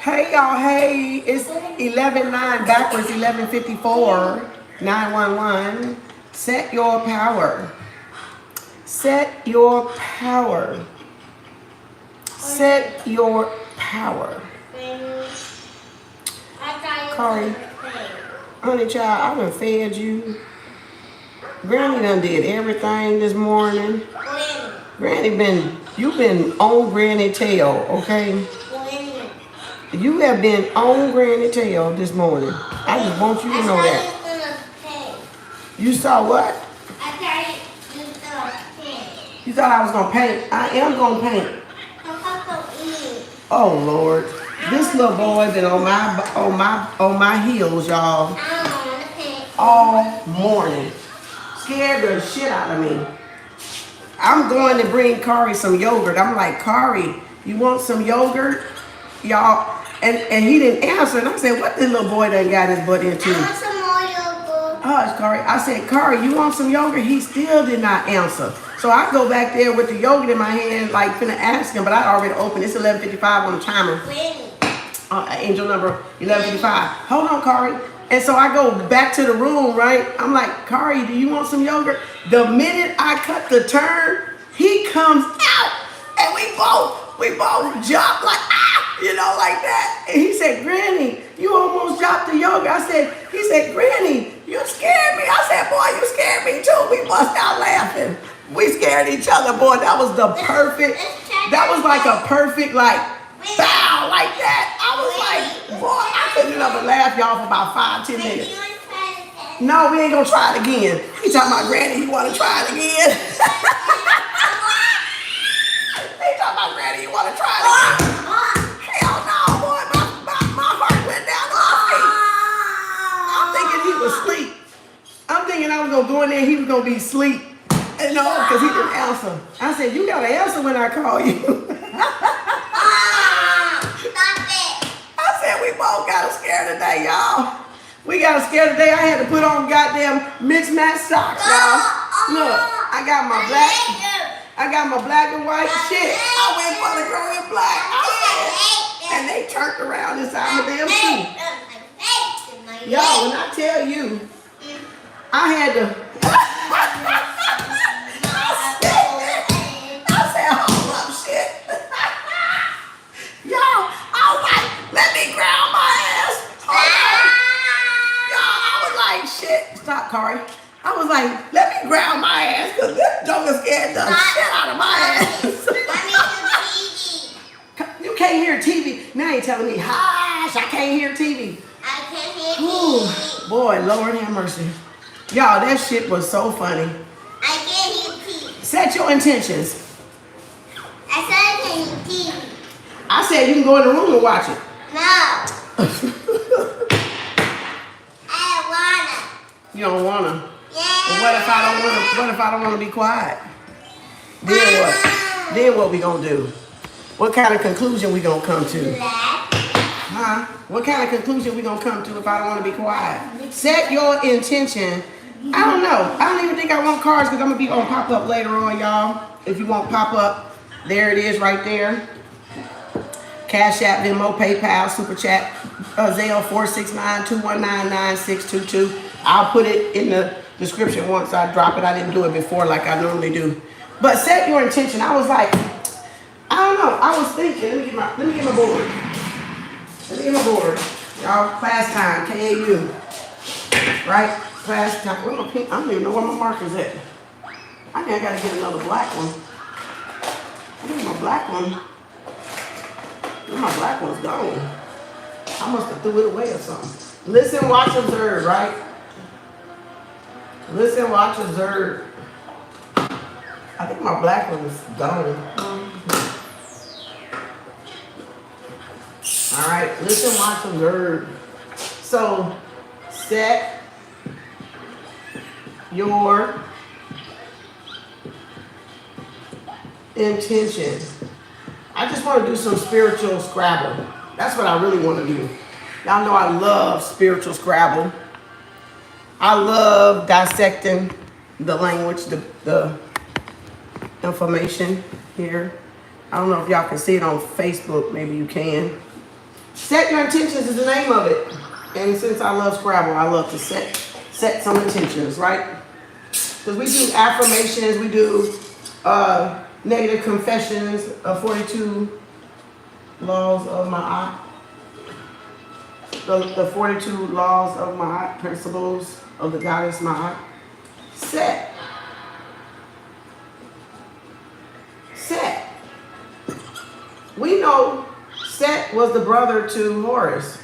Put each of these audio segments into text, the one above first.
Hey y'all, hey, it's 11:09 backwards, 11:54, 911. Set your power. Set your power. Set your power. Corey, honey child, I done fed you. Granny done did everything this morning. Granny you been on Granny tail, okay? You have been on Granny tail this morning. I just want you to know that. You saw what? You thought I was gonna paint. I am gonna paint. Oh Lord. This little boy been on my heels, y'all, all morning. Scared the shit out of me. I'm going to bring Kari some yogurt. I'm like, Kari, you want some yogurt? Y'all, and he didn't answer. And I said, what this little boy done got his butt into? I want some more yogurt. Hush, Kari. I said, Kari, you want some yogurt? He still did not answer. So I go back there with the yogurt in my hand, like finna ask him, but I already opened. It's 11:55 on the timer. Angel number 11:55. Hold on, Kari. And so I go back to the room, right? I'm like, Kari, do you want some yogurt? The minute I cut the turn, he comes out, and we both jump like, you know, like that. And he said, Granny, you almost dropped the yogurt. He said, Granny, you scared me. I said, boy, you scared me too. We bust out laughing. We scared each other, boy. That was that was like a perfect, like, bow, like that. I was like, boy, I couldn't ever laugh, y'all, for about 5-10 minutes. No, we ain't gonna try it again. He talking about, Granny, you wanna try it again? He talking about, Granny, you wanna try it again? Hell no, boy, my heart went down to my feet. I'm thinking he was asleep. I'm thinking I was gonna go in there, he was gonna be asleep. And no, because he didn't answer. I said, you gotta answer when I call you. I said, we both got scared today, y'all. We got scared today. I had to put on goddamn mixed match socks, y'all. Look, I got my black and white shit. I went for the girl in black. I said, and they turned around inside my damn shoe. Y'all, when I tell you, I had to. I said, hold up, shit. Y'all, I was like, let me ground my ass. Y'all, I was like, shit. Stop, Kari. I was like, let me ground my ass, because this joker scared the shit out of my ass. You can't hear TV. Now you telling me, hush, I can't hear TV. I can't hear TV. Boy, Lord have mercy. Y'all, that shit was so funny. I can't hear TV. Set your intentions. I said I can't hear TV. I said you can go in the room and watch it. No. I don't wanna. You don't wanna? Yeah. But what if I don't wanna be quiet? Then what? Then what we gonna do? What kind of conclusion we gonna come to? Huh? What kind of conclusion we gonna come to if I don't wanna be quiet? Set your intention. I don't know. I don't even think I want cards because I'm gonna be on pop up later on, y'all. If you want pop up, there it is right there. Cash App, Venmo, PayPal, SuperChat, Zelle 469-219-9622. I'll put it in the description once I drop it. I didn't do it before like I normally do. But set your intention. I was like, I don't know. I was thinking, let me get my board. Let me get my board. Y'all, class time, KAU. Right? Class time. Where my pink? I don't even know where my marker's at. I think I gotta get another black one. I think my black one. My black one's gone. I must have threw it away or something. Listen, watch, observe, right? Listen, watch, observe. I think my black one is gone. All right, listen, watch, observe. So, set your intention. I just want to do some spiritual Scrabble. That's what I really want to do. Y'all know I love spiritual Scrabble. I love dissecting the language, the information here. I don't know if y'all can see it on Facebook. Maybe you can. Set your intentions is the name of it. And since I love Scrabble, I love to set some intentions, right? Because we do affirmations, we do negative confessions of 42 laws of my the 42 laws of my principles of the goddess Ma'at. Set. We know Set was the brother to Horus,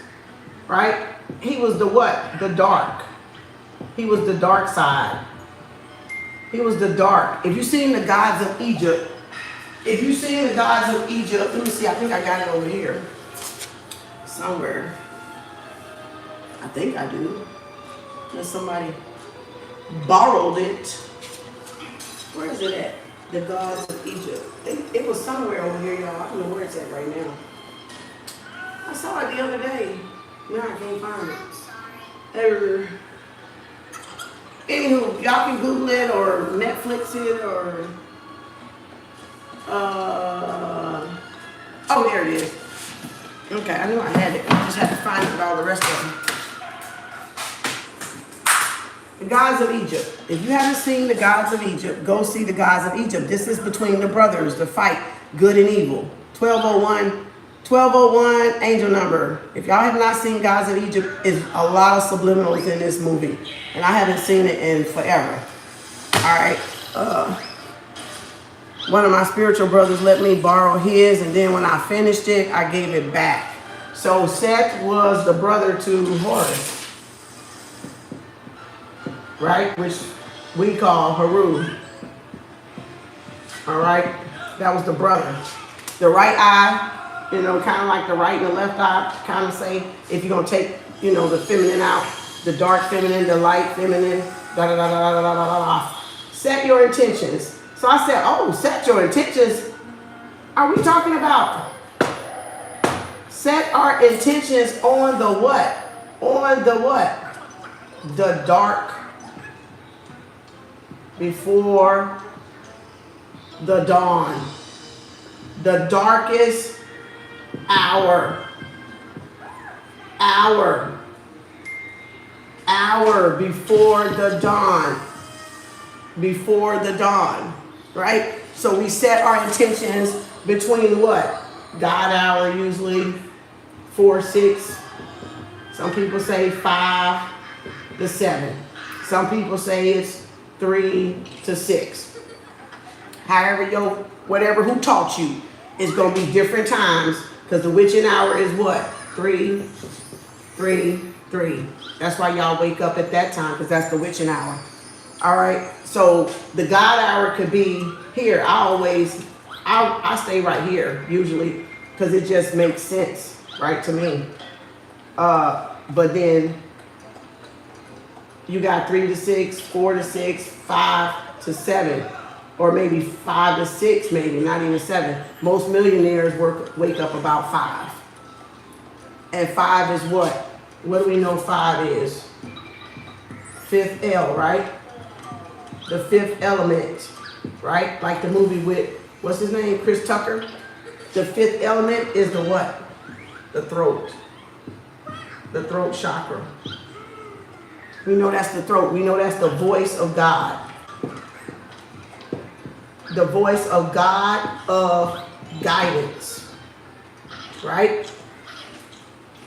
right? He was the what? The dark. He was the dark side. He was the dark. If you've seen the gods of Egypt, let me see, I think I got it over here somewhere. I think I do. Unless somebody borrowed it. Where is it at? The gods of Egypt. It was somewhere over here, y'all. I don't know where it's at right now. I saw it the other day. Now I can't find it. Anywho, y'all can Google it or Netflix it or oh, there it is. Okay, I knew I had it. I just had to find it with all the rest of them. The gods of Egypt. If you haven't seen the gods of Egypt, go see the gods of Egypt. This is between the brothers, the fight, good and evil. 1201, angel number. If y'all have not seen Gods of Egypt, is a lot of subliminals in this movie. And I haven't seen it in forever. All right. One of my spiritual brothers let me borrow his, and then when I finished it, I gave it back. So Seth was the brother to Horus, right? Which we call Haru. All right? That was the brother. The right eye, you know, kind of like the right and the left eye, kind of say, if you're going to take, you know, the feminine out, the dark feminine, the light feminine, da da da da da da da da. Set your intentions. So I said, oh, set your intentions. Are we talking about set our intentions on the what? On the what? The dark before the dawn. The darkest hour. Hour before the dawn. Before the dawn. Right? So we set our intentions between what? God hour usually 4, 6. Some people say 5 to 7. Some people say it's 3 to 6. However, whatever who taught you is going to be different times, because the witching hour is what? 3, 3, 3. That's why y'all wake up at that time, because that's the witching hour. All right. So the God hour could be here. I stay right here usually, because it just makes sense, right, to me. But then you got 3 to 6, 4 to 6, 5 to 7, or maybe 5 to 6, maybe not even 7. Most millionaires wake up about 5. And 5 is what? What do we know 5 is? 5th L, right? The 5th element, right? Like the movie with, what's his name? Chris Tucker. The 5th element is the what? The throat. The throat chakra. We know that's the throat. We know that's the voice of God. The voice of God of guidance. Right?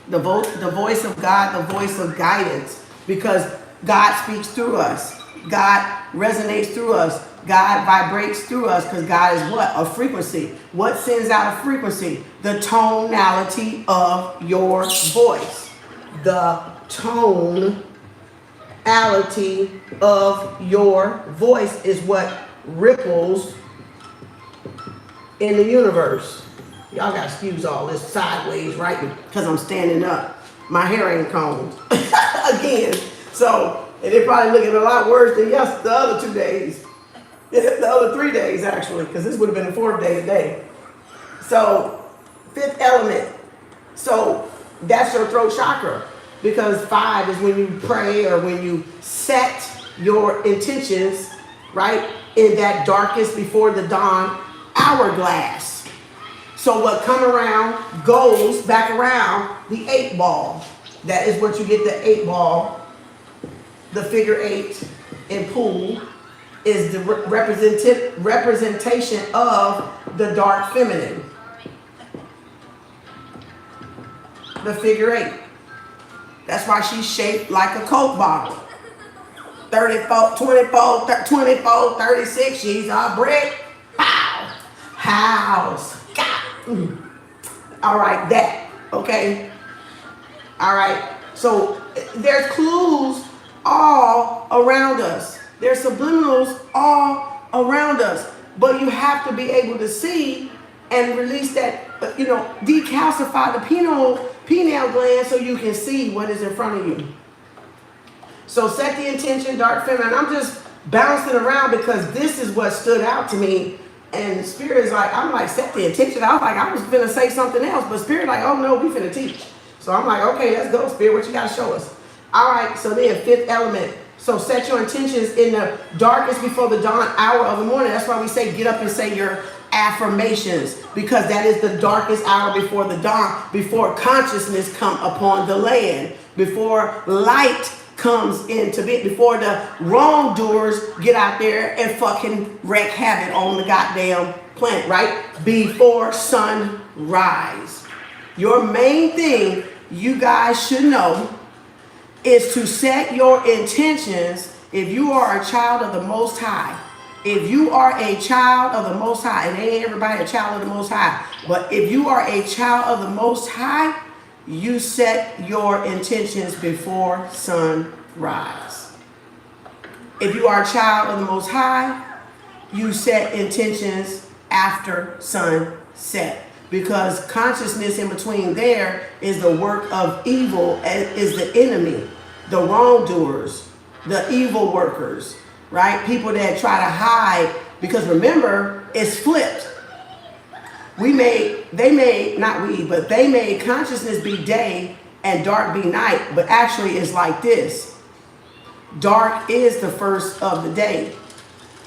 The voice of God, the voice of guidance. Because God speaks through us. God resonates through us. God vibrates through us, because God is what? A frequency. What sends out a frequency? The tonality of your voice. The tonality of your voice is what ripples in the universe. Y'all got to excuse all this sideways, right? Because I'm standing up. My hair ain't combed. Again. So, and they're probably looking a lot worse than the other 2 days. The other 3 days, actually, because this would have been the 4th day today. So, 5th element. So, that's your throat chakra. Because 5 is when you pray or when you set your intentions, right, in that darkest before the dawn hourglass. So what come around goes back around the 8 ball. That is what you get, the 8 ball. The figure 8 in pool is the representation of the dark feminine. The figure 8. That's why she's shaped like a Coke bottle. 34, 24, 24, 36. She's a brick. Pow. House. All right, that. Okay. All right. So there's clues all around us. There's subliminals all around us. But you have to be able to see and release that, decalcify the pineal gland so you can see what is in front of you. So set the intention, dark feminine. I'm just bouncing around because this is what stood out to me. And Spirit is like, I'm like, set the intention. I was like, I was finna say something else. But Spirit like, oh no, we finna teach. So I'm like, okay, let's go, Spirit. What you got to show us? All right, so then 5th element. So set your intentions in the darkest before the dawn hour of the morning. That's why we say get up and say your affirmations, because that is the darkest hour before the dawn, before consciousness come upon the land, before light comes into it, before the wrongdoers get out there and fucking wreak havoc on the goddamn planet, right? Before sunrise. Your main thing you guys should know is to set your intentions. If you are a child of the Most High, if you are a child of the Most High, and ain't everybody a child of the Most High, but if you are a child of the Most High, you set your intentions before sunrise. If you are a child of the Most High, you set intentions after sunset. Because consciousness in between there is the work of evil, is the enemy, the wrongdoers, the evil workers, right? People that try to hide, because remember, it's flipped. They made consciousness be day and dark be night, but actually it's like this. Dark is the first of the day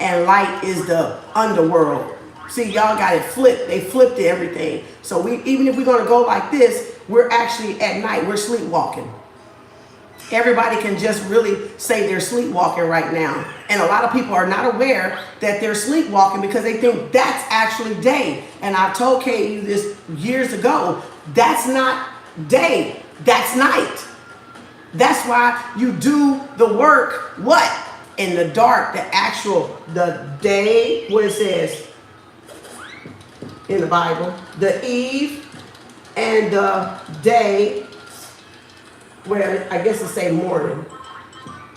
and light is the underworld. See, y'all got it flipped. They flipped everything. So even if we're going to go like this, we're actually at night. We're sleepwalking. Everybody can just really say they're sleepwalking right now. And a lot of people are not aware that they're sleepwalking because they think that's actually day. And I told Kay this years ago, that's not day, that's night. That's why you do the work, what? In the dark, the day, what it says in the Bible, the eve and the day, where I guess it say morning.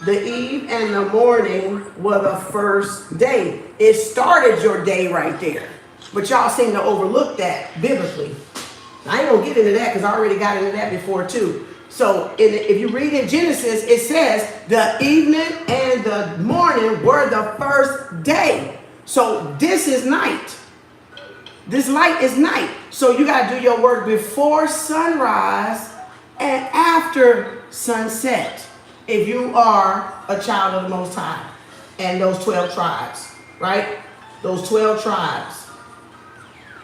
The eve and the morning were the first day. It started your day right there. But y'all seem to overlook that biblically. I ain't gonna get into that because I already got into that before too. So if you read in Genesis, it says the evening and the morning were the first day. So this is night. This light is night. So you got to do your work before sunrise and after sunset. If you are a child of the Most High and those 12 tribes, right? Those 12 tribes,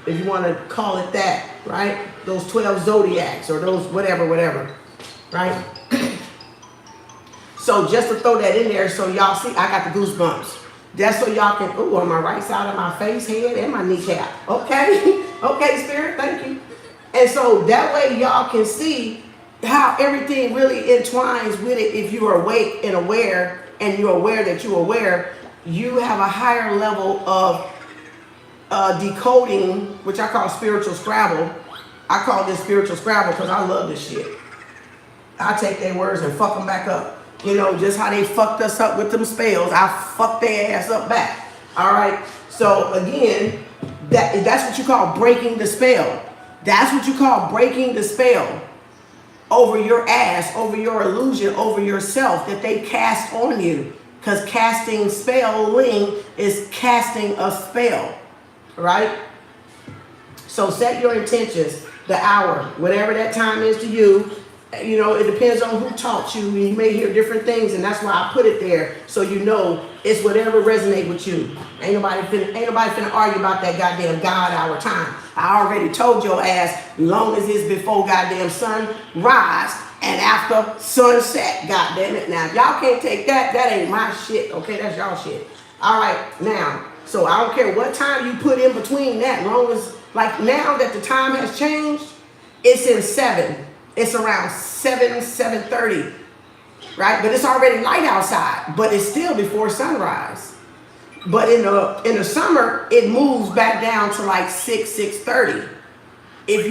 if you want to call it that, right? Those 12 zodiacs or those whatever, right? So just to throw that in there so y'all see, I got the goosebumps. That's so y'all can, on my right side of my face, head, and my kneecap. Okay? Okay, Spirit, thank you. And so that way y'all can see how everything really entwines with it. If you are awake and aware, and you're aware that you're aware, you have a higher level of decoding, which I call spiritual scrabble. I call this spiritual scrabble because I love this shit. I take their words and fuck them back up. You know, just how they fucked us up with them spells, I fucked their ass up back. All right. So again, that's what you call breaking the spell. That's what you call breaking the spell over your ass, over your illusion, over yourself that they cast on you. Because casting spelling is casting a spell. Right? So set your intentions, the hour, whatever that time is to you. You know, it depends on who taught you. You may hear different things, and that's why I put it there so you know It's whatever resonates with you. Ain't nobody finna argue about that goddamn God hour time. I already told your ass, long as it's before goddamn sunrise and after sunset, goddamn it. Now, if y'all can't take that, that ain't my shit, okay? That's y'all shit. All right, now, so I don't care what time you put in between that, long as, like now that the time has changed, it's in 7. It's around 7:30. Right, but it's already light outside, but it's still before sunrise. But in the summer, it moves back down to like 6:30. If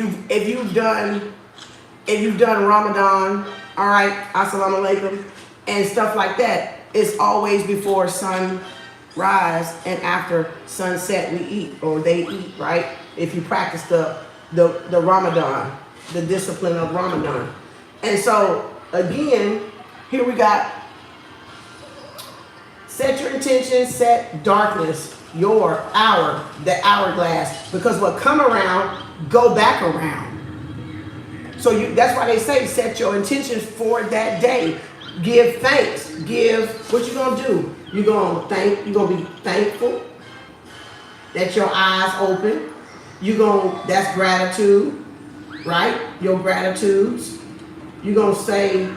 you've done Ramadan, all right, assalamu alaikum, and stuff like that, it's always before sunrise and after sunset we eat, or they eat, right? If you practice the Ramadan, the discipline of Ramadan. And so again, here we got, set your intention, set darkness, your hour, the hourglass, because what come around, go back around. So that's why they say, set your intentions for that day. Give thanks. What you gonna do? You're gonna be thankful that your eyes open. That's gratitude, right? Your gratitudes. You're gonna say,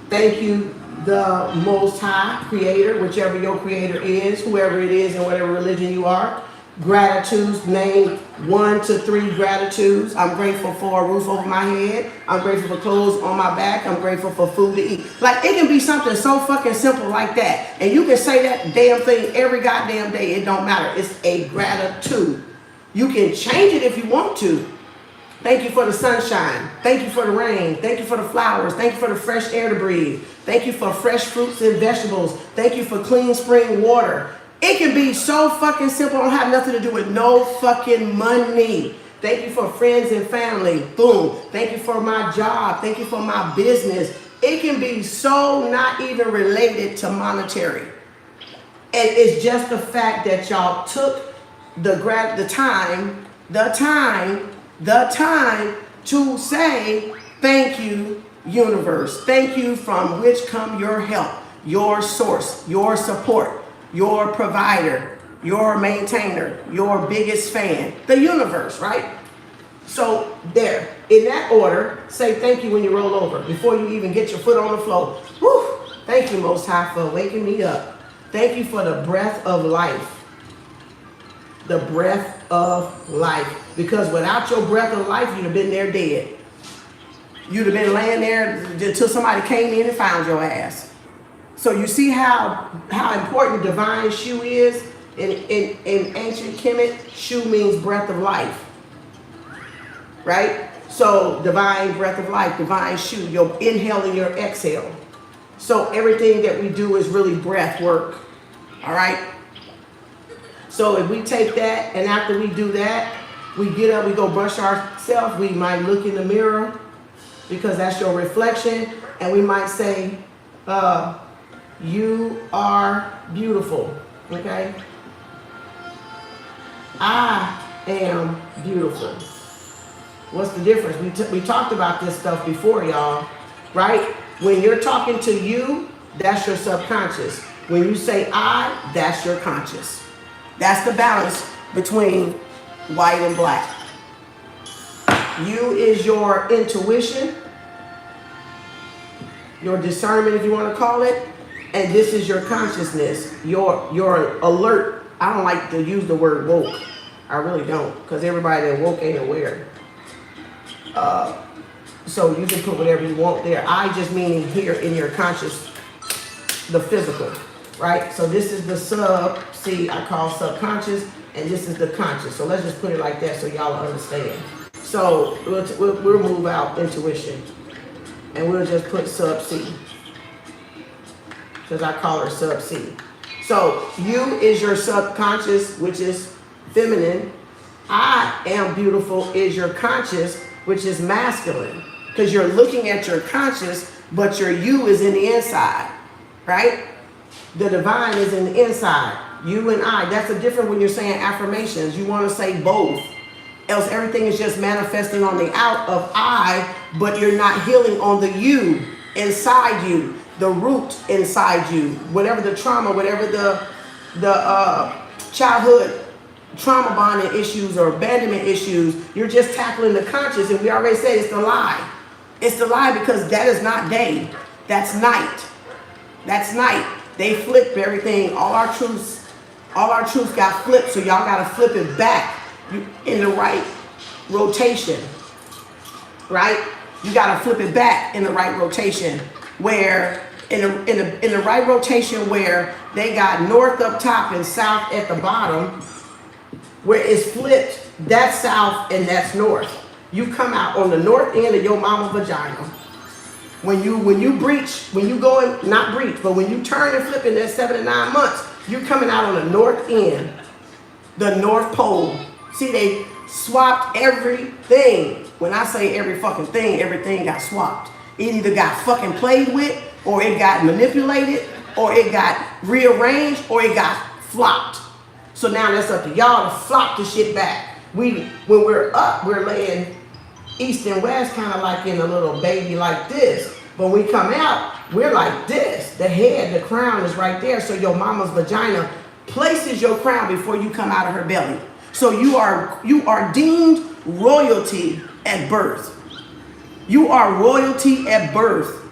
thank you, the Most High Creator, whichever your Creator is, whoever it is, and whatever religion you are. Gratitudes, name 1 to 3 gratitudes. I'm grateful for a roof over my head. I'm grateful for clothes on my back. I'm grateful for food to eat. Like, it can be something so fucking simple like that. And you can say that damn thing every goddamn day. It don't matter. It's a gratitude. You can change it if you want to. Thank you for the sunshine. Thank you for the rain. Thank you for the flowers. Thank you for the fresh air to breathe. Thank you for fresh fruits and vegetables. Thank you for clean spring water. It can be so fucking simple. It don't have nothing to do with no fucking money. Thank you for friends and family. Boom. Thank you for my job. Thank you for my business. It can be so not even related to monetary. And it's just the fact that y'all took the time to say, thank you, universe. Thank you, from which come your help, your source, your support, your provider, your maintainer, your biggest fan, the universe, right? So there, in that order, say thank you when you roll over, before you even get your foot on the floor. Whew, thank you, Most High, for waking me up. Thank you for the breath of life. The breath of life. Because without your breath of life, you'd have been there dead. You'd have been laying there until somebody came in and found your ass. So you see how important divine shu is? In ancient Kemet, shu means breath of life. Right? So divine breath of life, divine shu, your inhale and your exhale. So everything that we do is really breath work. All right? So if we take that, and after we do that, we get up, we go brush ourselves, we might look in the mirror, because that's your reflection, and we might say, you are beautiful, okay? I am beautiful. What's the difference? We talked about this stuff before, y'all, right? When you're talking to you, that's your subconscious. When you say I, that's your conscious. That's the balance between white and black. You is your intuition, your discernment, if you want to call it, and this is your consciousness, your alert. I don't like to use the word woke. I really don't, because everybody that woke ain't aware. So you can put whatever you want there. I just mean here in your conscious, the physical, right? So this is the see, I call subconscious, and this is the conscious. So let's just put it like that so y'all understand. So we'll move out intuition, and we'll just put sub-C, because I call her sub-C. So you is your subconscious, which is feminine. I am beautiful is your conscious, which is masculine, because you're looking at your conscious, but your you is in the inside, right? The divine is in the inside. You and I, that's the difference when you're saying affirmations. You want to say both. Else everything is just manifesting on the out of I, but you're not healing on the you inside you. the root inside you, whatever the trauma, whatever the childhood trauma bonding issues or abandonment issues, you're just tackling the conscious. And we already said it's the lie. It's the lie because that is not day. That's night. That's night. They flip everything. All our truths got flipped. So y'all got to flip it back in the right rotation. Right? You got to flip it back in the right rotation. Where in the right rotation where they got north up top and south at the bottom, where it's flipped, that's south and that's north. You come out on the north end of your mama vagina. When you breach, when you go in, not breach, but when you turn and flip in that 7 to 9 months, you're coming out on the north end, the North Pole. See, they swapped everything. When I say every fucking thing, everything got swapped. It either got fucking played with, or it got manipulated, or it got rearranged, or it got flopped. So now that's up to y'all to flop the shit back. When we're up, we're laying east and west, kind of like in a little baby like this. But when we come out, we're like this. The head, the crown is right there. So your mama's vagina places your crown before you come out of her belly. So you are deemed royalty at birth. You are royalty at birth.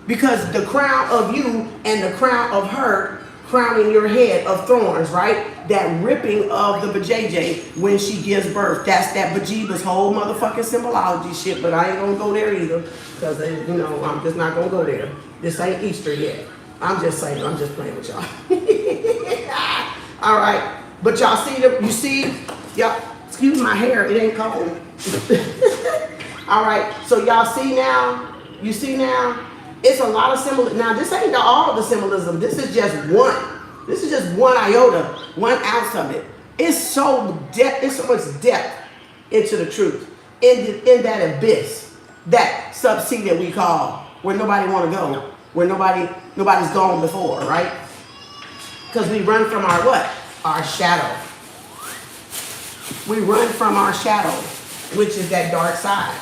Because the crown of you and the crown of her crowning your head of thorns, right? That ripping of the vajayjay when she gives birth. That's that Bajiba's whole motherfucking symbology shit, but I ain't gonna go there either. Because, you know, I'm just not gonna go there. This ain't Easter yet. I'm just saying, I'm just playing with y'all. All right. But y'all see, y'all, excuse my hair, it ain't cold. All right. So y'all see now, you see now, it's a lot of symbolism. Now, this ain't all the symbolism. This is just one. This is just one iota, 1 ounce of it. It's so much depth into the truth. In that abyss, that subsea that we call, where nobody want to go, where nobody's gone before, right? Because we run from our what? Our shadow. We run from our shadow, which is that dark side.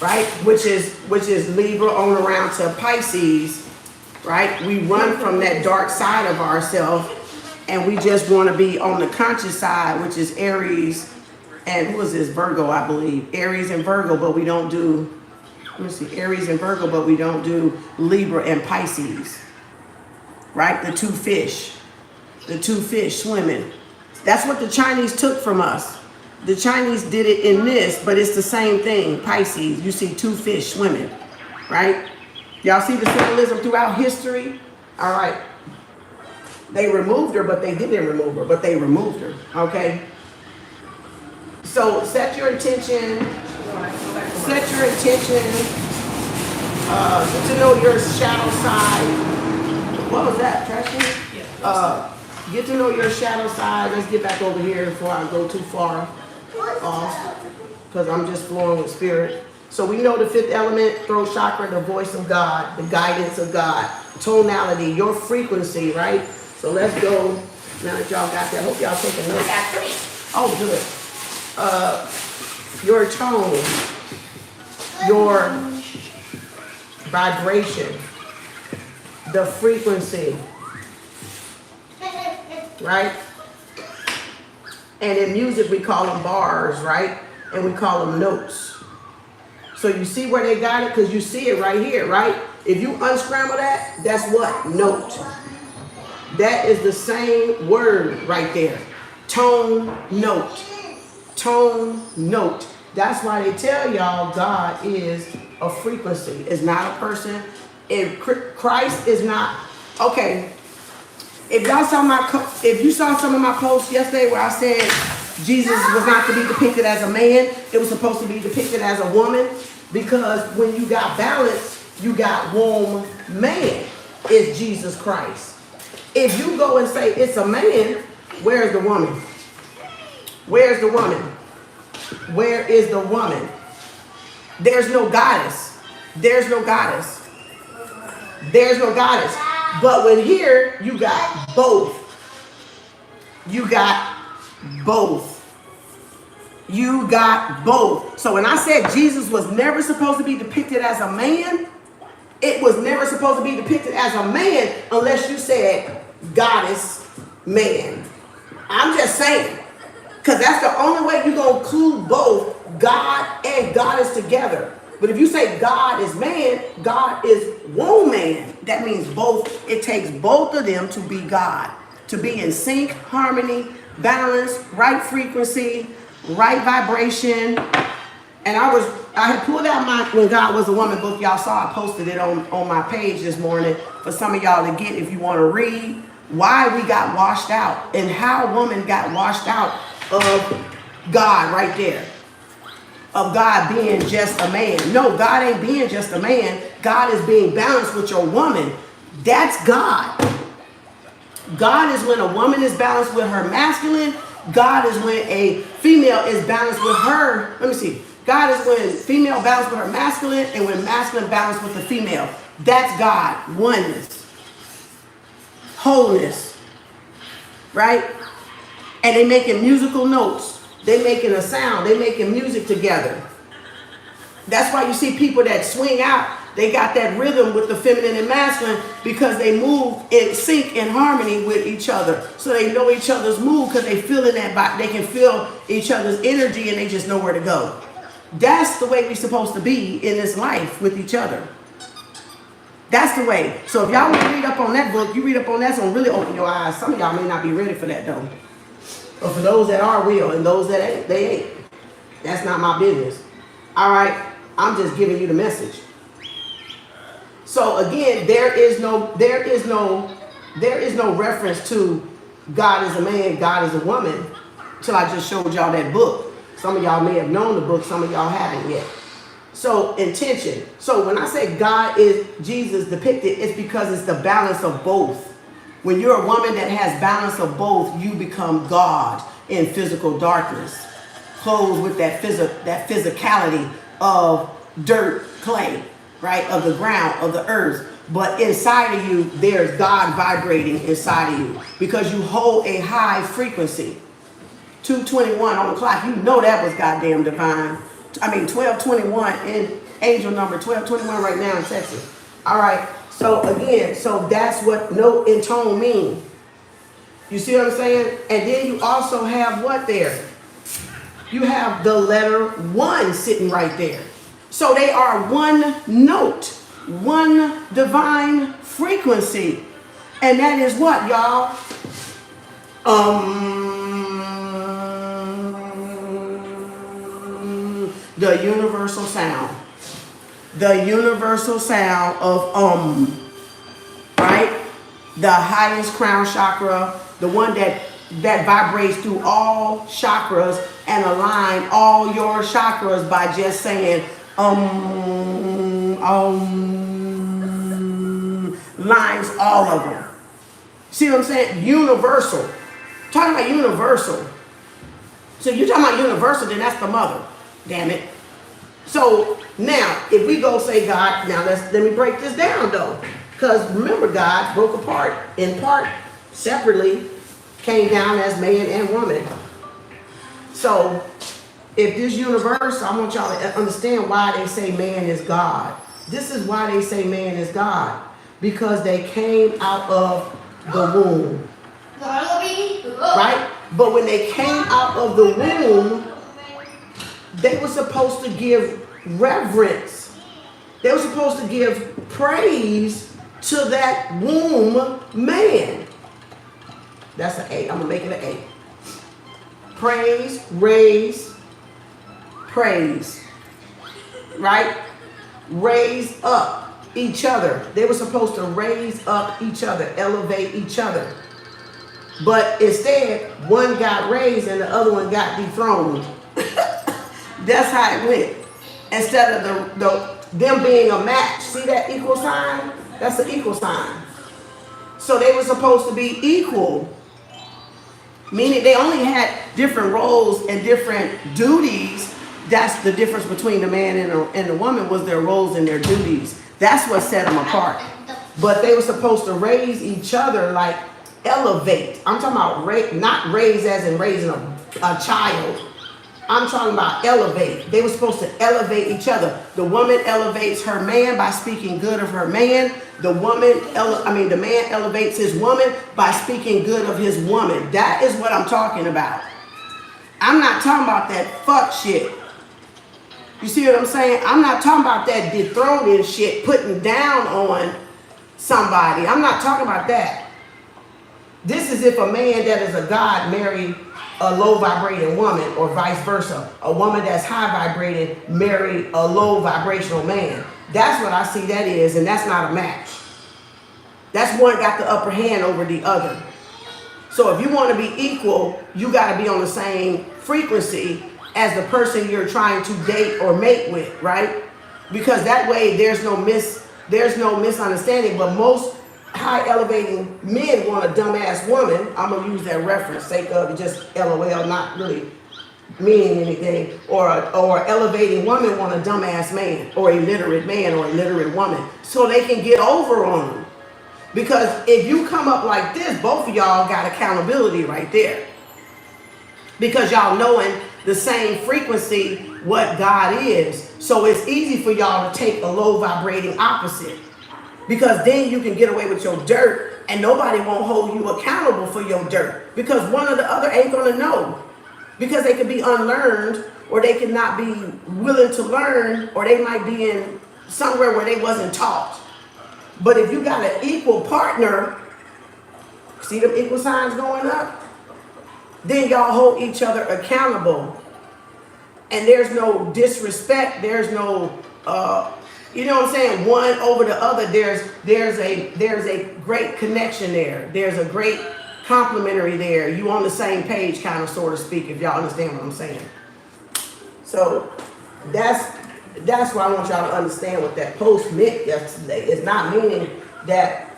Right? Which is Libra on around to Pisces, right? We run from that dark side of ourselves and we just want to be on the conscious side, which is Aries and who is this? Virgo, I believe. Aries and Virgo, but we don't do, let me see, Aries and Virgo, but we don't do Libra and Pisces. Right? The two fish swimming. That's what the Chinese took from us. The Chinese did it in this, but it's the same thing. Pisces, you see 2 fish swimming, right? Y'all see the symbolism throughout history? All right. They removed her, but they didn't remove her, but they removed her, okay? So set your intention. Get to know your shadow side. What was that, Trashy? Get to know your shadow side. Let's get back over here before I go too far off, because I'm just flowing with spirit. So we know the 5th element, throat chakra, the voice of God, the guidance of God, tonality, your frequency, right? So let's go. Now that y'all got that, hope y'all taking notes. Oh, good. Your tone, your vibration, the frequency, right? And in music, we call them bars, right? And we call them notes. So you see where they got it? Because you see it right here, right? If you unscramble that, that's what? Note. That is the same word right there. Tone, note. Tone, note. That's why they tell y'all God is a frequency. It's not a person. If Christ is not, okay. If you saw some of my posts yesterday where I said Jesus was not to be depicted as a man, it was supposed to be depicted as a woman, because when you got balance, you got womb man is Jesus Christ. If you go and say it's a man, where's the woman? Where's the woman? Where is the woman? There's no goddess. There's no goddess. There's no goddess. But when here, you got both. You got both. You got both. So when I said Jesus was never supposed to be depicted as a man, It was never supposed to be depicted as a man unless you said goddess, man. I'm just saying. Because that's the only way you're going to include both God and goddess together. But if you say God is man, God is woman. That means both. It takes both of them to be God. To be in sync, harmony, balance, right frequency, right vibration. And I had pulled out my When God Was a Woman book. Y'all saw I posted it on my page this morning for some of y'all to get if you want to read why we got washed out and how woman got washed out of God right there. Of God being just a man. No, God ain't being just a man. God is being balanced with your woman. That's God. God is when a woman is balanced with her masculine. God is when a female is balanced with her. Let me see. God is when female balanced with her masculine and when masculine balanced with the female. That's God. Oneness. Wholeness. Right? And they making musical notes. They making a sound. They making music together. That's why you see people that swing out. They got that rhythm with the feminine and masculine because they move in sync and harmony with each other. So they know each other's move because they feel in that body. They can feel each other's energy and they just know where to go. That's the way we're supposed to be in this life with each other. That's the way. So if y'all want to read up on that book, you read up on that, it's going to really open your eyes. Some of y'all may not be ready for that though. But for those that are real and those that ain't, they ain't. That's not my business. All right. I'm just giving you the message. So again, there is no reference to God is a man, God is a woman, till I just showed y'all that book. Some of y'all may have known the book, some of y'all haven't yet. So intention. So when I say God is Jesus depicted, it's because it's the balance of both. When you're a woman that has balance of both, you become God in physical darkness, clothed with that physicality of dirt, clay, right, of the ground, of the earth. But inside of you, there's God vibrating inside of you because you hold a high frequency. 221 on the clock, you know that was goddamn divine. I mean, 1221 in angel number 1221 right now in Texas. All right. So again, so that's what note and tone mean. You see what I'm saying? And then you also have what there? You have the letter 1 sitting right there. So they are one note, one divine frequency. And that is what, y'all? The universal sound. The universal sound of right? The highest crown chakra, the one that vibrates through all chakras and align all your chakras by just saying lines all of them. See what I'm saying? Universal. Talking about universal. So you're talking about universal, then that's the mother. Damn it. So now, if we go say God, now let me break this down though. Because remember, God broke apart in part separately, came down as man and woman. So if this universe, I want y'all to understand why they say man is God. This is why they say man is God. Because they came out of the womb. Right? But when they came out of the womb, they were supposed to give reverence. They were supposed to give praise to that womb man. That's an A. I'm going to make it an A. Praise, raise, praise. Right? Raise up each other. They were supposed to raise up each other, elevate each other. But instead, one got raised and the other one got dethroned. That's how it went. Instead of them being a match. See that equal sign? That's an equal sign. So they were supposed to be equal. Meaning they only had different roles and different duties. That's the difference between the man and the woman, was their roles and their duties. That's what set them apart. But they were supposed to raise each other, like elevate. I'm talking about not raise as in raising a child. I'm talking about elevate. They were supposed to elevate each other. The woman elevates her man by speaking good of her man. The man elevates his woman by speaking good of his woman. That is what I'm talking about. I'm not talking about that fuck shit. You see what I'm saying? I'm not talking about that dethroning shit, putting down on somebody. I'm not talking about that. This is if a man that is a god marry a low vibrating woman, or vice versa. A woman that's high vibrating marry a low vibrational man. That's what I see that is, and that's not a match. That's one got the upper hand over the other. So if you want to be equal, you got to be on the same frequency as the person you're trying to date or mate with, right? Because that way there's no misunderstanding. But most high elevating men want a dumbass woman. I'm gonna use that reference sake of just LOL, not really meaning anything. Or elevating woman want a dumbass man, or a literate man, or a literate woman, so they can get over on them. Because if you come up like this, both of y'all got accountability right there. Because y'all knowing the same frequency what God is. So it's easy for y'all to take a low vibrating opposite. Because then you can get away with your dirt and nobody won't hold you accountable for your dirt. Because one or the other ain't gonna know. Because they could be unlearned, or they could not be willing to learn, or they might be in somewhere where they wasn't taught. But if you got an equal partner, see them equal signs going up? Then y'all hold each other accountable. And there's no disrespect, there's no you know what I'm saying, one over the other. There's a great connection there. There's a great complementary there. You on the same page, kind of, so to speak, if y'all understand what I'm saying. So that's why I want y'all to understand what that post meant yesterday. It's not meaning that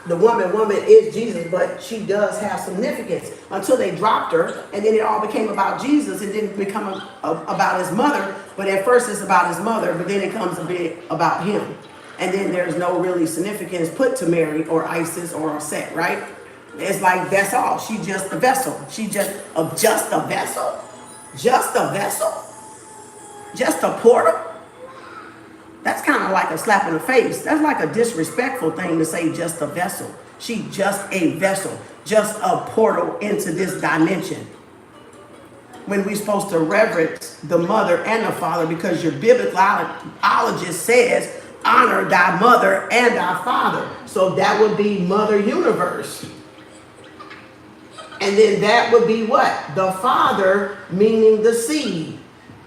the woman is Jesus, but she does have significance until they dropped her, and then it all became about Jesus. It didn't become about his mother, but at first it's about his mother, but then it comes a bit about him. And then there's no really significance put to Mary or Isis or Set, right? It's like, that's all. She just a vessel. She just a vessel? Just a vessel? Just a portal? That's kind of like a slap in the face. That's like a disrespectful thing to say, just a vessel. She just a vessel, just a portal into this dimension. When we're supposed to reverence the mother and the father, because your biblicalologist says, honor thy mother and thy father. So that would be Mother Universe. And then that would be what? The father, meaning the seed.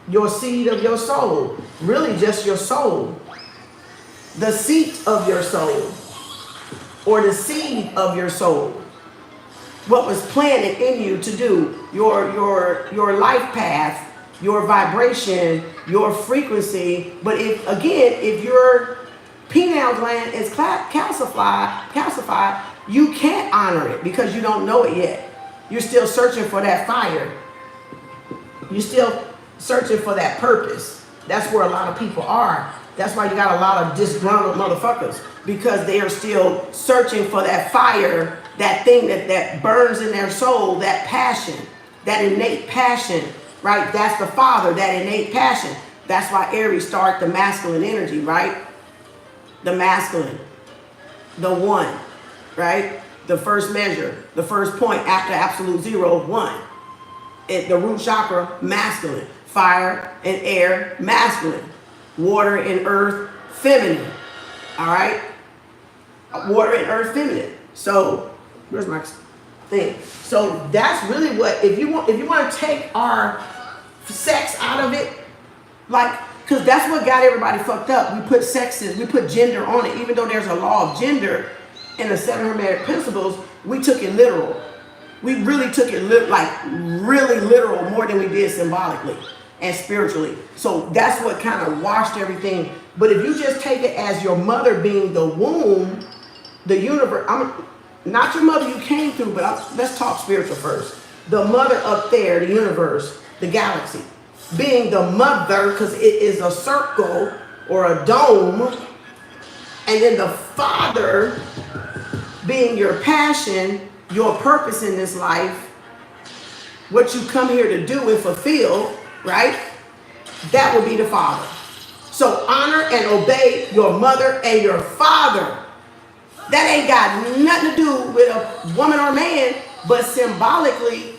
Your seed of your soul. Really just your soul. The seat of your soul. Or the seed of your soul. What was planted in you to do. Your life path. Your vibration. Your frequency. But if your pineal gland is calcified, you can't honor it because you don't know it yet. You're still searching for that fire. You're still searching for that purpose. That's where a lot of people are. That's why you got a lot of disgruntled motherfuckers, because they are still searching for that fire, that thing that burns in their soul, that passion, that innate passion, right? That's the father, that innate passion. That's why Aries start the masculine energy, right? The masculine, the one, right? The first measure, the first point after absolute zero, one. The root chakra, masculine. Fire and air, masculine. Water and earth, feminine. All right? Water and earth, feminine. So, where's my thing? So that's really what, if you want to take our sex out of it, like, because that's what got everybody fucked up. We put we put gender on it, even though there's a law of gender in the 7 Hermetic Principles. We took it literal. We really took it really literal, more than we did symbolically and spiritually. So that's what kind of washed everything. But if you just take it as your mother being the womb, the universe, not your mother you came through, but let's talk spiritual first. The mother up there, the universe, the galaxy, being the mother, because it is a circle or a dome, and then the father being your passion, your purpose in this life, what you come here to do and fulfill, right? That would be the father. So honor and obey your mother and your father. That ain't got nothing to do with a woman or man, but symbolically,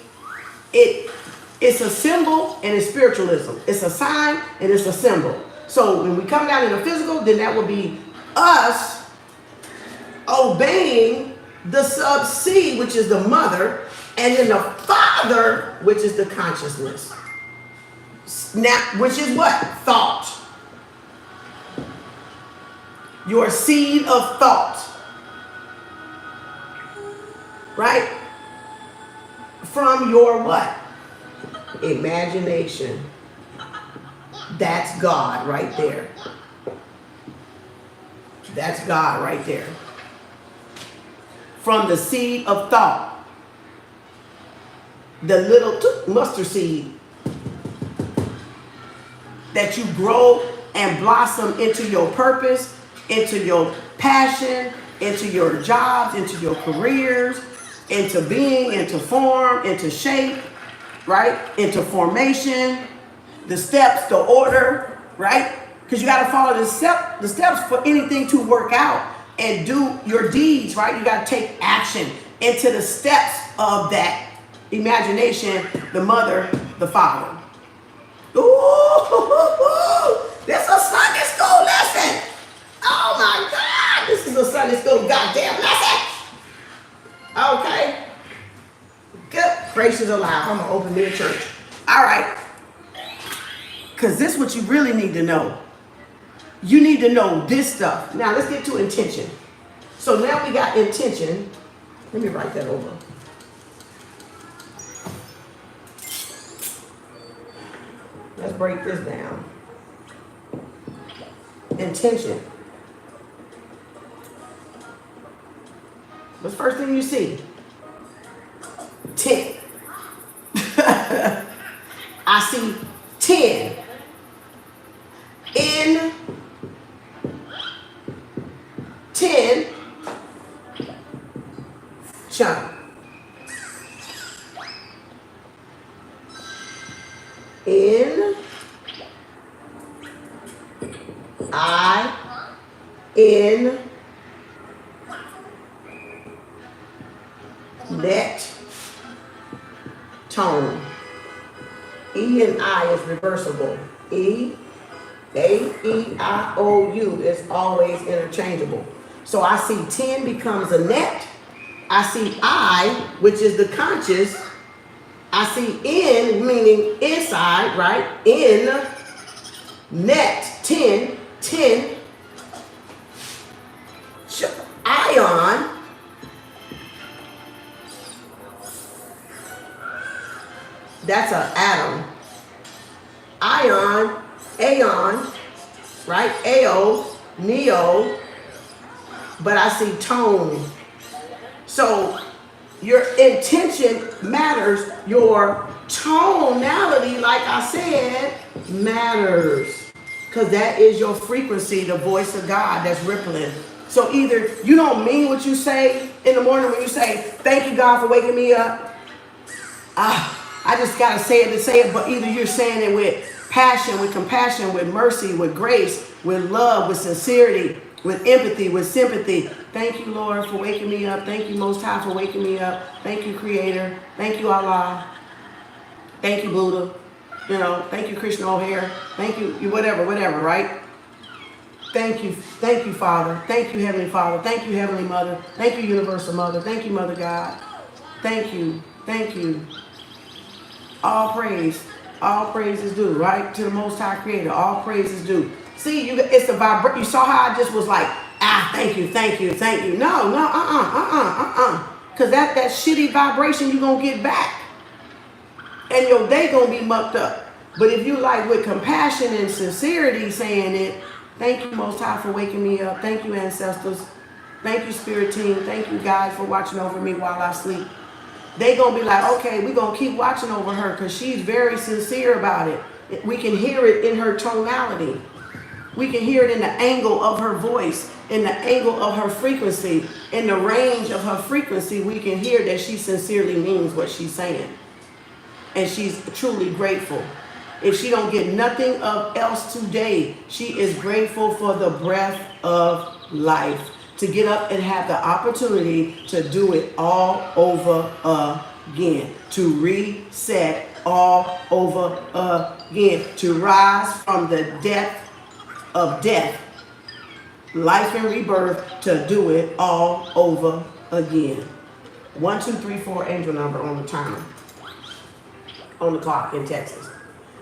it's a symbol and it's spiritualism. It's a sign and it's a symbol. So when we come down in the physical, then that would be us obeying the sub C, which is the mother, and then the father, which is the consciousness. Now, which is what? Thought. Your seed of thought. Right? From your what? Imagination. That's God right there. That's God right there. From the seed of thought. The little mustard seed that you grow and blossom into your purpose, into your passion, into your jobs, into your careers, into being, into form, into shape, right? Into formation, the steps, the order, right? Because you got to follow the steps for anything to work out and do your deeds, right? You got to take action into the steps of that imagination, the mother, the father. Ooh, this is a Sunday school lesson. Oh my God, this is a Sunday school goddamn lesson. Okay. Good gracious alive. I'm going to open me a church. All right. Because this is what you really need to know. You need to know this stuff. Now let's get to intention. So now we got intention. Let me write that over. Let's break this down. Intention. What's the first thing you see? 10. I see 10. In 10 chunk. In I in net tone. E and I is reversible. E, A-E-I-O-U is always interchangeable. So I see 10 becomes a net. I see I, which is the conscious. I see in, meaning inside, right? In net 10, 10 ion. That's an atom. Ion, aeon, right? Ao, neo, but I see tone. So your intention matters. Your tonality, like I said, matters. Because that is your frequency, the voice of God that's rippling. So either you don't mean what you say in the morning when you say, thank you, God, for waking me up. I just got to say it, but either you're saying it with passion, with compassion, with mercy, with grace, with love, with sincerity, with empathy, with sympathy. Thank you, Lord, for waking me up. Thank you, Most High, for waking me up. Thank you, Creator. Thank you, Allah. Thank you, Buddha. You know, thank you, Krishna O'Hare. Thank you, whatever, right? Thank you, Father. Thank you, Heavenly Father. Thank you, Heavenly Mother. Thank you, Universal Mother. Thank you, Mother God. Thank you. All praise is due, right? To the Most High Creator. All praise is due. See, it's the vibration. You saw how I just was like, thank you. No, Because that shitty vibration you're going to get back. And your day going to be mucked up. But if you like with compassion and sincerity saying it, thank you, Most High, for waking me up. Thank you, ancestors. Thank you, spirit team. Thank you, guys, for watching over me while I sleep. They going to be like, okay, we're going to keep watching over her because she's very sincere about it. We can hear it in her tonality. We can hear it in the angle of her voice, in the angle of her frequency, in the range of her frequency. We can hear that she sincerely means what she's saying. And she's truly grateful. If she don't get nothing else today, she is grateful for the breath of life. To get up and have the opportunity to do it all over again. To reset all over again. To rise from the depth of death, life and rebirth, to do it all over again. 1, 2, 3, 4 angel number on the timer, on the clock in Texas.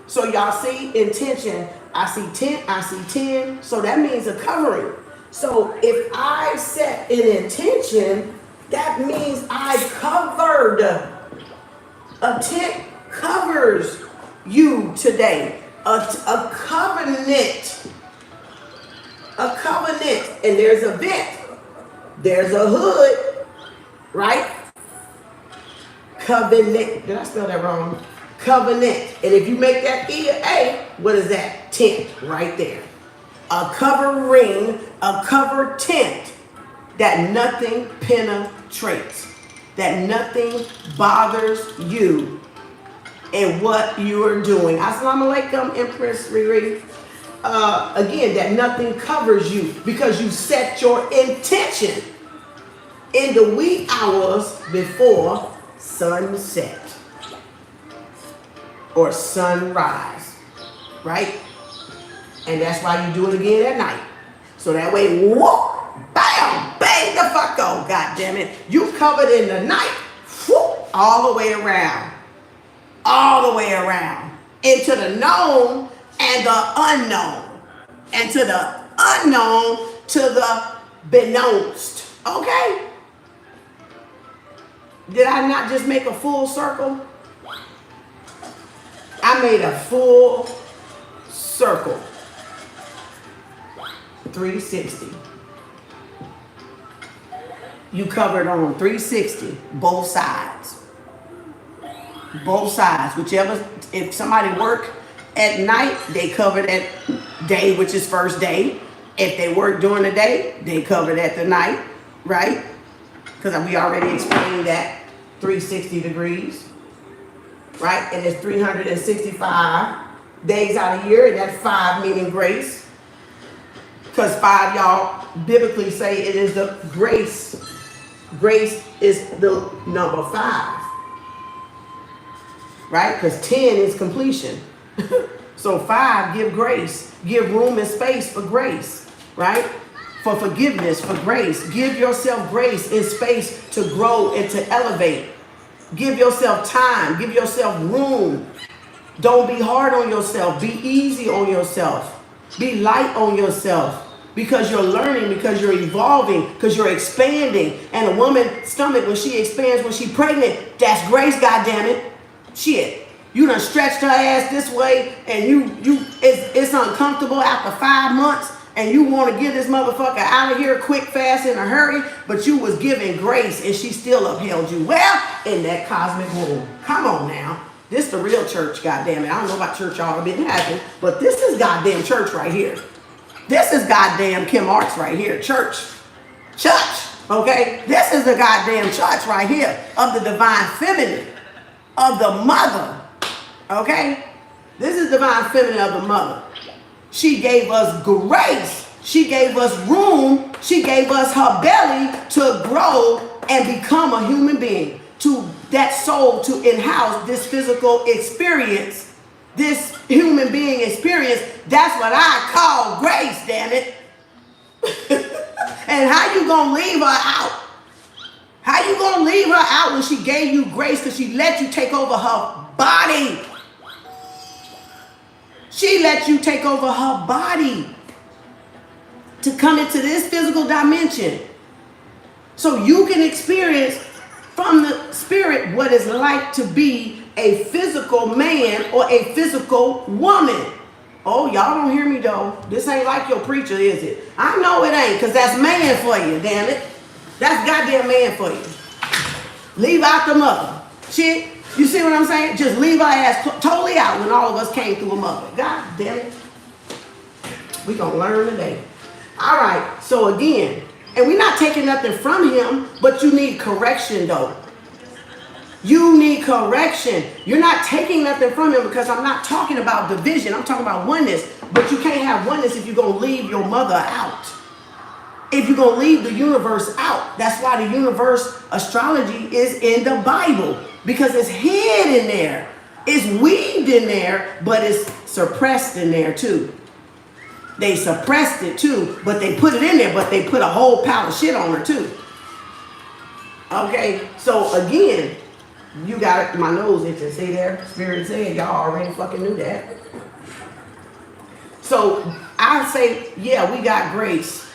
So y'all see intention. I see 10. I see 10. So that means a covering. So if I set an intention, that means I covered. A tent covers you today. A covenant. A covenant. And there's a vent. There's a hood. Right? Covenant. Did I spell that wrong? Covenant. And if you make that E a A, what is that? Tent right there. A covering, a covered tent that nothing penetrates, that nothing bothers you in what you are doing. Assalamu alaikum, Empress Riri. Again, that nothing covers you because you set your intention in the wee hours before sunset or sunrise, right? And that's why you do it again at night. So that way, whoop, bam, bang the fuck on, God damn it. You covered in the night, whoop, all the way around. All the way around. Into the known and the unknown. And to the unknown to the beknownst. Okay? Did I not just make a full circle? I made a full circle. 360. You covered on 360, both sides. Both sides. Whichever, if somebody work at night, they covered at day, which is first day. If they work during the day, they covered at the night, right? Because we already explained that 360 degrees, right? And it's 365 days out of the year, and that's 5 meaning grace. Because 5, y'all biblically say it is the grace. Grace is the number 5. Right? Because 10 is completion. So 5, give grace. Give room and space for grace. Right? For forgiveness, for grace. Give yourself grace and space to grow and to elevate. Give yourself time. Give yourself room. Don't be hard on yourself. Be easy on yourself. Be light on yourself. Because you're learning, because you're evolving, because you're expanding. And a woman's stomach, when she expands, when she's pregnant, that's grace, goddammit. Shit. You done stretched her ass this way, and it's uncomfortable after 5 months, and you want to get this motherfucker out of here quick, fast, in a hurry, but you was giving grace, and she still upheld you. Well, in that cosmic womb. Come on now. This the real church, goddammit. I don't know about church y'all have been having, but this is goddamn church right here. This is goddamn Kem Arts right here. Church. Okay? This is the goddamn church right here of the divine feminine, of the mother. Okay? This is divine feminine of the mother. She gave us grace. She gave us room. She gave us her belly to grow and become a human being. To that soul to in-house this physical experience. This human being experience, that's what I call grace, damn it. And how you gonna leave her out? How you gonna leave her out when she gave you grace because she let you take over her body? She let you take over her body to come into this physical dimension. So you can experience from the spirit what it's like to be a physical man or a physical woman. Oh, y'all don't hear me though. This ain't like your preacher, is it? I know it ain't, because that's man for you, damn it. That's goddamn man for you. Leave out the mother. Shit, you see what I'm saying? Just leave our ass totally out when all of us came through a mother. God damn it. We gonna learn today. All right, so again, and we're not taking nothing from him, but you need correction though. You need correction. You're not taking nothing from him, because I'm not talking about division. I'm talking about oneness. But you can't have oneness if you're going to leave your mother out. If you're going to leave the universe out. That's why the universe astrology is in the Bible. Because it's hid in there. It's weaved in there, but it's suppressed in there too. They suppressed it too, but they put it in there, but they put a whole pile of shit on her too. Okay, so again, you got my nose itching. See there? Spirit said, y'all already fucking knew that. So I say, yeah, we got grace.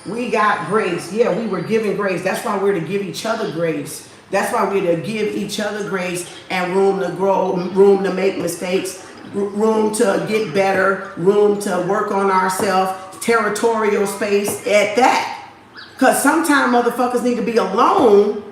We got grace. Yeah, we were given grace. That's why we're to give each other grace. That's why we're to give each other grace and room to grow, room to make mistakes, room to get better, room to work on ourselves, territorial space at that. Because sometimes motherfuckers need to be alone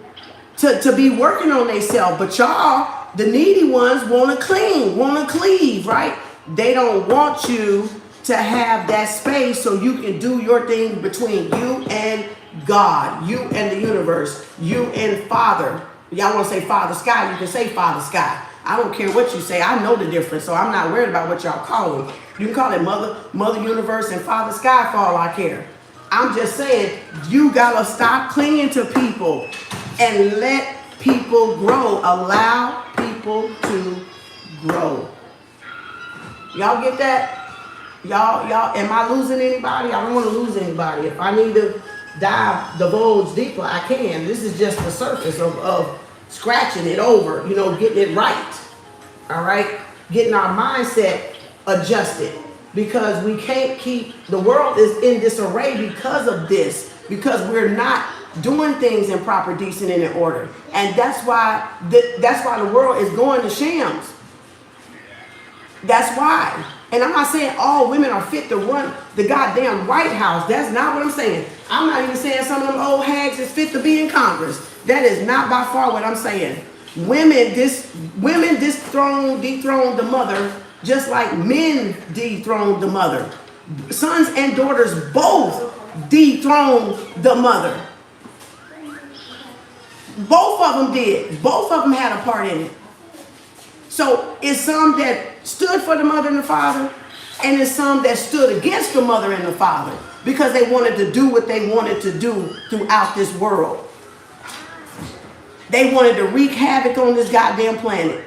to be working on themselves. But y'all, the needy ones, want to cleave, right? They don't want you to have that space so you can do your thing between you and God, you and the universe, you and Father. Y'all want to say Father Sky, you can say Father Sky. I don't care what you say. I know the difference, so I'm not worried about what y'all call them. You can call it Mother Universe and Father Sky for all I care. I'm just saying, you gotta stop clinging to people and let people grow. Allow people to grow. Y'all get that? Y'all, am I losing anybody? I don't want to lose anybody. If I need to divulge deeper, I can. This is just the surface of scratching it over, you know, getting it right. All right? Getting our mindset adjusted. Because we can't keep, the world is in disarray because of this. Because we're not doing things in proper, decent, and in order. And that's why the world is going to shams. That's why. And I'm not saying all women are fit to run the goddamn White House. That's not what I'm saying. I'm not even saying some of them old hags is fit to be in Congress. That is not by far what I'm saying. Women dethrone the mother just like men dethrone the mother. Sons and daughters both dethrone the mother. Both of them did. Both of them had a part in it. So it's some that stood for the mother and the father, and it's some that stood against the mother and the father because they wanted to do what they wanted to do throughout this world. They wanted to wreak havoc on this goddamn planet.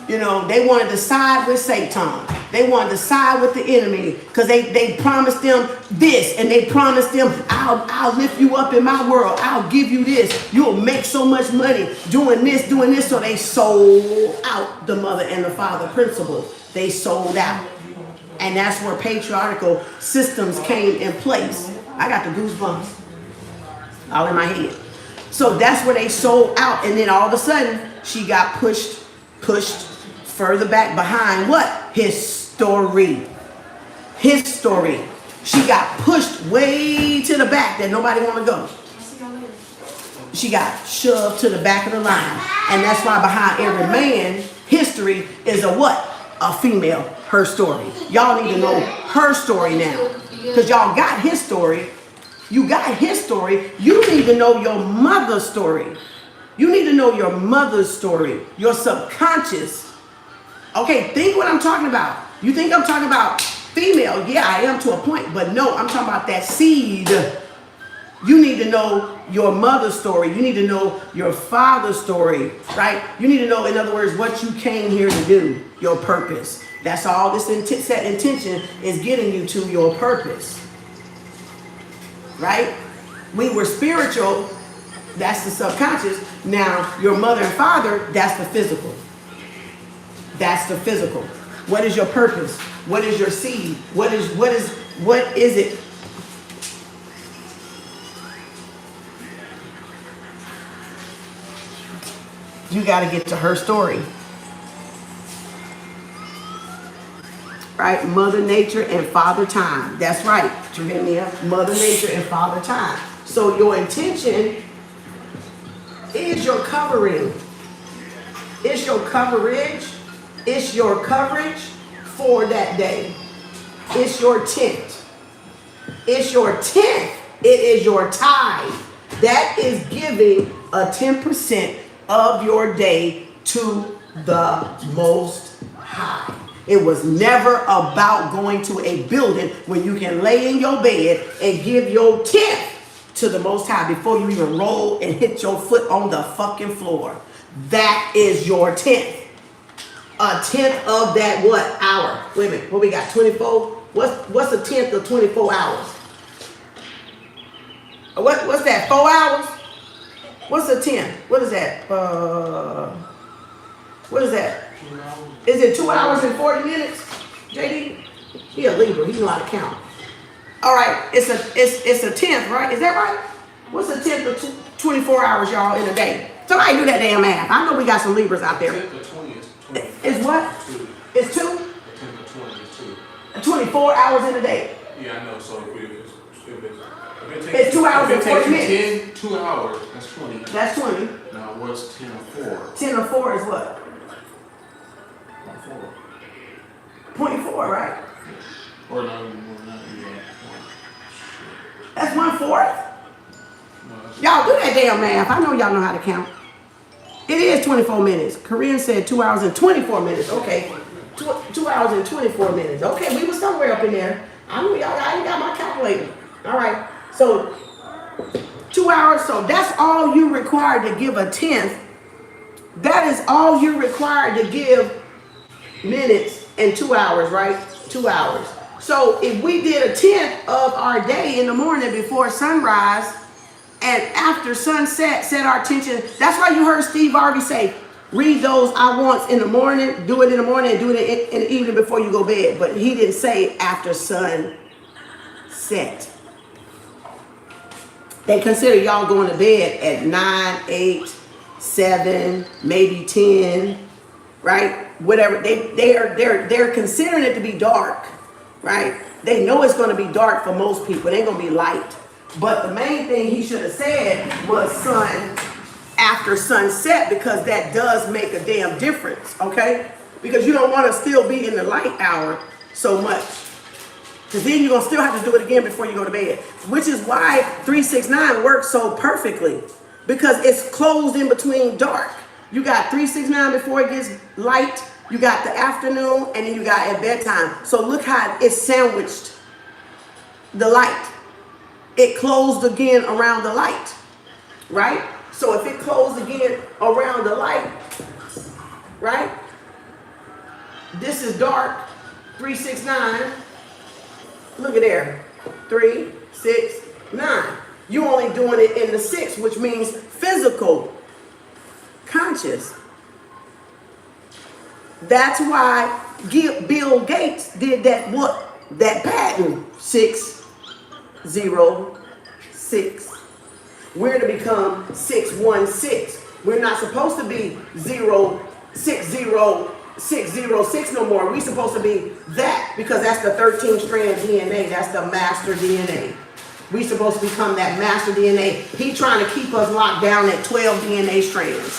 You know, they wanted to side with Satan. They wanted to side with the enemy because they promised them this, and they promised them, I'll lift you up in my world. I'll give you this. You'll make so much money doing this. So they sold out the mother and the father principle. They sold out. And that's where patriarchal systems came in place. I got the goosebumps all in my head. So that's where they sold out. And then all of a sudden, she got pushed further back behind what? History. She got pushed way to the back that nobody want to go. She got shoved to the back of the line. And that's why behind every man, history is a what? A female, her story. Y'all need to know her story now. Because y'all got his story. You got his story. You need to know your mother's story. You need to know your mother's story. Your subconscious. Okay, think what I'm talking about. You think I'm talking about female? Yeah, I am to a point. But no, I'm talking about that seed. You need to know your mother's story. You need to know your father's story, right? You need to know, in other words, what you came here to do, your purpose. That's all this set intention is getting you to, your purpose, right? We were spiritual. That's the subconscious. Now, your mother and father, that's the physical. That's the physical. What is your purpose? What is your seed? What is it? You got to get to her story. Right? Mother Nature and Father Time. That's right, Trinity. Mother Nature and Father Time. So your intention is your covering. It's your coverage. It's your coverage for that day. It's your tent. It's your tent. It is your tithe. That is giving a 10% of your day to the Most High. It was never about going to a building when you can lay in your bed and give your 10th to the Most High before you even roll and hit your foot on the fucking floor. That is your 10th. A 10th of that what? Hour. Wait a minute. What we got? 24? What's a 10th of 24 hours? What's that? 4 hours? What's a 10th? What is that? What is that? Is it 2 hours and 40 minutes? JD? He a Libra. He know how to count. All right. It's a 10th, right? Is that right? What's a 10th of 24 hours, y'all, in a day? Somebody do that damn math. I know we got some Libras out there. 10th of 20 is 20. It's what? 2. It's 2? 10th of 20 is 2. 24 hours in a day. Yeah, I know. So It's 2 hours and 40 minutes. 2 hours, that's 20. That's 20. Now what's 10 of 4? 10 of 4 is what? 4. 0.4, right? Or not even more than that. That's 1/4. No, that's Y'all do that damn math. I know y'all know how to count. It is 24 minutes. Korean said 2 hours and 24 minutes. Okay. 2 hours and 24 minutes. Okay, we were somewhere up in there. I know y'all, I ain't got my calculator. All right. So 2 hours. So that's all you required to give a 10th. That is all you required to give minutes and 2 hours, right? 2 hours. So if we did a 10th of our day in the morning before sunrise and after sunset, set our attention. That's why you heard Steve Harvey say, read those I wants in the morning, do it in the morning, and do it in the evening before you go to bed. But he didn't say after sunset. They consider y'all going to bed at 9, 8, 7, maybe 10, right? Whatever. They're considering it to be dark, right? They know it's going to be dark for most people. It ain't going to be light. But the main thing he should have said was sun after sunset, because that does make a damn difference, okay? Because you don't want to still be in the light hour so much. Because then you're going to still have to do it again before you go to bed. Which is why 369 works so perfectly. Because it's closed in between dark. You got 369 before it gets light. You got the afternoon. And then you got at bedtime. So look how it's sandwiched the light. It closed again around the light. Right? So if it closed again around the light. Right? This is dark. 369. Look at there. 3, 6, 9. You only doing it in the 6, which means physical, conscious. That's why Bill Gates did that patent 606. We're to become 616. We're not supposed to be 606 no more. We're supposed to be that, because that's the 13 strand DNA. That's the master DNA. We're supposed to become that master DNA. He's trying to keep us locked down at 12 DNA strands.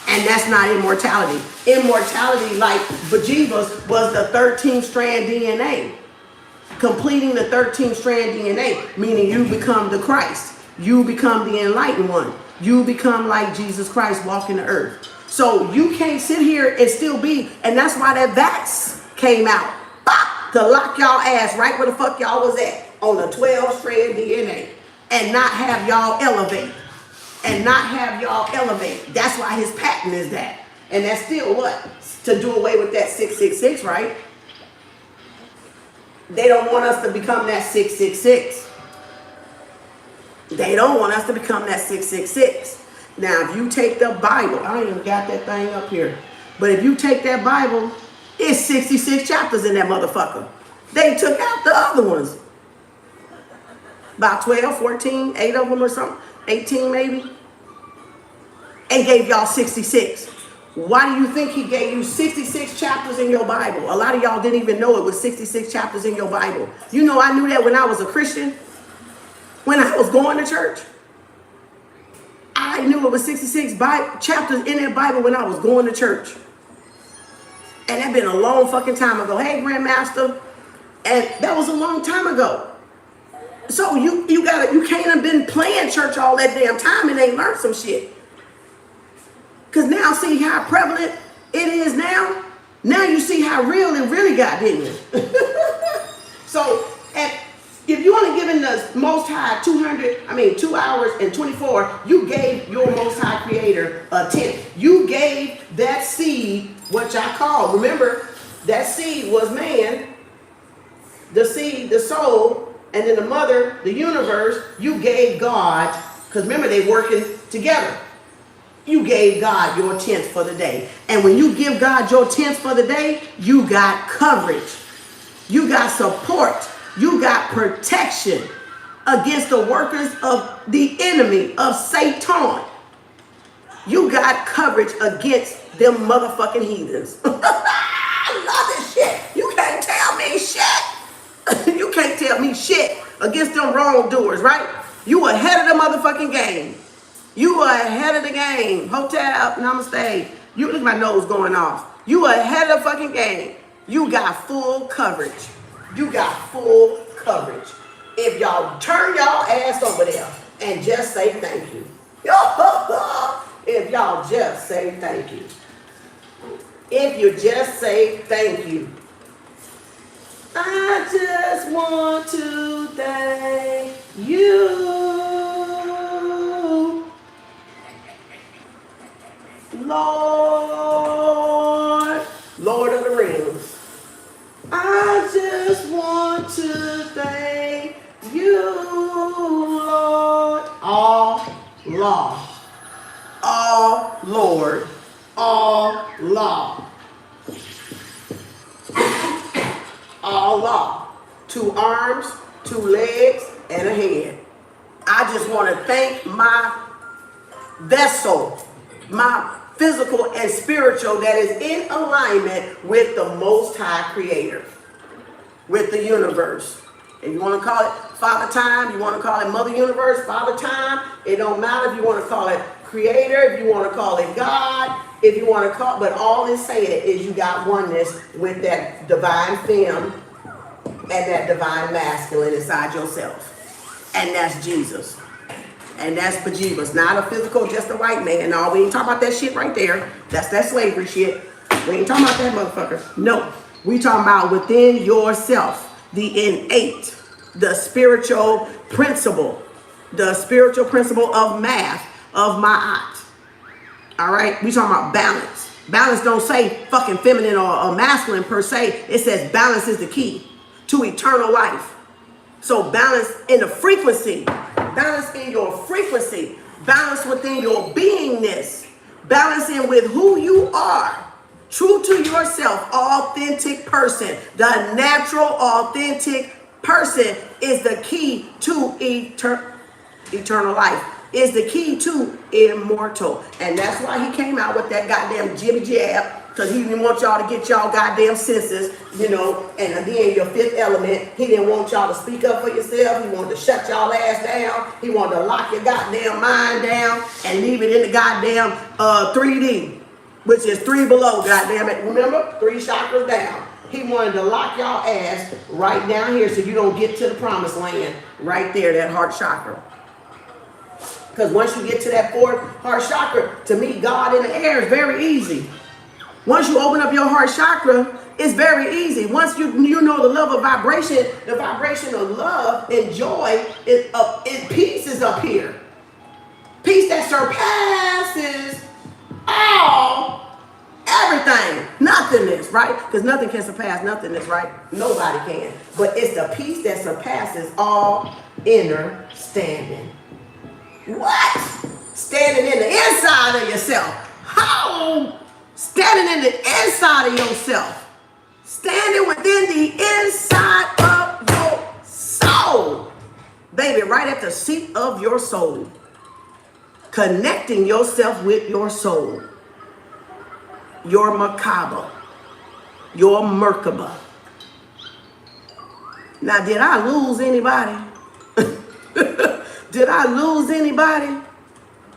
And that's not immortality. Immortality, like Bougie was the 13 strand DNA. Completing the 13 strand DNA, meaning you become the Christ. You become the enlightened one. You become like Jesus Christ walking the earth. So you can't sit here and still be, and that's why that vax came out. Bop, to lock y'all ass right where the fuck y'all was at, on the 12 strand DNA, and not have y'all elevate. That's why his patent is that. And that's still what? To do away with that 666, right? They don't want us to become that 666. They don't want us to become that 666. Now, if you take the Bible, I ain't even got that thing up here. But if you take that Bible, it's 66 chapters in that motherfucker. They took out the other ones. About 12, 14, 8 of them or something. 18 maybe. And gave y'all 66. Why do you think he gave you 66 chapters in your Bible? A lot of y'all didn't even know it was 66 chapters in your Bible. You know, I knew that when I was a Christian. When I was going to church. I knew it was 66 chapters in that Bible when I was going to church. And that been a long fucking time ago. Hey, Grandmaster. And that was a long time ago. So you can't have been playing church all that damn time and ain't learned some shit. Because now see how prevalent it is now? Now you see how real it really got, didn't you? So, if you only given the Most High 2 hours and 24, you gave your Most High Creator a tenth. You gave that seed what y'all call. Remember, that seed was man, the seed, the soul, and then the mother, the universe. You gave God, because remember, they working together. You gave God your tenth for the day. And when you give God your tenth for the day, you got coverage. You got support. You got protection against the workers of the enemy, of Satan. You got coverage against them motherfucking heathens. I love this shit. You can't tell me shit. You can't tell me shit against them wrongdoers, right? You ahead of the motherfucking game. You are ahead of the game. Hotel, namaste. You look at my nose going off. You are ahead of the fucking game. You got full coverage. You got full coverage. If y'all turn y'all ass over there and just say thank you. If y'all just say thank you. If you just say thank you. I just want to thank you. Lord of the Rings. I just want to thank you, Lord. All law. All Lord. All law. All law. 2 arms, 2 legs, and a head. I just want to thank my vessel, my physical and spiritual, that is in alignment with the Most High Creator, with the universe. If you want to call it Father Time, you want to call it Mother Universe, Father Time, it don't matter if you want to call it Creator, if you want to call it God, if you want to call, but all it's saying is you got oneness with that divine femme and that divine masculine inside yourself. And that's Jesus. And that's Bougie. Not a physical, just a white man. No, we ain't talking about that shit right there. That's that slavery shit. We ain't talking about that motherfucker. No. We talking about within yourself, the innate, the spiritual principle of math, of ma'at. All right? We talking about balance. Balance don't say fucking feminine or masculine per se. It says balance is the key to eternal life. So balance in the frequency. Balance in your frequency. Balance within your beingness. Balance in with who you are. True to yourself, authentic person. The natural, authentic person is the key to eternal life. Is the key to immortal. And that's why he came out with that goddamn jibby jab. Because he didn't want y'all to get y'all goddamn senses, you know, and again, your 5th element. He didn't want y'all to speak up for yourself. He wanted to shut y'all ass down. He wanted to lock your goddamn mind down and leave it in the goddamn 3D, which is 3 below, goddamn it. Remember? 3 chakras down. He wanted to lock y'all ass right down here so you don't get to the promised land right there, that heart chakra. Because once you get to that 4th heart chakra, to meet God in the air is very easy. Once you open up your heart chakra, it's very easy. Once you know the love of vibration, the vibration of love and joy, peace is up here. Peace that surpasses everything. Nothingness, right? Because nothing can surpass nothingness, right? Nobody can. But it's the peace that surpasses all inner standing. What? Standing in the inside of yourself. How? Standing in the inside of yourself. Standing within the inside of your soul. Baby, right at the seat of your soul. Connecting yourself with your soul. Your Merkaba. Your Merkaba. Now, did I lose anybody? Did I lose anybody?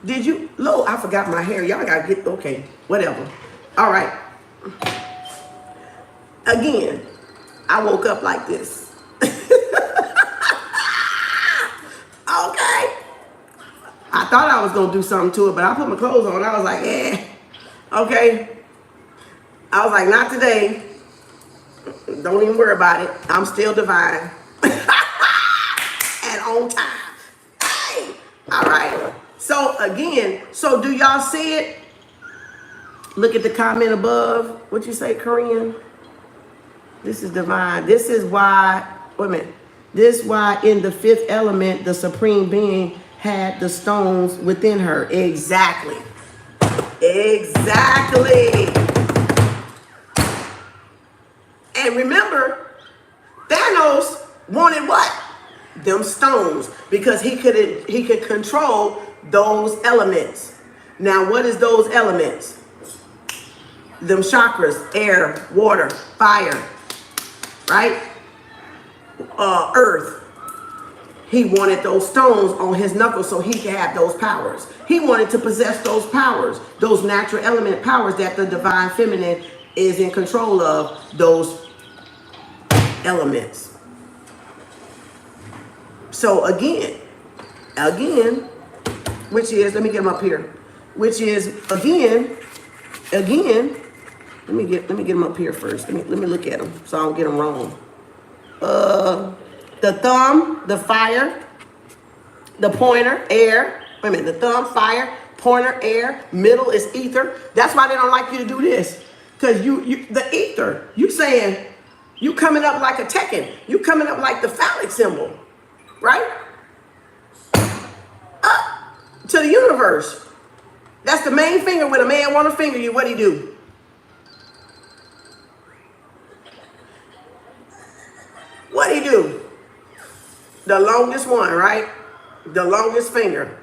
Did you? Lord, I forgot my hair. Y'all gotta get, okay, whatever. All right. Again, I woke up like this. Okay. I thought I was going to do something to it, but I put my clothes on. I was like, Okay? I was like, not today. Don't even worry about it. I'm still divine. And on time. Hey! All right. So again, so do y'all see it? Look at the comment above. What you say, Korean? This is divine. This is why, wait a minute. This is why in the fifth element, the supreme being had the stones within her. Exactly. Exactly. And remember, Thanos wanted what? Them stones, because he could control those elements. Now, what is those elements? Them chakras: air, water, fire, right? Earth. He wanted those stones on his knuckles so he could have those powers. He wanted to possess those powers, those natural element powers that the divine feminine is in control of, those elements. So again, which is, let me get them up here, which is again, let me get them up here first. Let me look at them so I don't get them wrong. The thumb, the fire, the pointer, air. Wait a minute, the thumb, fire, pointer, air, middle is ether. That's why they don't like you to do this. Because the ether, you saying, you coming up like a Tekken. You coming up like the phallic symbol, right? Up to the universe. That's the main finger. When a man want to finger you, what he do? What he do? The longest one, right? The longest finger,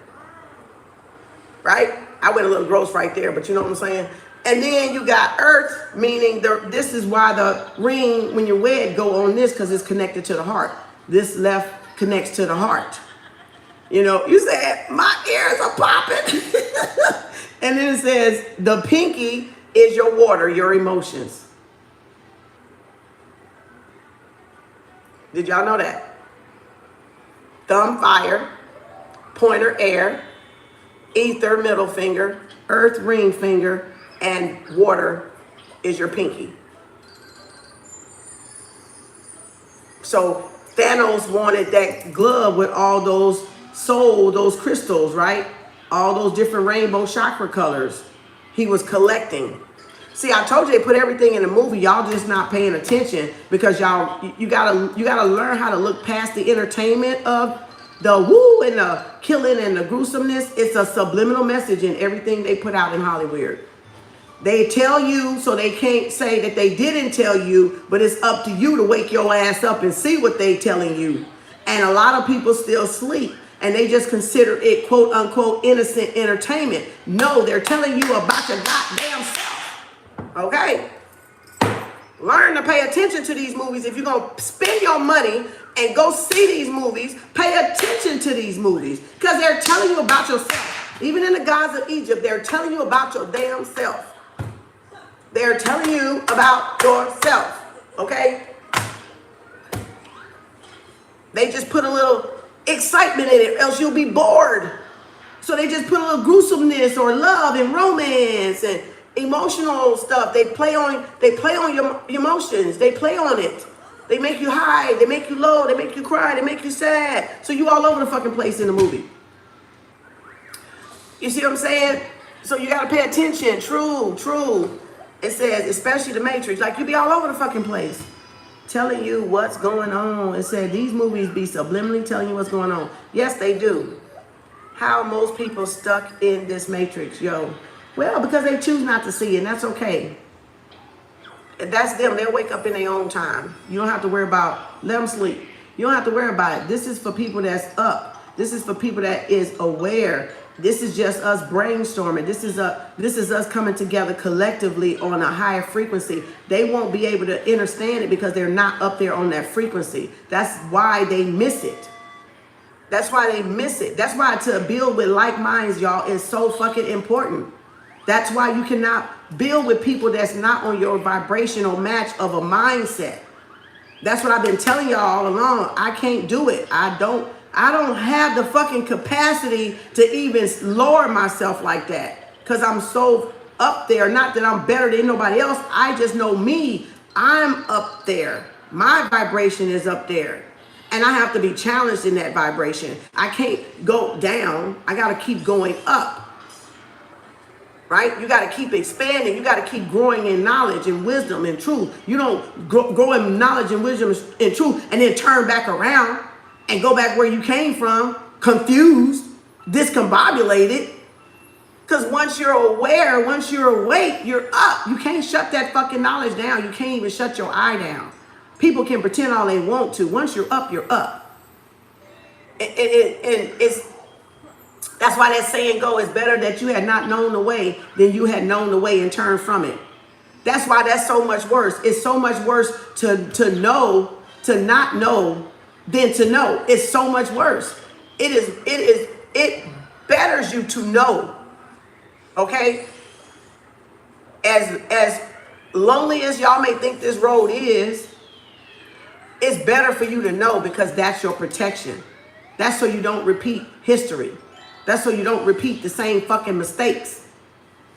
right? I went a little gross right there, but you know what I'm saying? And then you got earth, meaning this is why the ring, when you're wed, go on this, because it's connected to the heart. This left connects to the heart. You know, you said, my ears are popping. And then it says, the pinky is your water, your emotions. Did y'all know that? Thumb, fire, pointer, air, ether, middle finger, earth, ring finger, and water is your pinky. So Thanos wanted that glove with all those those crystals, right? All those different rainbow chakra colors. He was collecting. See, I told you they put everything in the movie. Y'all just not paying attention because you gotta learn how to look past the entertainment of the woo and the killing and the gruesomeness. It's a subliminal message in everything they put out in Hollywood. They tell you so they can't say that they didn't tell you, but it's up to you to wake your ass up and see what they telling you. And a lot of people still sleep and they just consider it quote unquote innocent entertainment. No, they're telling you about your goddamn self. Okay? Learn to pay attention to these movies. If you're going to spend your money and go see these movies, pay attention to these movies because they're telling you about yourself. Even in the gods of Egypt, they're telling you about your damn self. They're telling you about yourself, okay? They just put a little excitement in it, else you'll be bored. So they just put a little gruesomeness or love and romance and emotional stuff. They play on your emotions. They play on it. They make you high, they make you low, they make you cry, they make you sad. So you all over the fucking place in the movie. You see what I'm saying? So you gotta pay attention. True. It says, especially the Matrix, like you be all over the fucking place, telling you what's going on. It said these movies be subliminally telling you what's going on. Yes, they do. How are most people stuck in this Matrix, yo? Well, because they choose not to see it, and that's okay. That's them. They'll wake up in their own time. You don't have to worry about, let them sleep. You don't have to worry about it. This is for people that's up. This is for people that is aware. This is just us brainstorming. This is us coming together collectively on a higher frequency. They won't be able to understand it because they're not up there on that frequency. That's why they miss it. That's why they miss it. That's why to build with like minds, y'all, is so fucking important. That's why you cannot build with people that's not on your vibrational match of a mindset. That's what I've been telling y'all all along. I can't do it. I don't have the fucking capacity to even lower myself like that because I'm so up there. Not that I'm better than nobody else. I just know me. I'm up there. My vibration is up there. And I have to be challenged in that vibration. I can't go down. I got to keep going up. Right? You got to keep expanding. You got to keep growing in knowledge and wisdom and truth. You don't grow in knowledge and wisdom and truth and then turn back around and go back where you came from, confused, discombobulated. Because once you're aware, once you're awake, you're up. You can't shut that fucking knowledge down. You can't even shut your eye down. People can pretend all they want to. Once you're up, you're up. And it's that's why that saying go, it's better that you had not known the way than you had known the way and turned from it. That's why that's so much worse. It's so much worse to know, to not know, than to know. It's so much worse. It betters you to know. Okay? As lonely as y'all may think this road is, it's better for you to know because that's your protection. That's so you don't repeat history. That's so you don't repeat the same fucking mistakes,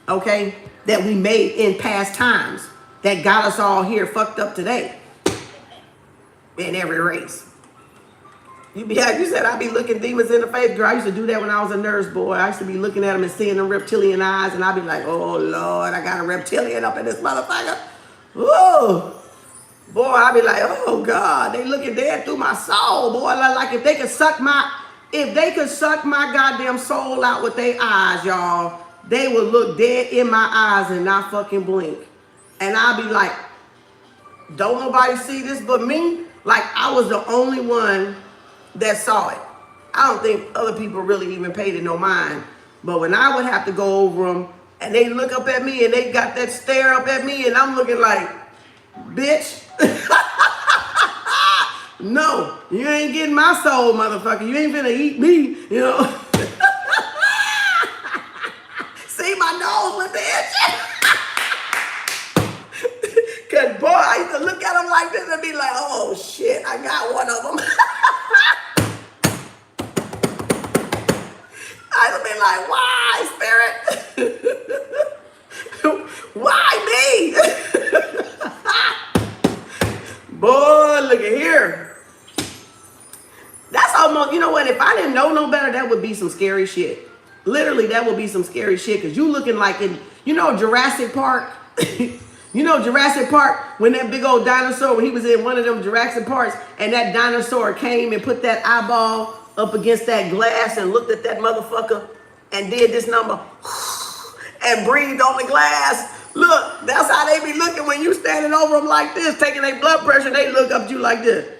okay, that we made in past times that got us all here fucked up today in every race. You said I be looking demons in the face. Girl, I used to do that when I was a nurse, boy. I used to be looking at them and seeing them reptilian eyes, and I'd be like, oh, Lord, I got a reptilian up in this motherfucker. Whoa. Boy, I'd be like, oh, God, they looking dead through my soul, boy. Like if they could suck my goddamn soul out with their eyes, y'all, they would look dead in my eyes and not fucking blink. And I'd be like, don't nobody see this but me? Like I was the only one that saw it. I don't think other people really even paid it no mind. But when I would have to go over them and they look up at me and they got that stare up at me and I'm looking like, bitch. No, you ain't getting my soul, motherfucker. You ain't finna eat me, you know. See my nose with the itch. Cause boy, I used to look at them like this and be like, oh shit, I got one of them. I'd be like, why, spirit? Why me? Boy, look at here. That's almost, you know what? If I didn't know no better, that would be some scary shit. Literally, that would be some scary shit. Because you looking like in, you know, Jurassic Park? You know Jurassic Park, when that big old dinosaur, when he was in one of them Jurassic Parks, and that dinosaur came and put that eyeball up against that glass and looked at that motherfucker and did this number and breathed on the glass. Look, that's how they be looking when you standing over them like this, taking their blood pressure, they look up at you like this.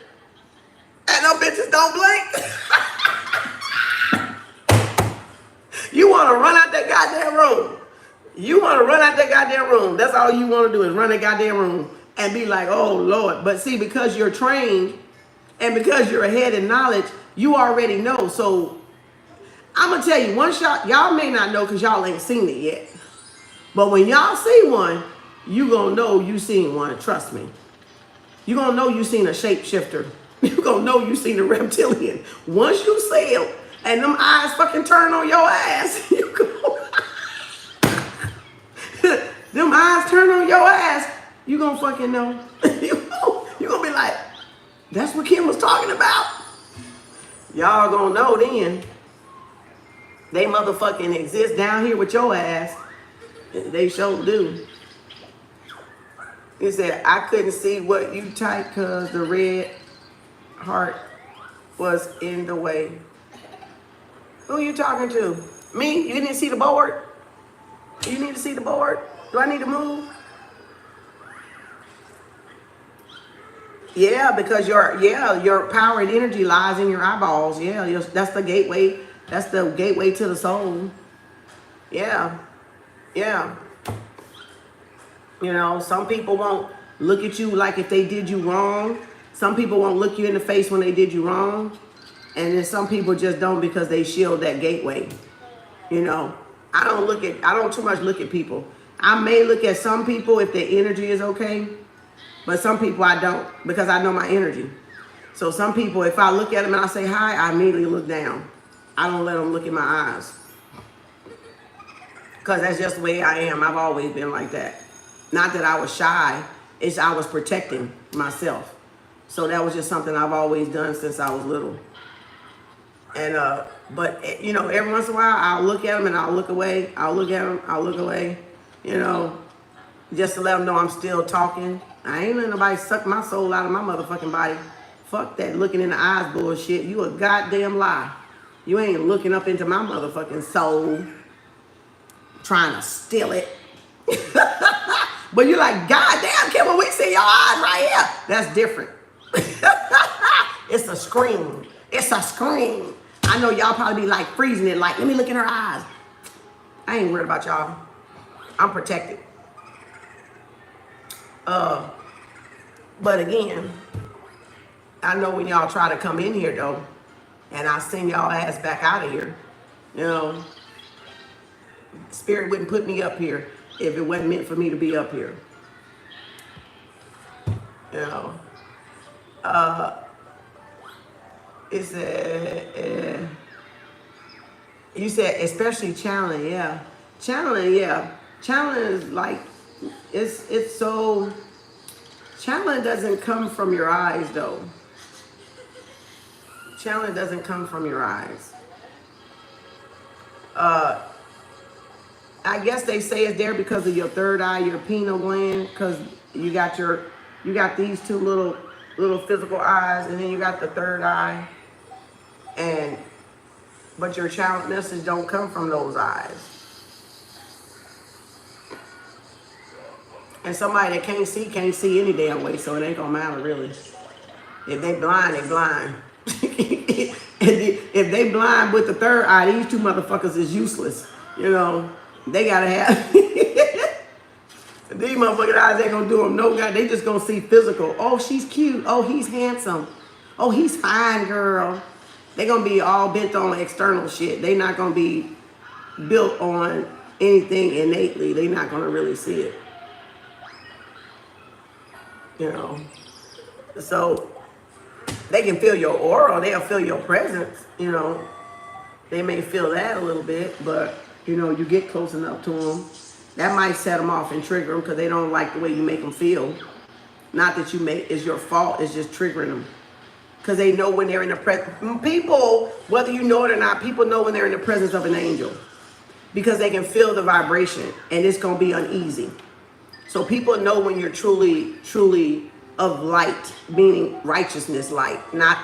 And them bitches don't blink. You want to run out that goddamn room. You want to run out that goddamn room. That's all you want to do is run that goddamn room and be like, oh, Lord. But see, because you're trained and because you're ahead in knowledge, you already know. So I'm going to tell you, one shot, y'all may not know because y'all ain't seen it yet. But when y'all see one, you going to know you seen one. Trust me. You going to know you seen a shapeshifter. You going to know you seen a reptilian. Once you see it and them eyes fucking turn on your ass, you go... them eyes turn on your ass, you gonna fucking know. You gonna be like, that's what Kem was talking about. Y'all gonna know then. They motherfucking exist down here with your ass. They sure do. He said, I couldn't see what you typed because the red heart was in the way. Who you talking to? Me? You didn't see the board? You need to see the board? Do I need to move? Yeah, because your power and energy lies in your eyeballs. Yeah, that's the gateway. That's the gateway to the soul. Yeah. Yeah. You know, some people won't look at you like if they did you wrong. Some people won't look you in the face when they did you wrong. And then some people just don't because they shield that gateway. You know, I don't too much look at people. I may look at some people if their energy is okay, but some people I don't because I know my energy. So some people, if I look at them and I say hi, I immediately look down. I don't let them look in my eyes. Because that's just the way I am. I've always been like that. Not that I was shy. It's I was protecting myself. So that was just something I've always done since I was little. And, but, you know, every once in a while, I'll look at them and I'll look away. I'll look at them, I'll look away, you know, just to let them know I'm still talking. I ain't letting nobody suck my soul out of my motherfucking body. Fuck that looking in the eyes bullshit. You a goddamn lie. You ain't looking up into my motherfucking soul, trying to steal it. But you're like, goddamn, Kim, when we see your eyes right here. That's different. It's a scream. It's a scream. I know y'all probably be like freezing it, like, let me look in her eyes. I ain't worried about y'all. I'm protected. But again, I know when y'all try to come in here though, and I send y'all ass back out of here, you know, Spirit wouldn't put me up here if it wasn't meant for me to be up here. You know, it said, you said especially channeling, yeah. Channeling, yeah. Channeling is like, it's so, channeling doesn't come from your eyes though. Channeling doesn't come from your eyes. I guess they say it's there because of your third eye, your pineal gland, because you got these two little physical eyes, and then you got the third eye, but your channel message don't come from those eyes. And somebody that can't see any damn way, so it ain't gonna matter really. If they blind, they blind. If they blind with the third eye, these two motherfuckers is useless. You know, they gotta have. These motherfucking eyes ain't gonna do them no good. They just gonna see physical. Oh, she's cute. Oh, he's handsome. Oh, he's fine, girl. They gonna be all bent on external shit. They not gonna be built on anything innately. They not gonna really see it. You know, so they can feel your aura, they'll feel your presence, you know. They may feel that a little bit, but, you know, you get close enough to them. That might set them off and trigger them because they don't like the way you make them feel. Not that it's your fault, it's just triggering them. Because they know when they're in the presence. People, whether you know it or not, people know when they're in the presence of an angel. Because they can feel the vibration and it's going to be uneasy. So people know when you're truly, truly of light, meaning righteousness light, not,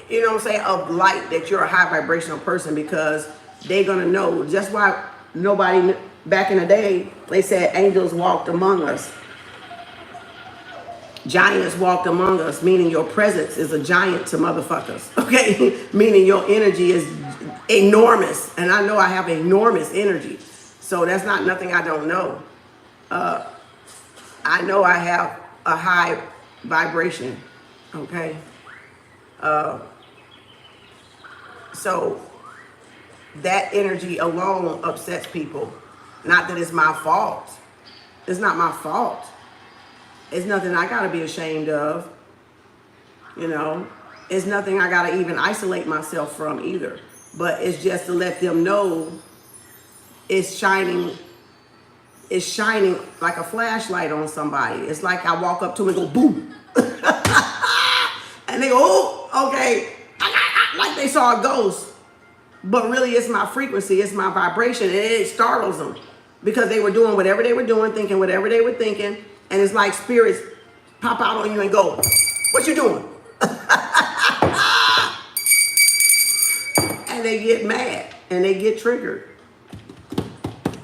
you know what I'm saying, of light, that you're a high vibrational person, because they're going to know. That's why nobody, back in the day, they said angels walked among us. Giants walked among us, meaning your presence is a giant to motherfuckers, okay? Meaning your energy is enormous. And I know I have enormous energy. So that's not nothing I don't know. I know I have a high vibration, okay? So that energy alone upsets people. Not that it's my fault. It's not my fault. It's nothing I gotta be ashamed of, you know? It's nothing I gotta even isolate myself from either. But it's just to let them know it's shining like a flashlight on somebody. It's like I walk up to them and go, boom. And they go, oh, okay. Like they saw a ghost. But really it's my frequency, it's my vibration, and it startles them. Because they were doing whatever they were doing, thinking whatever they were thinking. And it's like spirits pop out on you and go, what you doing? And they get mad and they get triggered.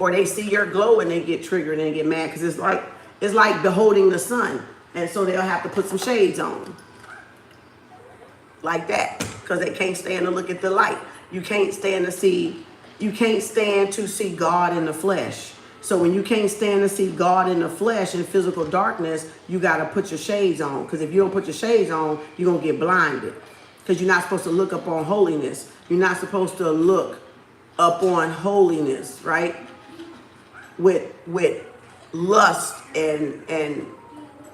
Or they see your glow and they get triggered and they get mad, because it's like beholding the sun. And so they'll have to put some shades on. Like that. Because they can't stand to look at the light. You can't stand to see God in the flesh. So when you can't stand to see God in the flesh in physical darkness, you got to put your shades on. Because if you don't put your shades on, you're going to get blinded. Because you're not supposed to look up on holiness. You're not supposed to look up on holiness, right? With lust and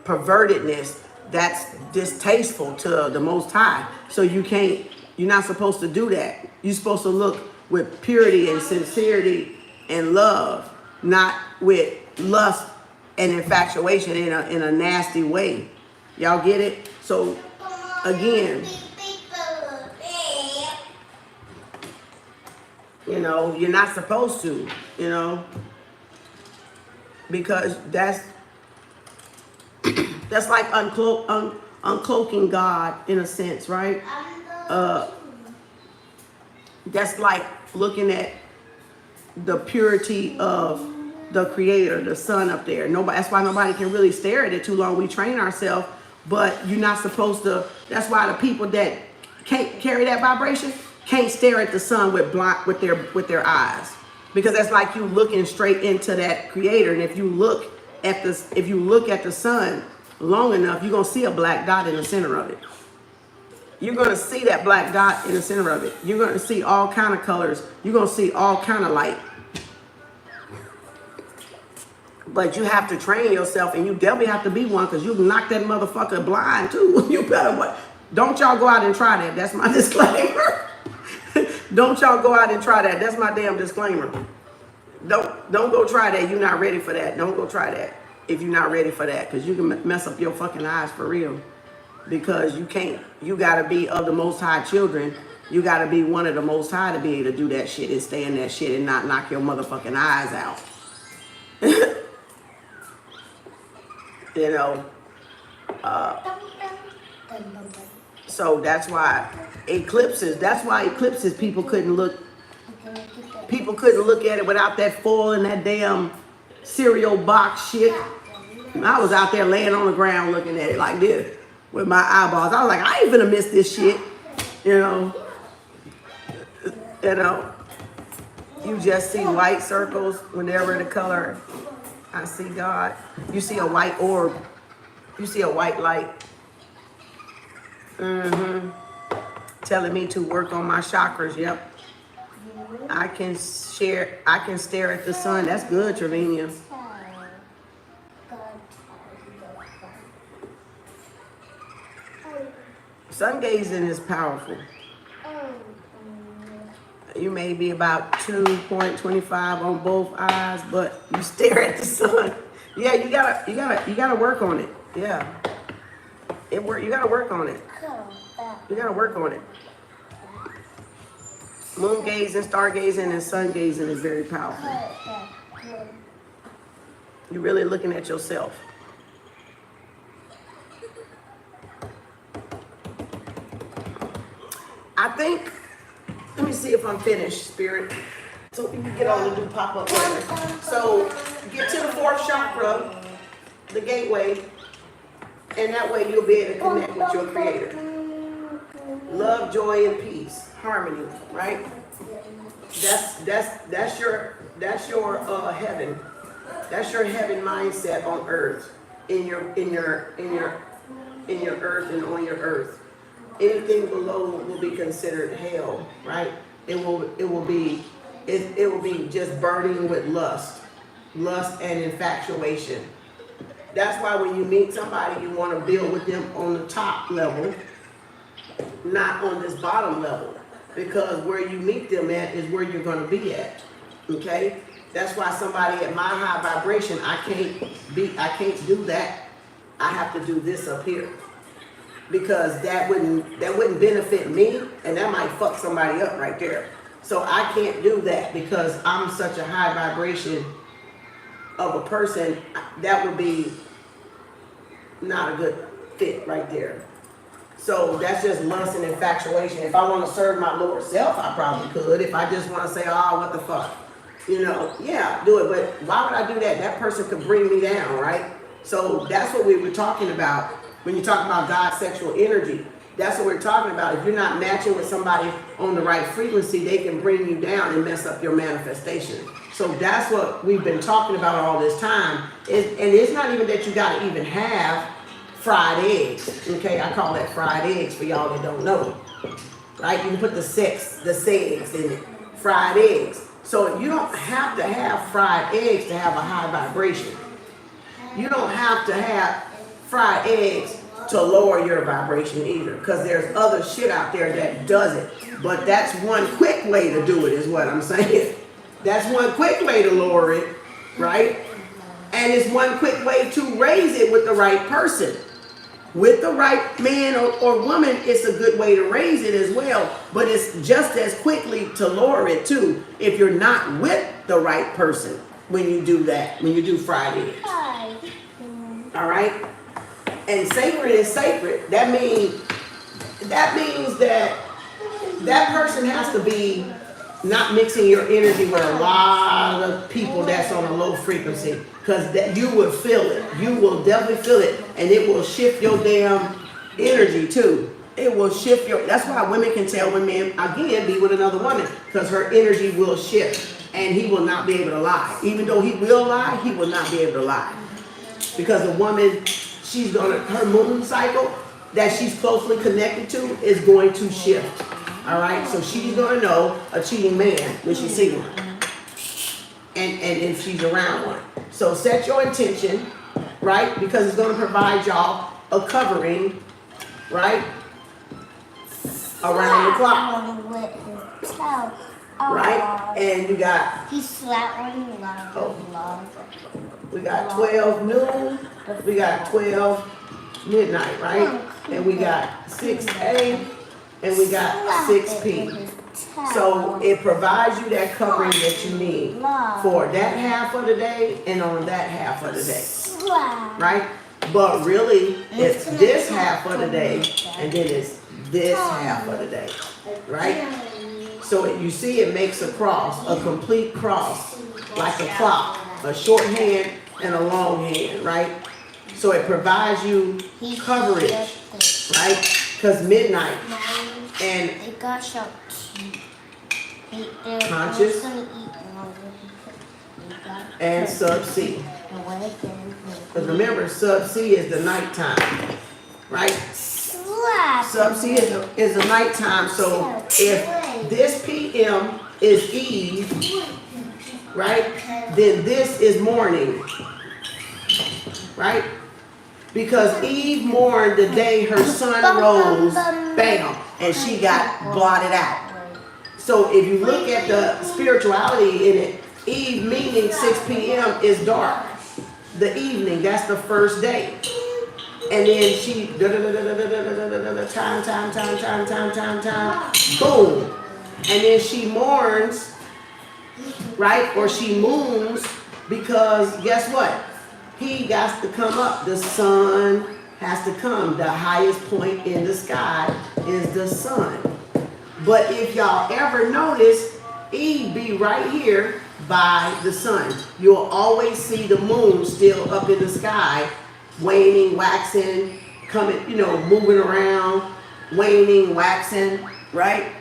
pervertedness, that's distasteful to the Most High. So you're not supposed to do that. You're supposed to look with purity and sincerity and love, not with lust and infatuation in a nasty way. Y'all get it? So again, you know, you're not supposed to, you know, because that's like uncloaking God in a sense, right? That's like looking at the purity of the creator, the sun up there. Nobody, that's why nobody can really stare at it too long. We train ourselves, but you're not supposed to. That's why the people that can't carry that vibration can't stare at the sun with their eyes, because that's like you looking straight into that creator. And if you look at the sun long enough, you're gonna see a black dot in the center of it. You're gonna see that black dot in the center of it. You're gonna see all kind of colors. You're gonna see all kind of light. But you have to train yourself, and you definitely have to be one, because you can knock that motherfucker blind too. You better what? Don't y'all go out and try that. That's my disclaimer. Don't y'all go out and try that. That's my damn disclaimer. Don't go try that. You're not ready for that. Don't go try that if you're not ready for that, because you can mess up your fucking eyes for real. Because you can't. You gotta be of the Most High children. You gotta be one of the Most High to be able to do that shit and stay in that shit and not knock your motherfucking eyes out. You know. So that's why eclipses. That's why eclipses. People couldn't look at it without that foil and that damn cereal box shit. I was out there laying on the ground looking at it like this with my eyeballs. I was like, I ain't gonna miss this shit. You know. You just see white circles whenever the color. I see God. You see a white orb. You see a white light. Telling me to work on my chakras. Yep. I can stare at the sun. That's good, Trevina. Sun gazing is powerful. You may be about 2.25 on both eyes, but you stare at the sun. Yeah, you gotta work on it. Yeah. You gotta work on it. You gotta work on it. Moon gazing, star gazing, and sun gazing is very powerful. You're really looking at yourself. I think, let me see if I'm finished, Spirit. So we can get on to do pop-up later. So get to the fourth chakra, the gateway, and that way you'll be able to connect with your creator. Love, joy, and peace, harmony, right? That's your heaven. That's your heaven mindset on earth, in your earth and on your earth. Anything below will be considered hell, right? It will be just burning with lust and infatuation. That's why when you meet somebody, you want to build with them on the top level, not on this bottom level, because where you meet them at is where you're going to be at. Okay, that's why somebody at my high vibration, I can't do that. I have to do this up here, because that wouldn't benefit me, and that might fuck somebody up right there. So I can't do that because I'm such a high vibration of a person. That would be not a good fit right there. So that's just lust and infatuation. If I want to serve my lower self, I probably could. If I just want to say, oh, what the fuck, yeah, do it. But why would I do that? That person could bring me down, right? So that's what we were talking about when you talk about God's sexual energy. That's what we're talking about. If you're not matching with somebody on the right frequency, they can bring you down and mess up your manifestation. So that's what we've been talking about all this time. And it's not even that you got to even have fried eggs. Okay, I call that fried eggs for y'all that don't know. Right? You can put the segs in it. Fried eggs. So you don't have to have fried eggs to have a high vibration. You don't have to have fried eggs to lower your vibration either, because there's other shit out there that does it. But that's one quick way to do it, is what I'm saying. That's one quick way to lower it, right? And it's one quick way to raise it with the right person. With the right man or woman, it's a good way to raise it as well. But it's just as quickly to lower it too, if you're not with the right person when you do that, when you do Friday. All right? And sacred is sacred. That means that that person has to be not mixing your energy with a lot of people that's on a low frequency, because that you will feel it. You will definitely feel it, and it will shift your damn energy too. It will shift your. That's why women can tell when men again be with another woman, because her energy will shift, and he will not be able to lie. Even though he will lie, he will not be able to lie, because the woman, her moon cycle that she's closely connected to is going to shift. All right, so she's gonna know a cheating man when she sees one, and if she's around one. So set your intention, right? Because it's gonna provide y'all a covering, right? Around the clock, right? And you got. He slapped one We got 12 noon. We got 12 midnight, right? And we got 6 a. And we got 6p. So it provides you that covering that you need for that half of the day and on that half of the day, right? But really, it's this half of the day and then it's this half of the day, right? So you see it makes a cross, a complete cross, like a clock, a short hand and a long hand, right? So it provides you coverage, right? Because midnight and conscious and sub-C. Because remember, sub-C is the nighttime, right? Sub-C is the nighttime. So if this PM is Eve, right, then this is morning, right? Because Eve mourned the day her son rose, bam, and she got blotted out. So if you look at the spirituality in it, Eve meaning 6 p.m. is dark. The evening, that's the first day. And then she, time, boom. And then she mourns, right? Or she moons, because guess what? He got to come up. The sun has to come. The highest point in the sky is the sun. But if y'all ever notice, Eve be right here by the sun. You'll always see the moon still up in the sky, waning, waxing, coming, moving around, waning, waxing, right?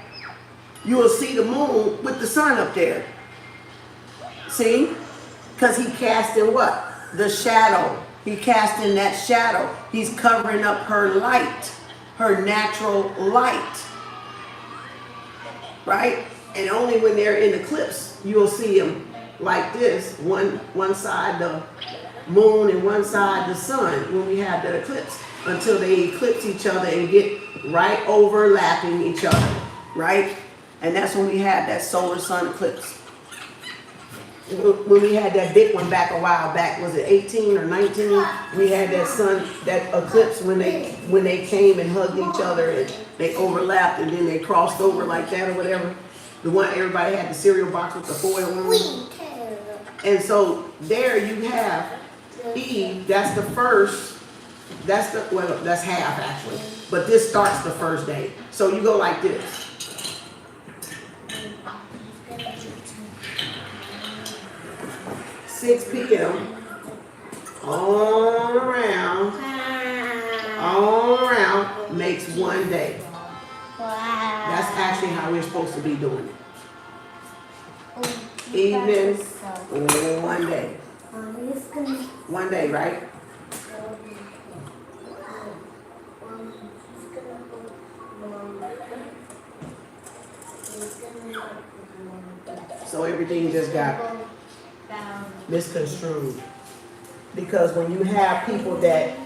You will see the moon with the sun up there. See? Because he cast in what? The shadow. He cast in that shadow. He's covering up her light, her natural light, right? And only when they're in eclipse, you'll see them like this, one side the moon and one side the sun, when we have that eclipse, until they eclipse each other and get right overlapping each other, right? And that's when we have that solar sun eclipse. When we had that big one back a while back, was it 18 or 19? We had that sun, that eclipse when they came and hugged each other and they overlapped and then they crossed over like that or whatever. The one everybody had the cereal box with the foil on. And so there you have Eve. That's the first. That's half actually. But this starts the first day. So you go like this. $6 p.m. all around makes one day. That's actually how we're supposed to be doing it. Evening, one day. One day, right? So everything just got misconstrued. Because when you have people that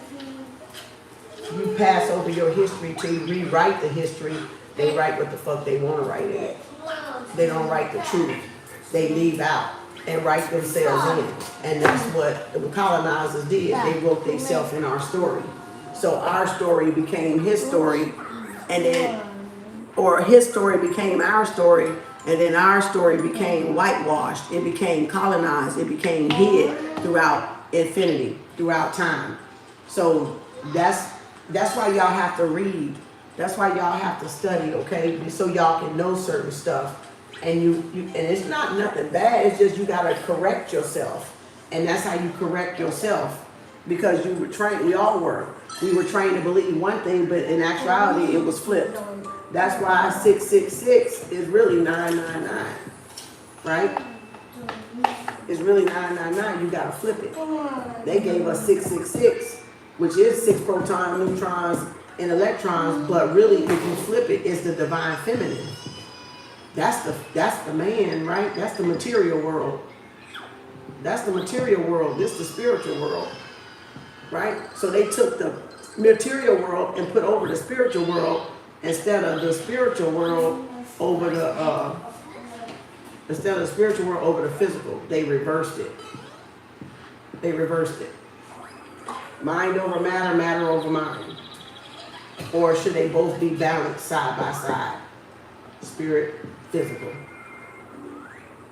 you you pass over your history to rewrite the history, they write what the fuck they want to write in it. They don't write the truth. They leave out and write themselves in. And that's what the colonizers did. They wrote themselves in our story. So our story became his story, and then, or his story became our story, and then our story became whitewashed. It became colonized. It became hid throughout infinity, throughout time. So that's why y'all have to read. That's why y'all have to study, okay? So y'all can know certain stuff. And and it's not nothing bad. It's just you gotta correct yourself, and that's how you correct yourself, because you were trained. We all were. We were trained to believe one thing, but in actuality, it was flipped. That's why 666 is really 999, right? It's really 999. You gotta flip it. They gave us 666, which is 6 protons, neutrons, and electrons, but really, if you flip it, it's the divine feminine. That's the man, right? That's the material world. That's the material world. This is the spiritual world, right? So they took the material world and put over the spiritual world instead of the spiritual world over the physical. They reversed it. They reversed it. Mind over matter, matter over mind. Or should they both be balanced side by side? Spirit, physical.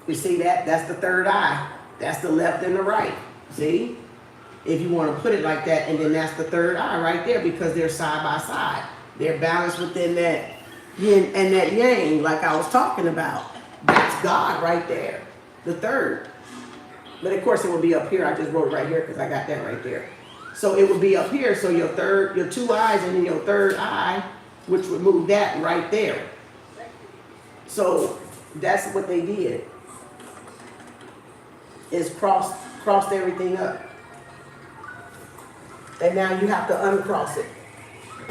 You see that? That's the third eye. That's the left and the right. See? If you want to put it like that, and then that's the third eye right there, because they're side by side. They're balanced within that yin and that yang, like I was talking about. That's God right there. The third. But of course it would be up here. I just wrote it right here because I got that right there. So it would be up here. So your two eyes, and then your third eye, which would move that right there. So that's what they did, is crossed everything up. And now you have to uncross it.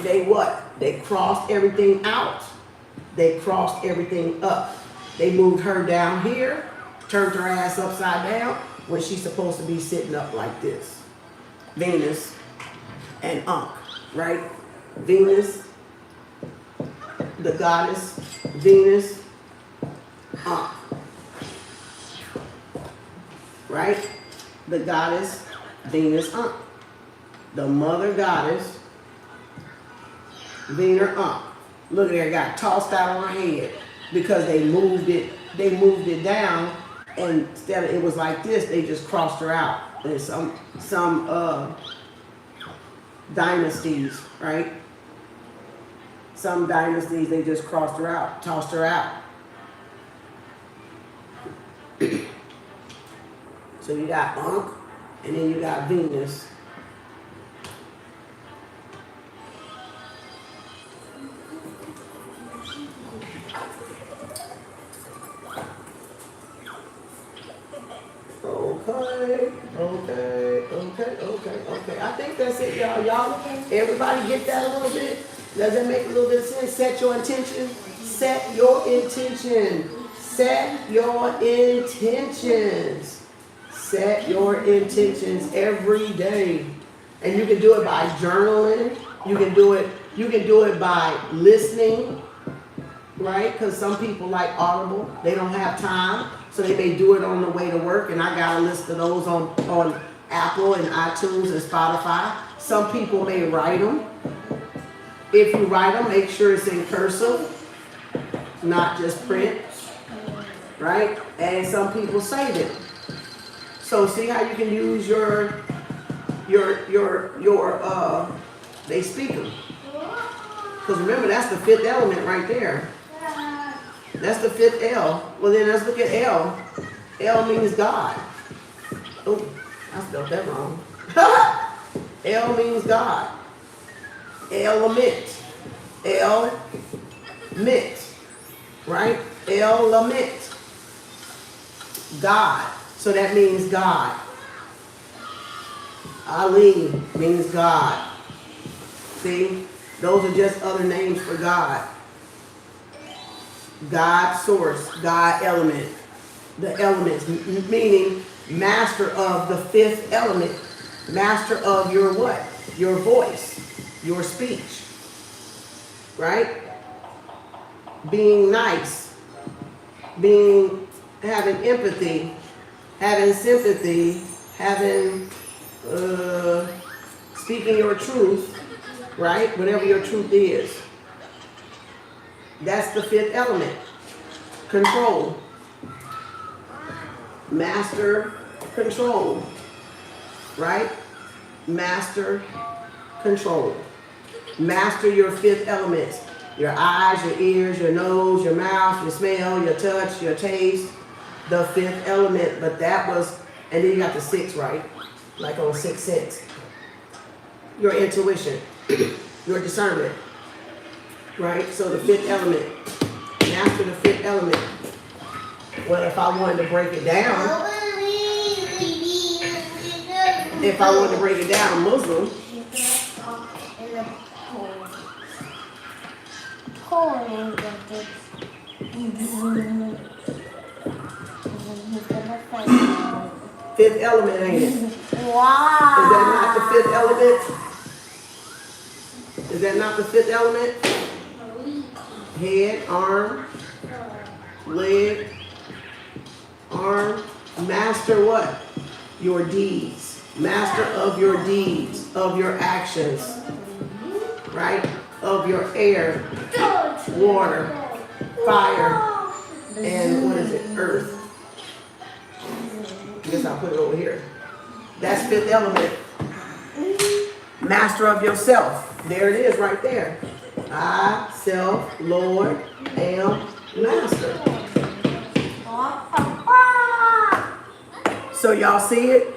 They what? They crossed everything out. They crossed everything up. They moved her down here, turned her ass upside down when she's supposed to be sitting up like this. Venus and Ankh, right? Venus, the goddess, Venus, Ankh, right? The goddess, Venus, Ankh. The mother goddess, Venus, Ankh. Look at her, got tossed out on her head because they moved it down, and instead of it was like this, they just crossed her out. And some dynasties, right? Some dynasties, they just crossed her out, tossed her out. So you got Ankh, and then you got Venus. Okay. I think that's it, y'all. Everybody get that a little bit? Does that make a little bit of sense? Set your intention. Set your intention. Set your intentions. Set your intentions every day. And you can do it by journaling. You can do it by listening, right? Because some people like Audible. They don't have time. So they may do it on the way to work, and I got a list of those on Apple and iTunes and Spotify. Some people may write them. If you write them, make sure it's in cursive, not just print, right? And some people save it. So see how you can use your they speak them. Because remember, that's the fifth element right there. That's the fifth L. Well, then let's look at L. L means God. Oh, I spelled that wrong. L means God. Element. L-mint. Right? Element. God. So that means God. Ali means God. See? Those are just other names for God. God source, God element. The elements, meaning master of the fifth element. Master of your what? Your voice. your speech, right? Being nice, having empathy, having sympathy, having, speaking your truth, right? Whatever your truth is. That's the fifth element. Control. Master control, right? Master control. Master your fifth elements. Your eyes, your ears, your nose, your mouth, your smell, your touch, your taste. The fifth element, but that was, and then you got the sixth, right? Like on Sixth Sense. Your intuition, your discernment, right? So the fifth element, master the fifth element. Well, if I wanted to break it down, Muslim, fifth element, ain't it? Wow. Is that not the fifth element? Is that not the fifth element? Head, arm, leg, arm. Master what? Your deeds. Master of your deeds, of your actions, right? Of your air, water, fire, and what is it? Earth. I guess I'll put it over here. That's fifth element. Master of yourself. There it is right there. I, self, Lord, am master. So y'all see it?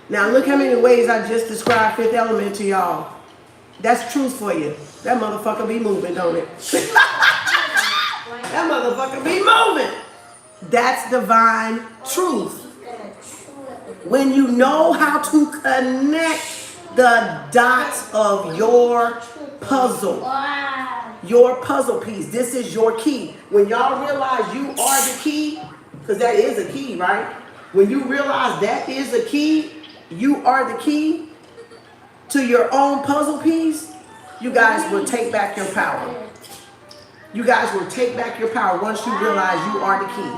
Now look how many ways I just described fifth element to y'all. That's truth for you. That motherfucker be moving, don't it? That motherfucker be moving. That's divine truth. When you know how to connect the dots of your puzzle. Your puzzle piece. This is your key. When y'all realize you are the key, because that is a key, right? When you realize that is a key, you are the key to your own puzzle piece, you guys will take back your power. You guys will take back your power once you realize you are the key.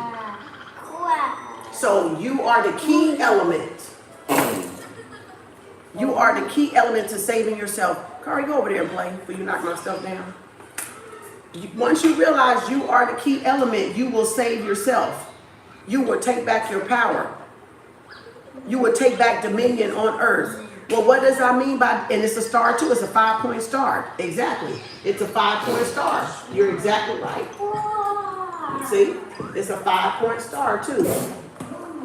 So you are the key element. You are the key element to saving yourself. Carl, go over there and play before you knock my stuff down. Once you realize you are the key element, you will save yourself. You will take back your power. You will take back dominion on earth. Well, what does that mean by, and it's a star too, it's a 5-point star. Exactly. It's a 5-point star. You're exactly right. See, it's a 5-point star too.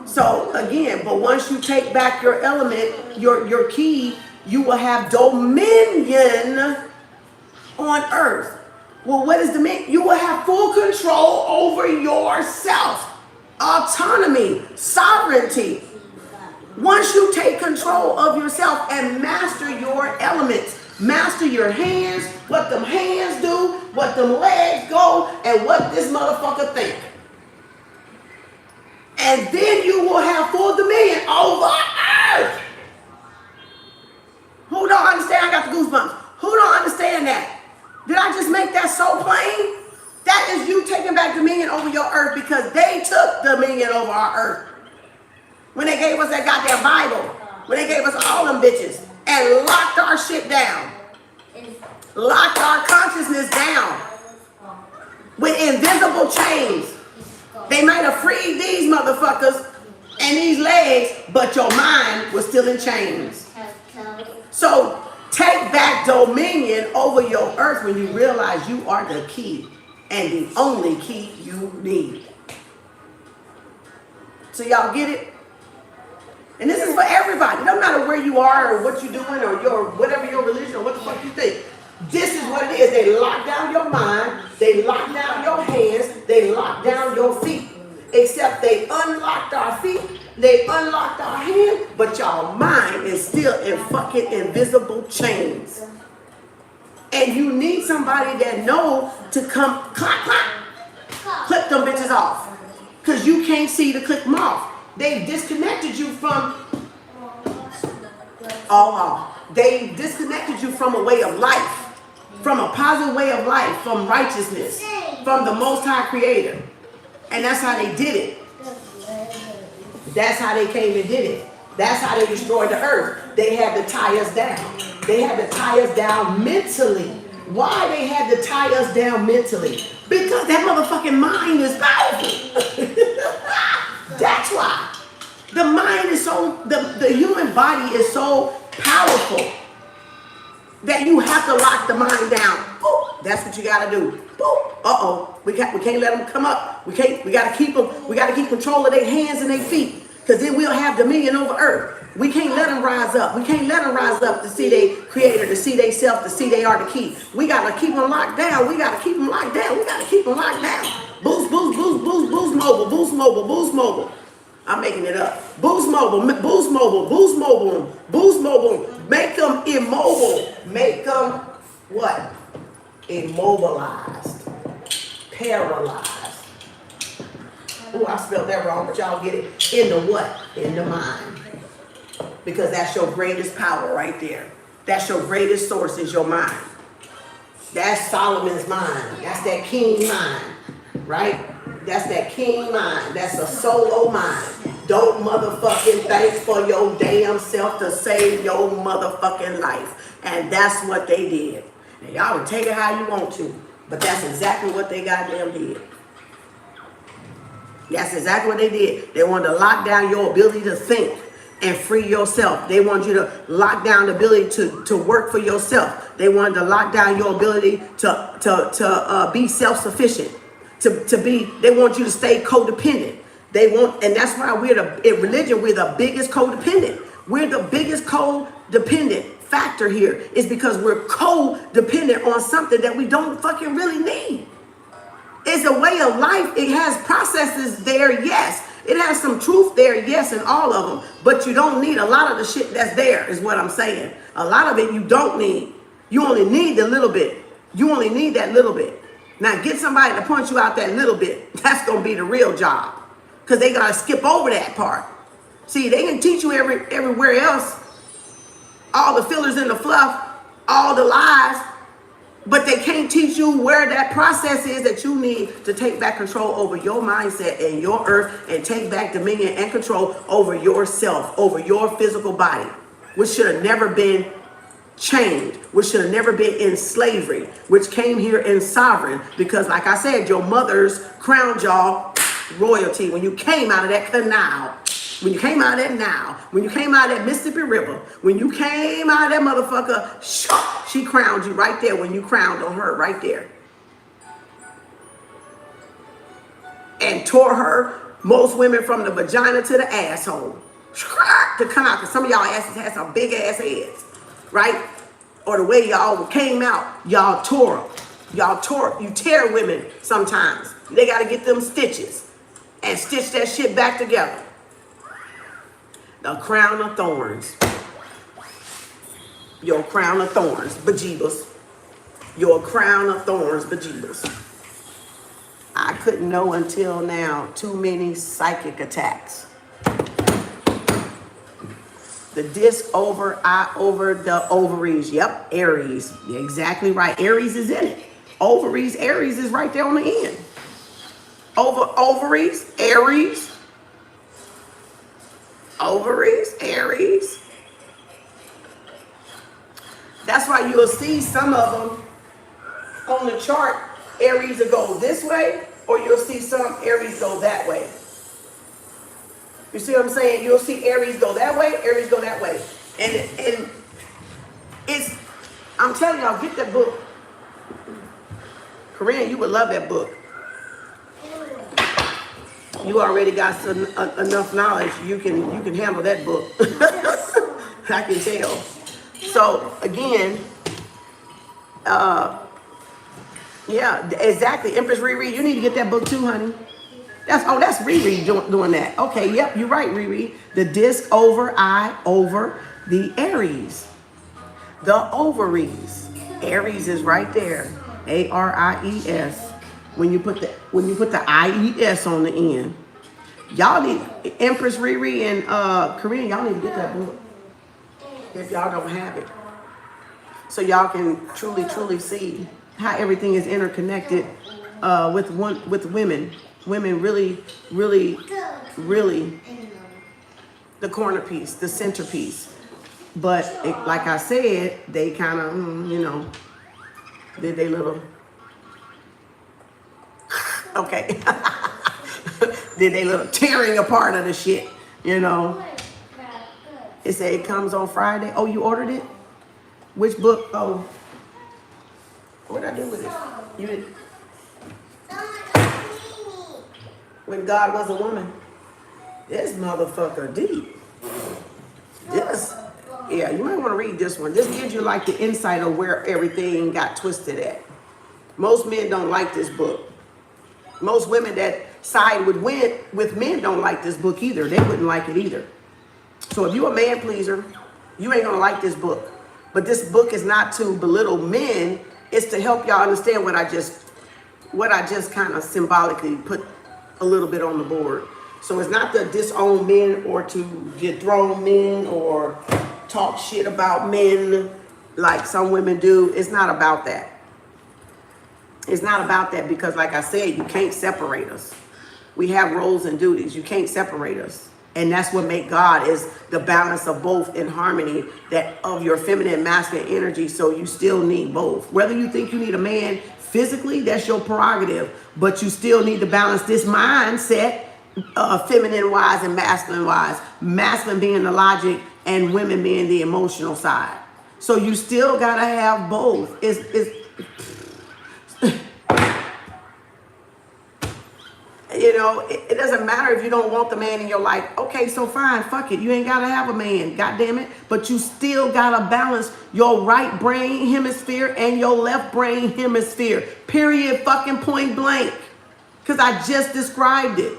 So again, but once you take back your element, your key, you will have dominion on earth. Well, what is dominion? You will have full control over yourself. Autonomy, sovereignty. Once you take control of yourself and master your elements, master your hands, what them hands do, what them legs go, and what this motherfucker think. And then you will have full dominion over earth. Who don't understand? I got the goosebumps. Who don't understand that? Did I just make that so plain? That is you taking back dominion over your earth because they took dominion over our earth. When they gave us that goddamn Bible, when they gave us all them bitches and locked our shit down, locked our consciousness down with invisible chains. They might have freed these motherfuckers and these legs, but your mind was still in chains. So take back dominion over your earth when you realize you are the key and the only key you need. So y'all get it? And this is for everybody. No matter where you are or what you're doing or your whatever your religion or what the fuck you think. This is what it is. They lock down your mind. They lock down your hands. They lock down your feet. Except they unlocked our feet. They unlocked our hands. But y'all mind is still in fucking invisible chains. And you need somebody that know to come clap, clap, clip them bitches off. Because you can't see to clip them off. They've disconnected you from Allah, They disconnected you from a way of life, from a positive way of life, from righteousness, from the Most High Creator. And that's how they did it. That's how they came and did it. That's how they destroyed the earth. They had to tie us down. They had to tie us down mentally. Why they had to tie us down mentally? Because that motherfucking mind is powerful. That's why. The mind is so, the human body is so powerful that you have to lock the mind down. Boop. That's what you gotta do. Boop. Uh-oh. We can't let them come up. We gotta keep them, we gotta keep control of their hands and their feet. Because then we'll have dominion over earth. We can't let them rise up. We can't let them rise up to see their creator, to see they self, to see they are the key. We gotta keep them locked down. We gotta keep them locked down. We gotta keep them locked down. Boost, boost, boost, boost, boost mobile, boost mobile, boost mobile. I'm making it up. Boost mobile, boost mobile, boost mobile, boost mobile. Make them immobile. Make them what? Immobilized. Paralyzed. Oh, I spelled that wrong, but y'all get it. In the what? In the mind. Because that's your greatest power right there. That's your greatest source is your mind. That's Solomon's mind. That's that king mind, right? That's that king mind. That's a solo mind. Don't motherfucking thanks for your damn self to save your motherfucking life. And that's what they did. And y'all can take it how you want to, but that's exactly what they goddamn did. That's exactly what they did. They wanted to lock down your ability to think and free yourself. They want you to lock down the ability to work for yourself. They wanted to lock down your ability to be self-sufficient. They want you to stay codependent. And that's why in religion, we're the biggest codependent. We're the biggest codependent factor here is because we're codependent on something that we don't fucking really need. It's a way of life. It has processes there, yes. It has some truth there, yes, in all of them. But you don't need a lot of the shit that's there, is what I'm saying. A lot of it you don't need. You only need the little bit. You only need that little bit. Now get somebody to punch you out that little bit. That's going to be the real job. Because they got to skip over that part. See, they can teach you everywhere else. All the fillers and the fluff. All the lies. But they can't teach you where that process is that you need to take back control over your mindset and your earth and take back dominion and control over yourself, over your physical body, which should have never been chained, which should have never been in slavery, which came here in sovereign. Because like I said, your mother's crowned y'all royalty when you came out of that canal. When you came out of that Nile, when you came out of that Mississippi River, when you came out of that motherfucker, she crowned you right there when you crowned on her right there. And tore her, most women from the vagina to the asshole, to come out, because some of y'all asses had some big ass heads, right? Or the way y'all came out, y'all tore them. Y'all tore, you tear women sometimes. They got to get them stitches and stitch that shit back together. The crown of thorns. Your crown of thorns, bejeebus. Your crown of thorns, bejeebus. I couldn't know until now. Too many psychic attacks. The disc over, I over, the ovaries. Yep, Aries. You're exactly right. Aries is in it. Ovaries, Aries is right there on the end. Ovaries, Aries. Ovaries, Aries. That's why you'll see some of them on the chart. Aries will go this way, or you'll see some Aries go that way. You see what I'm saying? You'll see Aries go that way, Aries go that way. And it's, I'm telling y'all, get that book. Corinne, you would love that book. You already got some, enough knowledge. You can handle that book. I can tell. So again, yeah, exactly. Empress Riri, you need to get that book too, honey. That's Riri doing that. Okay, yep, you're right, Riri. The disc over, I over the Aries, the ovaries. Aries is right there. Aries. When you put the IES on the end. Y'all need, Empress Riri and Korean, y'all need to get that book if y'all don't have it. so y'all can truly see how everything is interconnected with women. Women really the corner piece, the centerpiece. But like I said, they kind of, did they little, okay, did they little tearing apart of the shit, It said it comes on Friday. Oh, you ordered it? Which book? Oh, what did I do with it? You did. When God was a woman. This motherfucker deep. This, yeah, you might want to read this one. This gives you like the insight of where everything got twisted at. Most men don't like this book. Most women that side with men don't like this book either. They wouldn't like it either. So if you're a man pleaser, you ain't gonna like this book. But this book is not to belittle men. It's to help y'all understand what I just kind of symbolically put a little bit on the board. So it's not to disown men or to dethrone men or talk shit about men like some women do. It's not about that. It's not about that because, like I said, you can't separate us. We have roles and duties. You can't separate us. And that's what makes God is the balance of both in harmony, that of your feminine and masculine energy. So you still need both. Whether you think you need a man physically, that's your prerogative. But you still need to balance this mindset, feminine wise and masculine wise. Masculine being the logic and women being the emotional side. So you still got to have both. It doesn't matter if you don't want the man in your life. Okay, so fine, fuck it. You ain't got to have a man, God damn it. But you still got to balance your right brain hemisphere and your left brain hemisphere. Period, fucking point blank. Because I just described it.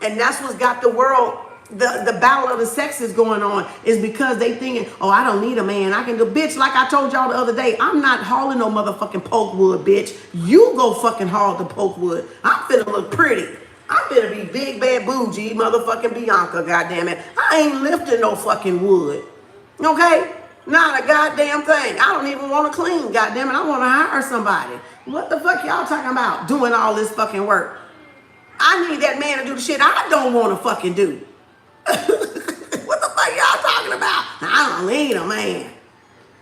And that's what's got the world, the battle of the sexes going on, is because they thinking, oh, I don't need a man. I can do, bitch, like I told y'all the other day, I'm not hauling no motherfucking poke wood, bitch. You go fucking haul the poke wood. I'm finna look pretty. I'm finna be big, bad, bougie, motherfucking Bianca, goddammit. I ain't lifting no fucking wood. Okay? Not a goddamn thing. I don't even want to clean, goddammit. I want to hire somebody. What the fuck y'all talking about? Doing all this fucking work. I need that man to do the shit I don't want to fucking do. What the fuck y'all talking about? I don't need a man.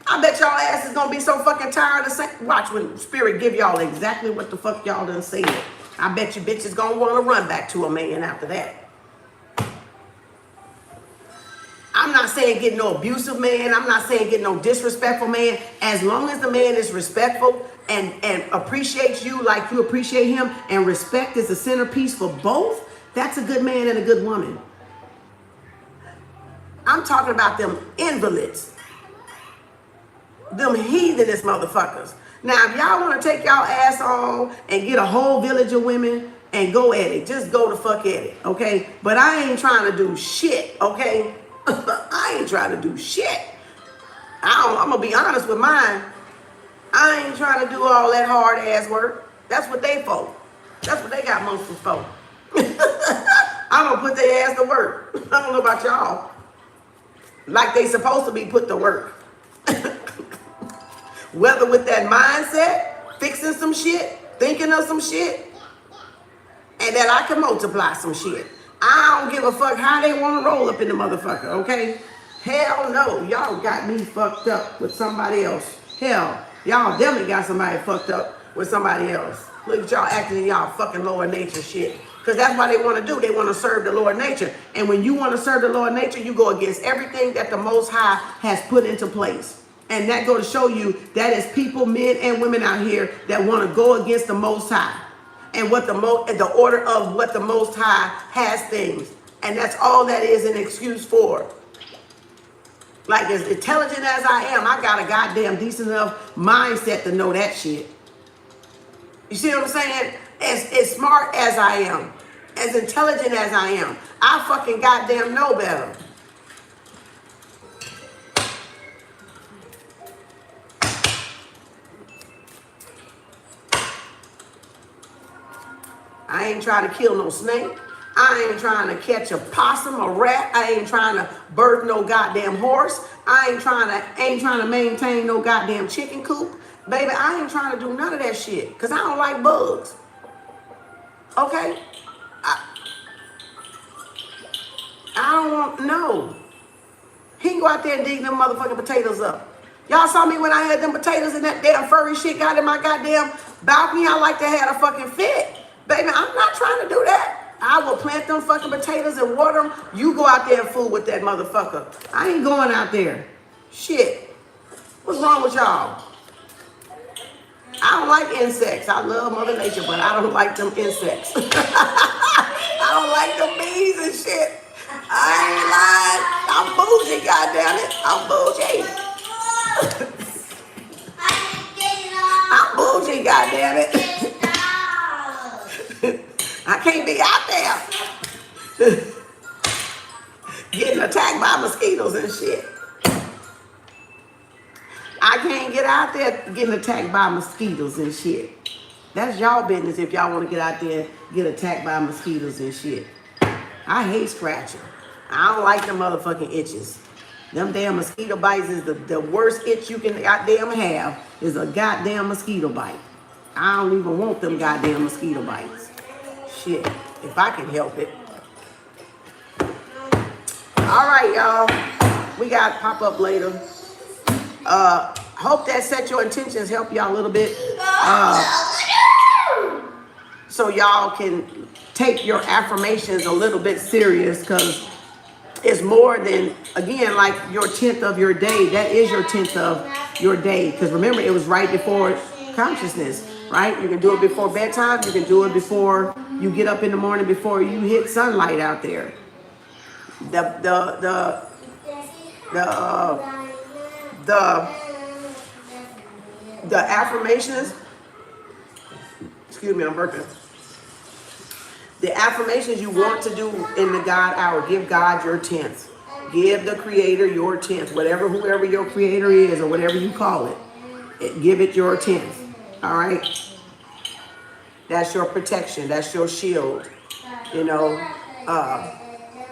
I bet y'all ass is gonna be so fucking tired of saying. Watch when Spirit give y'all exactly what the fuck y'all done said. I bet you bitches gonna want to run back to a man after that. I'm not saying get no abusive man. I'm not saying get no disrespectful man. As long as the man is respectful and appreciates you like you appreciate him, and respect is the centerpiece for both, that's a good man and a good woman. I'm talking about them invalids. Them heathenous motherfuckers. Now, if y'all want to take y'all ass on and get a whole village of women and go at it, just go the fuck at it, okay? But I ain't trying to do shit, okay? I ain't trying to do shit. I'm going to be honest with mine. I ain't trying to do all that hard ass work. That's what they for. That's what they got monsters for. I'm going to put their ass to work. I don't know about y'all. Like they supposed to be put to work. Whether with that mindset, fixing some shit, thinking of some shit, and that I can multiply some shit. I don't give a fuck how they want to roll up in the motherfucker, okay? Hell no. Y'all got me fucked up with somebody else. Hell, y'all definitely got somebody fucked up with somebody else. Look at y'all acting in y'all fucking lower nature shit. Because that's what they want to do. They want to serve the Lord nature. And when you want to serve the Lord nature, you go against everything that the Most High has put into place. And that go to show you that is people, men and women out here that want to go against the Most High. And what the order of what the Most High has things. And that's all that is an excuse for. Like as intelligent as I am, I got a goddamn decent enough mindset to know that shit. You see what I'm saying? As smart as I am, as intelligent as I am, I fucking goddamn know better. I ain't trying to kill no snake. I ain't trying to catch a possum, a rat. I ain't trying to birth no goddamn horse. I ain't trying to maintain no goddamn chicken coop. Baby, I ain't trying to do none of that shit. Because I don't like bugs. Okay? I don't want, no. He can go out there and dig them motherfucking potatoes up. Y'all saw me when I had them potatoes and that damn furry shit got in my goddamn balcony. I like to have a fucking fit. Baby, I'm not trying to do that. I will plant them fucking potatoes and water them. You go out there and fool with that motherfucker. I ain't going out there. Shit. What's wrong with y'all? I don't like insects. I love Mother Nature, but I don't like them insects. I don't like them bees and shit. I ain't lying. I'm bougie, goddammit. I'm bougie. I'm bougie, goddammit. I can't be out there getting attacked by mosquitoes and shit. I can't get out there getting attacked by mosquitoes and shit. That's y'all business if y'all want to get out there and get attacked by mosquitoes and shit. I hate scratching. I don't like them motherfucking itches. Them damn mosquito bites is the worst itch you can goddamn have is a goddamn mosquito bite. I don't even want them goddamn mosquito bites. Shit, if I can help it. All right, y'all. We got pop up later. Hope that set your intentions help y'all a little bit. So y'all can take your affirmations a little bit serious, because it's more than, again, like your 10th of your day. That is your 10th of your day. Because remember, it was right before consciousness, right? You can do it before bedtime. You can do it before you get up in the morning, before you hit sunlight out there. The affirmations, excuse me, I'm burping. The affirmations you want to do in the God hour, give God your 10th. Give the creator your 10th. Whoever your creator is, or whatever you call it, give it your 10th. All right? That's your protection. That's your shield. You know,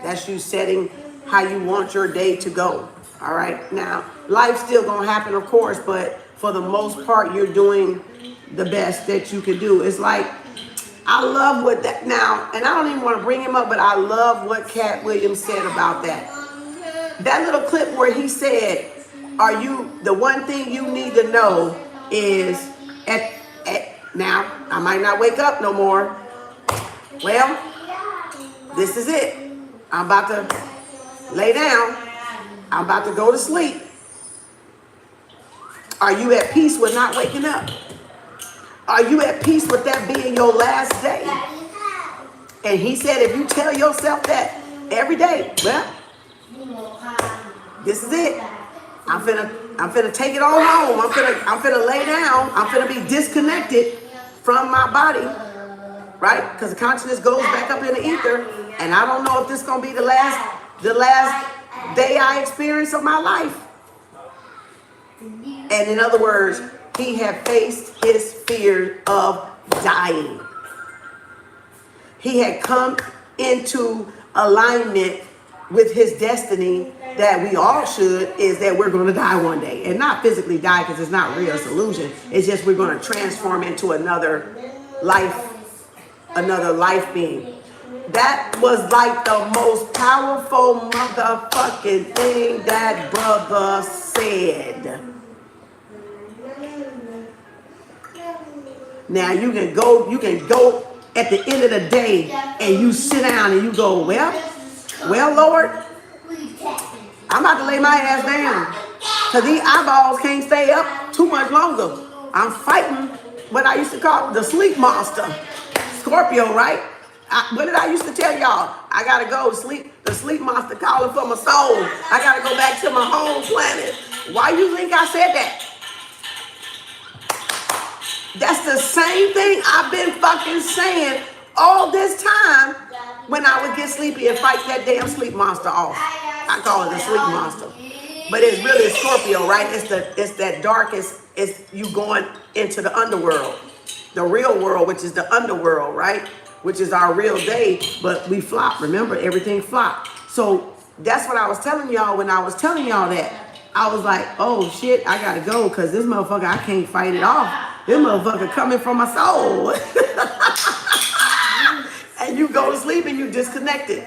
that's you setting how you want your day to go. All right? Now, life's still going to happen, of course, but for the most part, you're doing the best that you can do. It's like, I love what that now, and I don't even want to bring him up, but I love what Cat Williams said about that. That little clip where he said, the one thing you need to know is, now, I might not wake up no more. Well, this is it. I'm about to lay down. I'm about to go to sleep. Are you at peace with not waking up? Are you at peace with that being your last day? And he said, if you tell yourself that every day, well, this is it. I'm finna take it on home. I'm finna lay down. I'm finna be disconnected from my body, right? Because the consciousness goes back up in the ether, and I don't know if this is gonna be the last day I experience of my life. And in other words, he had faced his fear of dying. He had come into alignment with his destiny that we all should, is that we're going to die one day. And not physically die, because it's not real, it's illusion. It's just we're going to transform into another life being. That was like the most powerful motherfucking thing that brother said. Now you can go at the end of the day and you sit down and you go, well, Lord, I'm about to lay my ass down, because these eyeballs can't stay up too much longer. I'm fighting what I used to call the sleep monster, Scorpio, right? What did I used to tell y'all? I gotta go to sleep. The sleep monster calling for my soul. I gotta go back to my home planet. Why you think I said that? That's the same thing I've been fucking saying all this time when I would get sleepy and fight that damn sleep monster off. I call it the sleep monster. But it's really Scorpio, right? It's that darkest, it's you going into the underworld. The real world, which is the underworld, right? Which is our real day, but we flop. Remember, everything flopped. So that's what I was telling y'all when I was telling y'all that. I was like, oh shit, I gotta go because this motherfucker, I can't fight it off. This motherfucker coming from my soul. And you go to sleep and you disconnected.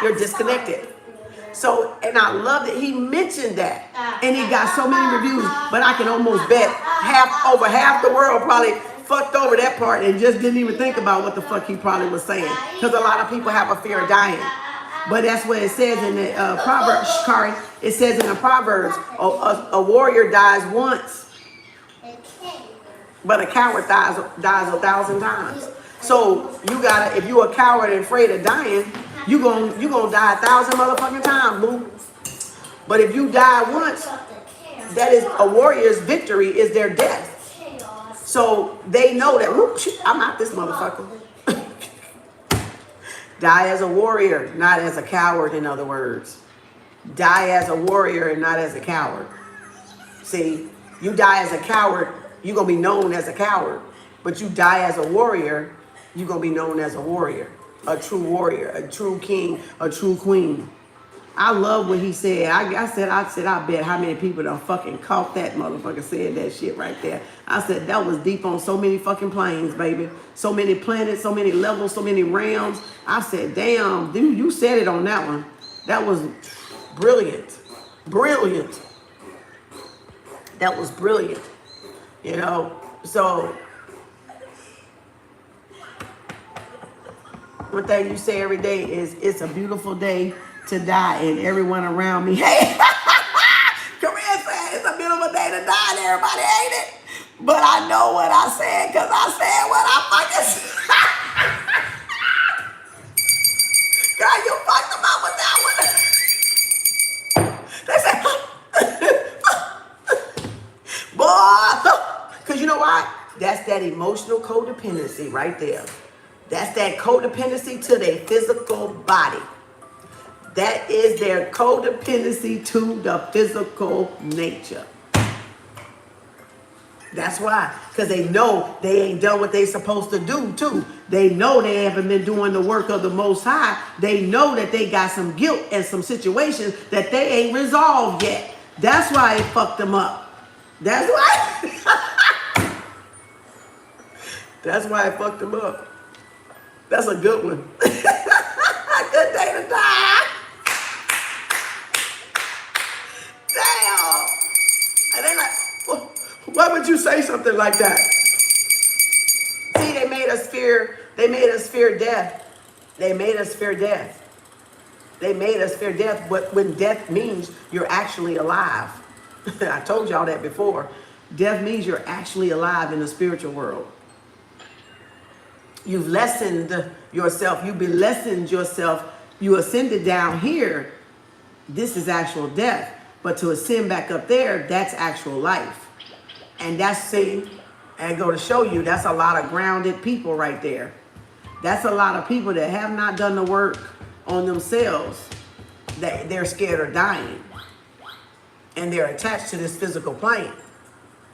You're disconnected. So, and I love that he mentioned that. And he got so many reviews, but I can almost bet over half the world probably fucked over that part and just didn't even think about what the fuck he probably was saying. Because a lot of people have a fear of dying. But that's what it says in the Proverbs, Kari. It says in the Proverbs, a warrior dies once, but a coward dies 1,000 times. So you gotta, if you a coward and afraid of dying, you gonna die 1,000 motherfucking times, boo. But if you die once, that is a warrior's victory is their death. So they know that, whoop, shit, I'm out this motherfucker. Die as a warrior, not as a coward, in other words. Die as a warrior and not as a coward. See, you die as a coward, you're going to be known as a coward. But you die as a warrior, you're going to be known as a warrior. A true warrior, a true king, a true queen. I love what he said. I said, I bet how many people done fucking caught that motherfucker saying that shit right there. I said, that was deep on so many fucking planes, baby. So many planets, so many levels, so many realms. I said, damn, dude, you said it on that one. That was brilliant. Brilliant. That was brilliant. You know, so one thing you say every day is, it's a beautiful day to die, and everyone around me, hey, Korea said it's a beautiful day to die, and everybody ain't it. But I know what I said, because I said what I fucking said. Girl, you fucked them up with that one. They said, boy, because you know why? That's that emotional codependency right there. That's that codependency to their physical body. That is their codependency to the physical nature. That's why. Because they know they ain't done what they supposed to do, too. They know they haven't been doing the work of the Most High. They know that they got some guilt and some situations that they ain't resolved yet. That's why it fucked them up. That's why. That's why it fucked them up. That's a good one. Good day to die. Damn. And they like, why would you say something like that? See, they made us fear death. They made us fear death. They made us fear death, but when death means you're actually alive. I told y'all that before. Death means you're actually alive in the spiritual world. You've lessened yourself. You've been lessened yourself. You ascended down here. This is actual death. But to ascend back up there, that's actual life. And that's, see, and go to show you, that's a lot of grounded people right there. That's a lot of people that have not done the work on themselves. That they're scared of dying. And they're attached to this physical plane.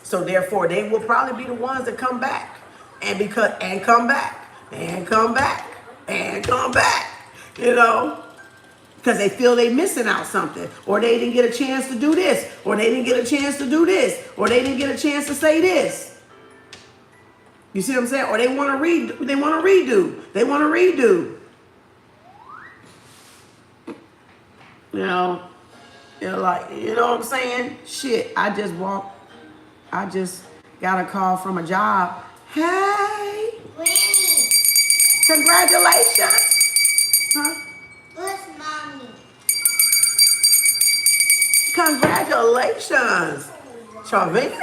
So therefore, they will probably be the ones that come back. And come back. And come back. And come back. You know? Because they feel they're missing out something. Or they didn't get a chance to do this. Or they didn't get a chance to do this. Or they didn't get a chance to say this. You see what I'm saying? Or they want to redo. They want to redo. You know? Like, you know what I'm saying? Shit, I just got a call from a job. Hey! Congratulations! Huh? Where's mommy? Congratulations! Charvina!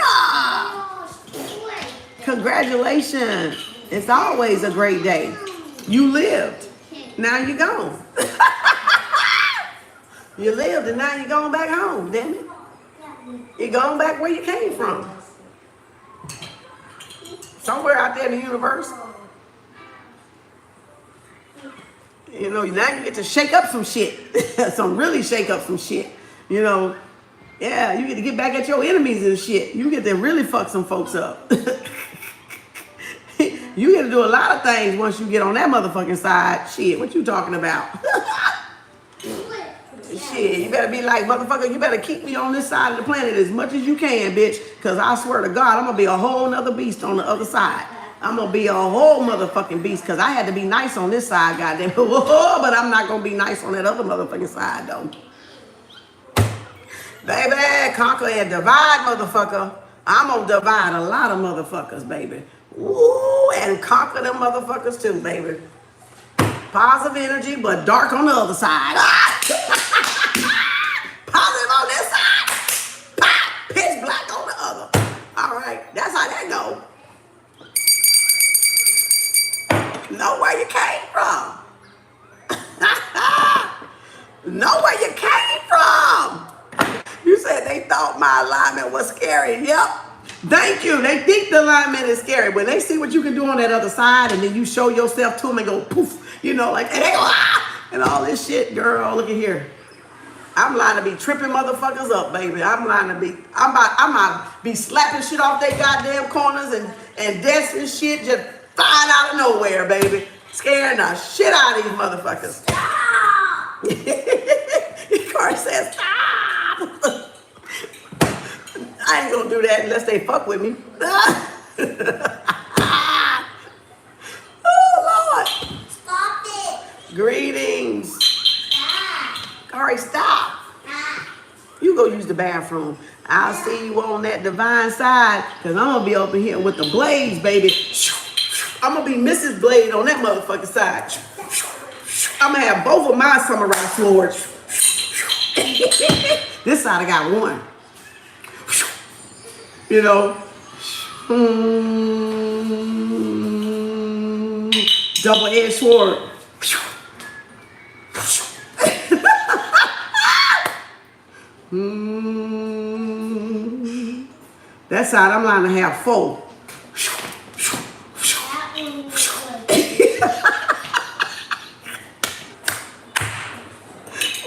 Congratulations! It's always a great day. You lived. Now you're gone. You lived and now you're going back home, damn it. You're going back where you came from. Somewhere out there in the universe. You know, now you get to shake up some shit. Really shake up some shit. You know, yeah, you get to get back at your enemies and shit. You get to really fuck some folks up. You get to do a lot of things once you get on that motherfucking side. Shit, what you talking about? Shit, you better be like, motherfucker, you better keep me on this side of the planet as much as you can, bitch. Because I swear to God, I'm going to be a whole nother beast on the other side. I'm going to be a whole motherfucking beast because I had to be nice on this side, goddamn. But I'm not going to be nice on that other motherfucking side, though. Baby, conquer and divide, motherfucker. I'm going to divide a lot of motherfuckers, baby. Ooh, and conquer them motherfuckers too, baby. Positive energy, but dark on the other side. Positive on this side. Pitch black on the other. All right, that's how that go. Know where you came from. Know where you came from. You said they thought my alignment was scary. Yep. Thank you. They think the alignment is scary. When they see what you can do on that other side and then you show yourself to them and go poof, you know, like, and they go, ah, and all this shit, girl, look at here. I'm lying to be tripping motherfuckers up, baby. I'm about to be slapping shit off their goddamn corners and desks and shit just flying out of nowhere, baby. Scaring the shit out of these motherfuckers. Stop! Car says, stop! I ain't gonna do that unless they fuck with me. Oh, Lord. Stop it. Greetings. Stop. Kari, stop. Stop. You go use the bathroom. I'll see you on that divine side because I'm going to be over here with the blades, baby. I'm going to be Mrs. Blade on that motherfucking side. I'm going to have both of my samurai swords. This side I got one. You know. Double-edged sword. That side I'm lying to have four.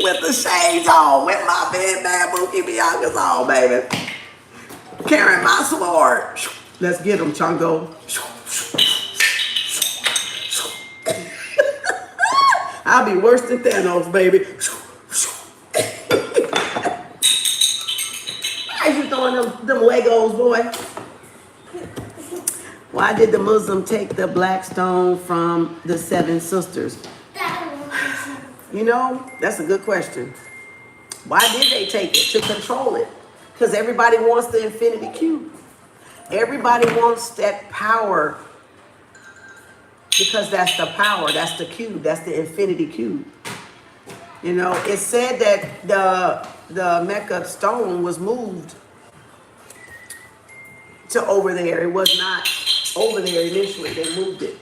With the shades on, with my big bad Bougie Bianca's on, baby. Carrying my sword. Let's get them, Chungo. I'll be worse than Thanos, baby. Why are you throwing them Legos, boy? Why did the Muslim take the black stone from the 7 sisters? You know, that's a good question. Why did they take it? To control it. Because everybody wants the infinity cube. Everybody wants that power. Because that's the power. That's the cube. That's the infinity cube. You know, it's said that the Mecca stone was moved to over there. It was not over there initially. They moved it.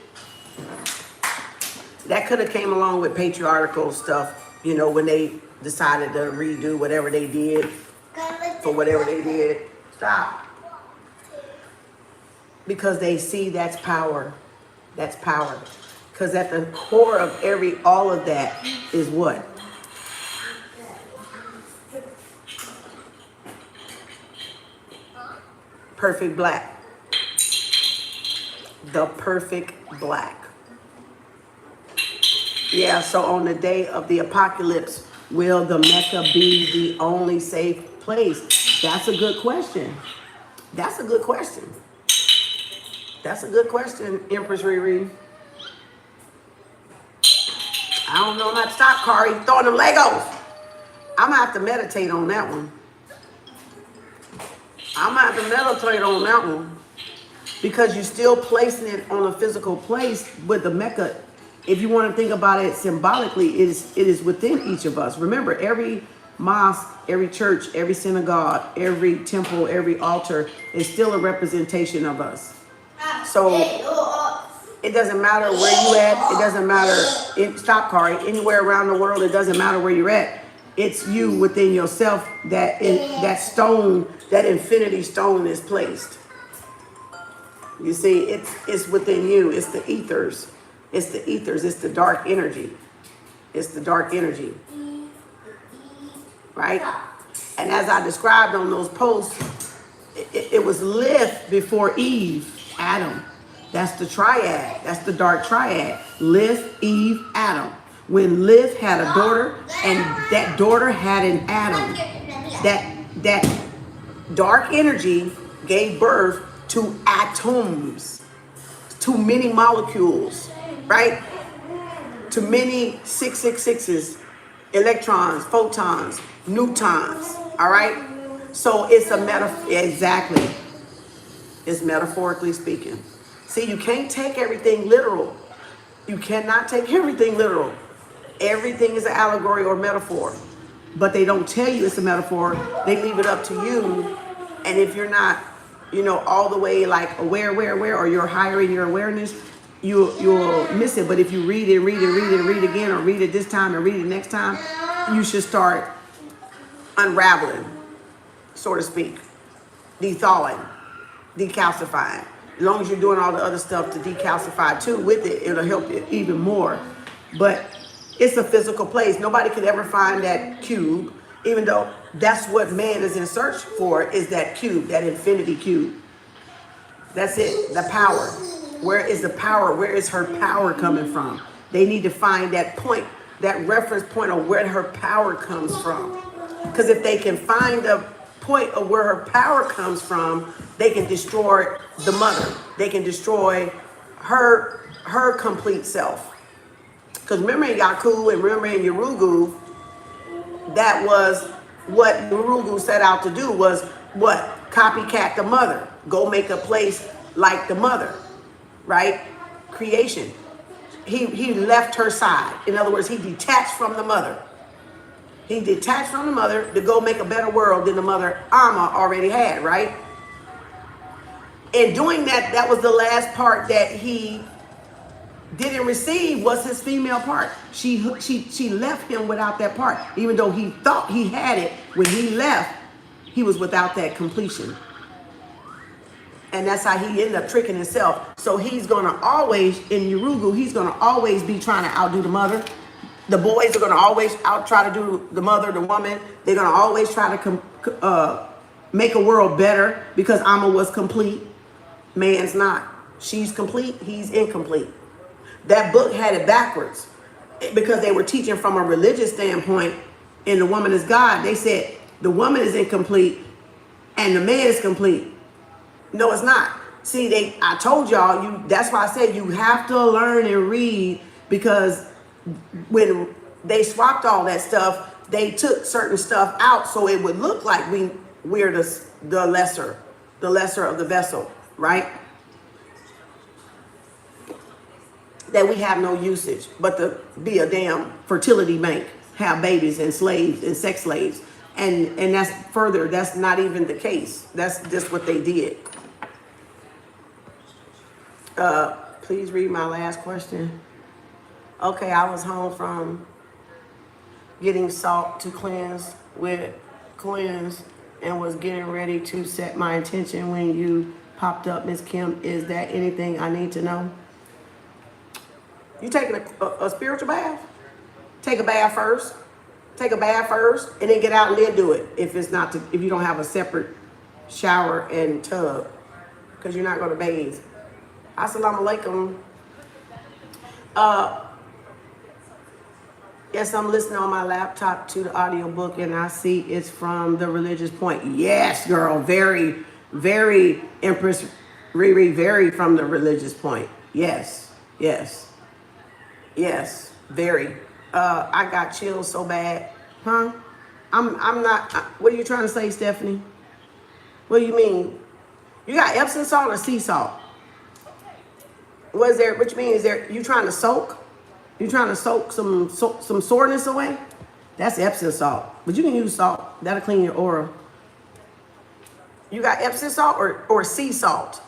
That could have came along with patriarchal stuff, you know, when they decided to redo whatever they did for whatever they did. Stop. Because they see that's power. That's power. Because at the core of all of that is what? Perfect black. The perfect black. Yeah, so on the day of the apocalypse, will the Mecca be the only safe place? That's a good question. That's a good question. That's a good question, Empress Riri. I don't know not to stop, Kari. Throwing them Legos. I'm going to have to meditate on that one. I'm going to have to meditate on that one. Because you're still placing it on a physical place with the Mecca. If you want to think about it symbolically, it is within each of us. Remember, every mosque, every church, every synagogue, every temple, every altar is still a representation of us. So it doesn't matter where you at. It doesn't matter. Stop, Kari. Anywhere around the world, it doesn't matter where you're at. It's you within yourself that stone, that infinity stone is placed. You see, it's within you. It's the ethers. It's the ethers. It's the dark energy. It's the dark energy. Right? And as I described on those posts, it was Lilith before Eve, Adam. That's the triad. That's the dark triad. Lilith, Eve, Adam. when Liv had a daughter, and that daughter had an atom. That dark energy gave birth to atoms, to many molecules, right? To many 666s, electrons, photons, newtons, all right? So it's a metaphor, exactly. It's metaphorically speaking. See, you can't take everything literal. You cannot take everything literal. Everything is an allegory or metaphor, but they don't tell you it's a metaphor. They leave it up to you. And if you're not, all the way like aware, or you're higher in your awareness, you'll miss it. But if you read it, read again, or read it this time and read it next time, you should start unraveling, so to speak, thawing, decalcifying. As long as you're doing all the other stuff to decalcify too with it, it'll help you even more. But it's a physical place. Nobody could ever find that cube, even though that's what man is in search for, is that cube, that infinity cube. That's it, the power. Where is the power? Where is her power coming from? They need to find that point, that reference point of where her power comes from. Because if they can find the point of where her power comes from, they can destroy the mother. They can destroy her complete self. Because remember in Yaku and remember in Yurugu, that was what Yurugu set out to do, was what? Copycat the mother. Go make a place like the mother, right? Creation. He left her side. In other words, he detached from the mother. He detached from the mother to go make a better world than the mother Amma already had, right? And doing that, that was the last part that he didn't receive, was his female part. She left him without that part. Even though he thought he had it, when he left, he was without that completion. And that's how he ended up tricking himself. So he's gonna always, in Yurugu, he's gonna always be trying to outdo the mother. The boys are gonna always try to do the mother, the woman. They're gonna always try to make a world better because Amma was complete. Man's not. She's complete, he's incomplete. That book had it backwards because they were teaching from a religious standpoint, and the woman is God. They said the woman is incomplete and the man is complete. No, it's not. See, I told y'all, that's why I said you have to learn and read, because when they swapped all that stuff, they took certain stuff out so it would look like we're the lesser of the vessel, right? That we have no usage but to be a damn fertility bank, have babies and slaves and sex slaves. And that's further, that's not even the case. That's just what they did. Please read my last question. Okay, I was home from getting salt to cleanse and was getting ready to set my intention when you popped up, Miss Kim. Is that anything I need to know? You taking a spiritual bath? Take a bath first. Take a bath first, and then get out and then do it. If you don't have a separate shower and tub, because you're not going to bathe. Assalamu alaikum. Yes, I'm listening on my laptop to the audiobook, and I see it's from the religious point. Yes, girl, very, very Empress Riri, very from the religious point. Yes, yes, yes, very. I got chills so bad, huh? I'm not. What are you trying to say, Stephanie? What do you mean? You got Epsom salt or sea salt? What is there? What you mean? Is there? You trying to soak? You trying to soak some soreness away? That's Epsom salt. But you can use salt. That'll clean your aura. You got Epsom salt or sea salt?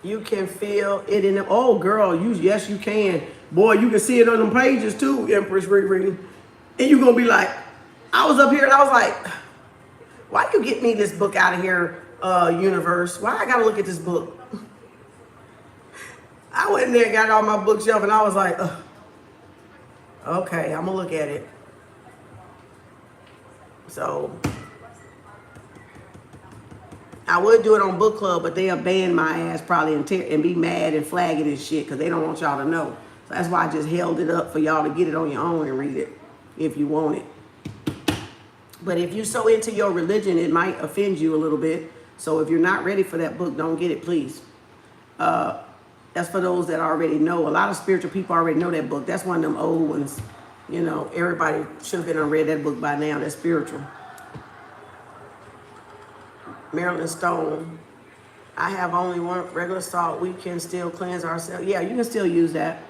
You can feel it in the, oh girl, yes you can. Boy, you can see it on them pages too, Empress Riri. And you're gonna be like, I was up here and I was like, why you get me this book out of here, universe? Why I gotta look at this book? I went in there and got it on my bookshelf and I was like, okay, I'm gonna look at it. So I would do it on book club, but they'll ban my ass probably and be mad and flag it and shit because they don't want y'all to know. So that's why I just held it up for y'all to get it on your own and read it if you want it. But if you're so into your religion, it might offend you a little bit. So if you're not ready for that book, don't get it, please. That's for those that already know. A lot of spiritual people already know that book. That's one of them old ones. You know, everybody should have been on read that book by now. That's spiritual. Marilyn Stone. I have only one regular salt. We can still cleanse ourselves. Yeah, you can still use that.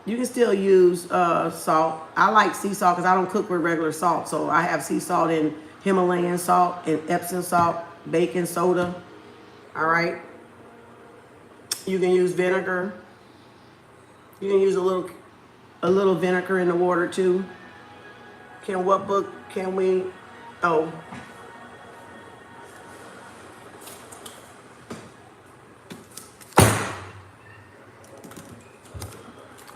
You can still use salt. I like sea salt because I don't cook with regular salt. So I have sea salt and Himalayan salt and Epsom salt, baking soda. All right. You can use vinegar. You can use a little vinegar in the water too. What book can we? Oh.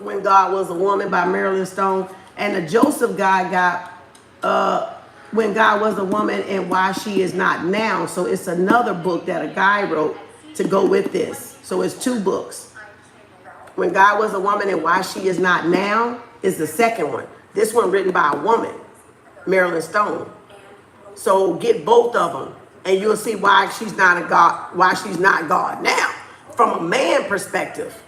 When God Was a Woman by Marilyn Stone. And the Joseph guy got When God Was a Woman and Why She Is Not Now. So it's another book that a guy wrote to go with this. So it's two books. When God Was a Woman and Why She Is Not Now is the second one. This one written by a woman, Marilyn Stone. So get both of them and you'll see why she's not a God, why she's not God now from a man perspective.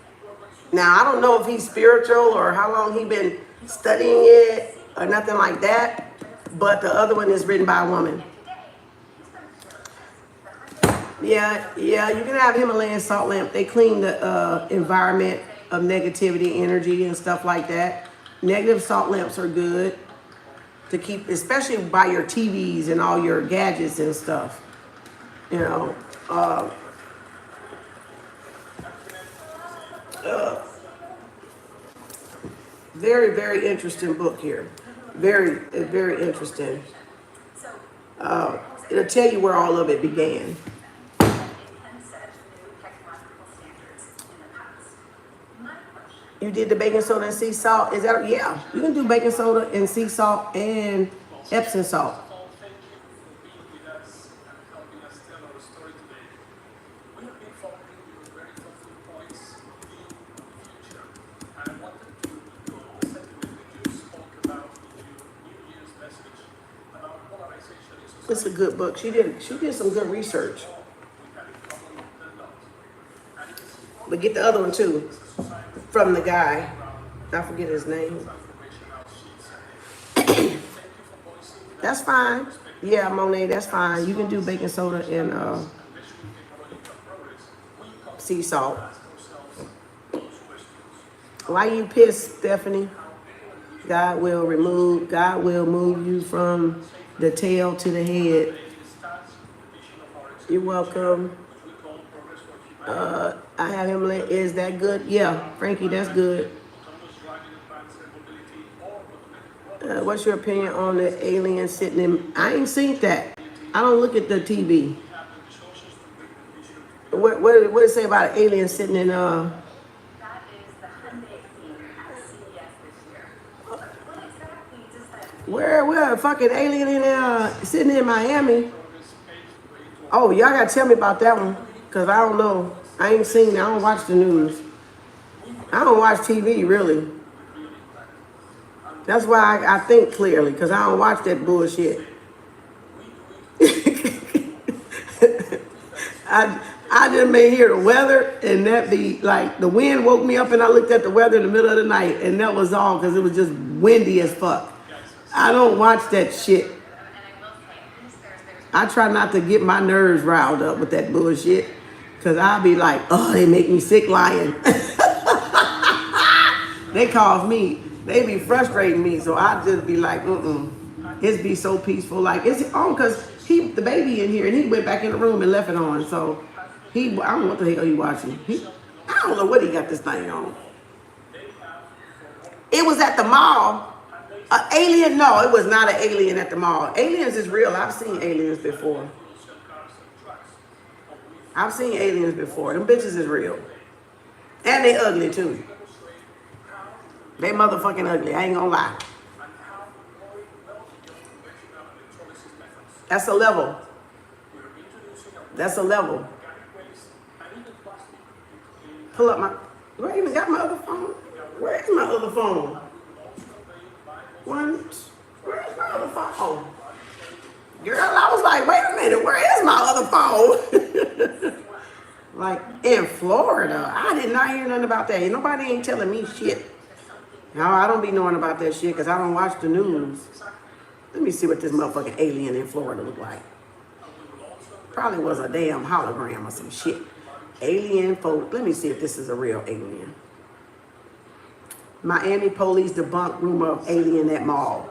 Now, I don't know if he's spiritual or how long he's been studying it or nothing like that, but the other one is written by a woman. Yeah, you can have Himalayan salt lamp. They clean the environment of negativity, energy, and stuff like that. Negative salt lamps are good to keep, especially by your TVs and all your gadgets and stuff. You know, very, very interesting book here. Very, very interesting. It'll tell you where all of it began. You did the baking soda and sea salt. Is that, yeah, you can do baking soda and sea salt and Epsom salt. It's a good book. She did some good research. But get the other one too, from the guy. I forget his name. That's fine. Yeah, Monet, that's fine. You can do baking soda and sea salt. Why you pissed, Stephanie? God will move you from the tail to the head. You're welcome. I have him. Is that good? Yeah, Frankie, that's good. What's your opinion on the alien sitting in? I ain't seen that. I don't look at the TV. What did it say about an alien sitting in Where a fucking alien in there sitting in Miami? Oh, y'all gotta tell me about that one, cause I don't know. I ain't seen it. I don't watch the news. I don't watch TV really. That's why I think clearly, cause I don't watch that bullshit. I just may hear the weather and that be like the wind woke me up and I looked at the weather in the middle of the night and that was all because it was just windy as fuck. I don't watch that shit. I try not to get my nerves riled up with that bullshit because I'll be like, oh, they make me sick lying. They cause me, they be frustrating me, so I just be like, It's be so peaceful. Like, it's on because the baby in here and he went back in the room and left it on. So I don't know what the hell he watching. I don't know what he got this thing on. It was at the mall. An alien? No, it was not an alien at the mall. Aliens is real. I've seen aliens before. I've seen aliens before. Them bitches is real. And they ugly too. They motherfucking ugly. I ain't gonna lie. That's a level. That's a level. Pull up my, do I even got my other phone? Where is my other phone? Where is my other phone? Girl, I was like, wait a minute, where is my other phone? Like in Florida. I did not hear nothing about that. Nobody ain't telling me shit. No, I don't be knowing about that shit because I don't watch the news. Let me see what this motherfucking alien in Florida look like. Probably was a damn hologram or some shit. Alien folk. Let me see if this is a real alien. Miami police debunk rumor of alien at mall.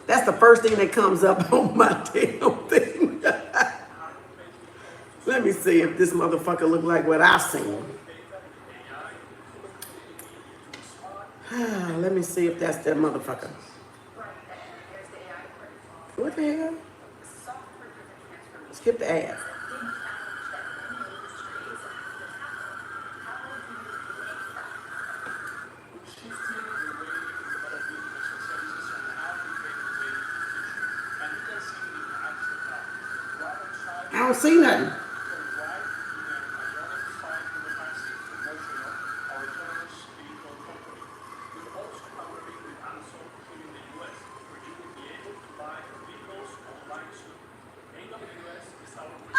That's the first thing that comes up on my damn thing. Let me see if this motherfucker look like what I seen. Let me see if that's that motherfucker. What the hell? Skip the ad. I don't see nothing.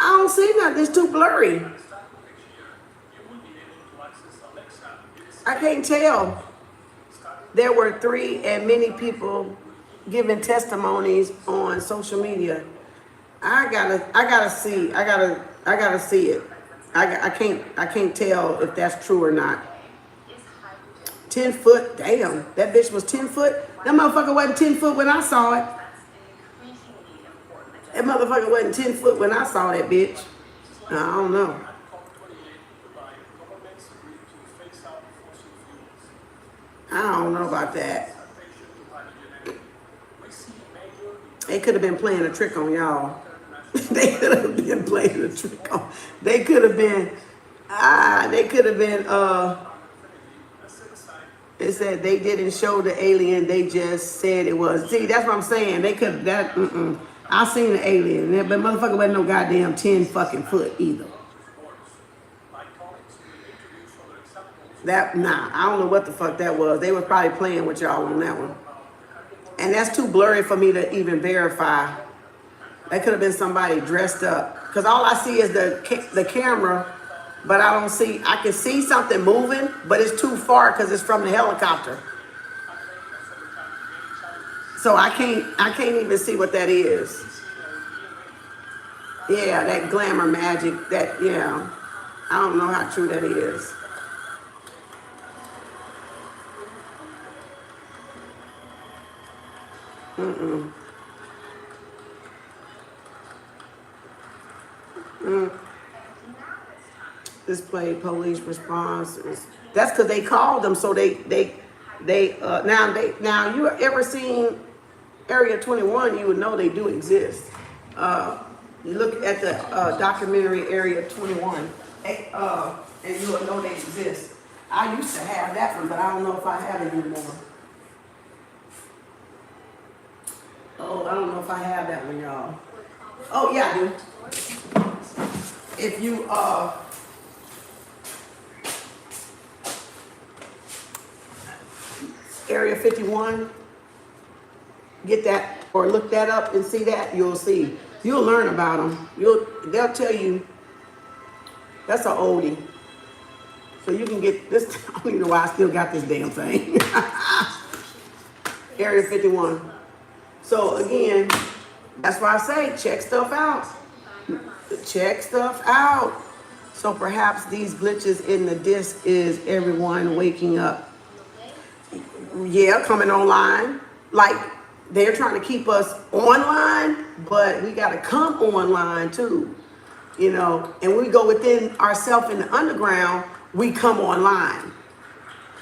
I don't see nothing. It's too blurry. I can't tell. There were 3 and many people giving testimonies on social media. I gotta see it. I can't tell if that's true or not. 10 foot, damn. That bitch was 10 foot. That motherfucker wasn't 10 foot when I saw it. That motherfucker wasn't 10 foot when I saw that bitch. I don't know. I don't know about that. They could have been playing a trick on y'all. They could have been playing a trick on. They could have been, it said they didn't show the alien, they just said it was. See, that's what I'm saying. They could, I seen the alien, but motherfucker wasn't no goddamn 10 fucking foot either. I don't know what the fuck that was. They were probably playing with y'all on that one. And that's too blurry for me to even verify. That could have been somebody dressed up. Because all I see is the camera, but I don't see, I can see something moving, but it's too far because it's from the helicopter. So I can't even see what that is. Yeah, that glamour magic, yeah. I don't know how true that is. Display police responses. That's because they called them, so now you ever seen Area 21? You would know they do exist. You look at the documentary Area 21, and you will know they exist. I used to have that one, but I don't know if I have it anymore. Oh, I don't know if I have that one, y'all. Oh, yeah, I do. If you, Area 51, get that, or look that up and see that, you'll see. You'll learn about them. They'll tell you, that's an oldie. So you can get this, I don't even know why I still got this damn thing. Area 51. So again, that's why I say check stuff out. Check stuff out. So perhaps these glitches in the disc is everyone waking up. Yeah, coming online. Like they're trying to keep us online, but we got to come online too. You know, and we go within ourselves in the underground, we come online.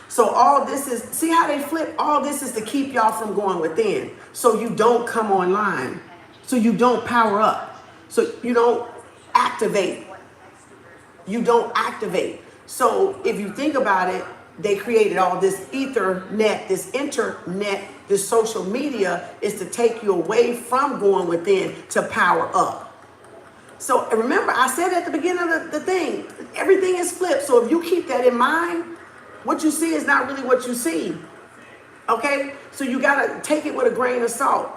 So all this is, see how they flip? All this is to keep y'all from going within. So you don't come online. So you don't power up. So you don't activate. You don't activate. So if you think about it, they created all this ethernet, this internet, this social media is to take you away from going within to power up. So remember, I said at the beginning of the thing, everything is flipped. So if you keep that in mind, what you see is not really what you see. Okay? So you gotta take it with a grain of salt.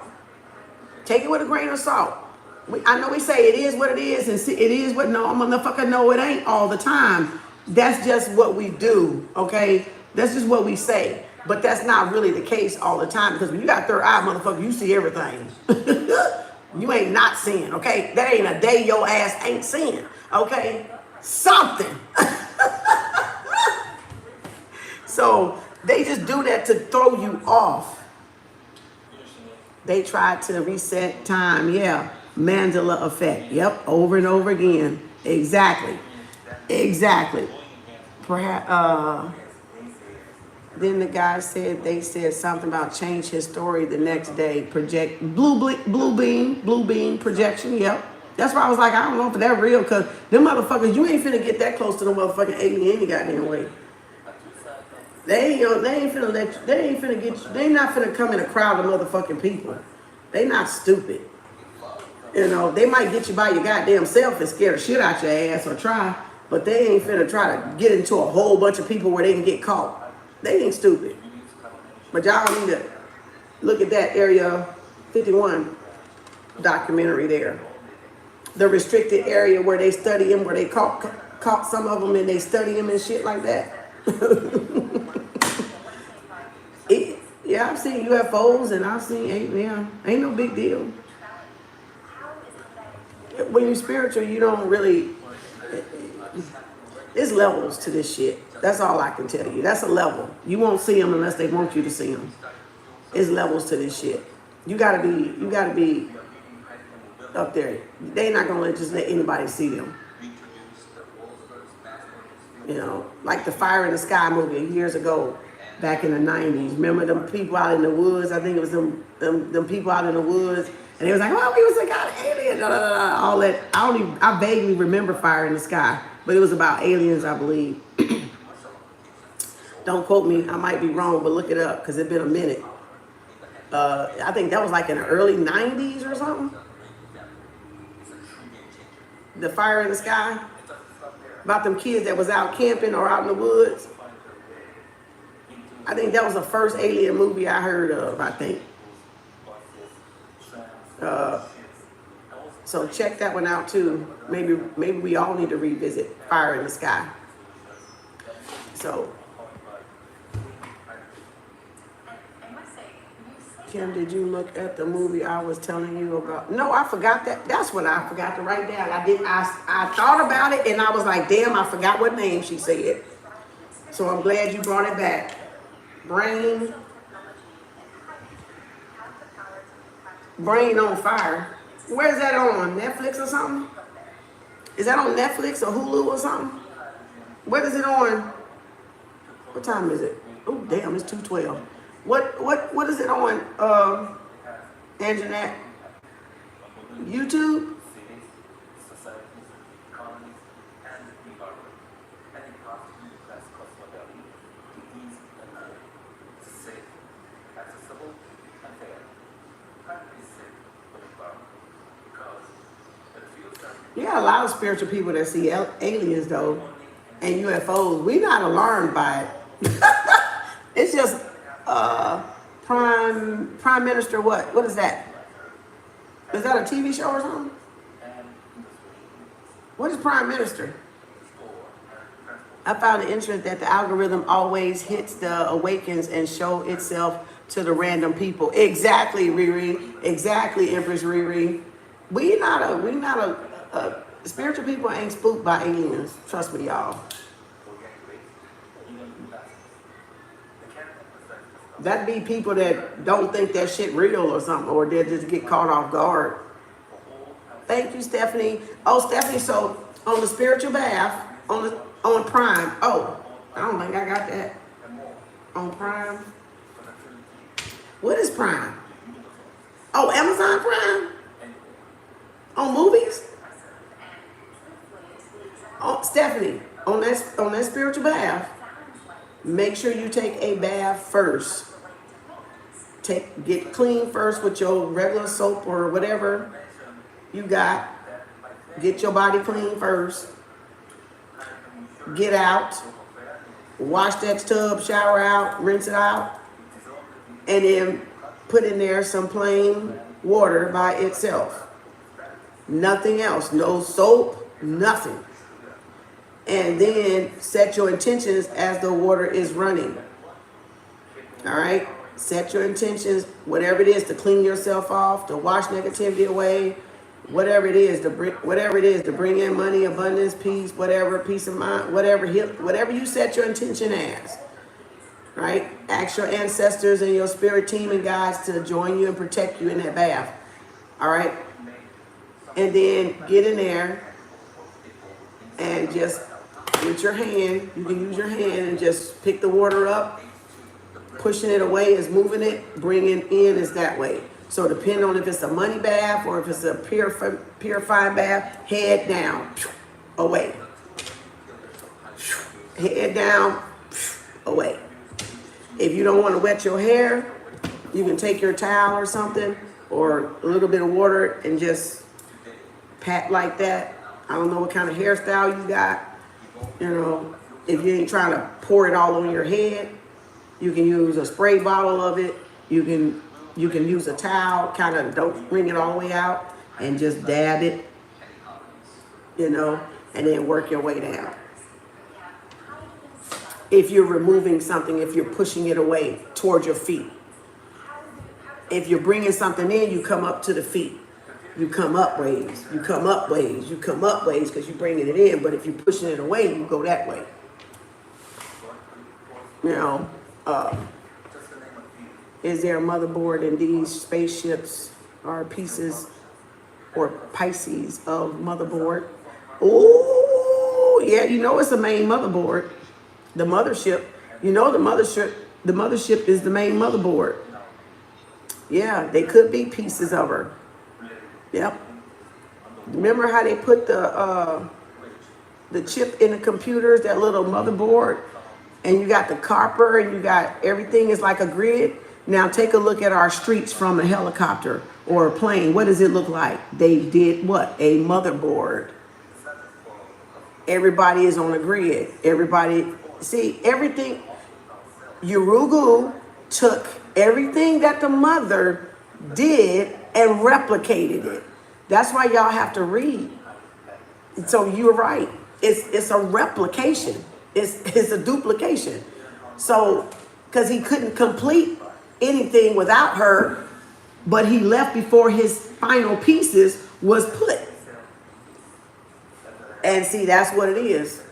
Take it with a grain of salt. I know we say it is what it is, and see, it is what no motherfucker no it ain't all the time. That's just what we do, okay? That's just what we say. But that's not really the case all the time, because when you got third eye, motherfucker, you see everything. You ain't not seeing, okay? That ain't a day your ass ain't seeing, okay? Something. So they just do that to throw you off. They tried to reset time, yeah. Mandela effect, yep, over and over again. Exactly. Perhaps, then the guy said, they said something about change his story the next day. Project, blue beam projection, yep. That's why I was like, I don't know if that's real, because them motherfuckers, you ain't finna get that close to the motherfucking alien any goddamn way. They ain't finna let you, they ain't finna get you, they not finna come in a crowd of motherfucking people. They not stupid. You know, they might get you by your goddamn self and scare the shit out your ass or try, but they ain't finna try to get into a whole bunch of people where they can get caught. They ain't stupid. But y'all need to look at that Area 51 documentary there. The restricted area where they study them, where they caught some of them and they study them and shit like that. Yeah, I've seen UFOs and I've seen, ain't no big deal. When you're spiritual, you don't really, there's levels to this shit. That's all I can tell you. That's a level. You won't see them unless they want you to see them. There's levels to this shit. You gotta be up there. They not gonna just let anybody see them. You know, like the Fire in the Sky movie years ago, back in the 90s. Remember them people out in the woods? I think it was them people out in the woods. And they was like, oh, we was like, God, alien, all that. I vaguely remember Fire in the Sky, but it was about aliens, I believe. Don't quote me, I might be wrong, but look it up, because it's been a minute. I think that was like in the early 90s or something. The Fire in the Sky, about them kids that was out camping or out in the woods. I think that was the first alien movie I heard of, I think. So check that one out too. Maybe we all need to revisit Fire in the Sky. So, Kim, did you look at the movie I was telling you about? No, I forgot that. That's what I forgot to write down. I thought about it and I was like, damn, I forgot what name she said. So I'm glad you brought it back. Brain on Fire. Where's that on? Netflix or something? Is that on Netflix or Hulu or something? What is it on? What time is it? Oh, damn, it's 2:12. What is it on, Anjanette? YouTube? You got a lot of spiritual people that see aliens though, and UFOs. We're not alarmed by it. It's just Prime Minister what? What is that? Is that a TV show or something? What is Prime Minister? I found it interesting that the algorithm always hits the awakens and show itself to the random people. Exactly, Riri. Exactly, Empress Riri. We not a spiritual people ain't spooked by aliens. Trust me, y'all. That'd be people that don't think that shit real or something, or they just get caught off guard. Thank you, Stephanie. Oh, Stephanie, so on the spiritual bath, on Prime. Oh, I don't think I got that. On Prime. What is Prime? Oh, Amazon Prime? On movies? Oh, Stephanie, on that spiritual bath, make sure you take a bath first. Get clean first with your regular soap or whatever you got. Get your body clean first. Get out. Wash that tub, shower out, rinse it out. And then put in there some plain water by itself. Nothing else. No soap, nothing. And then set your intentions as the water is running. All right? Set your intentions, whatever it is, to clean yourself off, to wash negativity away, whatever it is to bring in money, abundance, peace, whatever, peace of mind, whatever you set your intention as. Right? Ask your ancestors and your spirit team and guides to join you and protect you in that bath. All right? And then get in there and just with your hand, you can use your hand and just pick the water up. Pushing it away is moving it. Bringing in is that way. So depending on if it's a money bath or if it's a purifying bath, head down, away. Head down, away. If you don't want to wet your hair, you can take your towel or something or a little bit of water and just pat like that. I don't know what kind of hairstyle you got. You know, if you ain't trying to pour it all on your head, you can use a spray bottle of it. You can use a towel, kind of don't bring it all the way out and just dab it, you know, and then work your way down. If you're removing something, if you're pushing it away towards your feet. If you're bringing something in, you come up to the feet. You come up ways, you come up ways, you come up ways because you're bringing it in. But if you're pushing it away, you go that way. You know, is there a motherboard in these spaceships or pieces or Pisces of motherboard? Oh, yeah, you know it's the main motherboard. The mothership, you know the mothership is the main motherboard. Yeah, they could be pieces of her. Yep. Remember how they put the chip in the computers, that little motherboard, and you got the copper and you got everything is like a grid. Now take a look at our streets from a helicopter or a plane. What does it look like? They did what? A motherboard. Everybody is on a grid. Everybody, see, everything. Urugu took everything that the mother did and replicated it. That's why y'all have to read. So you're right. It's a replication. It's a duplication. So, because he couldn't complete anything without her, but he left before his final pieces was put. And see, that's what it is.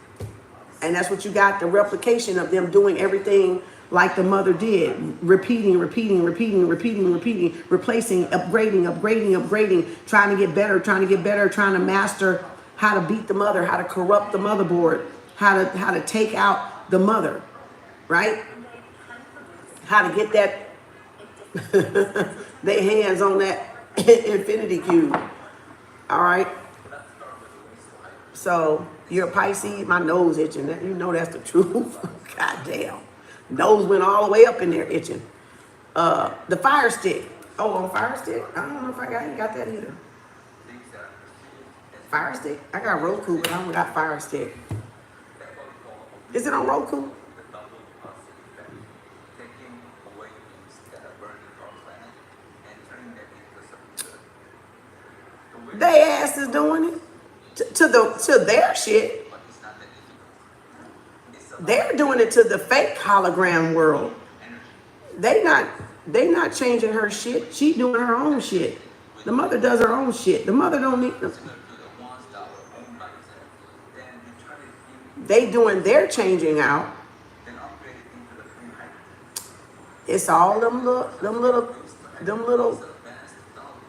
And that's what you got, the replication of them doing everything like the mother did, repeating, replacing, upgrading, trying to get better, trying to master how to beat the mother, how to corrupt the motherboard, how to take out the mother, right? How to get that, their hands on that infinity cube, all right? So you're a Pisces, my nose itching, you know that's the truth. God damn. Nose went all the way up in there itching. The Fire Stick. Oh, on Fire Stick? I don't know if I got that either. Fire Stick? I got Roku, but I don't got Fire Stick. Is it on Roku? They ass is doing it to their shit. They're doing it to the fake hologram world. They not changing her shit. She doing her own shit. The mother does her own shit. The mother don't need them. They doing their changing out. It's all them little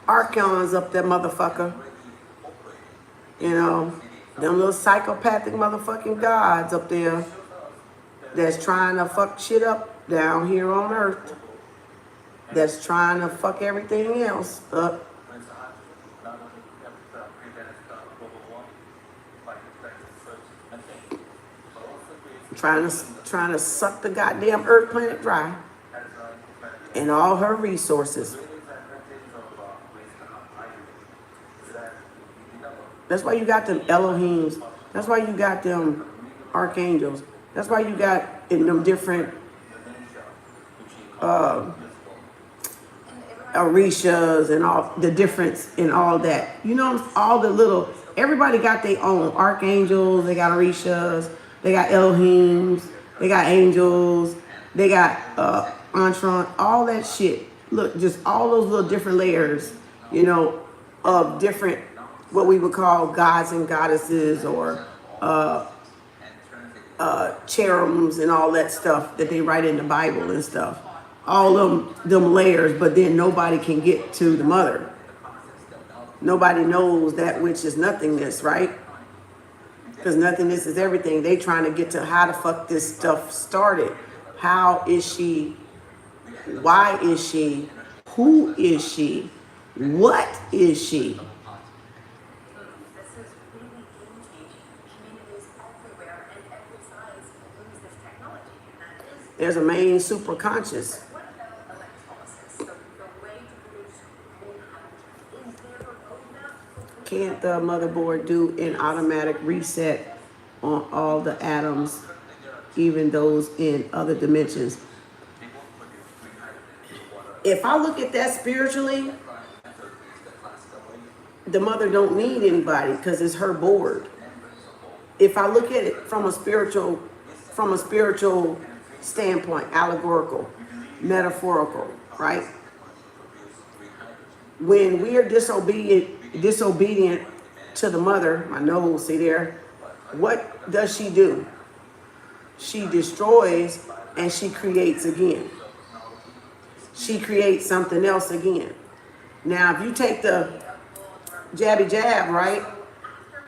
archons up there, motherfucker. You know, them little psychopathic motherfucking gods up there that's trying to fuck shit up down here on earth. That's trying to fuck everything else up. Trying to suck the goddamn earth planet dry and all her resources. That's why you got them Elohims. That's why you got them archangels. That's why you got in them different Orishas and all the difference in all that. You know, all the little, everybody got their own archangels, they got Orishas, they got Elohims, they got angels, they got Antron, all that shit. Look, just all those little different layers, you know, of different, what we would call gods and goddesses, or cherubims and all that stuff that they write in the Bible and stuff. All them layers, but then nobody can get to the mother. Nobody knows that which is nothingness, right? Because nothingness is everything. They trying to get to how the fuck this stuff started. How is she? Why is she? Who is she? What is she? There's a main superconscious. Can't the motherboard do an automatic reset on all the atoms, even those in other dimensions? If I look at that spiritually, the mother don't need anybody because it's her board. If I look at it from a spiritual standpoint, allegorical, metaphorical, right? When we are disobedient to the mother, my nose, see there, what does she do? She destroys and she creates again. She creates something else again. Now, if you take the jabby jab, right,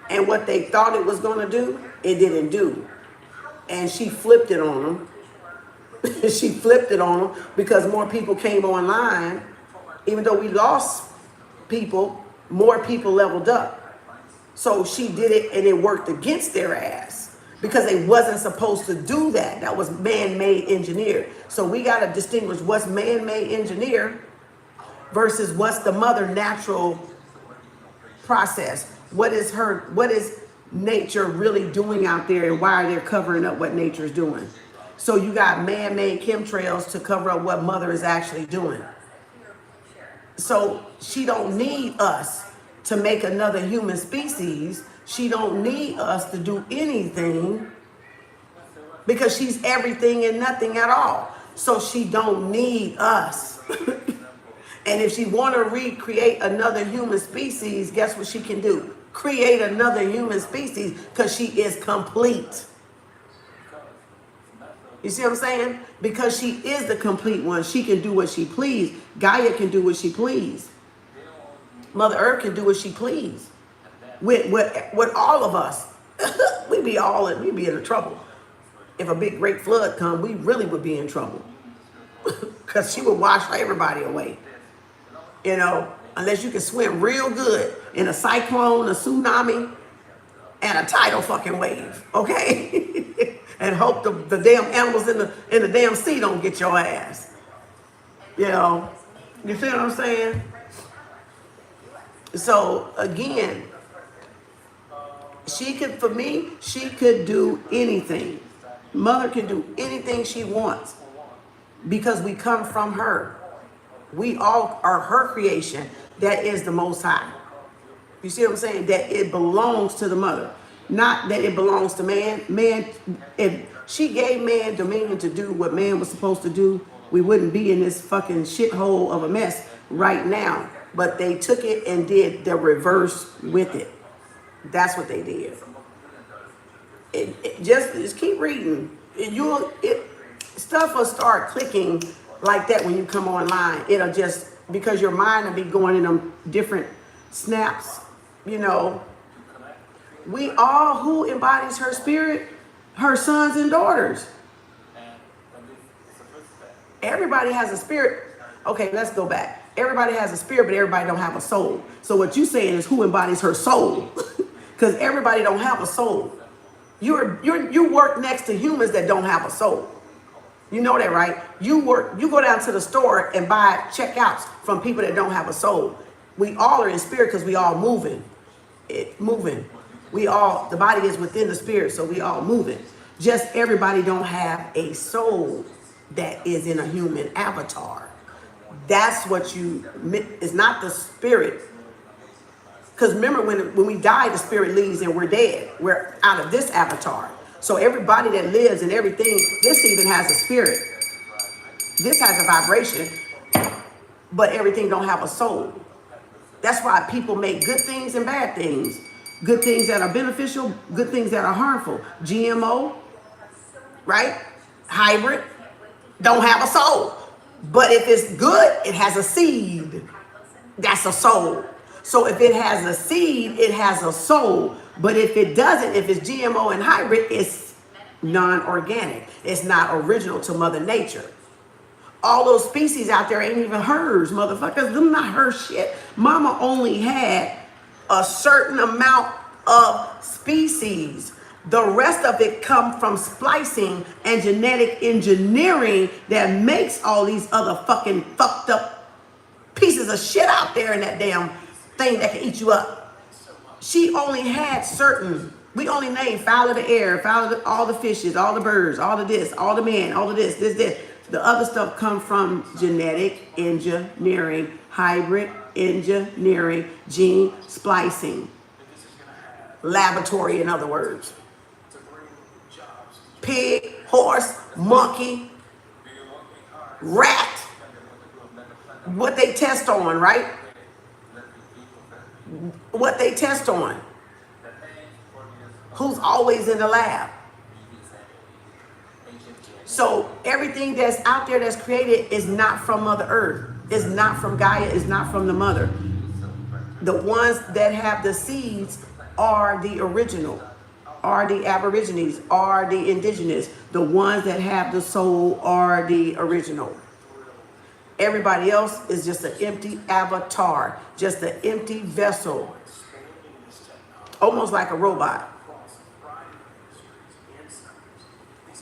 and what they thought it was going to do, it didn't do. And she flipped it on them. She flipped it on them because more people came online. Even though we lost people, more people leveled up. So she did it and it worked against their ass because they wasn't supposed to do that. That was man-made engineered. So we got to distinguish what's man-made engineer versus what's the mother natural process. What is nature really doing out there, and why are they covering up what nature's doing? So you got man-made chemtrails to cover up what mother is actually doing. So she don't need us to make another human species. She don't need us to do anything because she's everything and nothing at all. So she don't need us. And if she want to recreate another human species, guess what she can do? Create another human species because she is complete. You see what I'm saying? Because she is the complete one. She can do what she please. Gaia can do what she please. Mother Earth can do what she please. With all of us. we'd be in trouble. If a big great flood come, we really would be in trouble. Because she would wash everybody away. You know, unless you can swim real good in a cyclone, a tsunami, and a tidal fucking wave. Okay? And hope the damn animals in the damn sea don't get your ass. You know, you see what I'm saying? So again, she could do anything. Mother can do anything she wants because we come from her. We all are her creation. That is the Most High. You see what I'm saying? That it belongs to the mother. Not that it belongs to man. Man, if she gave man dominion to do what man was supposed to do, we wouldn't be in this fucking shithole of a mess right now. But they took it and did the reverse with it. That's what they did. Just keep reading. Stuff will start clicking like that when you come online. It'll just, because your mind will be going in them different snaps, you know. We all, who embodies her spirit? Her sons and daughters. Everybody has a spirit. Okay, let's go back. Everybody has a spirit, but everybody don't have a soul. So what you saying is who embodies her soul? Because everybody don't have a soul. You work next to humans that don't have a soul. You know that, right? You go down to the store and buy checkouts from people that don't have a soul. We all are in spirit because we all moving. moving. We all, the body is within the spirit, so we all moving. Just everybody don't have a soul that is in a human avatar. That's what it's not the spirit. Because remember, when we die, the spirit leaves and we're dead. We're out of this avatar. So everybody that lives and everything, this even has a spirit. This has a vibration, but everything don't have a soul. That's why people make good things and bad things. Good things that are beneficial, good things that are harmful. GMO, right? Hybrid, don't have a soul. But if it's good, it has a seed. That's a soul. So if it has a seed, it has a soul. But if it doesn't, if it's GMO and hybrid, it's non-organic. It's not original to Mother Nature. All those species out there ain't even hers, motherfuckers. Them not her shit. Mama only had a certain amount of species. The rest of it come from splicing and genetic engineering that makes all these other fucking fucked up pieces of shit out there in that damn thing that can eat you up. She only had certain, we only named fowl of the air, fowl of all the fishes, all the birds, all the this, all the men, all of this. The other stuff come from genetic engineering, hybrid engineering, gene splicing, laboratory in other words. Pig, horse, monkey, rat, what they test on, right? What they test on. Who's always in the lab? So everything that's out there that's created is not from Mother Earth. It's not from Gaia. It's not from the Mother. The ones that have the seeds are the original, are the aborigines, are the indigenous. The ones that have the soul are the original. Everybody else is just an empty avatar, just an empty vessel, almost like a robot.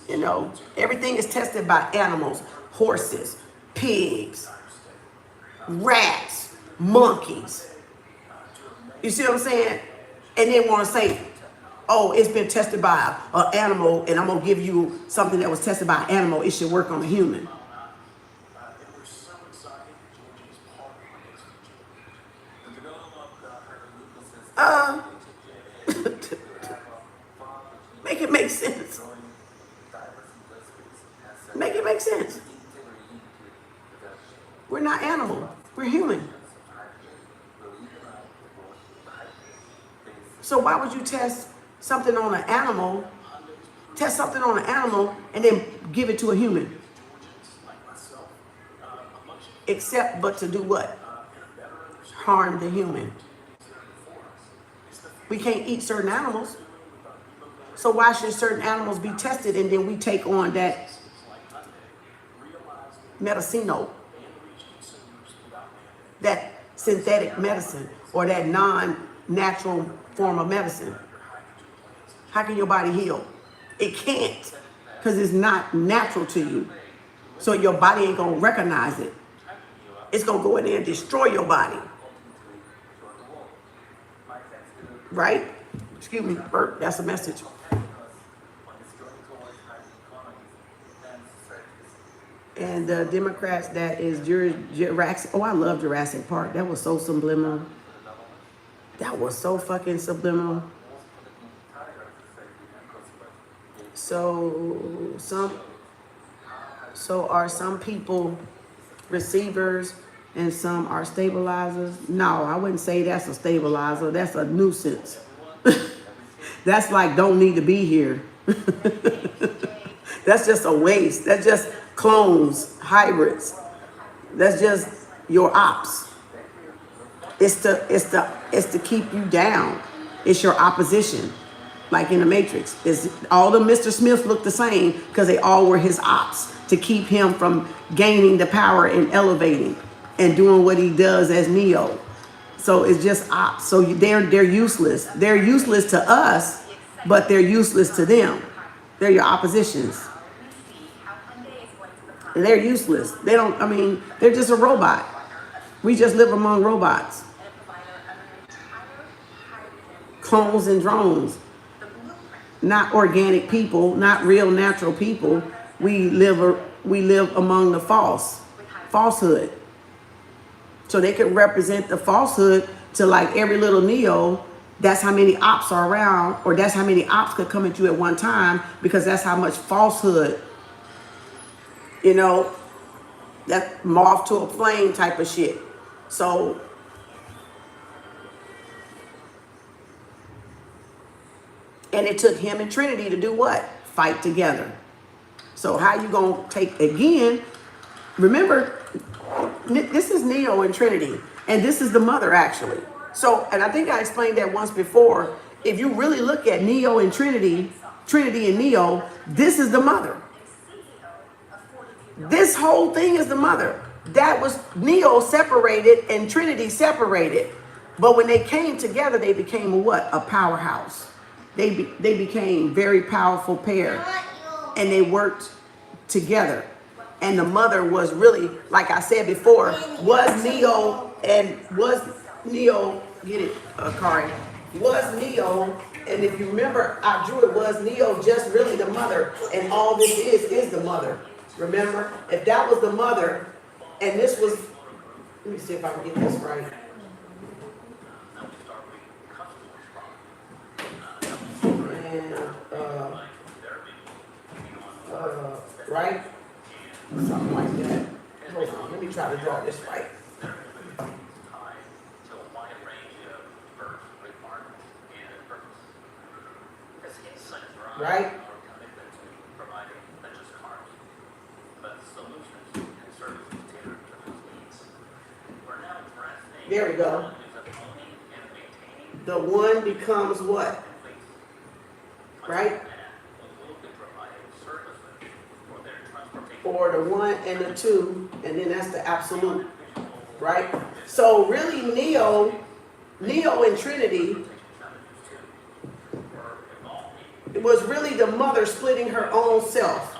You know, everything is tested by animals, horses, pigs, rats, monkeys. You see what I'm saying? And they want to say, oh, it's been tested by an animal, and I'm going to give you something that was tested by an animal. It should work on a human. Make it make sense. Make it make sense. We're not animal. We're human. So why would you test something on an animal, and then give it to a human? Except but to do what? Harm the human. We can't eat certain animals. So why should certain animals be tested and then we take on that medicino, that synthetic medicine, or that non-natural form of medicine? How can your body heal? It can't, because it's not natural to you. So your body ain't gonna recognize it. It's gonna go in there and destroy your body. Right? Excuse me, Bert, that's a message. And the Democrats, that is Jurassic. Oh, I love Jurassic Park. That was so subliminal. That was so fucking subliminal. So are some people receivers and some are stabilizers? No, I wouldn't say that's a stabilizer. That's a nuisance. That's like don't need to be here. That's just a waste. That's just clones, hybrids. That's just your ops. It's to keep you down. It's your opposition. Like in the Matrix. All the Mr. Smiths look the same because they all were his ops to keep him from gaining the power and elevating and doing what he does as Neo. So it's just ops. So they're useless. They're useless to us, but they're useless to them. They're your oppositions. They're useless. They're just a robot. We just live among robots. clones and drones, not organic people, not real natural people. We live among the falsehood. So they could represent the falsehood to like every little Neo. That's how many ops are around, or that's how many ops could come at you at one time, because that's how much falsehood, you know, that moth to a flame type of shit. So and it took him and Trinity to do what? Fight together. So how you gonna take, again, remember, this is Neo and Trinity, and this is the mother actually. So, and I think I explained that once before. If you really look at Neo and Trinity, Trinity and Neo, this is the mother. This whole thing is the mother. That was Neo separated and Trinity separated. But when they came together, they became a what? A powerhouse. They became very powerful pair, and they worked together. And the mother was really, like I said before, was Neo, get it, Kari, was Neo, and if you remember, I drew it, was Neo just really the mother, and all this is the mother. Remember, if that was the mother, and this was, let me see if I can get this right. Right? Something like that. Hold on, let me try to draw this right. Right? There we go. The one becomes what? Right? Or the one and the two, and then that's the absolute, right? So really Neo and Trinity, it was really the mother splitting her own self.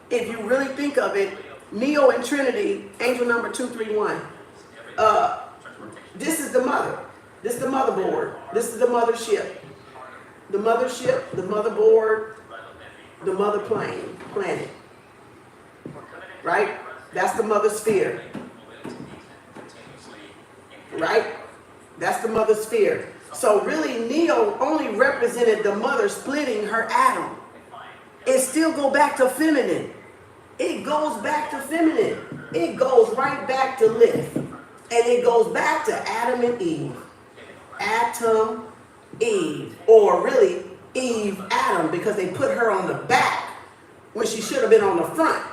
If you really think of it, Neo and Trinity, angel number 231, this is the mother. This is the motherboard. This is the mothership. The mothership, the motherboard, the mother planet. Right? That's the mother sphere. Right? That's the mother sphere. So really Neo only represented the mother splitting her atom. It still go back to feminine. It goes back to feminine. It goes right back to Lilith. And it goes back to Adam and Eve. Atom, Eve. Or really Eve, Adam, because they put her on the back when she should have been on the front.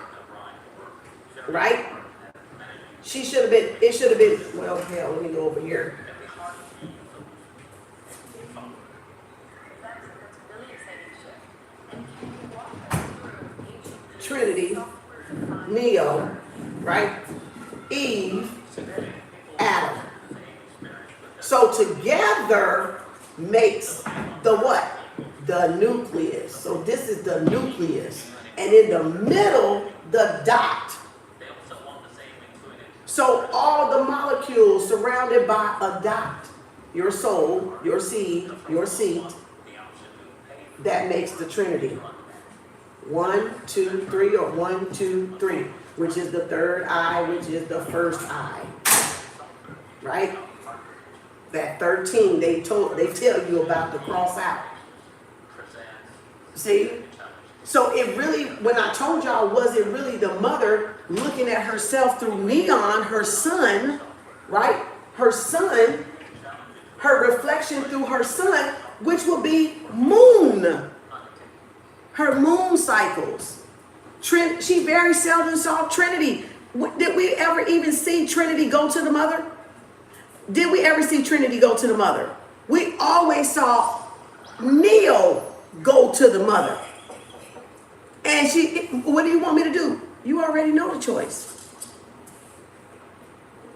Right? She should have been, it should have been, well, hell, let me go over here. Trinity, Neo, right? Eve, Adam. So together makes the what? The nucleus. So this is the nucleus. And in the middle, the dot. So all the molecules surrounded by a dot, your soul, your seed, your seat, that makes the Trinity. 1, 2, 3, or 1, 2, 3, which is the third eye, which is the first eye. Right? That 13, they tell you about the cross out. See? So it really, when I told y'all, was it really the mother looking at herself through Neon, her son, right? Her son, her reflection through her son, which will be Moon. Her moon cycles. She very seldom saw Trinity. Did we ever even see Trinity go to the mother? Did we ever see Trinity go to the mother? We always saw Neo go to the mother. And what do you want me to do? You already know the choice.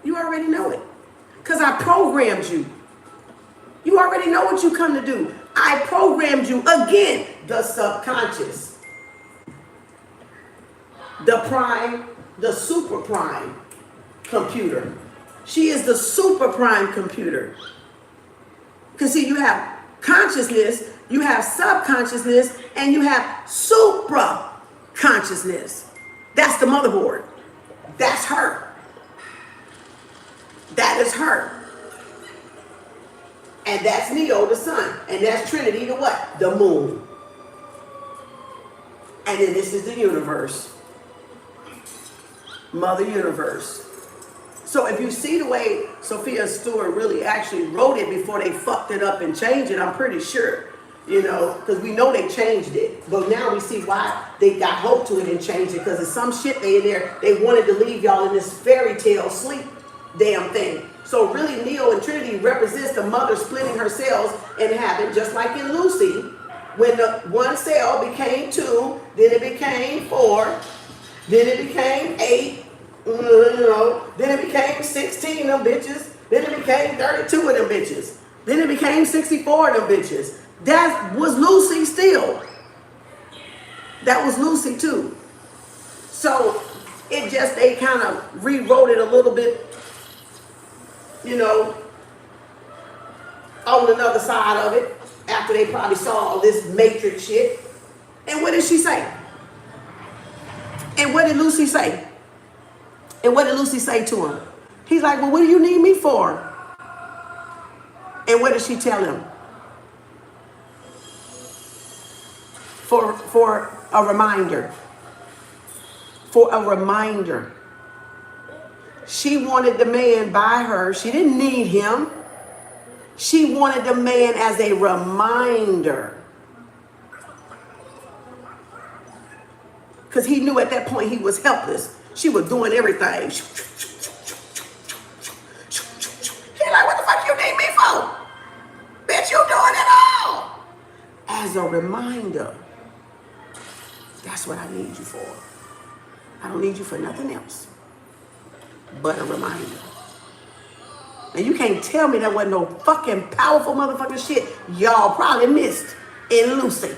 You already know it. Because I programmed you. You already know what you come to do. I programmed you, again, the subconscious. The prime, the super prime computer. She is the super prime computer. Because see, you have consciousness, you have subconsciousness, and you have supra-consciousness. That's the motherboard. That's her. That is her. And that's Neo, the sun. And that's Trinity, the what? The moon. And then this is the universe. Mother Universe. So if you see the way Sophia Stewart really actually wrote it before they fucked it up and changed it, I'm pretty sure, you know, because we know they changed it. But now we see why they got hold to it and changed it, because there's some shit they in there, they wanted to leave y'all in this fairy tale sleep damn thing. So really Neo and Trinity represents the mother splitting her cells and having, just like in Lucy, when the one cell became 2, then it became 4, then it became 8, you know, then it became 16 of them bitches, then it became 32 of them bitches, then it became 64 of them bitches. That was Lucy still. That was Lucy too. So it just, they kind of rewrote it a little bit, you know, on another side of it, after they probably saw all this matrix shit. And what did she say? And what did Lucy say? And what did Lucy say to him? He's like, well, what do you need me for? And what did she tell him? For a reminder. For a reminder. She wanted the man by her. She didn't need him. She wanted the man as a reminder. Because he knew at that point he was helpless. She was doing everything. He's like, what the fuck you need me for? Bitch, you doing it all. As a reminder. That's what I need you for. I don't need you for nothing else but a reminder. And you can't tell me that wasn't no fucking powerful motherfucking shit y'all probably missed in Lucy.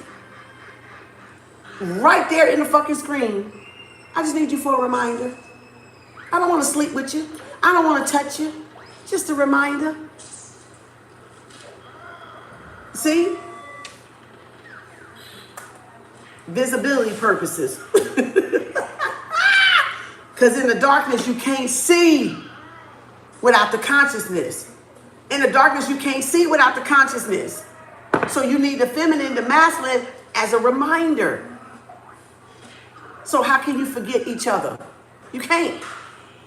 Right there in the fucking screen. I just need you for a reminder. I don't want to sleep with you. I don't want to touch you. Just a reminder. See? Visibility purposes. Because in the darkness you can't see without the consciousness. In the darkness you can't see without the consciousness. So you need the feminine, the masculine as a reminder. So how can you forget each other? You can't.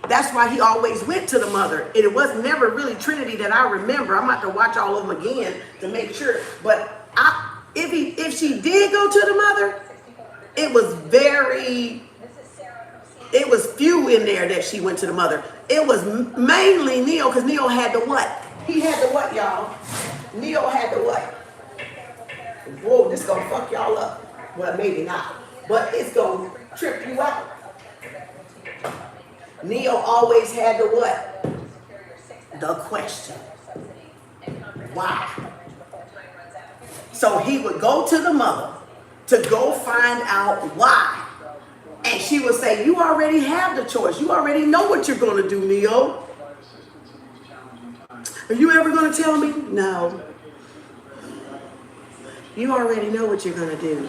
That's why he always went to the mother. And it was never really Trinity that I remember. I'm about to watch all of them again to make sure. But if she did go to the mother, it was few in there that she went to the mother. It was mainly Neo, because Neo had the what? He had the what, y'all? Neo had the what? Whoa, this gonna fuck y'all up. Well, maybe not. But it's gonna trip you out. Neo always had the what? The question. Why? So he would go to the mother to go find out why. And she would say, you already have the choice. You already know what you're going to do, Neo. Are you ever going to tell me? No. You already know what you're going to do.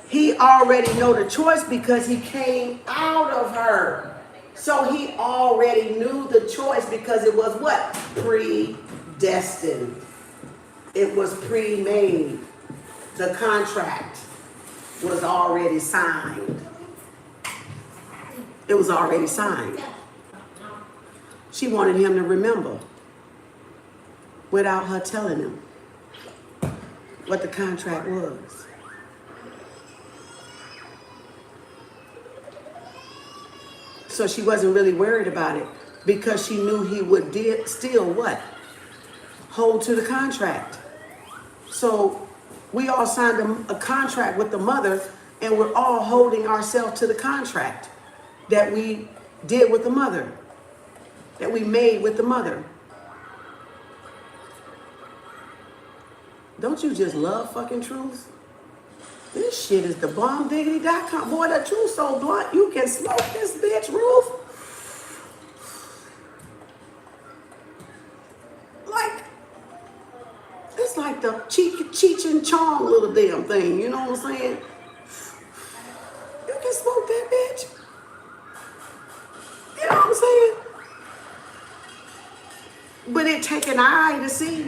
He already know the choice because he came out of her. So he already knew the choice because it was what? Predestined. It was pre-made. The contract was already signed. It was already signed. She wanted him to remember without her telling him what the contract was. So she wasn't really worried about it because she knew he would still what? Hold to the contract. So we all signed a contract with the mother, and we're all holding ourselves to the contract that we did with the mother, that we made with the mother. Don't you just love fucking truth? This shit is the bombdiggity.com. Boy, the truth so blunt, you can smoke this bitch, Ruth. Like, it's like the Cheech and Chong little damn thing, you know what I'm saying? You can smoke that bitch. You know what I'm saying? But it take an eye to see,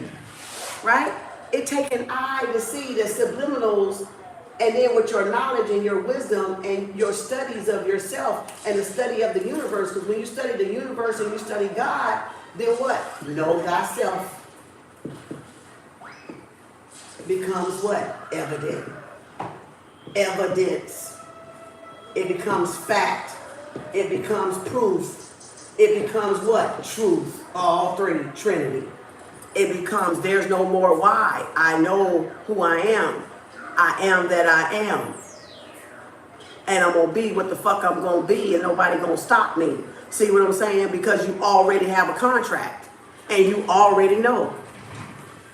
right? It take an eye to see the subliminals, and then with your knowledge and your wisdom and your studies of yourself and the study of the universe, because when you study the universe and you study God, then what? Know thyself becomes what? Evident. Evidence. It becomes fact. It becomes proof. It becomes what? Truth. All three. Trinity. It becomes there's no more why. I know who I am. I am that I am. And I'm going to be what the fuck I'm going to be, and nobody going to stop me. See what I'm saying? Because you already have a contract. And you already know.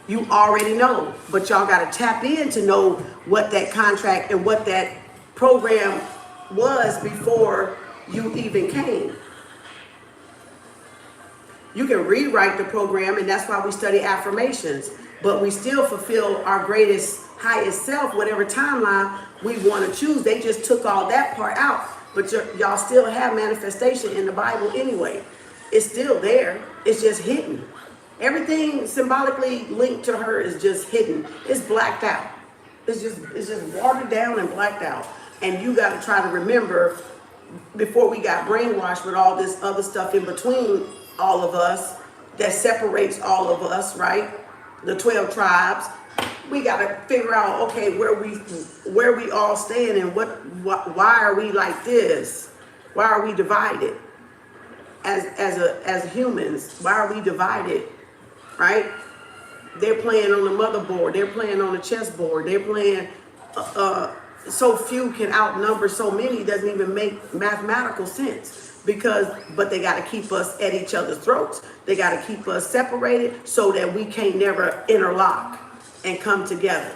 You already know. But y'all got to tap in to know what that contract and what that program was before you even came. You can rewrite the program, and that's why we study affirmations. But we still fulfill our greatest, highest self, whatever timeline we want to choose. They just took all that part out. But y'all still have manifestation in the Bible anyway. It's still there. It's just hidden. Everything symbolically linked to her is just hidden. It's blacked out. It's just watered down and blacked out. And you got to try to remember, before we got brainwashed with all this other stuff in between all of us that separates all of us, right? The 12 tribes. We got to figure out, okay, where we all stand, and why are we like this? Why are we divided as humans? Why are we divided, right? They're playing on the motherboard. They're playing on the chessboard. They're playing. So few can outnumber so many. It doesn't even make mathematical sense. But they got to keep us at each other's throats. They got to keep us separated so that we can't never interlock and come together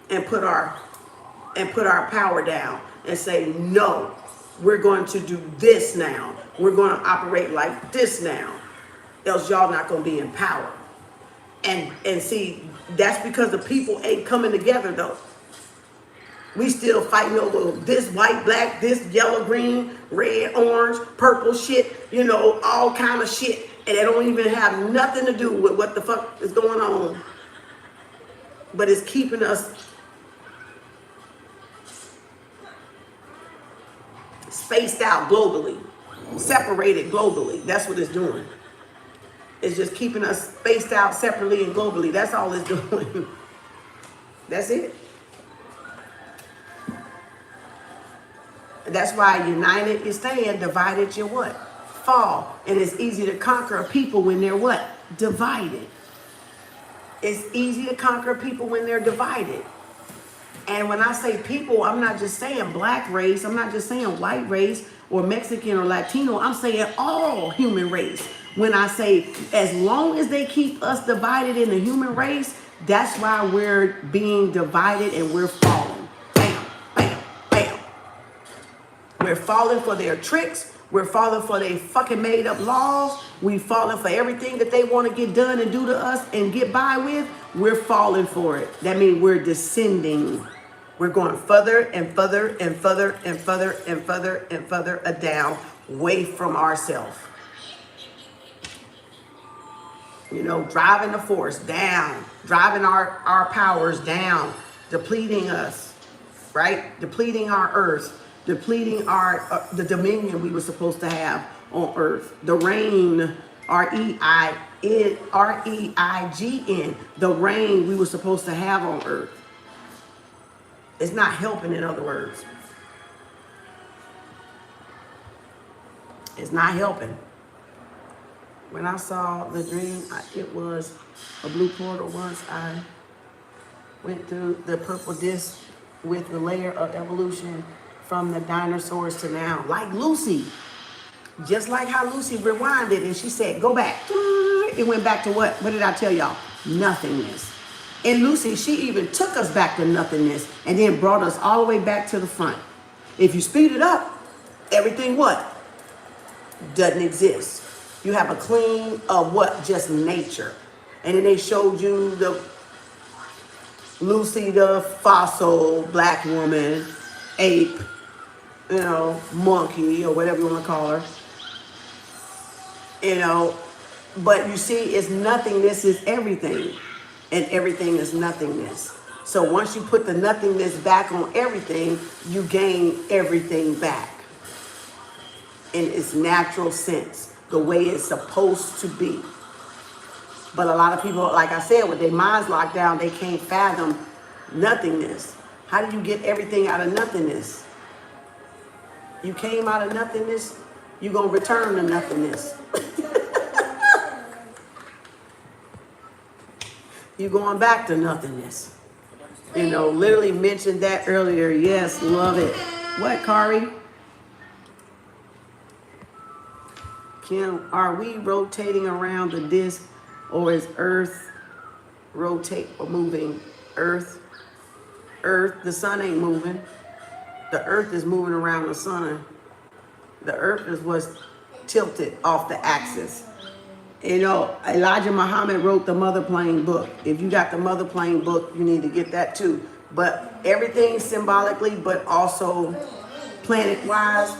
and put our power down and say, no, we're going to do this now. We're going to operate like this now. Else y'all not going to be in power. And see, that's because the people ain't coming together though. We still fighting over this white, black, this yellow, green, red, orange, purple shit, you know, all kind of shit. And they don't even have nothing to do with what the fuck is going on. But it's keeping us spaced out globally, separated globally. That's what it's doing. It's just keeping us spaced out separately and globally. That's all it's doing. That's it. That's why united you stand, divided you what? Fall. And it's easy to conquer a people when they're what? Divided. It's easy to conquer people when they're divided. And when I say people, I'm not just saying black race. I'm not just saying white race or Mexican or Latino. I'm saying all human race. When I say as long as they keep us divided in the human race, that's why we're being divided and we're falling. Bam, bam, bam. We're falling for their tricks. We're falling for their fucking made up laws. We're falling for everything that they want to get done and do to us and get by with. We're falling for it. That means we're descending. We're going further and further and further and further and further and further down, away from ourselves. You know, driving the force down, driving our powers down, depleting us, right? Depleting our earth, depleting our the dominion we were supposed to have on earth. The reign, R-E-I-G-N, the reign we were supposed to have on earth. It's not helping, in other words. It's not helping. When I saw the dream, it was a blue portal. Once I went through the purple disc with the layer of evolution from the dinosaurs to now. Like Lucy. Just like how Lucy rewinded and she said, go back. It went back to what? What did I tell y'all? Nothingness. And Lucy, she even took us back to nothingness and then brought us all the way back to the front. If you speed it up, everything what? Doesn't exist. You have a clean of what? Just nature. And then they showed you the Lucy, the fossil black woman, ape, you know, monkey, or whatever you want to call her. You know, but you see, it's nothingness is everything. And everything is nothingness. So once you put the nothingness back on everything, you gain everything back in its natural sense, the way it's supposed to be. But a lot of people, like I said, with their minds locked down, they can't fathom nothingness. How do you get everything out of nothingness? You came out of nothingness, you're going to return to nothingness. You're going back to nothingness. You know, literally mentioned that earlier. Yes, love it. What, Kari? Kim, are we rotating around the disc, or is Earth rotate or moving? Earth, the sun ain't moving. The Earth is moving around the sun. The Earth is what's tilted off the axis. You know, Elijah Muhammad wrote the Mother Plane book. If you got the Mother Plane book, you need to get that too. But everything symbolically, but also planet-wise,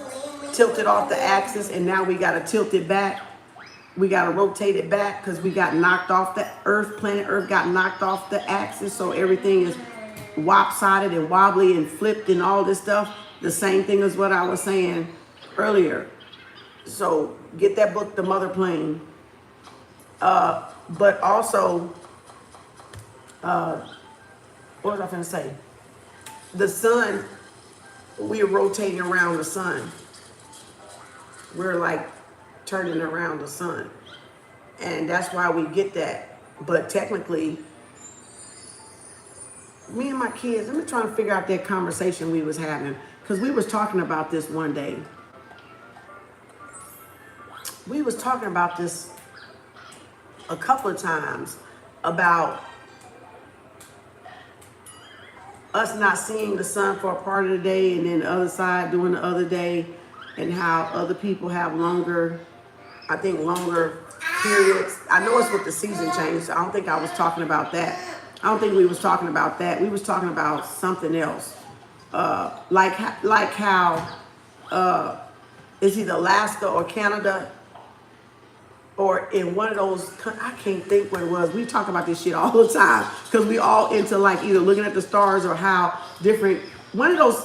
tilted off the axis, and now we got to tilt it back. We got to rotate it back because we got knocked off the Earth. Planet Earth got knocked off the axis, so everything is lopsided and wobbly and flipped and all this stuff. The same thing as what I was saying earlier. So get that book, The Mother Plane. But also, what was I going to say? The sun, we're rotating around the sun. We're like turning around the sun. And that's why we get that. But technically, me and my kids, let me try to figure out that conversation we was having. Because we was talking about this one day. We was talking about this a couple of times about us not seeing the sun for a part of the day and then the other side doing the other day, and how other people have longer, I think longer periods. I know it's with the season change, so I don't think I was talking about that. I don't think we was talking about that. We was talking about something else. Like how it's either Alaska or Canada, or in one of those, I can't think what it was. We talk about this shit all the time because we all into like either looking at the stars or how different. One of those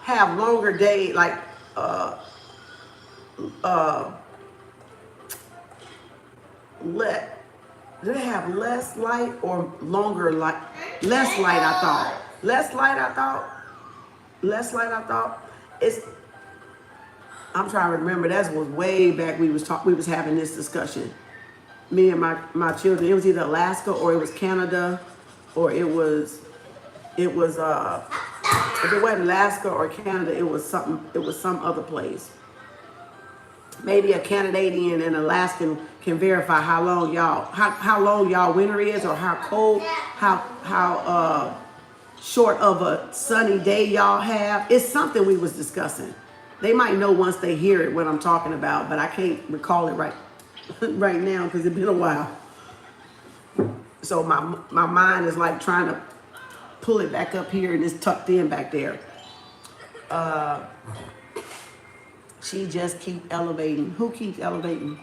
have longer day, like do they have less light or longer light? Less light, I thought. Less light, I thought. I'm trying to remember. That was way back. We was having this discussion. Me and my children. It was either Alaska or it was Canada, or it was if it wasn't Alaska or Canada, it was something. It was some other place. Maybe a Canadian and Alaskan can verify how long y'all winter is, or how cold, how short of a sunny day y'all have. It's something we was discussing. They might know once they hear it what I'm talking about, but I can't recall it right now because it's been a while. So my mind is like trying to pull it back up here, and it's tucked in back there. She just keep elevating. Who keeps elevating?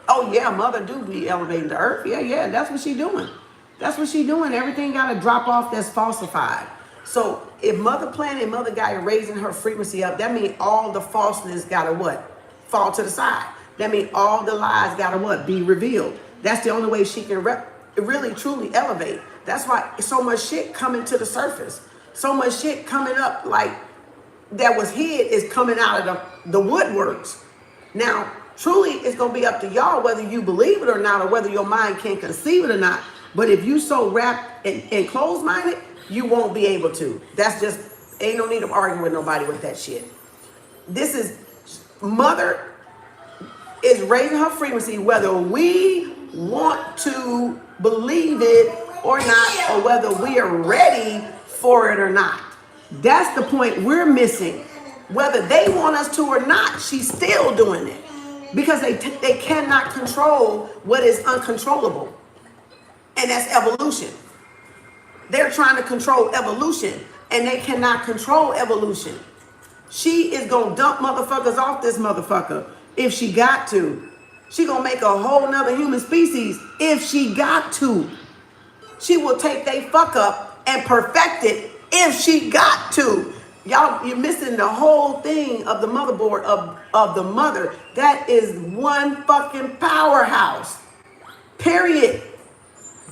Oh yeah, Mother do be elevating the earth. Yeah, that's what she doing. That's what she doing. Everything got to drop off that's falsified. So if Mother Planet and Mother Gaia raising her frequency up, that means all the falseness got to what? Fall to the side. That means all the lies got to what? Be revealed. That's the only way she can really, truly elevate. That's why so much shit coming to the surface. So much shit coming up like that was hid is coming out of the woodworks. Now, truly, it's going to be up to y'all whether you believe it or not, or whether your mind can conceive it or not. But if you so wrapped and closed-minded, you won't be able to. That's just, ain't no need of arguing with nobody with that shit. This is, Mother is raising her frequency whether we want to believe it or not, or whether we are ready for it or not. That's the point we're missing. Whether they want us to or not, she's still doing it. Because they cannot control what is uncontrollable. And that's evolution. They're trying to control evolution. And they cannot control evolution. She is going to dump motherfuckers off this motherfucker if she got to. She going to make a whole nother human species if she got to. She will take they fuck up and perfect it if she got to. Y'all, you're missing the whole thing of the motherboard of the mother. That is one fucking powerhouse. Period.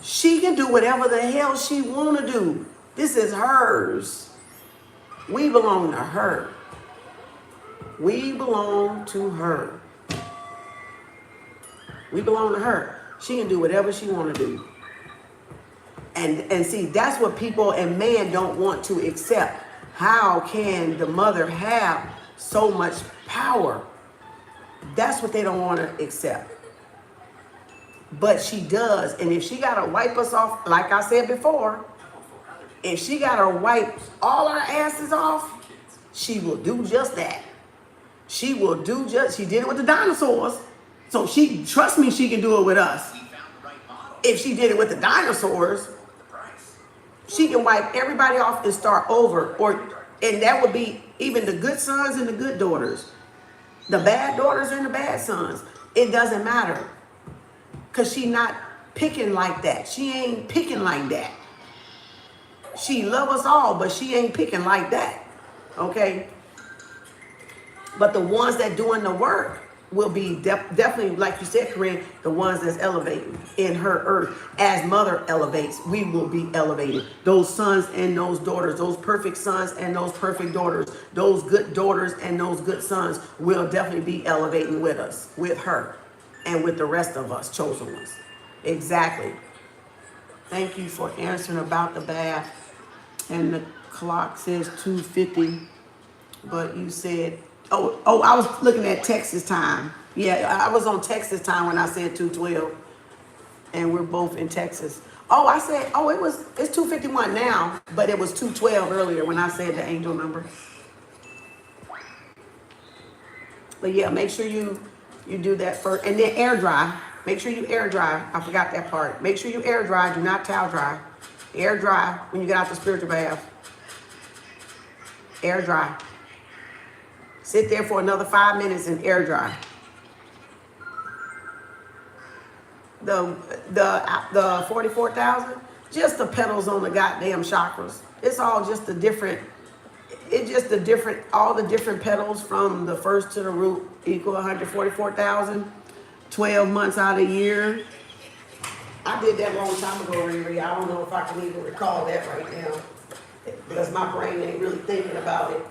She can do whatever the hell she want to do. This is hers. We belong to her. We belong to her. We belong to her. She can do whatever she want to do. And see, that's what people and man don't want to accept. How can the mother have so much power? That's what they don't want to accept. But she does. And if she got to wipe us off, like I said before, if she got to wipe all our asses off, she will do just that. She will do just, she did it with the dinosaurs. So trust me, she can do it with us. If she did it with the dinosaurs, she can wipe everybody off and start over. And that would be even the good sons and the good daughters. The bad daughters and the bad sons. It doesn't matter. Because she not picking like that. She ain't picking like that. She love us all, but she ain't picking like that. Okay? But the ones that doing the work will be definitely, like you said, Corinne, the ones that's elevating in her earth. As mother elevates, we will be elevated. Those sons and those daughters, those perfect sons and those perfect daughters, those good daughters and those good sons will definitely be elevating with us, with her, and with the rest of us, chosen ones. Exactly. Thank you for answering about the bath. And the clock says 2:50, but you said, oh, I was looking at Texas time. Yeah, I was on Texas time when I said 2:12, and we're both in Texas. Oh, I said, it's 2:51 now, but it was 2:12 earlier when I said the angel number. But yeah, make sure you do that first, and then air dry. Make sure you air dry. I forgot that part. Make sure you air dry. Do not towel dry. Air dry when you get out the spiritual bath. Air dry. Sit there for another 5 minutes and air dry. The 44,000, just the petals on the goddamn chakras. It's all just the different. All the different petals from the first to the root equal 144,000. 12 months out of the year. I did that a long time ago, Riri. I don't know if I can even recall that right now because my brain ain't really thinking about it.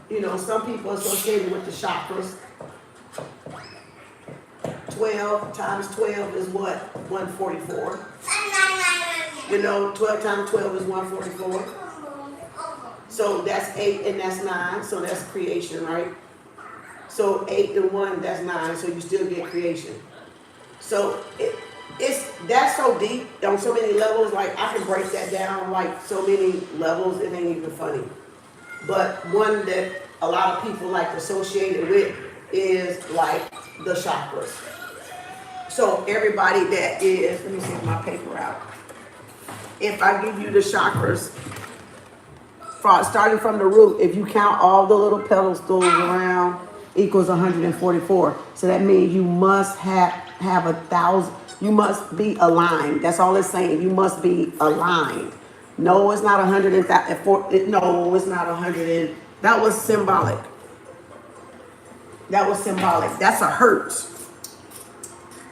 You know, some people associated with the chakras. 12 times 12 is what? 144. You know, 12 times 12 is 144. So that's 8 and that's 9. So that's creation, right? So 8 and 1, that's 9. So you still get creation. So that's so deep on so many levels. Like I can break that down like so many levels. It ain't even funny. But one that a lot of people like associated with is like the chakras. So everybody that is, let me see my paper out. If I give you the chakras, starting from the root, if you count all the little pedestals around, equals 144. So that means you must have 1,000. You must be aligned. That's all it's saying. You must be aligned. No, it's not 100. No, it's not 100. That was symbolic. That was symbolic. That's a hertz.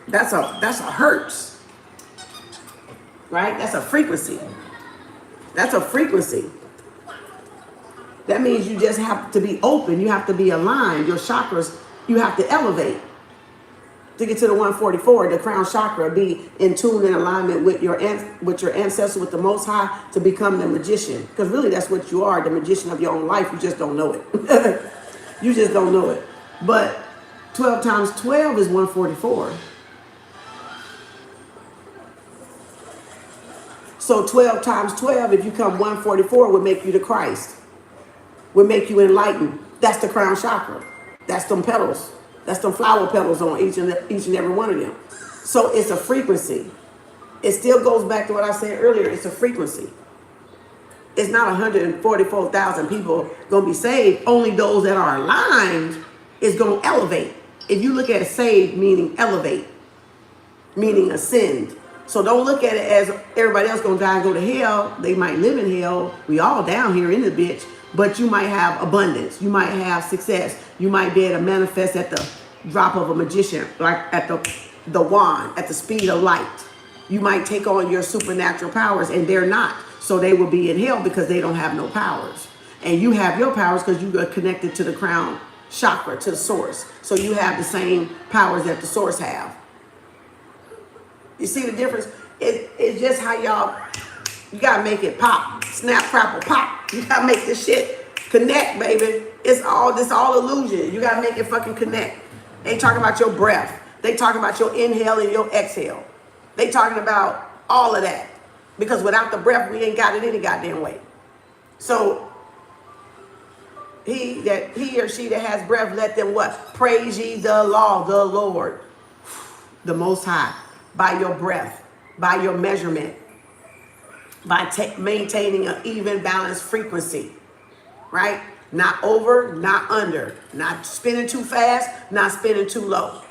That's a hertz. Right? That's a frequency. That's a frequency. That means you just have to be open. You have to be aligned. Your chakras, you have to elevate. To get to the 144, the crown chakra, be in tune and alignment with your ancestors, with the Most High, to become the magician. Because really that's what you are, the magician of your own life. You just don't know it. You just don't know it. But 12 times 12 is 144. So 12 times 12, if you come 144, would make you the Christ. Would make you enlightened. That's the crown chakra. That's them petals. That's them flower petals on each and every one of them. So it's a frequency. It still goes back to what I said earlier. It's a frequency. It's not 144,000 people going to be saved. Only those that are aligned is going to elevate. If you look at saved, meaning elevate, meaning ascend. So don't look at it as everybody else going to die and go to hell. They might live in hell. We all down here in the bitch. But you might have abundance. You might have success. You might be able to manifest at the drop of a magician, like at the wand, at the speed of light. You might take on your supernatural powers, and they're not. So they will be in hell because they don't have no powers. And you have your powers because you are connected to the crown chakra, to the source. So you have the same powers that the source have. You see the difference? It's just how y'all, you gotta make it pop. Snap, crapple, pop. You gotta make this shit connect, baby. It's all illusion. You gotta make it fucking connect. They ain't talking about your breath. They talking about your inhale and your exhale. They talking about all of that. Because without the breath, we ain't got it any goddamn way. So he or she that has breath, let them what? Praise ye the law, the Lord, the Most High, by your breath, by your measurement, by maintaining an even balanced frequency, right? Not over, not under, not spinning too fast, not spinning too low.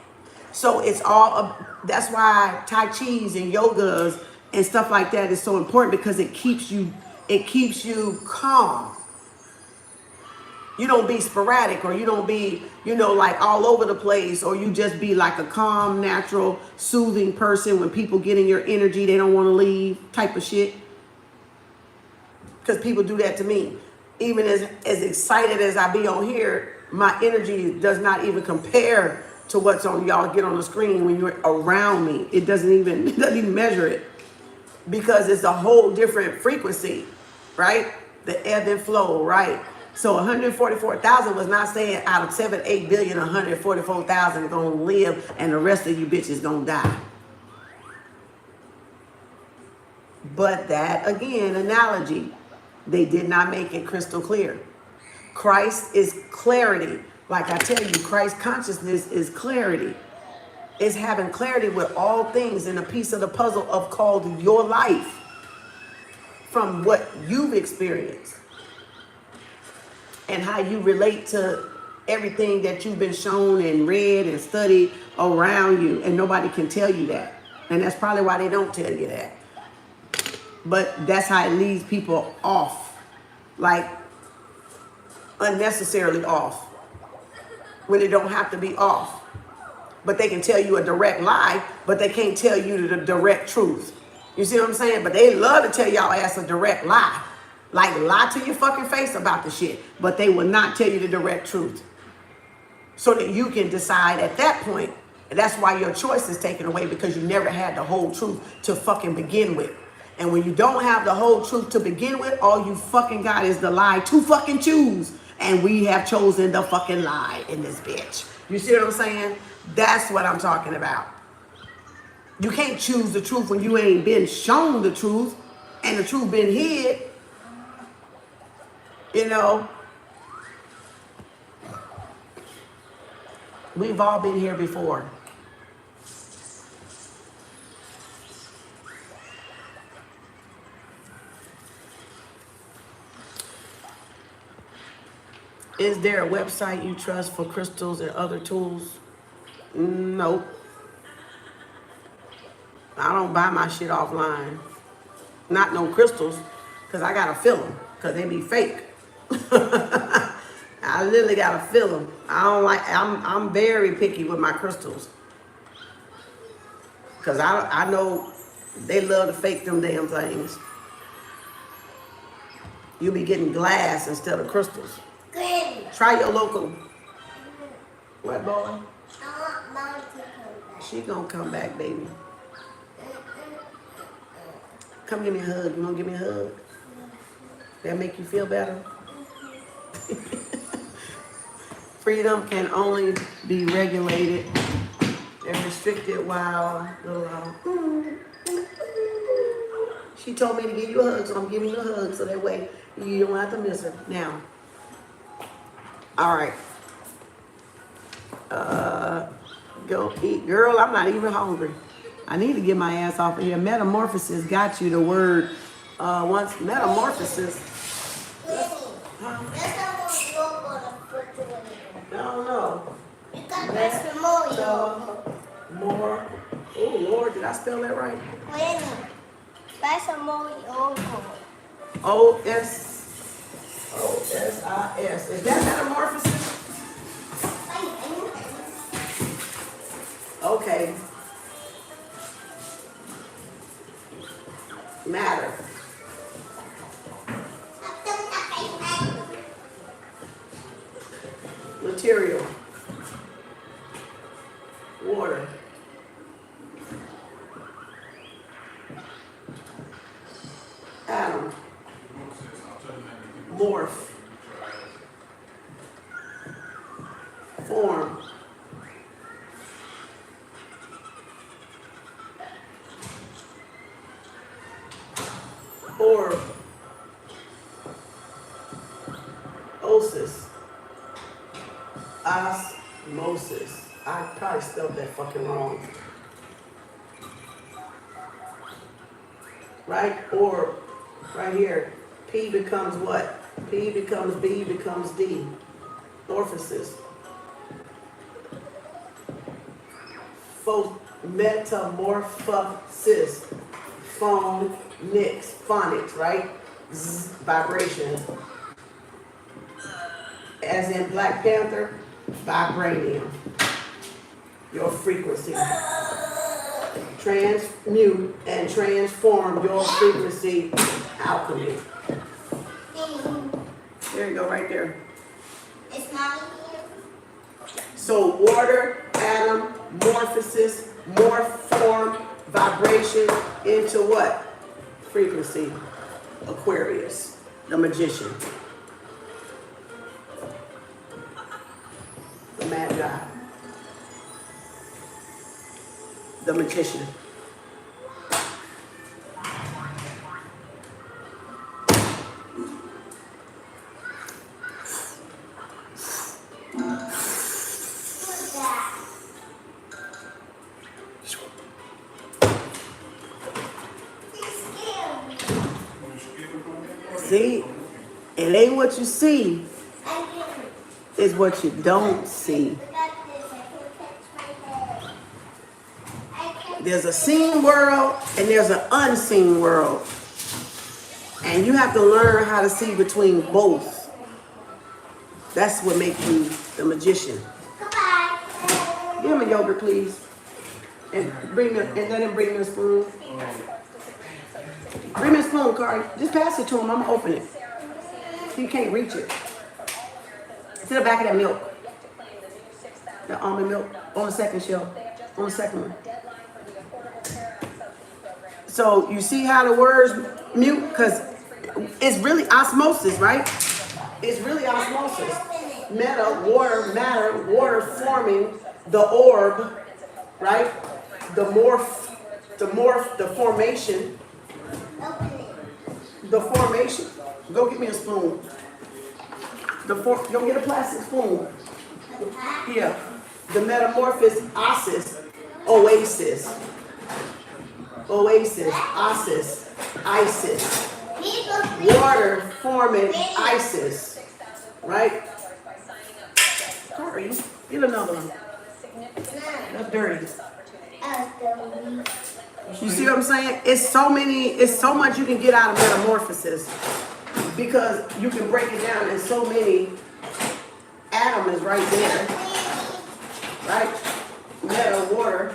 So it's all, that's why Tai Chi's and yogas and stuff like that is so important, because it keeps you calm. You don't be sporadic, or you don't be, like all over the place, or you just be like a calm, natural, soothing person. When people get in your energy, they don't want to leave type of shit. Because people do that to me. Even as excited as I be on here, my energy does not even compare to what's on y'all get on the screen when you're around me. It doesn't even measure it, because it's a whole different frequency, right? The ebb and flow, right? So 144,000 was not saying out of 7-8 billion, 144,000 gonna live and the rest of you bitches gonna die. But that, again, analogy, they did not make it crystal clear. Christ is clarity. Like I tell you, Christ consciousness is clarity. It's having clarity with all things in a piece of the puzzle of called your life, from what you've experienced and how you relate to everything that you've been shown and read and studied around you. And nobody can tell you that. And that's probably why they don't tell you that. But that's how it leads people off, like unnecessarily off, when they don't have to be off. But they can tell you a direct lie, but they can't tell you the direct truth. You see what I'm saying? But they love to tell y'all ass a direct lie. Like, lie to your fucking face about the shit, but they will not tell you the direct truth. So that you can decide at that point. And that's why your choice is taken away, because you never had the whole truth to fucking begin with. And when you don't have the whole truth to begin with, all you fucking got is the lie to fucking choose. And we have chosen the fucking lie in this bitch. You see what I'm saying? That's what I'm talking about. You can't choose the truth when you ain't been shown the truth and the truth been hid. We've all been here before. Is there a website you trust for crystals and other tools? Nope. I don't buy my shit offline. Not no crystals, because I gotta feel them, because they be fake. I literally gotta feel them. I'm very picky with my crystals, because I know they love to fake them damn things. You'll be getting glass instead of crystals. Try your local. What, boy? I want Mom to come back. She gonna come back, baby. Come give me a hug. You wanna give me a hug? That make you feel better? Freedom can only be regulated and restricted while She told me to give you a hug, so I'm giving you a hug so that way you don't have to miss her. Now. All right. Go eat. Girl, I'm not even hungry. I need to get my ass off of here. Metamorphosis got you the word. Once metamorphosis. Huh? That's how you're gonna put it in. I don't know. You got that's the more. More. Oh Lord, did I spell that right? Wait. That's a more. O-S-I-S. Is that metamorphosis? Okay. Matter. Material. Water. Atom. Morph. Form. Orb. Osis. Osmosis. I probably spelled that fucking wrong. Right? Orb. Right here. P becomes what? P becomes B becomes D. Morphosis. Metamorphosis. Phonics, right? Z, vibration. As in Black Panther, vibranium. Your frequency. Transmute and transform your frequency. Alchemy. There you go, right there. It's not here. So water, atom, morphosis, morph, form, vibration into what? Frequency. Aquarius, the magician. The magi. The magician. See, it ain't what you see, it's what you don't see. There's a seen world and there's an unseen world. And you have to learn how to see between both. That's what makes you the magician. Give him a yogurt, please. And let him bring me a spoon. Bring me a spoon, Cardi. Just pass it to him. I'm gonna open it. He can't reach it. To the back of that milk. The almond milk on the second shelf. On the second one. So you see how the words mute? Because it's really osmosis, right? It's really osmosis. Meta, water, matter, water forming the orb, right? The formation. The formation. Go get me a spoon. Go get a plastic spoon. Yeah. The metamorphosis, oasis. Oasis, Isis. Water forming Isis. Right? Sorry. Get another one. That's dirty. You see what I'm saying? It's so much you can get out of metamorphosis because you can break it down in so many atoms right there. Right? Meta, water.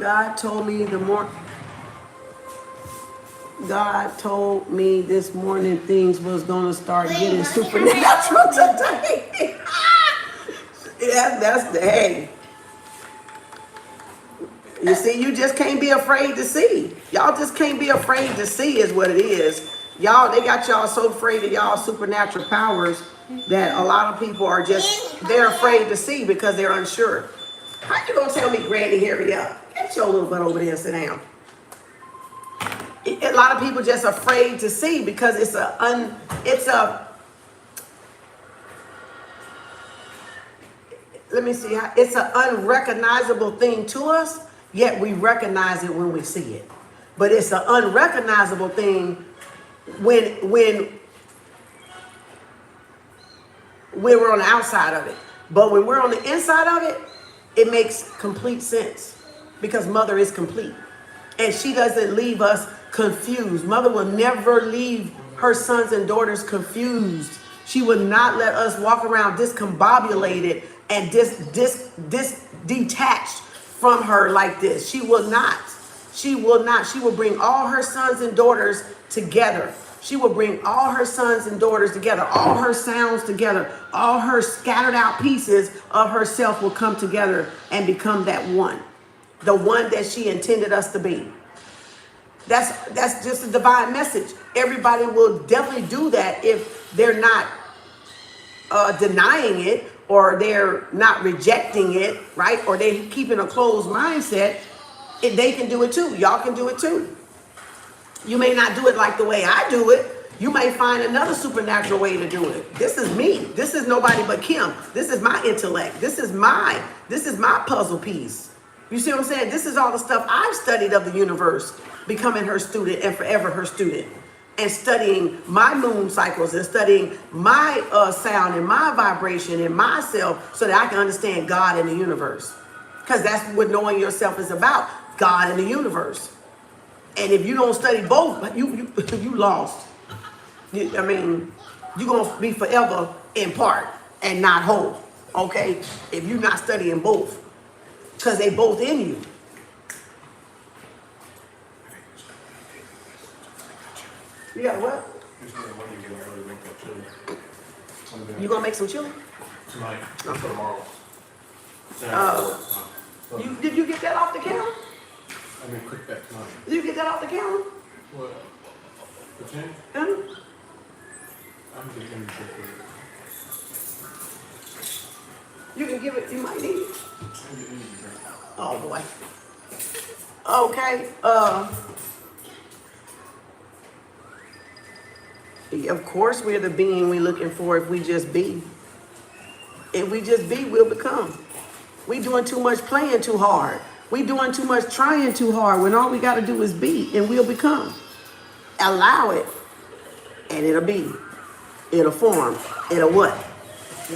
God told me this morning things was gonna start getting supernatural today. That's the hey. You see, you just can't be afraid to see. Y'all just can't be afraid to see is what it is. Y'all, they got y'all so afraid of y'all supernatural powers that a lot of people are just, they're afraid to see because they're unsure. How you gonna tell me, Granny, hurry up? Get your little butt over there and sit down. A lot of people just afraid to see because it's it's an unrecognizable thing to us, yet we recognize it when we see it. But it's an unrecognizable thing when we're on the outside of it. But when we're on the inside of it, it makes complete sense because Mother is complete. And she doesn't leave us confused. Mother will never leave her sons and daughters confused. She would not let us walk around discombobulated and detached from her like this. She will not. She will not. She will bring all her sons and daughters together. She will bring all her sons and daughters together, all her sounds together, all her scattered out pieces of herself will come together and become that one, the one that she intended us to be. That's just a divine message. Everybody will definitely do that if they're not denying it or they're not rejecting it, right? Or they're keeping a closed mindset. They can do it too. Y'all can do it too. You may not do it like the way I do it. You may find another supernatural way to do it. This is me. This is nobody but Kim. This is my intellect. This is my puzzle piece. You see what I'm saying? This is all the stuff I've studied of the universe, becoming her student and forever her student, and studying my moon cycles and studying my sound and my vibration and myself so that I can understand God and the universe. Because that's what knowing yourself is about, God and the universe. And if you don't study both, you lost. You're going to be forever in part and not whole, okay? If you're not studying both, because they both in you. You got what? You gonna make some chili? Tonight, Okay. tomorrow. Did you get that off the counter? I'm gonna cook that tonight. Did you get that off the counter? What? The tin? Huh? I'm just gonna cook it. You can give it, you might need it. I'm getting it. Oh boy. Okay, of course we're the being we're looking for if we just be. If we just be, we'll become. We doing too much playing too hard. We doing too much trying too hard when all we got to do is be and we'll become. Allow it and it'll be. It'll form. It'll what?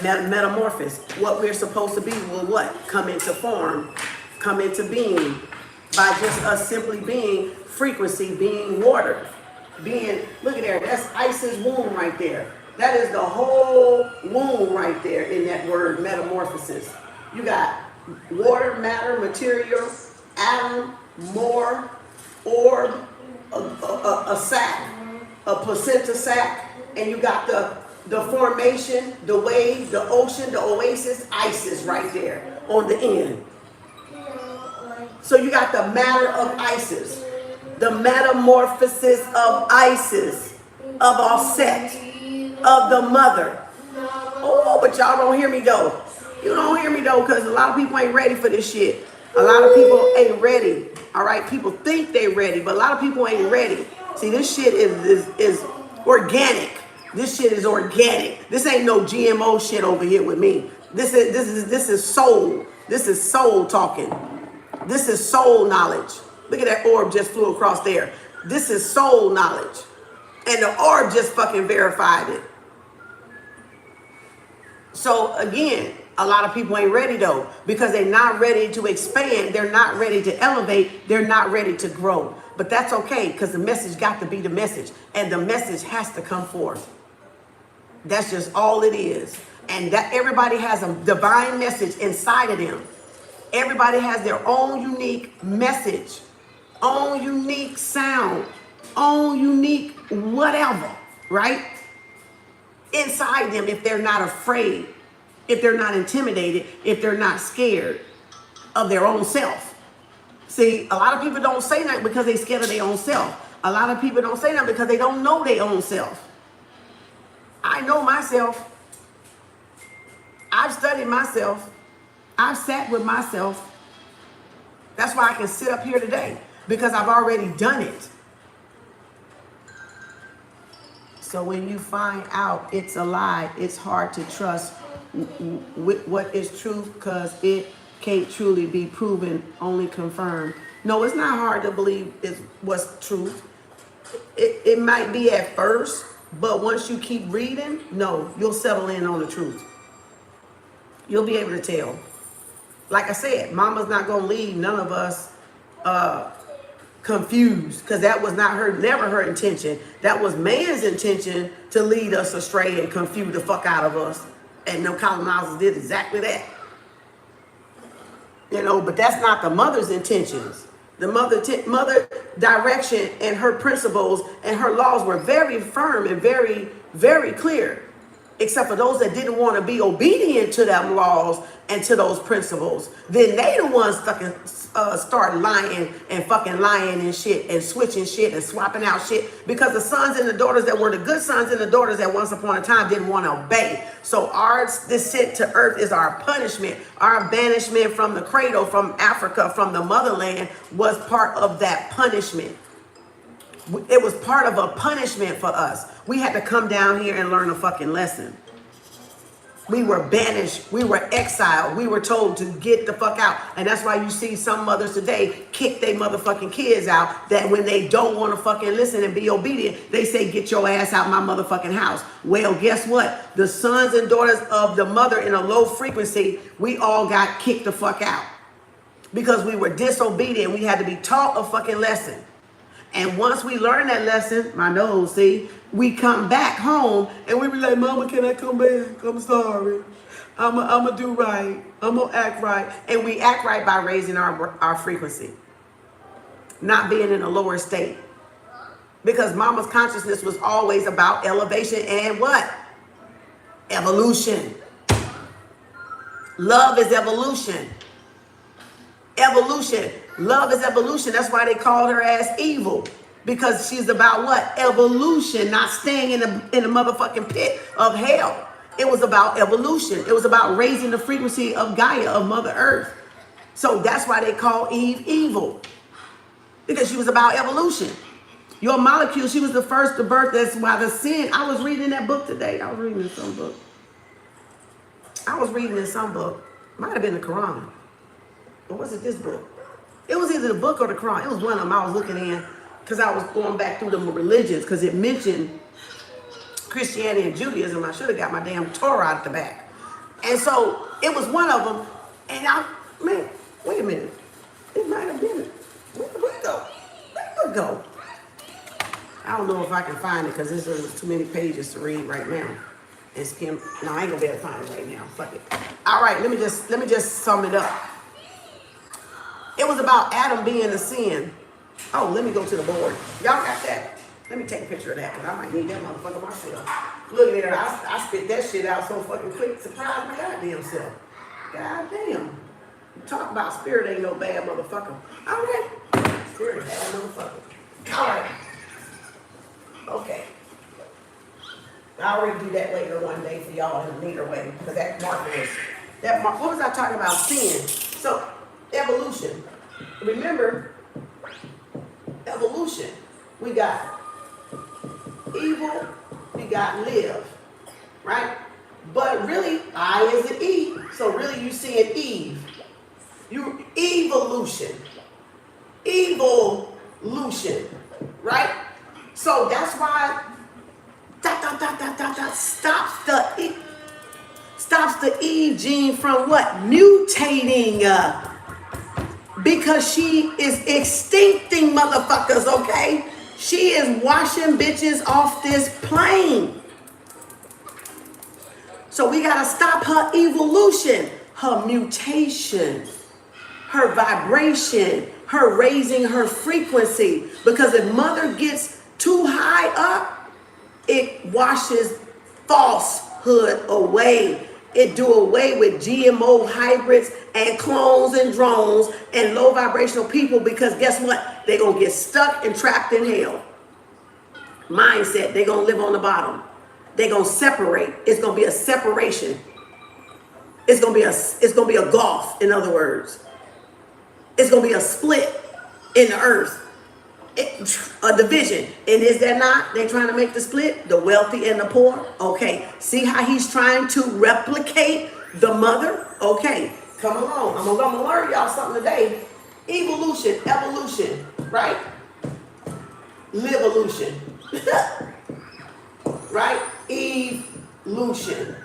Metamorphosis. What we're supposed to be will what? Come into form. Come into being by just us simply being frequency, being water. Being, look at there, that's Isis womb right there. That is the whole womb right there in that word metamorphosis. You got water, matter, material, atom, more, orb, a sac, a placenta sac, and you got the formation, the wave, the ocean, the oasis, Isis right there on the end. So you got the matter of Isis, the metamorphosis of Isis, of Offset, of the mother. Oh, but y'all don't hear me though. You don't hear me though, because a lot of people ain't ready for this shit. A lot of people ain't ready. All right, people think they ready, but a lot of people ain't ready. See, this shit is organic. This shit is organic. This ain't no GMO shit over here with me. This is soul. This is soul talking. This is soul knowledge. Look at that orb just flew across there. This is soul knowledge. And the orb just fucking verified it. So again, a lot of people ain't ready though, because they're not ready to expand. They're not ready to elevate. They're not ready to grow. But that's okay, because the message got to be the message. And the message has to come forth. That's just all it is. And that everybody has a divine message inside of them. Everybody has their own unique message, own unique sound, own unique whatever, right? Inside them, if they're not afraid, if they're not intimidated, if they're not scared of their own self. See, a lot of people don't say that because they're scared of their own self. A lot of people don't say that because they don't know their own self. I know myself. I've studied myself. I've sat with myself. That's why I can sit up here today, because I've already done it. So when you find out it's a lie, it's hard to trust what is truth, because it can't truly be proven, only confirmed. No, it's not hard to believe it's what's truth. It might be at first, but once you keep reading, no, you'll settle in on the truth. You'll be able to tell. Like I said, mama's not going to leave none of us confused, because that was not her, never her intention. That was man's intention, to lead us astray and confuse the fuck out of us. And no colonizers did exactly that. You know, but that's not the mother's intentions. The mother direction and her principles and her laws were very firm and very, very clear. Except for those that didn't want to be obedient to them laws and to those principles. Then they the ones fucking start lying and fucking lying and shit and switching shit and swapping out shit. Because the sons and the daughters that were the good sons and the daughters that once upon a time didn't want to obey. So our descent to earth is our punishment. Our banishment from the cradle, from Africa, from the motherland, was part of that punishment. It was part of a punishment for us. We had to come down here and learn a fucking lesson. We were banished. We were exiled. We were told to get the fuck out. And that's why you see some mothers today kick their motherfucking kids out. That when they don't want to fucking listen and be obedient, they say, get your ass out my motherfucking house. Well, guess what? The sons and daughters of the mother in a low frequency, we all got kicked the fuck out. Because we were disobedient. We had to be taught a fucking lesson. And once we learn that lesson, my nose, see, we come back home and we be like, Mama, can I come back? I'm sorry. I'm going to do right. I'm going to act right. And we act right by raising our frequency. Not being in a lower state. Because mama's consciousness was always about elevation and what? Evolution. Love is evolution. Evolution. Love is evolution. That's why they called her ass evil. Because she's about what? Evolution, not staying in the motherfucking pit of hell. It was about evolution. It was about raising the frequency of Gaia, of Mother Earth. So that's why they call Eve evil. Because she was about evolution. Your molecule, she was the first to birth. That's why the sin. I was reading that book today. I was reading in some book. Might have been the Quran. Or was it this book? It was either the book or the Quran. It was one of them I was looking in, because I was going back through the religions, because it mentioned Christianity and Judaism. I should have got my damn Torah out the back. And so it was one of them. And man, wait a minute. It might have been it. Where'd it go? I don't know if I can find it, because there's too many pages to read right now. It's Kem. No, I ain't gonna be able to find it right now. Fuck it. All right, let me just sum it up. It was about Adam being a sin. Oh, let me go to the board. Y'all got that? Let me take a picture of that, because I might need that motherfucker myself. Look at there. I spit that shit out so fucking quick. Surprise my goddamn self. Goddamn. Talk about spirit ain't no bad motherfucker. All right. Spirit bad motherfucker. All right. Okay. I'll already do that later one day for y'all in a neater way, because that marker is, what was I talking about? Sin. So, evolution. Remember, evolution. We got evil, we got live, right? But really, I is an E. So really you see an Eve. You evolution. Evolution. Right? So that's why stops the Eve gene from what? Mutating. Because she is extincting motherfuckers, okay? She is washing bitches off this plane. So we gotta stop her evolution, her mutation, her vibration, her raising her frequency. Because if mother gets too high up, it washes falsehood away. It do away with GMO hybrids and clones and drones and low vibrational people, because guess what? They're going to get stuck and trapped in hell. Mindset, they're going to live on the bottom. They're going to separate. It's going to be a separation. It's gonna be a gulf, in other words. It's gonna be a split in the earth. A division. And is there not? They're trying to make the split, the wealthy and the poor. Okay. See how he's trying to replicate the mother? Okay. Come along. I'm gonna learn y'all something today. Evolution, evolution, right? Livolution. Right? Evolution.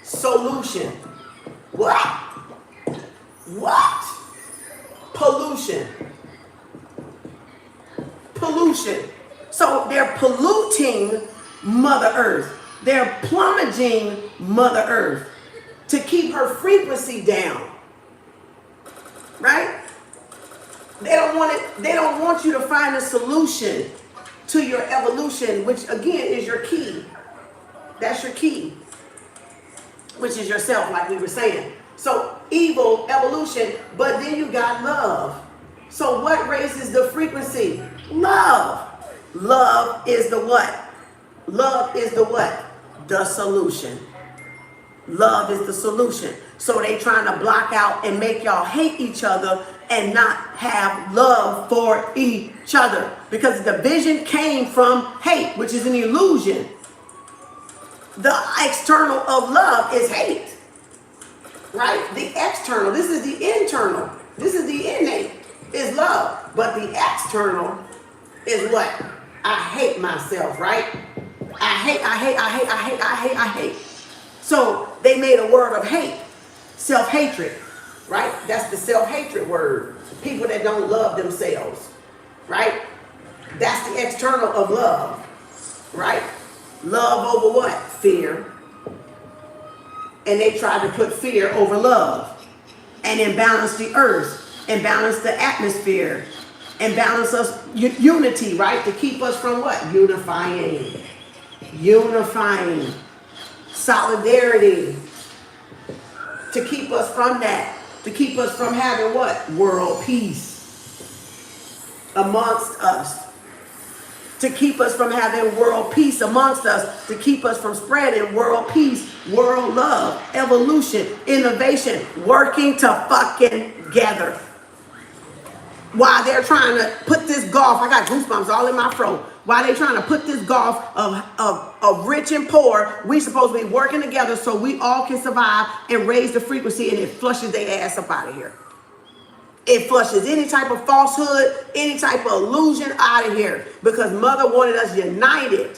Solution. What? What? Pollution. Pollution. So they're polluting Mother Earth. They're plummeting Mother Earth to keep her frequency down. Right? They don't want it, they don't want you to find a solution to your evolution, which again is your key. That's your key. Which is yourself, like we were saying. So evil, evolution, but then you got love. So what raises the frequency? Love. Love is the what? Love is the what? The solution. Love is the solution. So they trying to block out and make y'all hate each other and not have love for each other. Because the division came from hate, which is an illusion. The external of love is hate. Right? The external. This is the internal. This is the innate. Is love. But the external is what? I hate myself, right? I hate. So they made a word of hate. Self-hatred, right? That's the self-hatred word. People that don't love themselves, right? That's the external of love, right? Love over what? Fear. And they tried to put fear over love and imbalance the earth and balance the atmosphere and balance us unity, right? To keep us from what? Unifying. Solidarity. To keep us from that. To keep us from having what? World peace amongst us. To keep us from having world peace amongst us. To keep us from spreading world peace, world love, evolution, innovation, working to fucking gather. While they're trying to put this gulf, I got goosebumps all in my throat. While they're trying to put this gulf of rich and poor, we supposed to be working together so we all can survive and raise the frequency, and it flushes their ass up out of here. It flushes any type of falsehood, any type of illusion out of here. Because Mother wanted us united.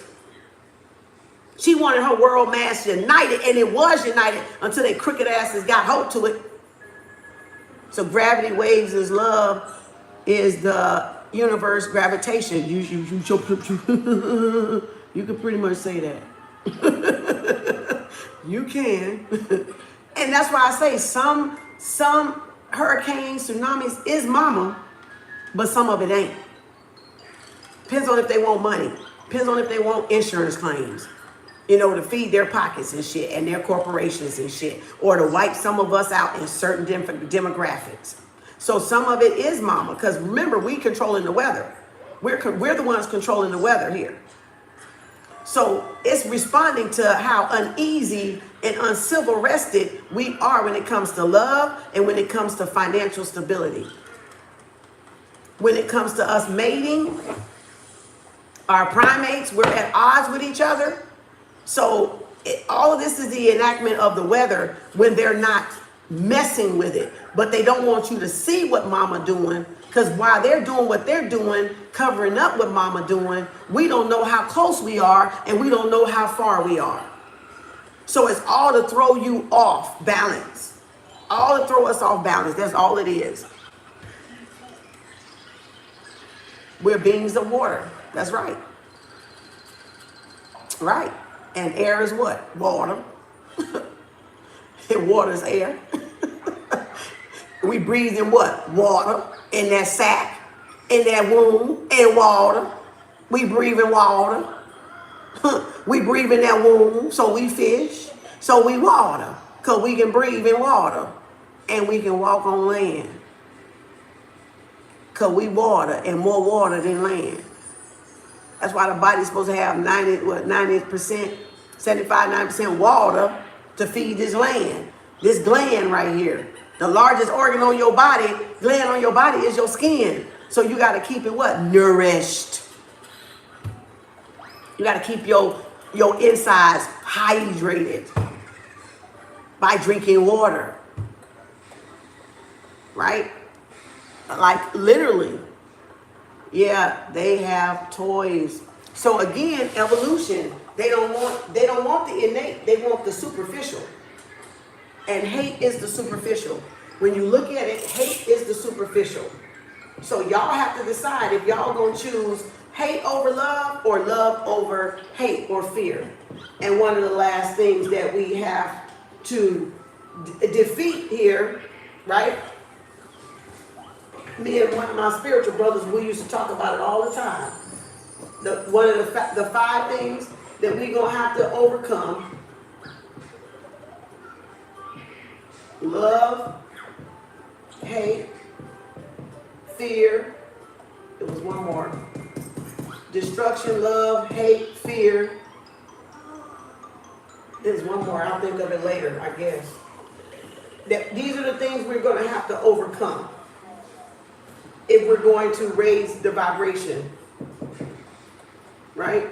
She wanted her world mass united, and it was united until they crooked asses got hold to it. So gravity waves is love. Is the universe gravitation. You can pretty much say that. You can. And that's why I say some hurricanes, tsunamis is mama, but some of it ain't. Depends on if they want money. Depends on if they want insurance claims. You know, to feed their pockets and shit and their corporations and shit. Or to wipe some of us out in certain demographics. So some of it is mama, because remember, we controlling the weather. We're the ones controlling the weather here. So it's responding to how uneasy and uncivil rested we are when it comes to love and when it comes to financial stability. When it comes to us mating, our primates, we're at odds with each other. So all of this is the enactment of the weather when they're not messing with it, but they don't want you to see what mama doing, because while they're doing what they're doing, covering up what mama doing, we don't know how close we are and we don't know how far we are. So it's all to throw you off balance, all to throw us off balance. That's all it is. We're beings of water. That's right. Right. And air is what? Water. And water is air. We breathe in what? Water. In that sac. In that womb. In water. We breathe in water. We breathe in that womb. So we fish. So we water. Because we can breathe in water. And we can walk on land. Because we water, and more water than land. That's why the body's supposed to have 90%, 75, 90% water to feed this land. This gland right here. The largest organ on your body, gland on your body is your skin. So you got to keep it what? Nourished. You got to keep your insides hydrated by drinking water. Right? Like literally. Yeah, they have toys. So again, evolution, they don't want the innate, they want the superficial. And hate is the superficial. When you look at it, hate is the superficial. So y'all have to decide if y'all gonna choose hate over love or love over hate or fear. And one of the last things that we have to defeat here, right? Me and one of my spiritual brothers, we used to talk about it all the time. One of the 5 things that we're gonna have to overcome: love, hate, fear. It was one more. Destruction, love, hate, fear. There's one more. I'll think of it later, I guess. These are the things we're going to have to overcome if we're going to raise the vibration. Right?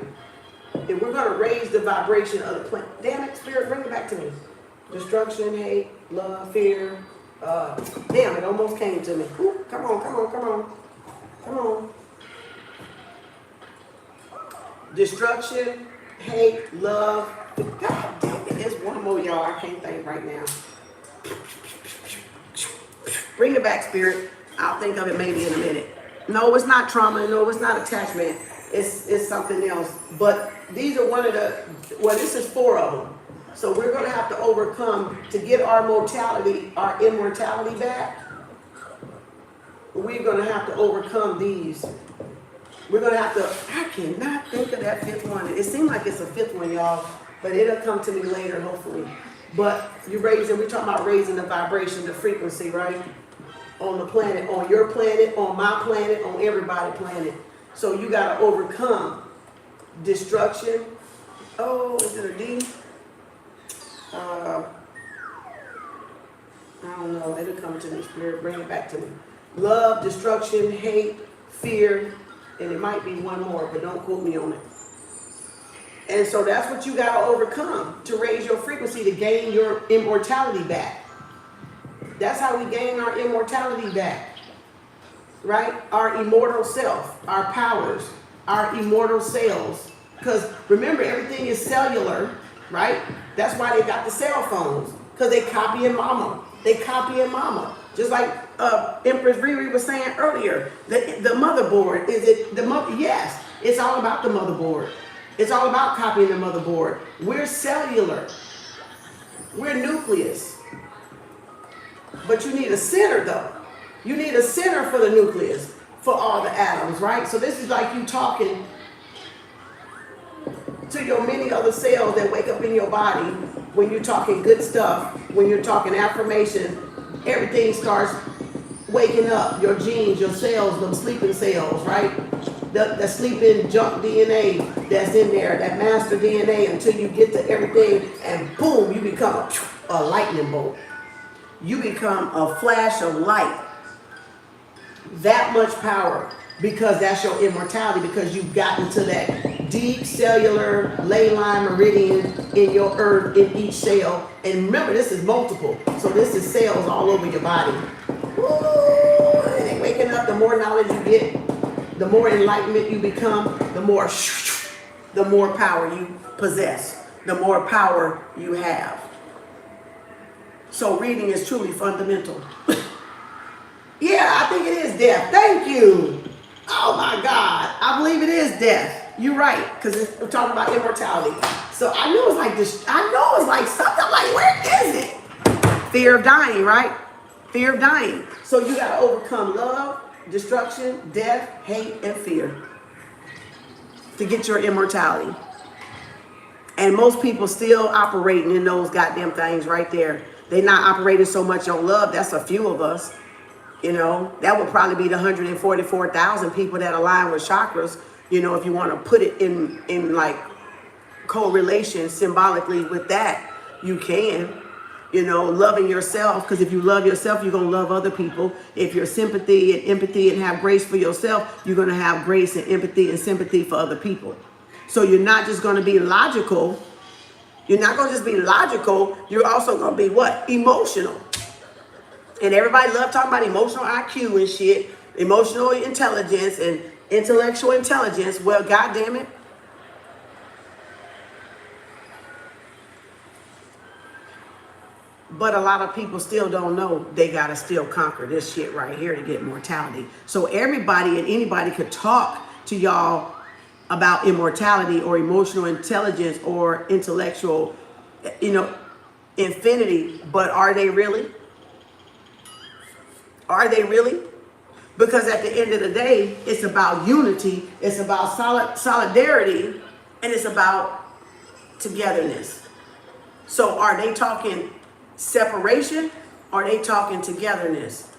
If we're going to raise the vibration of the planet. Damn it, Spirit, bring it back to me. Destruction, hate, love, fear. Damn, it almost came to me. Ooh, come on, come on, come on. Come on. Destruction, hate, love. God damn it, there's one more, y'all. I can't think right now. Bring it back, Spirit. I'll think of it maybe in a minute. No, it's not trauma. No, it's not attachment. It's something else. But these are one of the, well, this is 4 of them. So we're going to have to overcome to get our mortality, our immortality back. We're going to have to overcome these. We're going to have to, I cannot think of that 5th one. It seems like it's a 5th one, y'all, but it'll come to me later, hopefully. But we're talking about raising the vibration, the frequency, right? On the planet, on your planet, on my planet, on everybody's planet. So you got to overcome destruction. Oh, is it a D? I don't know. It'll come to me, Spirit. Bring it back to me. Love, destruction, hate, fear, and it might be one more, but don't quote me on it. And so that's what you got to overcome to raise your frequency, to gain your immortality back. That's how we gain our immortality back, right? Our immortal self, our powers, our immortal cells. Because remember, everything is cellular, right? That's why they got the cell phones, because they copying mama. They copying mama. Just like Empress Riri was saying earlier, the motherboard, is it the mother? Yes, it's all about the motherboard. It's all about copying the motherboard. We're cellular. We're nucleus. But you need a center, though. You need a center for the nucleus, for all the atoms, right? So this is like you talking to your many other cells that wake up in your body when you're talking good stuff, when you're talking affirmation. Everything starts waking up. Your genes, your cells, them sleeping cells, right? The sleeping junk DNA that's in there, that master DNA, until you get to everything, and boom, you become a lightning bolt. You become a flash of light. That much power, because that's your immortality, because you've gotten to that deep cellular ley line meridian in your earth, in each cell. And remember, this is multiple. So this is cells all over your body. Woo! And waking up, the more knowledge you get, the more enlightenment you become, the more power you possess, the more power you have. So reading is truly fundamental. Yeah, I think it is death. Thank you. Oh my God. I believe it is death. You're right, because we're talking about immortality. So I knew it was like this. I know it's like something. I'm like, where is it? Fear of dying, right? Fear of dying. So you got to overcome love, destruction, death, hate, and fear to get your immortality. And most people still operating in those goddamn things right there. They're not operating so much on love. That's a few of us. You know, that would probably be the 144,000 people that align with chakras. You know, if you want to put it in like correlation symbolically with that, you can. You know, loving yourself, because if you love yourself, you're going to love other people. If you're sympathy and empathy and have grace for yourself, you're going to have grace and empathy and sympathy for other people. So you're not just going to be logical. You're not going to just be logical. You're also going to be what? Emotional. And everybody love talking about emotional IQ and shit, emotional intelligence and intellectual intelligence. Well, goddamn it. But a lot of people still don't know they got to still conquer this shit right here to get mortality. So everybody and anybody could talk to y'all about immortality or emotional intelligence or intellectual, you know, infinity. But are they really? Are they really? Because at the end of the day, it's about unity. It's about solidarity. And it's about togetherness. So are they talking separation, or are they talking togetherness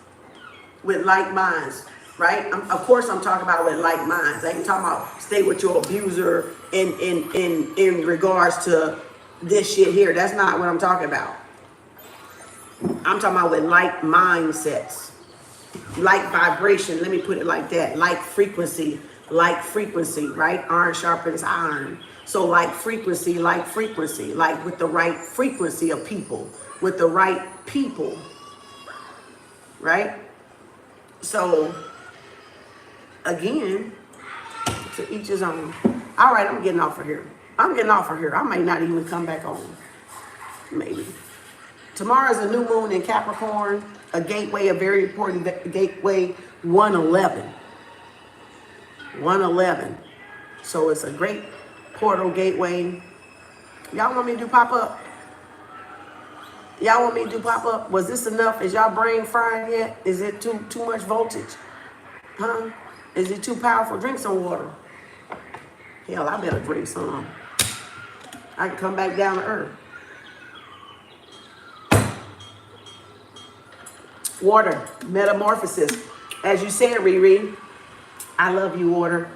with like minds, right? Of course I'm talking about with like minds. I ain't talking about stay with your abuser in regards to this shit here. That's not what I'm talking about. I'm talking about with like mindsets, like vibration. Let me put it like that. Like frequency, right? Iron sharpens iron. So like frequency, like with the right frequency of people, with the right people, right? So again, to each his own. All right, I'm getting off of here. I may not even come back on. Maybe. Tomorrow's a new moon in Capricorn, a gateway, a very important gateway, 111. 111. So it's a great portal gateway. Y'all want me to do pop-up? Y'all want me to do pop-up? Was this enough? Is y'all brain fried yet? Is it too much voltage? Huh? Is it too powerful? Drink some water. Hell, I better drink some. I can come back down to earth. Water, metamorphosis. As you said, Riri, I love you, water.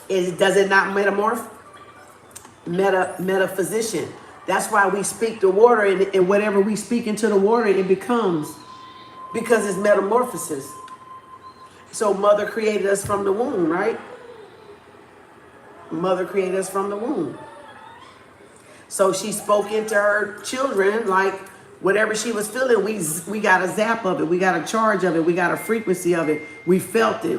Does it not metamorph? Metaphysician. That's why we speak the water, and whatever we speak into the water, it becomes, because it's metamorphosis. So mother created us from the womb, right? Mother created us from the womb. So she spoke into her children like whatever she was feeling, we got a zap of it, we got a charge of it, we got a frequency of it, we felt it,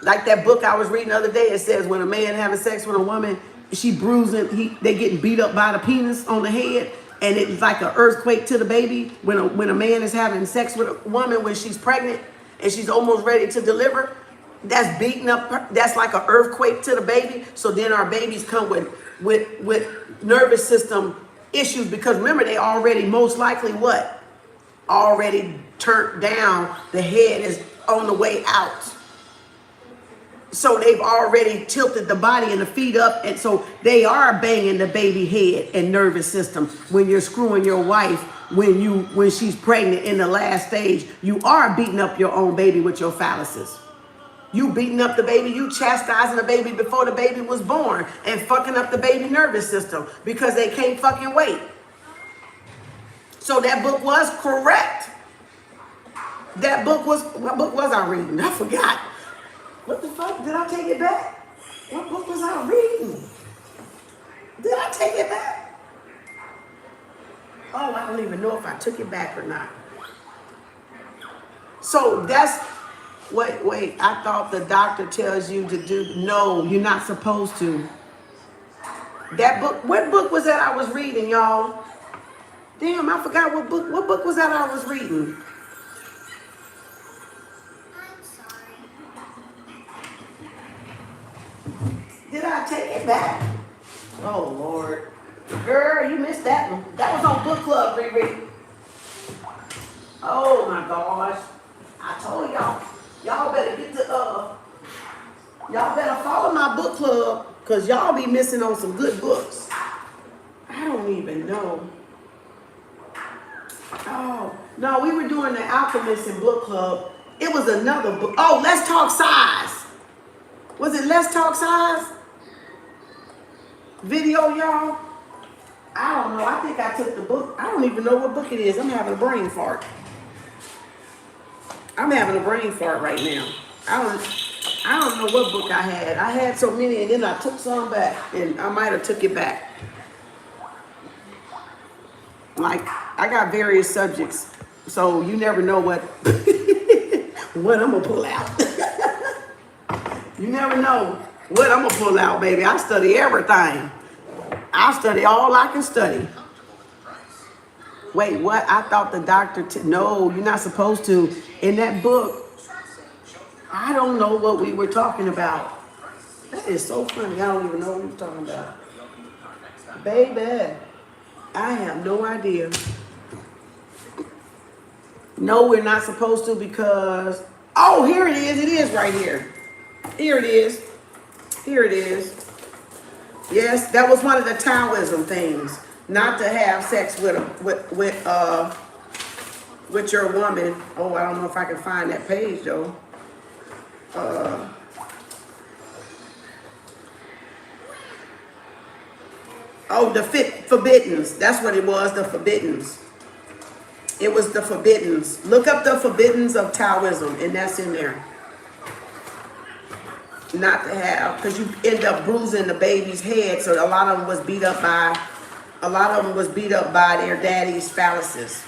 Like that book I was reading the other day, it says when a man having sex with a woman, she bruising, they getting beat up by the penis on the head, and it's like an earthquake to the baby. When a man is having sex with a woman when she's pregnant and she's almost ready to deliver, that's beating up, that's like an earthquake to the baby. So then our babies come with nervous system issues, because remember, they already most likely what? Already turned down, the head is on the way out. So they've already tilted the body and the feet up, and so they are banging the baby head and nervous system. When you're screwing your wife, when she's pregnant in the last stage, you are beating up your own baby with your phalluses. You beating up the baby, you chastising the baby before the baby was born, and fucking up the baby nervous system because they can't fucking wait. So that book was correct. What book was I reading? I forgot. What the fuck? Did I take it back? What book was I reading? Did I take it back? Oh, I don't even know if I took it back or not. So that's, wait, I thought the doctor tells you to do, no, you're not supposed to. That book, what book was that I was reading, y'all? Damn, I forgot what book was that I was reading? Did I take it back? Oh, Lord. Girl, you missed that one. That was on book club, Riri. Oh, my gosh. I told y'all. Y'all better get to, y'all better follow my book club, because y'all be missing on some good books. I don't even know. Oh, no, we were doing the Alchemist in book club. It was another book. Oh, Let's Talk Size. Was it Let's Talk Size? Video, y'all? I don't know. I think I took the book. I don't even know what book it is. I'm having a brain fart. I'm having a brain fart right now. I don't know what book I had. I had so many and then I took some back and I might have took it back. Like, I got various subjects, so you never know what what I'm gonna pull out. You never know what I'm gonna pull out, baby. I study everything. I study all I can study. Wait, what? I thought the doctor, no, you're not supposed to. In that book, I don't know what we were talking about. That is so funny. I don't even know what we're talking about. Baby, I have no idea. No, we're not supposed to because, oh, here it is. It is right here. Here it is. Here it is. Yes, that was one of the Taoism things. Not to have sex with your woman. Oh, I don't know if I can find that page though. Oh, the forbiddens. That's what it was, the forbiddens. It was the forbiddens. Look up the forbiddens of Taoism, and that's in there. Not to have, because you end up bruising the baby's head. So a lot of them was beat up by their daddy's phalluses.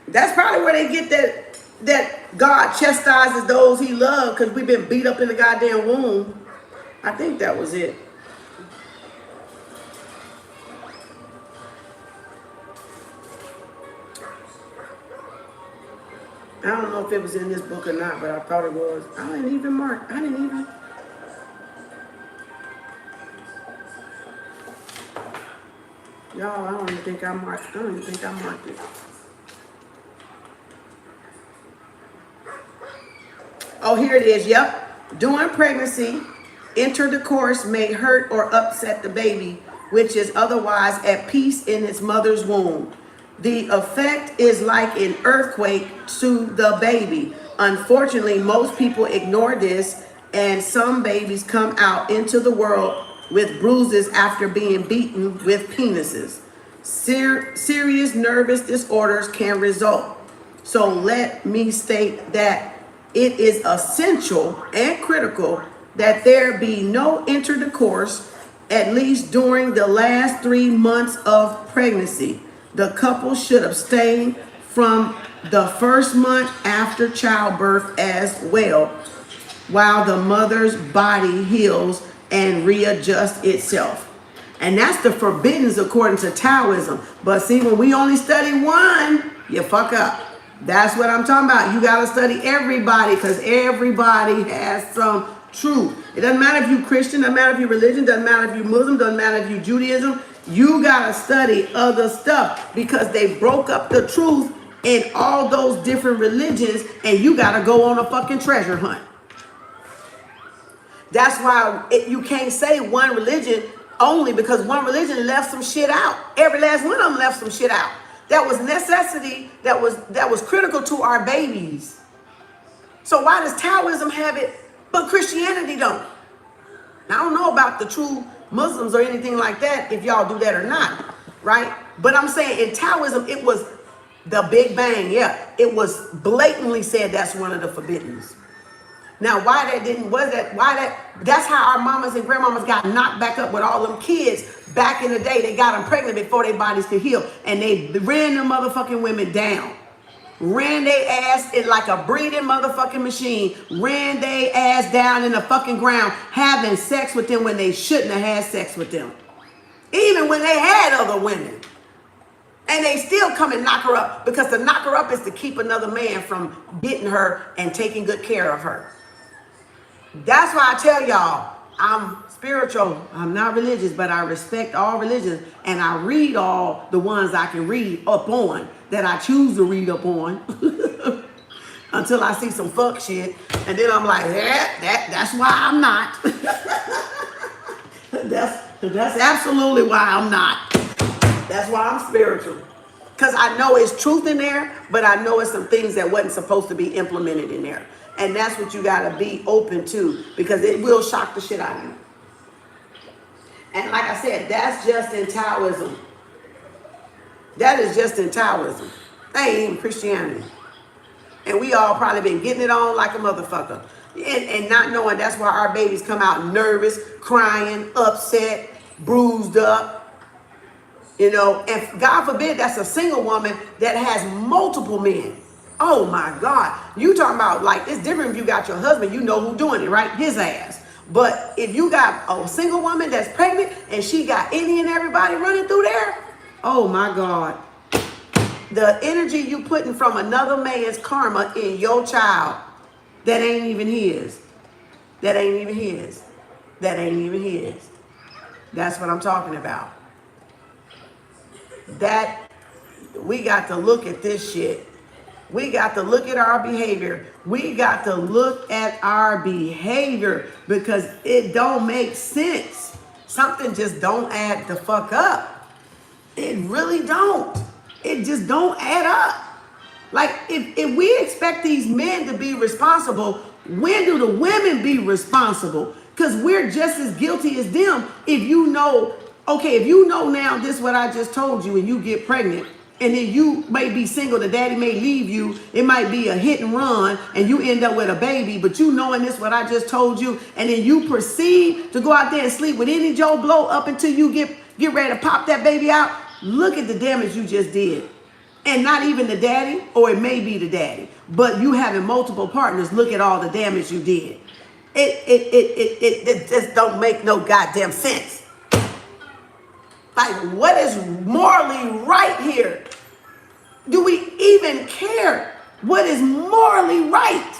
That's probably where they get that God chastises those he loves because we've been beat up in the goddamn womb. I think that was it. I don't know if it was in this book or not, but I thought it was. I didn't even mark. Y'all, I don't even think I marked it. Oh, here it is. Yep. During pregnancy, intercourse may hurt or upset the baby, which is otherwise at peace in its mother's womb. The effect is like an earthquake to the baby. Unfortunately, most people ignore this, and some babies come out into the world with bruises after being beaten with penises. Serious nervous disorders can result. So let me state that it is essential and critical that there be no intercourse, at least during the last 3 months of pregnancy. The couple should abstain from the first month after childbirth as well, while the mother's body heals and readjusts itself. And that's the forbiddens according to Taoism. But see, when we only study one, you fuck up. That's what I'm talking about. You got to study everybody because everybody has some truth. It doesn't matter if you're Christian, doesn't matter if you're religion, doesn't matter if you're Muslim, doesn't matter if you're Judaism. You got to study other stuff because they broke up the truth in all those different religions and you got to go on a fucking treasure hunt. That's why you can't say one religion only because one religion left some shit out. Every last one of them left some shit out. That was necessity, that was critical to our babies. So why does Taoism have it, but Christianity don't? Now, I don't know about the true Muslims or anything like that, if y'all do that or not, right? But I'm saying in Taoism, it was the Big Bang, yeah. It was blatantly said that's one of the forbiddens. Now, that's how our mamas and grandmamas got knocked back up with all them kids back in the day. They got them pregnant before their bodies could heal. And they ran them motherfucking women down. Ran their ass in like a breeding motherfucking machine. Ran their ass down in the fucking ground, having sex with them when they shouldn't have had sex with them. Even when they had other women. And they still come and knock her up. Because to knock her up is to keep another man from getting her and taking good care of her. That's why I tell y'all, I'm spiritual. I'm not religious, but I respect all religions. And I read all the ones I can read up on, that I choose to read up on. Until I see some fuck shit. And then I'm like, that's why I'm not. That's absolutely why I'm not. That's why I'm spiritual. Because I know it's truth in there, but I know it's some things that wasn't supposed to be implemented in there. And that's what you got to be open to, because it will shock the shit out of you. And like I said, that's just in Taoism. That is just in Taoism. That ain't even Christianity. And we all probably been getting it on like a motherfucker. And not knowing that's why our babies come out nervous, crying, upset, bruised up. You know, and God forbid that's a single woman that has multiple men. Oh my God. You talking about, like, it's different if you got your husband, you know who doing it, right? His ass. But if you got a single woman that's pregnant and she got any and everybody running through there, oh my God. The energy you putting from another man's karma in your child, that ain't even his. That ain't even his. That ain't even his. That's what I'm talking about. That, we got to look at this shit. We got to look at our behavior. We got to look at our behavior because it don't make sense. Something just don't add the fuck up. It really don't. It just don't add up. Like, if we expect these men to be responsible, when do the women be responsible? Because we're just as guilty as them. If you know, okay, if you know now this is what I just told you and you get pregnant, and then you may be single, the daddy may leave you, it might be a hit and run, and you end up with a baby, but you knowing this what I just told you, and then you proceed to go out there and sleep with any Joe Blow up until you get ready to pop that baby out. Look at the damage you just did. And not even the daddy, or it may be the daddy, but you having multiple partners, look at all the damage you did. It just don't make no goddamn sense. Like, what is morally right here? Do we even care what is morally right?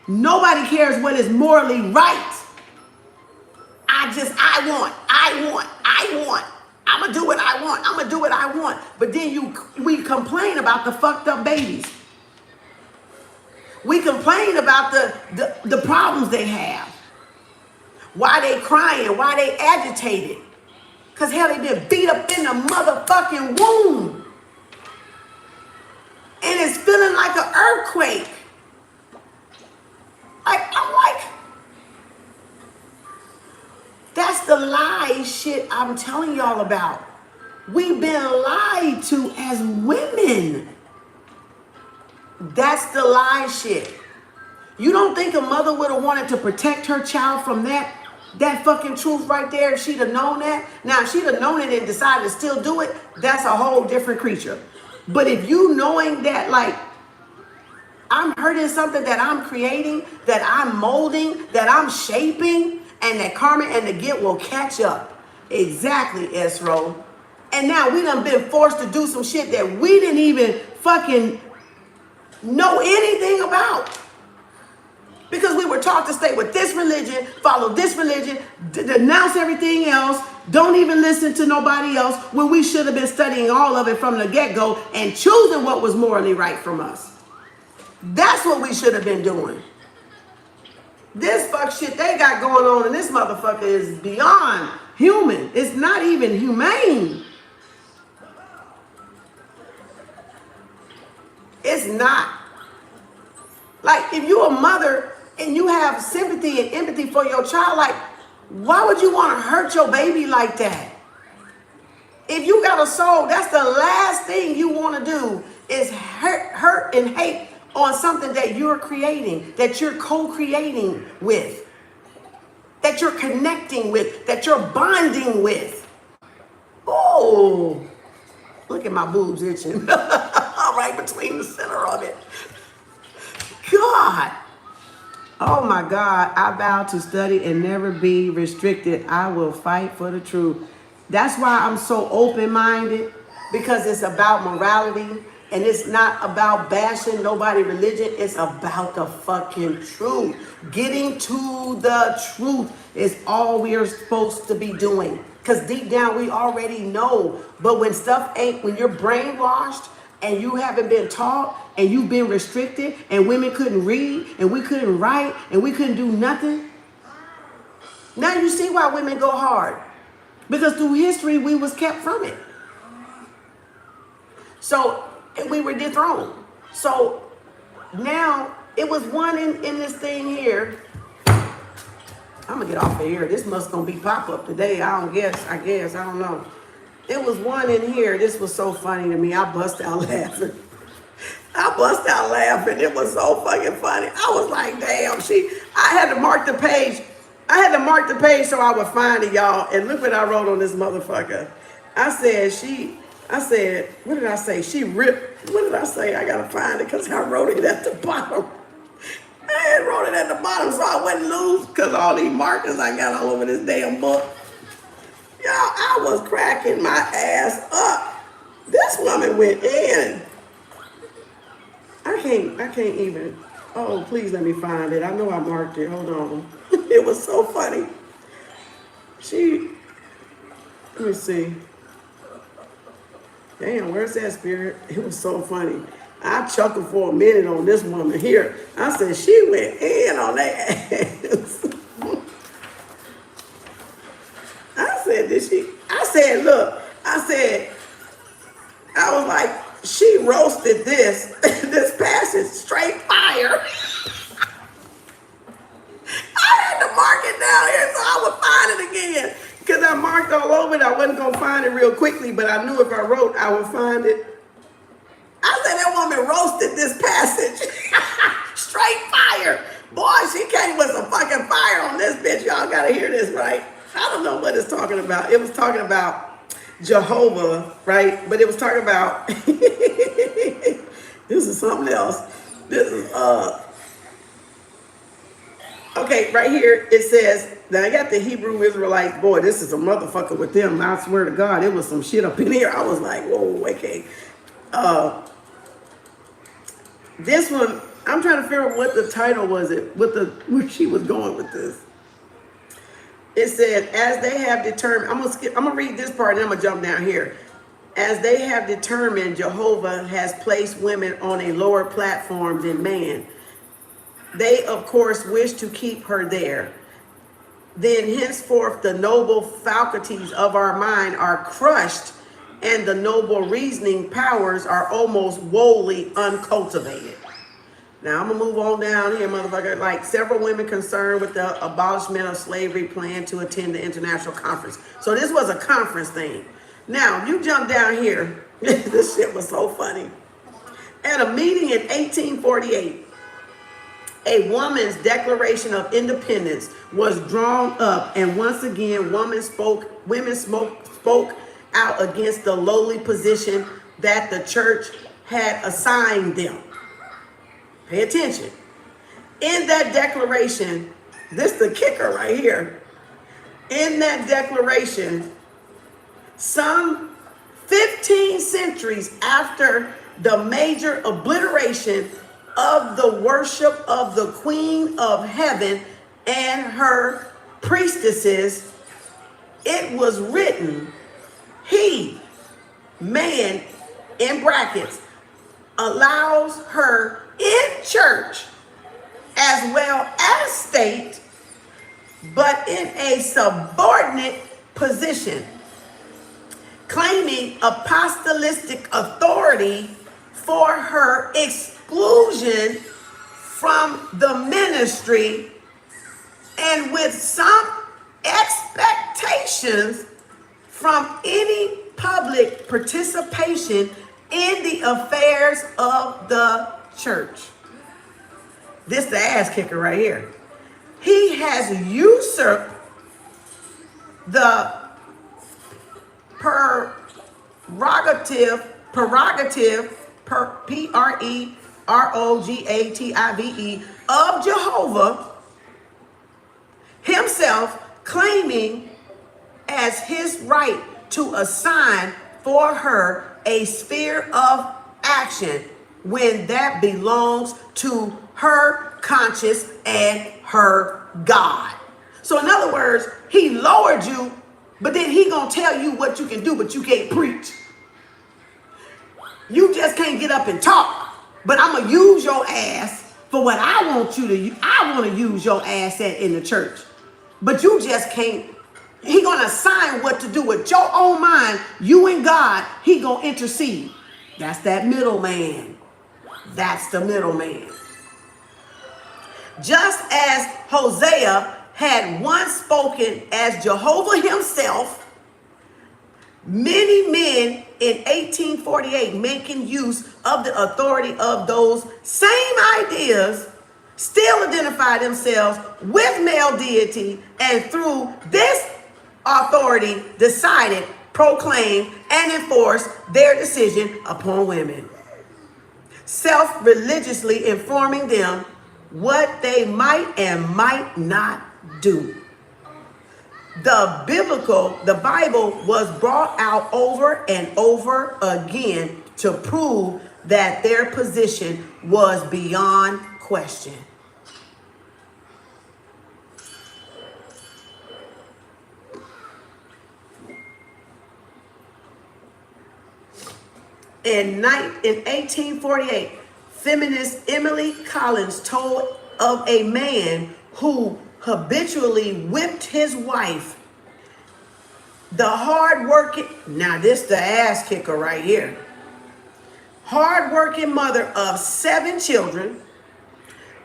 Nobody cares what is morally right. I want. I'm going to do what I want. I'm going to do what I want. But then we complain about the fucked up babies. We complain about the problems they have. Why they crying, why they agitated. Because hell, they been beat up in the motherfucking womb. And it's feeling like an earthquake. I'm like, that's the lie shit I'm telling y'all about. We've been lied to as women. That's the lie shit. You don't think a mother would have wanted to protect her child from that fucking truth right there if she'd have known that? Now, if she'd have known it and decided to still do it, that's a whole different creature. But if you knowing that, like, I'm hurting something that I'm creating, that I'm molding, that I'm shaping, and that karma and the guilt will catch up. Exactly, Esro. And now we done been forced to do some shit that we didn't even fucking know anything about. Because we were taught to stay with this religion, follow this religion, denounce everything else, don't even listen to nobody else, when we should have been studying all of it from the get-go and choosing what was morally right from us. That's what we should have been doing. This fuck shit they got going on in this motherfucker is beyond human. It's not even humane. It's not. Like, if you're a mother and you have sympathy and empathy for your child, like, why would you want to hurt your baby like that? If you got a soul, that's the last thing you want to do is hurt and hate on something that you're creating, that you're co-creating with, that you're connecting with, that you're bonding with. Oh, look at my boobs itching. Right between the center of it. God. Oh my God. I vow to study and never be restricted. I will fight for the truth. That's why I'm so open-minded, because it's about morality. And it's not about bashing nobody's religion. It's about the fucking truth. Getting to the truth is all we are supposed to be doing. Because deep down, we already know. But when stuff ain't, when you're brainwashed and you haven't been taught and you've been restricted and women couldn't read and we couldn't write and we couldn't do nothing. Now you see why women go hard. Because through history, we was kept from it. So, and we were dethroned. So now it was one in this thing here. I'm gonna get off of here. This must gonna be pop-up today. I guess, I don't know. It was one in here. This was so funny to me. I bust out laughing. It was so fucking funny. I was like, damn, I had to mark the page. So I would find it, y'all. And look what I wrote on this motherfucker. I said, what did I say? She ripped. What did I say? I gotta find it because I wrote it at the bottom. I had wrote it at the bottom so I wouldn't lose because all these markers I got all over this damn book. Y'all, I was cracking my ass up. This woman went in. I can't even. Oh, please let me find it. I know I marked it. Hold on. It was so funny. Let me see. Damn, where's that spirit? It was so funny. I chuckled for a minute on this woman here. I said, she went in on that ass. I said, did she? I said, look, I was like, she roasted this passage straight fire. I had to mark it down here so I would find it again. Because I marked all over it. I wasn't going to find it real quickly, but I knew if I wrote, I would find it. I said, that woman roasted this passage. Straight fire. Boy, she came with some fucking fire on this bitch. Y'all got to hear this, right? I don't know what it's talking about. It was talking about Jehovah, right? But it was talking about, this is something else. This is, okay, right here it says, now I got the Hebrew Israelites. Boy, this is a motherfucker with them. I swear to God, it was some shit up in here. I was like, whoa, okay. This one, I'm trying to figure out what the title was, where she was going with this. It said, as they have determined, I'm gonna read this part and I'm gonna jump down here. As they have determined, Jehovah has placed women on a lower platform than man. They, of course, wish to keep her there. Then henceforth the noble faculties of our mind are crushed and the noble reasoning powers are almost wholly uncultivated. Now I'm gonna move on down here, motherfucker. Like several women concerned with the abolishment of slavery plan to attend the international conference. So this was a conference thing. Now you jump down here. This shit was so funny. At a meeting in 1848, a woman's Declaration of Independence was drawn up, and once again, women spoke out against the lowly position that the church had assigned them. Pay attention. In that declaration, this is the kicker right here. In that declaration, some 15 centuries after the major obliteration of the worship of the Queen of Heaven and her priestesses, it was written, he, man, in brackets, allows her in church as well as state, but in a subordinate position, claiming apostolic authority for her exclusion from the ministry and with some expectations from any public participation in the affairs of the church. This the ass kicker right here. He has usurped the prerogative, Prerogative of Jehovah himself, claiming as his right to assign for her a sphere of action when that belongs to her conscience and her God. So in other words, he lowered you, but then he gonna tell you what you can do, but you can't preach. You just can't get up and talk, but I'm gonna use your ass for what I want you to. I want to use your ass in the church, but you just can't. He gonna assign what to do with your own mind. You and God, he gonna intercede. That's that middleman. That's the middleman. Just as Hosea had once spoken as Jehovah himself, many men in 1848 making use of the authority of those same ideas still identify themselves with male deity, and through this authority decided, proclaimed, and enforced their decision upon women, self-religiously informing them what they might and might not do. The Bible was brought out over and over again to prove that their position was beyond question. In 1848, feminist Emily Collins told of a man who habitually whipped his wife. The hard-working, now this the ass kicker right here. Hard-working mother of 7 children.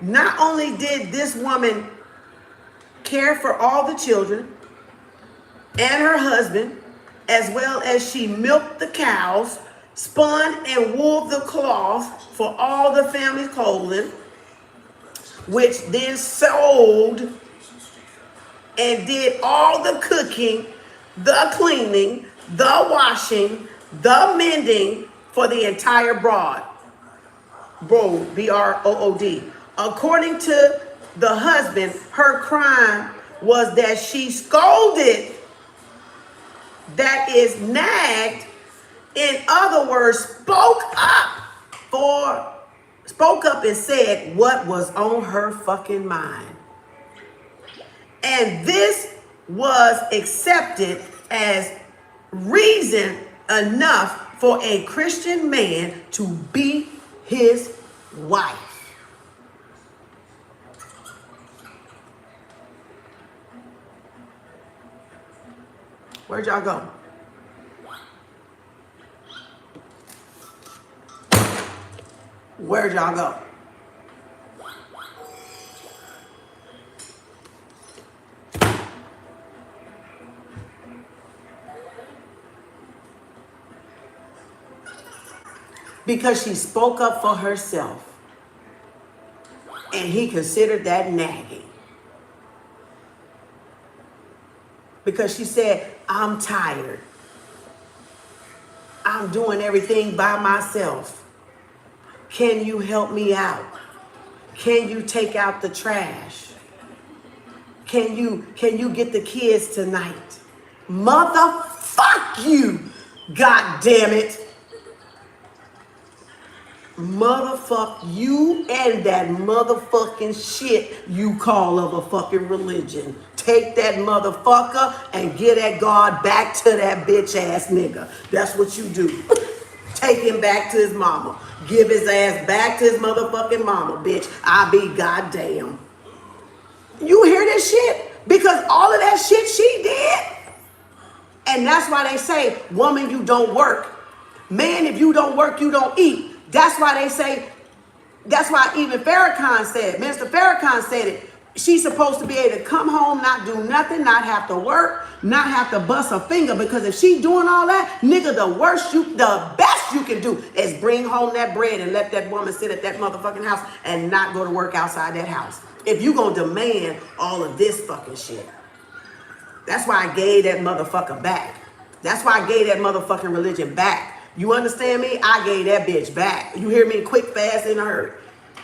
Not only did this woman care for all the children and her husband, as well as she milked the cows, spun and wove the cloth for all the family's clothing, which then sold and did all the cooking, the cleaning, the washing, the mending for the entire brood, B-R-O-O-D. According to the husband, her crime was that she scolded, that is nagged, in other words, spoke up and said what was on her fucking mind. And this was accepted as reason enough for a Christian man to beat his wife. Where'd y'all go? Where'd y'all go? Because she spoke up for herself. And he considered that nagging. Because she said, I'm tired. I'm doing everything by myself. Can you help me out? Can you take out the trash? Can you get the kids tonight? Motherfuck you, God damn it. Motherfuck you and that motherfucking shit you call of a fucking religion. Take that motherfucker and get that God back to that bitch ass nigga. That's what you do. Take him back to his mama. Give his ass back to his motherfucking mama, bitch. I be goddamn. You hear this shit? Because all of that shit she did. And that's why they say, woman, you don't work. Man, if you don't work, you don't eat. That's why they say, that's why even Farrakhan said, Minister Farrakhan said it. She's supposed to be able to come home, not do nothing, not have to work, not have to bust a finger. Because if she doing all that, nigga, the best you can do is bring home that bread and let that woman sit at that motherfucking house and not go to work outside that house. If you gonna demand all of this fucking shit. That's why I gave that motherfucker back. That's why I gave that motherfucking religion back. You understand me? I gave that bitch back. You hear me? Quick, fast, in a hurry.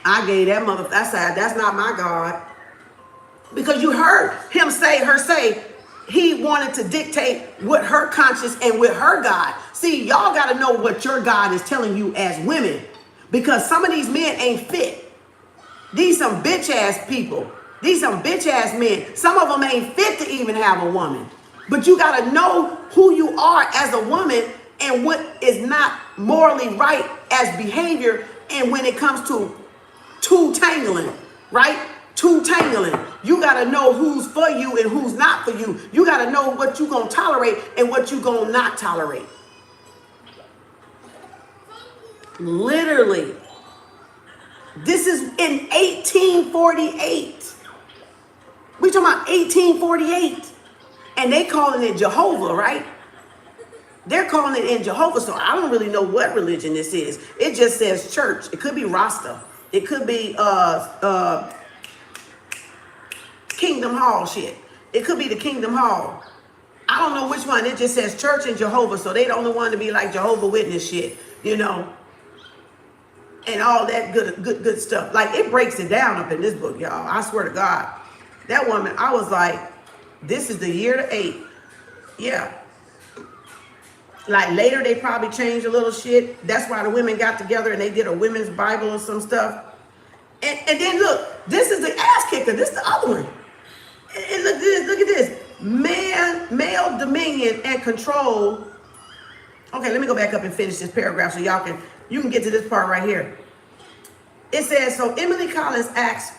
I gave that motherfucker, that's not my God. Because you heard him say, he wanted to dictate with her conscience and with her God. See, y'all got to know what your God is telling you as women. Because some of these men ain't fit. These some bitch ass people. These some bitch ass men. Some of them ain't fit to even have a woman. But you got to know who you are as a woman and what is not morally right as behavior. And when it comes to two-tangling, right? Two-tangling. You got to know who's for you and who's not for you. You got to know what you going to tolerate and what you going to not tolerate. Literally. This is in 1848. We talking about 1848. And they calling it Jehovah, right? They're calling it in Jehovah, so I don't really know what religion this is. It just says church. It could be Rasta. It could be Kingdom Hall shit. It could be the Kingdom Hall. I don't know which one. It just says church and Jehovah, so they don't want to be like Jehovah Witness shit, you know, and all that good stuff. Like, it breaks it down up in this book, y'all. I swear to God. That woman, I was like, this is the year to 8. Yeah. Like, later they probably changed a little shit. That's why the women got together and they did a women's Bible or some stuff. And then look, this is the ass kicker. This is the other one. And look at this. Male dominion and control. Okay, let me go back up and finish this paragraph so you can get to this part right here. It says, so Emily Collins acts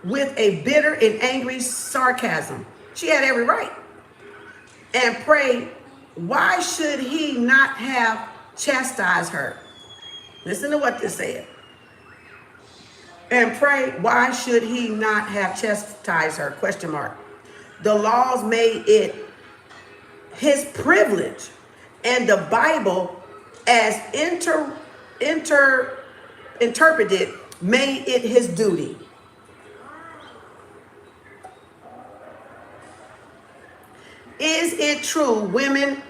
with a bitter and angry sarcasm. She had every right. And prayed, why should he not have chastised her? Listen to what this said. And pray, why should he not have chastised her? Question mark. The laws made it his privilege, and the Bible, as interpreted, made it his duty. Is it true women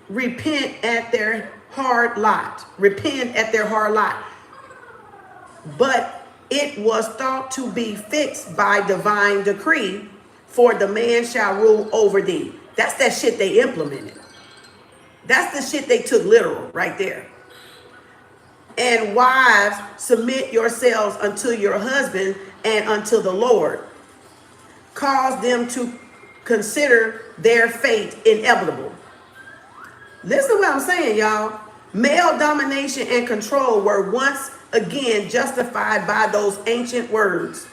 repent at their hard lot? But it was thought to be fixed by divine decree, for the man shall rule over thee. That's that shit they implemented. That's the shit they took literal right there. And wives, submit yourselves unto your husband and unto the Lord. Cause them to consider their fate inevitable. Listen to what I'm saying, y'all. Male domination and control were once again justified by those ancient words.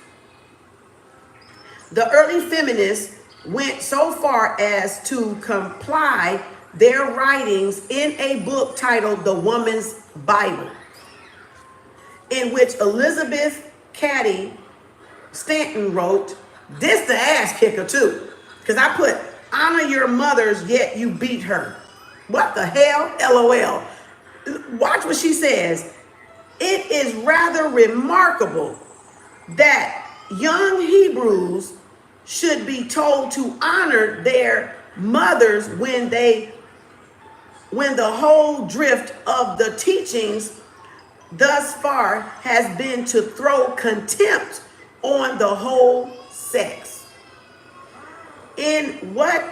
The early feminists went so far as to comply their writings in a book titled The Woman's Bible, in which Elizabeth Cady Stanton wrote, this the ass kicker too, because I put, honor your mothers, yet you beat her. What the hell? LOL. Watch what she says. It is rather remarkable that young Hebrews should be told to honor their mothers when the whole drift of the teachings thus far has been to throw contempt on the whole sex. In what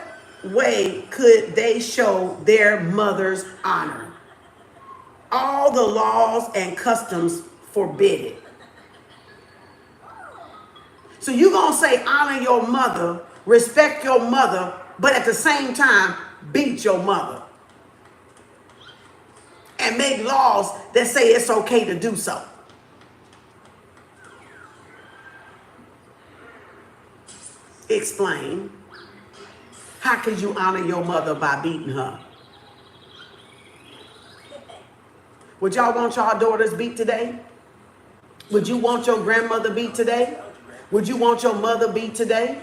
way could they show their mother's honor? All the laws and customs forbid it. So you're going to say honor your mother, respect your mother, but at the same time, beat your mother. And make laws that say it's okay to do so. Explain. How could you honor your mother by beating her? Would y'all want y'all daughters beat today? Would you want your grandmother beat today? Would you want your mother beat today?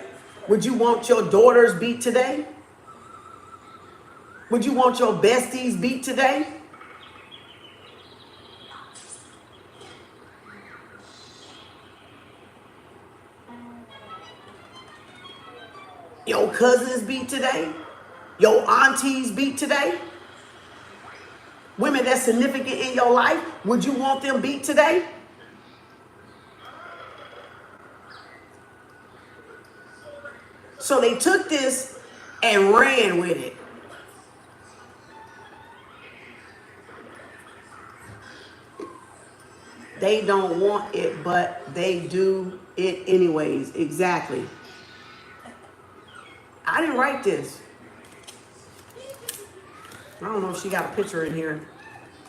Would you want your daughters beat today? Would you want your besties beat today? Your cousins beat today? Your aunties beat today? Women that's significant in your life, would you want them beat today? So they took this and ran with it. They don't want it, but they do it anyways. Exactly. I didn't write this. I don't know if she got a picture in here.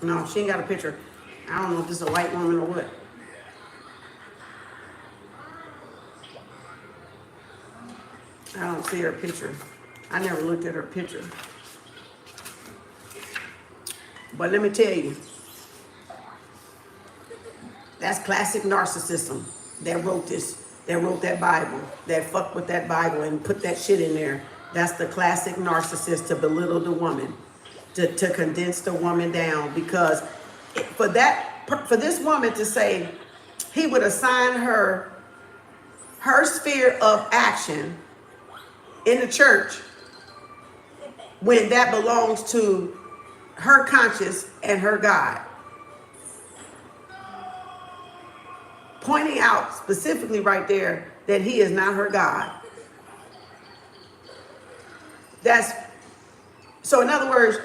No, she ain't got a picture. I don't know if this is a white woman or what. I don't see her picture. I never looked at her picture. But let me tell you, that's classic narcissism that wrote this. that wrote that Bible, that fucked with that Bible and put that shit in there. That's the classic narcissist, to belittle the woman, to condense the woman down. Because for this woman to say he would assign her sphere of action in the church when that belongs to her conscience and her God. Pointing out specifically right there that he is not her God. So in other words,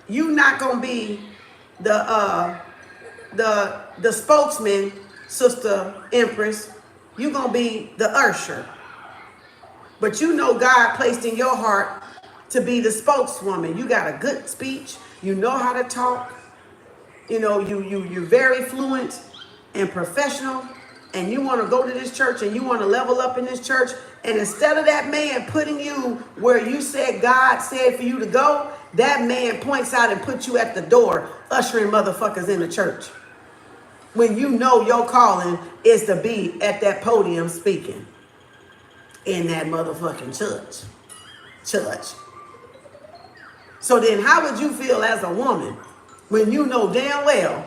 you not gonna be the spokesman, Sister Empress. You gonna be the usher. But you know God placed in your heart to be the spokeswoman. You got a good speech. You know how to talk. You know, you're very fluent and professional. And you want to go to this church and you want to level up in this church. And instead of that man putting you where you said God said for you to go, that man points out and puts you at the door, ushering motherfuckers in the church. When you know your calling is to be at that podium speaking in that motherfucking church. So then how would you feel as a woman when you know damn well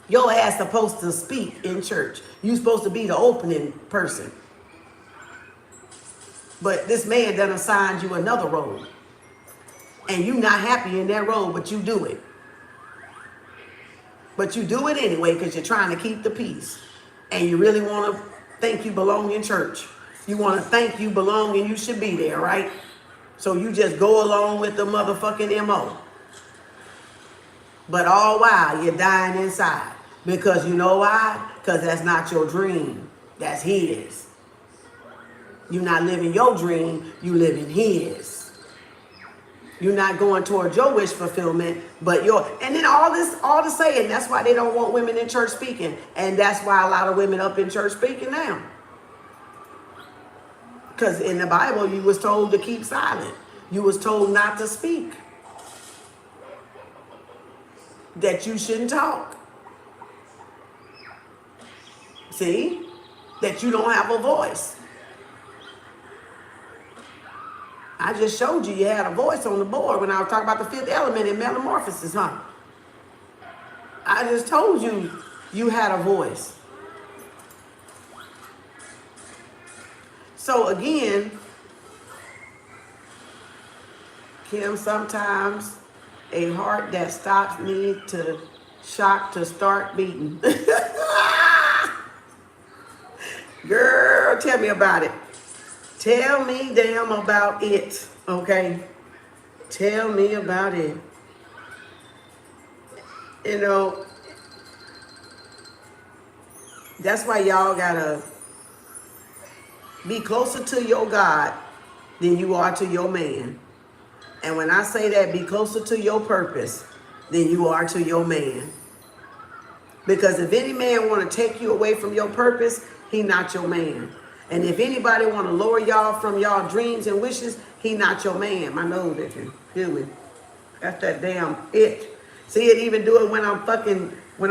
your ass supposed to speak in church? You supposed to be the opening person. But this man done assigned you another role. And you not happy in that role, but you do it. But you do it anyway because you're trying to keep the peace. And you really want to think you belong in church. You want to think you belong and you should be there, right? So you just go along with the motherfucking MO. But all while you're dying inside. Because you know why? Because that's not your dream. That's his. You're not living your dream. You living his. You're not going towards your wish fulfillment, but and then all to say, and that's why they don't want women in church speaking. And that's why a lot of women up in church speaking now. Because in the Bible, you was told to keep silent. You was told not to speak. That you shouldn't talk. See? That you don't have a voice. I just showed you had a voice on the board when I was talking about the fifth element in Metamorphosis, huh? I just told you you had a voice. So again, Kim, sometimes a heart that stops me to shock to start beating. Girl, tell me about it. Tell me damn about it, okay? Tell me about it. You know, that's why y'all gotta be closer to your God than you are to your man. And when I say that, be closer to your purpose than you are to your man. Because if any man want to take you away from your purpose, he not your man. And if anybody want to lower y'all from y'all dreams and wishes, he not your man. My nose itching. Hear me? That's that damn itch. See it even do it when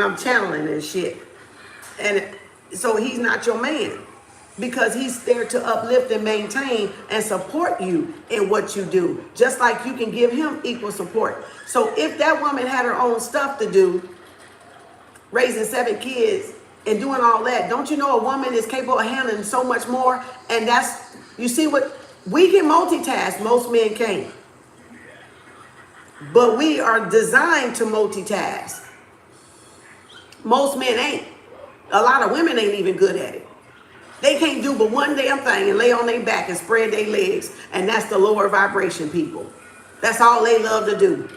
I'm channeling and shit. And so he's not your man. Because he's there to uplift and maintain and support you in what you do. Just like you can give him equal support. So if that woman had her own stuff to do, raising 7 kids and doing all that, don't you know a woman is capable of handling so much more? And that's, you see what, we can multitask, most men can't. But we are designed to multitask. Most men ain't. A lot of women ain't even good at it. They can't do but one damn thing and lay on their back and spread their legs. And that's the lower vibration people. That's all they love to do.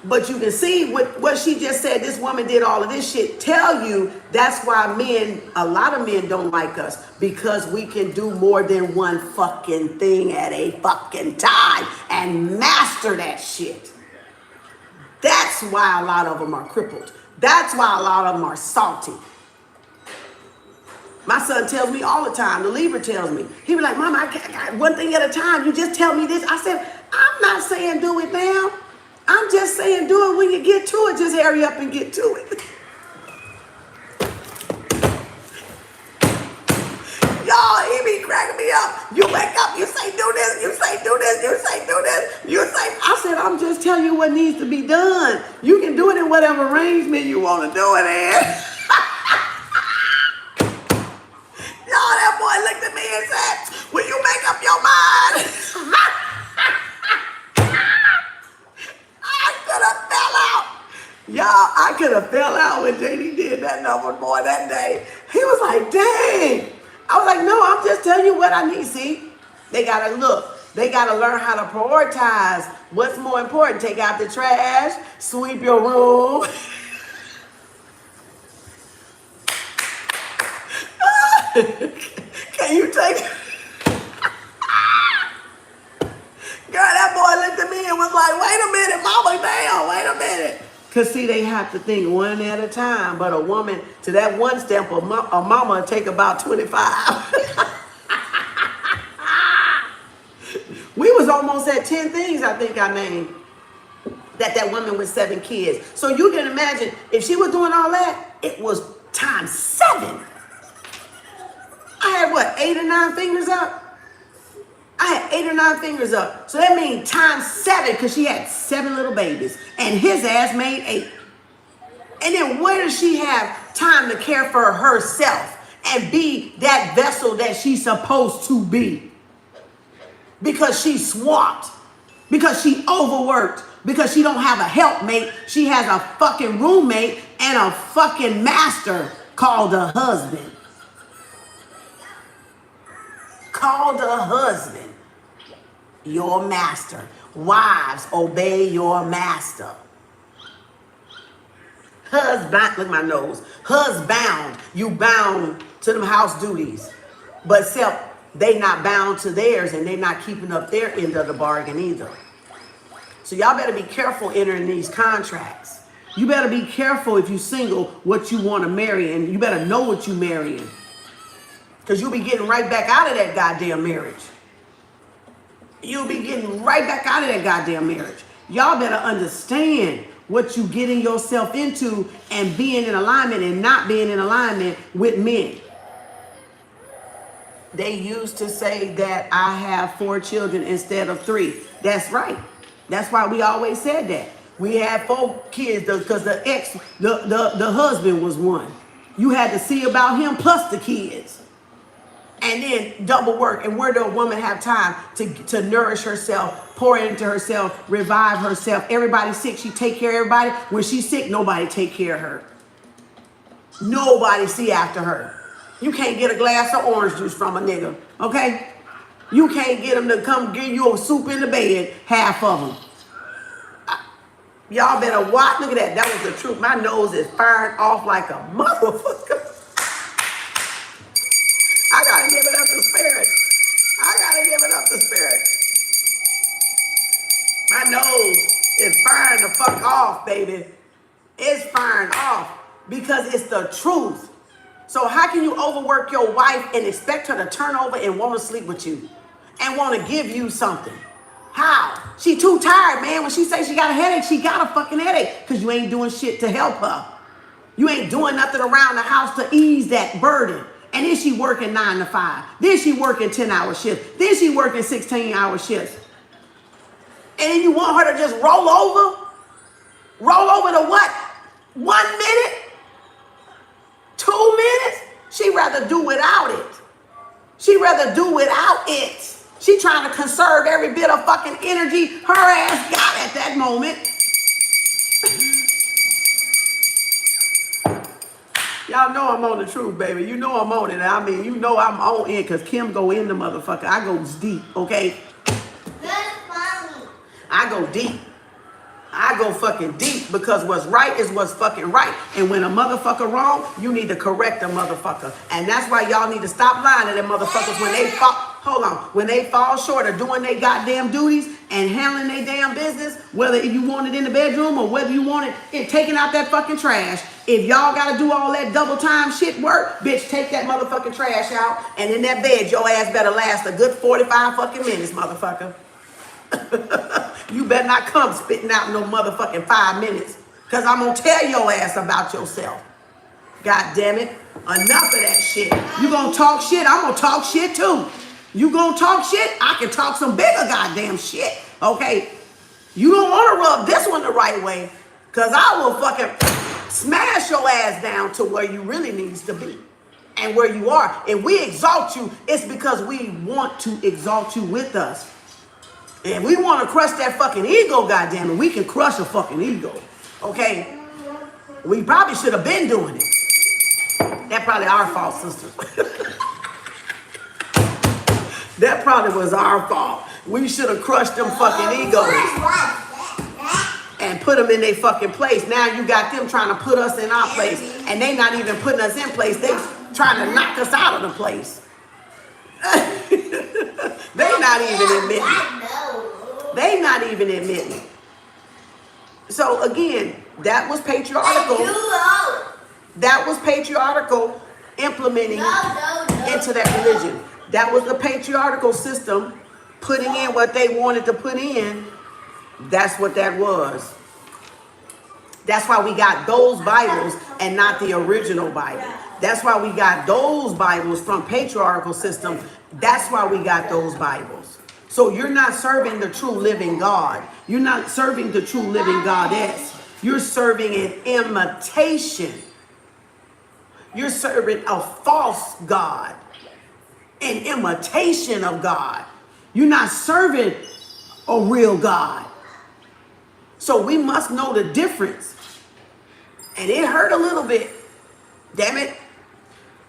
But you can see what she just said, this woman did all of this shit, tell you that's why men, a lot of men don't like us. Because we can do more than one fucking thing at a fucking time and master that shit. That's why a lot of them are crippled. That's why a lot of them are salty. My son tells me all the time, the Libra tells me, he be like, Mama, I got one thing at a time. You just tell me this. I said, I'm not saying do it now. I'm just saying do it when you get to it. Just hurry up and get to it. up. You wake up, you say do this, you say do this, you say do this, you say, I said, I'm just telling you what needs to be done. You can do it in whatever arrangement you want to do it in. Y'all, that boy looked at me and said, will you make up your mind? I could have fell out. Y'all, I could have fell out when JD did that number, boy, that day. He was like, dang. I was like, no, I'm just telling you what I need. See, they got to look. They got to learn how to prioritize what's more important. Take out the trash, sweep your room. Can you take... Girl, that boy looked at me and was like, wait a minute, mama, damn, wait a minute. Because, see, they have to think one at a time. But a woman, to that one step, a mama take about 25. We was almost at 10 things, I think I named, that woman with 7 kids. So you can imagine, if she was doing all that, it was times 7. I had, what, 8 or 9 fingers up? I had 8 or 9 fingers up. So that means times 7, because she had 7 little babies. And his ass made 8. And then where does she have time to care for herself and be that vessel that she's supposed to be? Because she's swamped. Because she overworked. Because she don't have a helpmate. She has a fucking roommate and a fucking master called a husband. Called a husband. Your master. Wives, obey your master. Husband, look at my nose. Husband, you bound to them house duties. But except they not bound to theirs and they not keeping up their end of the bargain either. So y'all better be careful entering these contracts. You better be careful if you single what you want to marry, and you better know what you marrying. Because you'll be getting right back out of that goddamn marriage. You'll be getting right back out of that goddamn marriage. Y'all better understand what you getting yourself into and being in alignment and not being in alignment with men. They used to say that I have 4 children instead of 3. That's right. That's why we always said that. We had 4 kids because the husband was 1. You had to see about him plus the kids. And then double work. And where do a woman have time to nourish herself, pour into herself, revive herself? Everybody's sick, she take care of everybody. When she's sick, nobody take care of her. Nobody see after her. You can't get a glass of orange juice from a nigga, okay? You can't get him to come give you a soup in the bed, half of them. Y'all better watch. Look at that. That was the truth. My nose is firing off like a motherfucker. I gotta give it up to spirit. I gotta give it up to spirit. My nose is firing the fuck off, baby. It's firing off because it's the truth. So how can you overwork your wife and expect her to turn over and want to sleep with you and want to give you something? How? She too tired, man. When she says she got a headache, she got a fucking headache because you ain't doing shit to help her. You ain't doing nothing around the house to ease that burden. And then she working 9 to 5. Then she working 10-hour shifts. Then she working 16-hour shifts. And then you want her to just roll over? Roll over to what? 1 minute? 2 minutes? She rather do without it. She rather do without it. She trying to conserve every bit of fucking energy her ass got at that moment. Y'all know I'm on the truth, baby. You know I'm on it. I mean, you know I'm on it because Kim go in the motherfucker. I go deep, okay? That's funny. I go deep. I go fucking deep because what's right is what's fucking right. And when a motherfucker wrong, you need to correct a motherfucker. And that's why y'all need to stop lying to them motherfuckers when they fall. Hold on. When they fall short of doing their goddamn duties and handling their damn business, whether you want it in the bedroom or whether you want it taking out that fucking trash. If y'all got to do all that double time shit work, bitch, take that motherfucking trash out. And in that bed, your ass better last a good 45 fucking minutes, motherfucker. You better not come spitting out no motherfucking 5 minutes. Because I'm going to tell your ass about yourself. God damn it. Enough of that shit. You going to talk shit, I'm going to talk shit too. You gonna talk shit? I can talk some bigger goddamn shit. Okay? You don't want to rub this one the right way, because I will fucking smash your ass down to where you really needs to be and where you are. If we exalt you, it's because we want to exalt you with us. And we want to crush that fucking ego, goddammit. We can crush a fucking ego. Okay? We probably should have been doing it. That probably our fault, sisters. That probably was our fault. We should have crushed them fucking egos and put them in their fucking place. Now you got them trying to put us in our place, and they not even putting us in place. They trying to knock us out of the place. They not even admitting it. They not even admitting it. So again, that was patriarchal. That was patriarchal implementing into that religion. That was the patriarchal system putting in what they wanted to put in. That's what that was. That's why we got those Bibles and not the original Bible. That's why we got those Bibles from patriarchal system. That's why we got those Bibles. So you're not serving the true living God. You're not serving the true living goddess. You're serving an imitation. You're serving a false God. An imitation of God. You're not serving a real God. So we must know the difference. And it hurt a little bit. Damn it.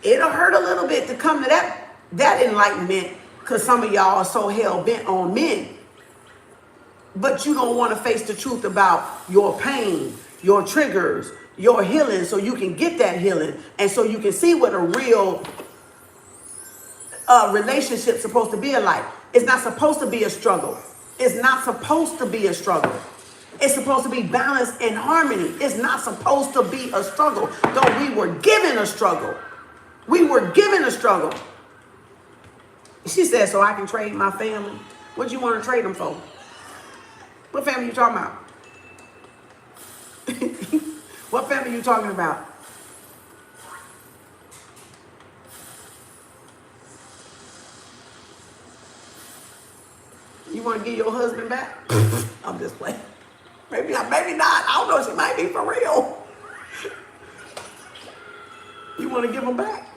It'll hurt a little bit to come to that enlightenment, because some of y'all are so hell-bent on men. But you don't want to face the truth about your pain, your triggers, your healing, so you can get that healing. And so you can see what a real relationship is supposed to be like. It's not supposed to be a struggle. It's not supposed to be a struggle. It's supposed to be balance and harmony. It's not supposed to be a struggle. Though we were given a struggle. We were given a struggle. She said, so I can trade my family. What do you want to trade them for? What family you talking about? What family you talking about? You want to give your husband back? I'm just playing. Maybe not. I don't know. She might be for real. You want to give him back?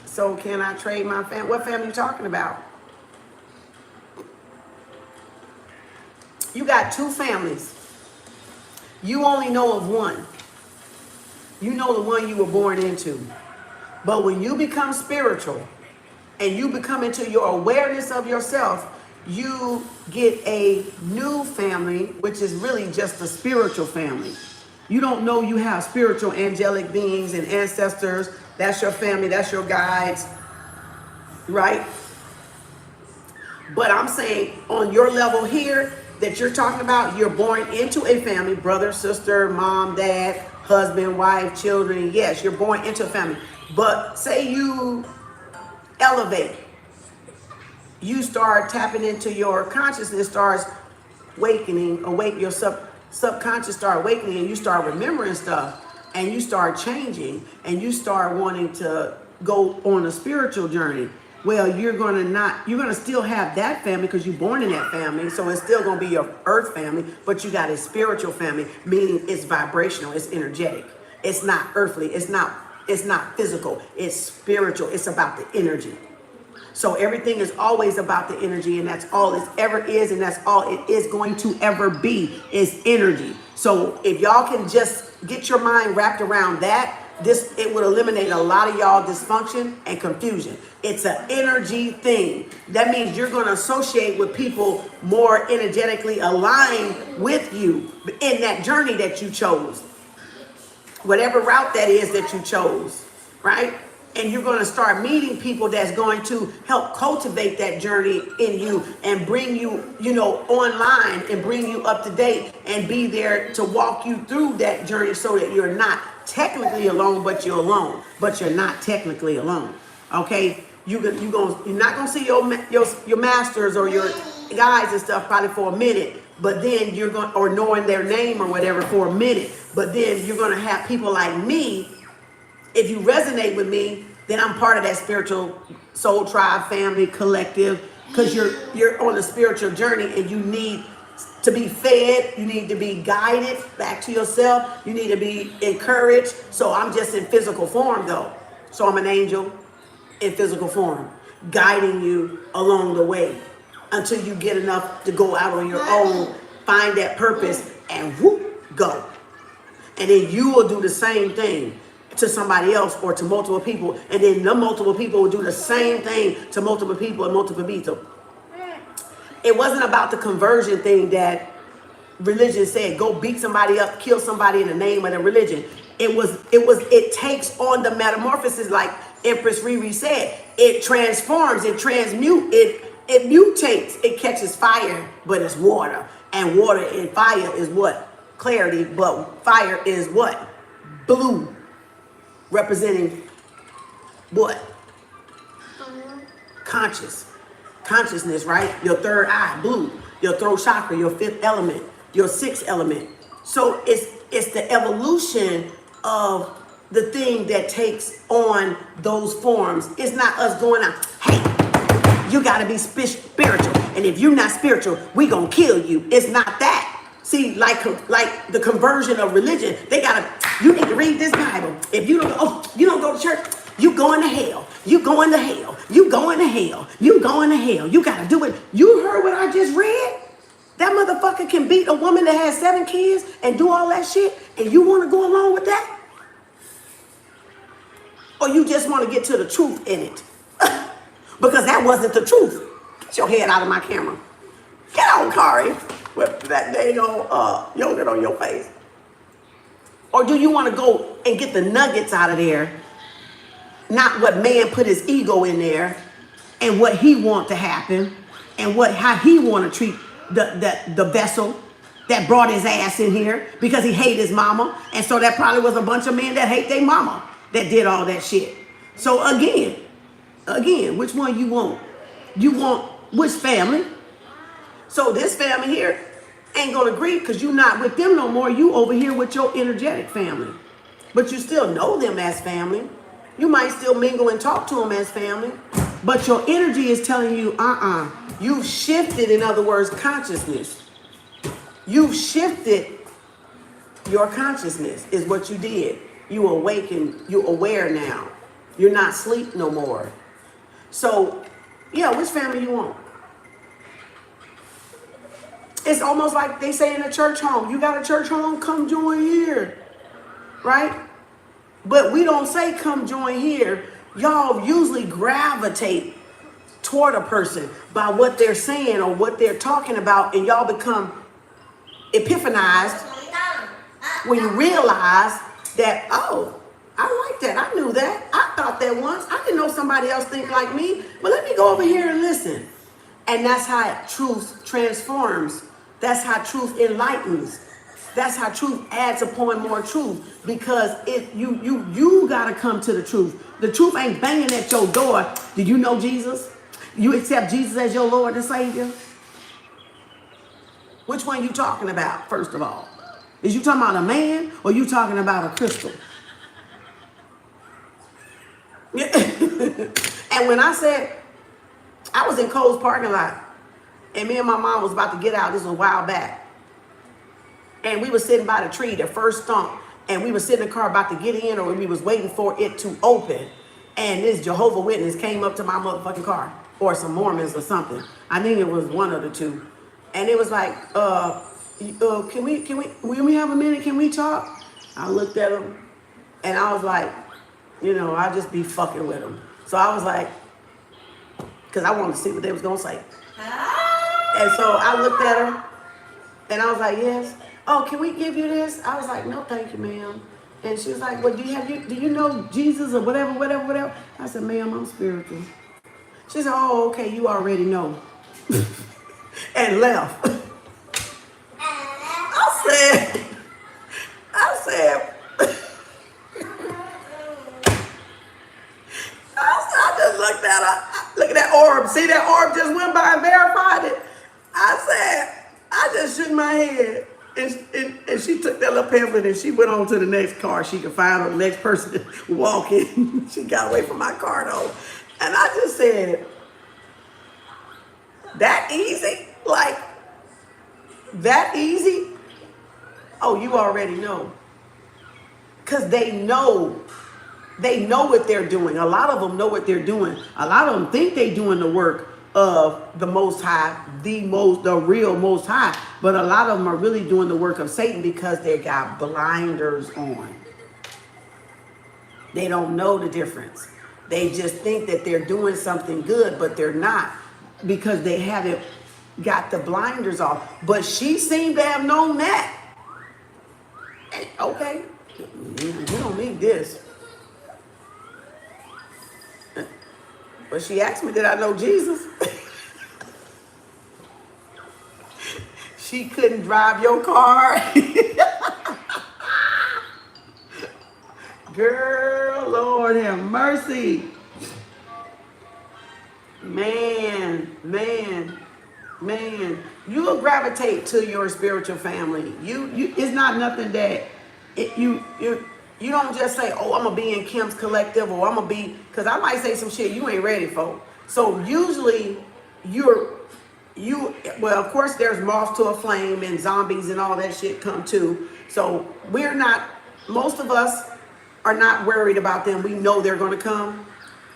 So can I trade my family? What family you talking about? You got two families. You only know of one. You know the one you were born into. But when you become spiritual and you become into your awareness of yourself, you get a new family, which is really just a spiritual family. You don't know you have spiritual angelic beings and ancestors. That's your family. That's your guides. Right? But I'm saying on your level here that you're talking about, you're born into a family, brother, sister, mom, dad, husband, wife, children. Yes, you're born into a family. But say you elevate. You start tapping into your consciousness, starts awakening, your subconscious start awakening, and you start remembering stuff, and you start changing, and you start wanting to go on a spiritual journey. Well, you're gonna still have that family because you're born in that family, so it's still gonna be your earth family, but you got a spiritual family, meaning it's vibrational, it's energetic. It's not earthly, it's not physical, it's spiritual, it's about the energy. So everything is always about the energy, and that's all it ever is, and that's all it is going to ever be, is energy. So if y'all can just get your mind wrapped around that, it would eliminate a lot of y'all dysfunction and confusion. It's an energy thing. That means you're going to associate with people more energetically aligned with you in that journey that you chose. Whatever route that is that you chose, right? And you're going to start meeting people that's going to help cultivate that journey in you and bring you, online and bring you up to date and be there to walk you through that journey so that you're not technically alone, but you're alone. But you're not technically alone. Okay? You're not going to see your masters or your guides and stuff probably for a minute, but then or knowing their name or whatever for a minute. But then you're going to have people like me. If you resonate with me, then I'm part of that spiritual soul tribe, family, collective, because you're on a spiritual journey and you need to be fed, you need to be guided back to yourself, you need to be encouraged. So I'm just in physical form though. So I'm an angel in physical form, guiding you along the way until you get enough to go out on your own, find that purpose, and whoop, go. And then you will do the same thing to somebody else or to multiple people, and then the multiple people will do the same thing to multiple people and multiple people. It wasn't about the conversion thing that religion said, go beat somebody up, kill somebody in the name of the religion. It takes on the metamorphosis, like Empress Riri said. It transforms, it transmutes, it mutates, it catches fire, but it's water. And water and fire is what? Clarity, but fire is what? Blue. Representing what? Consciousness, right? Your third eye, blue. Your throat chakra, your fifth element, your sixth element. So it's the evolution of the thing that takes on those forms. It's not us going out, hey, you got to be spiritual. And if you're not spiritual, we going to kill you. It's not that. See, like the conversion of religion, you need to read this Bible. If you don't go to church, you going to hell. You going to hell. You going to hell. You going to hell. You got to do it. You heard what I just read? That motherfucker can beat a woman that has 7 kids and do all that shit, and you want to go along with that? Or you just want to get to the truth in it? Because that wasn't the truth. Get your head out of my camera. Get on, Kari, with that dang old yogurt on your face. Or do you want to go and get the nuggets out of there? Not what man put his ego in there and what he want to happen and how he want to treat the vessel that brought his ass in here because he hate his mama. And so that probably was a bunch of men that hate their mama that did all that shit. So again, which one you want? You want which family? So this family here ain't gonna agree because you're not with them no more. You over here with your energetic family. But you still know them as family. You might still mingle and talk to them as family. But your energy is telling you, you've shifted, in other words, consciousness. You've shifted your consciousness is what you did. You awaken, you're aware now. You're not asleep no more. So, yeah, which family you want? It's almost like they say in a church home, you got a church home, come join here, right? But we don't say come join here. Y'all usually gravitate toward a person by what they're saying or what they're talking about, and y'all become epiphanized when you realize that, oh, I like that. I knew that. I thought that once. I didn't know somebody else think like me, but let me go over here and listen. And that's how truth transforms. That's how truth enlightens. That's how truth adds upon more truth, because you gotta come to the truth. The truth ain't banging at your door. Do you know Jesus? You accept Jesus as your Lord and Savior? Which one you talking about, first of all? Is you talking about a man or you talking about a crystal? And when I said, I was in Cole's parking lot, and me and my mom was about to get out. This was a while back. And we were sitting by the tree, the first stump, and we were sitting in the car about to get in, or we was waiting for it to open. And this Jehovah Witness came up to my motherfucking car, or some Mormons or something. I think it was one of the two. And it was like, can we have a minute? Can we talk? I looked at him, and I was like, I'll just be fucking with him. So I was like, because I wanted to see what they was gonna say. And so I looked at her, and I was like, yes. Oh, can we give you this? I was like, no, thank you, ma'am. And she was like, well, do you know Jesus or whatever? I said, ma'am, I'm spiritual. She said, oh, okay, you already know. And left. I just looked at her. Look at that orb. See, that orb just went by and verified it. I said, I just shook my head. And she took that little pamphlet and she went on to the next car. She could find her next person walking. She got away from my car though. And I just said, that easy? Like, that easy? Oh, you already know. Because they know what they're doing. A lot of them know what they're doing. A lot of them think they're doing the work of the Most High, the real Most High. But a lot of them are really doing the work of Satan because they got blinders on. They don't know the difference. They just think that they're doing something good, but they're not because they haven't got the blinders off. But she seemed to have known that. Okay, you don't need this. But she asked me, did I know Jesus? She couldn't drive your car. Girl, Lord have mercy. Man. You'll gravitate to your spiritual family. It's not nothing that you don't just say, oh, I'm gonna be in Kem's collective, or I'm gonna be, because I might say some shit you ain't ready for. So usually well, of course there's moths to a flame and zombies and all that shit come too. So most of us are not worried about them. We know they're gonna come.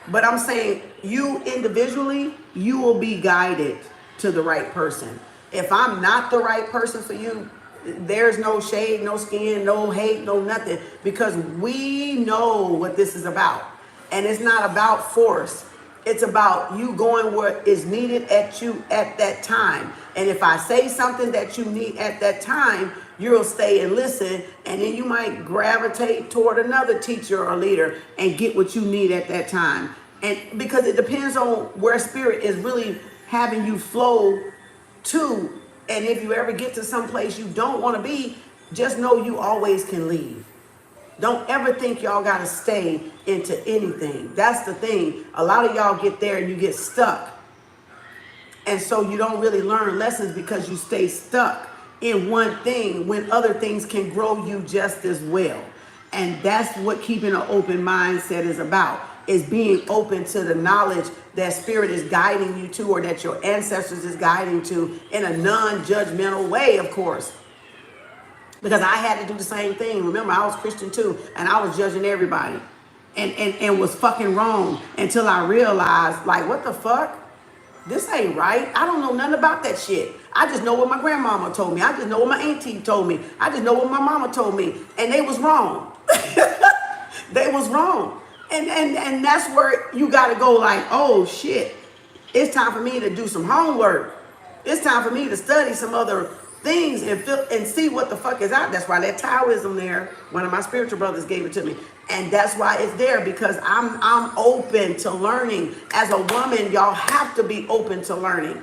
But I'm saying you individually, you will be guided to the right person. If I'm not the right person for you, there's no shade, no skin, no hate, no nothing, because we know what this is about. And it's not about force. It's about you going where is needed at you at that time. And if I say something that you need at that time, you'll stay and listen, and then you might gravitate toward another teacher or leader and get what you need at that time. And because it depends on where spirit is really having you flow to. And if you ever get to some place you don't want to be, just know you always can leave. Don't ever think y'all got to stay into anything. That's the thing. A lot of y'all get there and you get stuck. And so you don't really learn lessons because you stay stuck in one thing when other things can grow you just as well. And that's what keeping an open mindset is about, is being open to the knowledge that spirit is guiding you to, or that your ancestors is guiding to, in a non-judgmental way, of course. Because I had to do the same thing. Remember, I was Christian too, and I was judging everybody and was fucking wrong until I realized, like, what the fuck? This ain't right. I don't know nothing about that shit. I just know what my grandmama told me. I just know what my auntie told me. I just know what my mama told me. And they was wrong. They was wrong. And that's where you got to go, like, oh shit, it's time for me to do some homework. It's time for me to study some other things and see what the fuck is out. That's why that Taoism there, one of my spiritual brothers gave it to me. And that's why it's there, because I'm open to learning. As a woman, y'all have to be open to learning.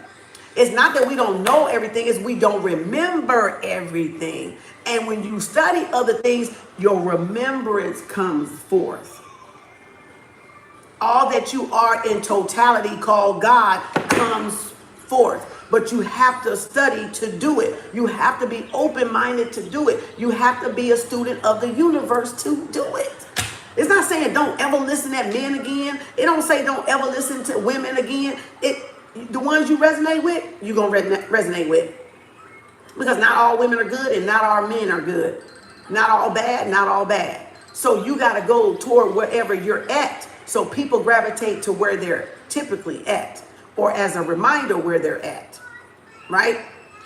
It's not that we don't know everything, it's we don't remember everything. And when you study other things, your remembrance comes forth. All that you are in totality called God comes forth. But you have to study to do it. You have to be open-minded to do it. You have to be a student of the universe to do it. It's not saying don't ever listen to men again. It don't say don't ever listen to women again. The ones you resonate with, you're going to resonate with. Because not all women are good and not all men are good. Not all bad, not all bad. So you got to go toward wherever you're at. So people gravitate to where they're typically at, or as a reminder where they're at, right?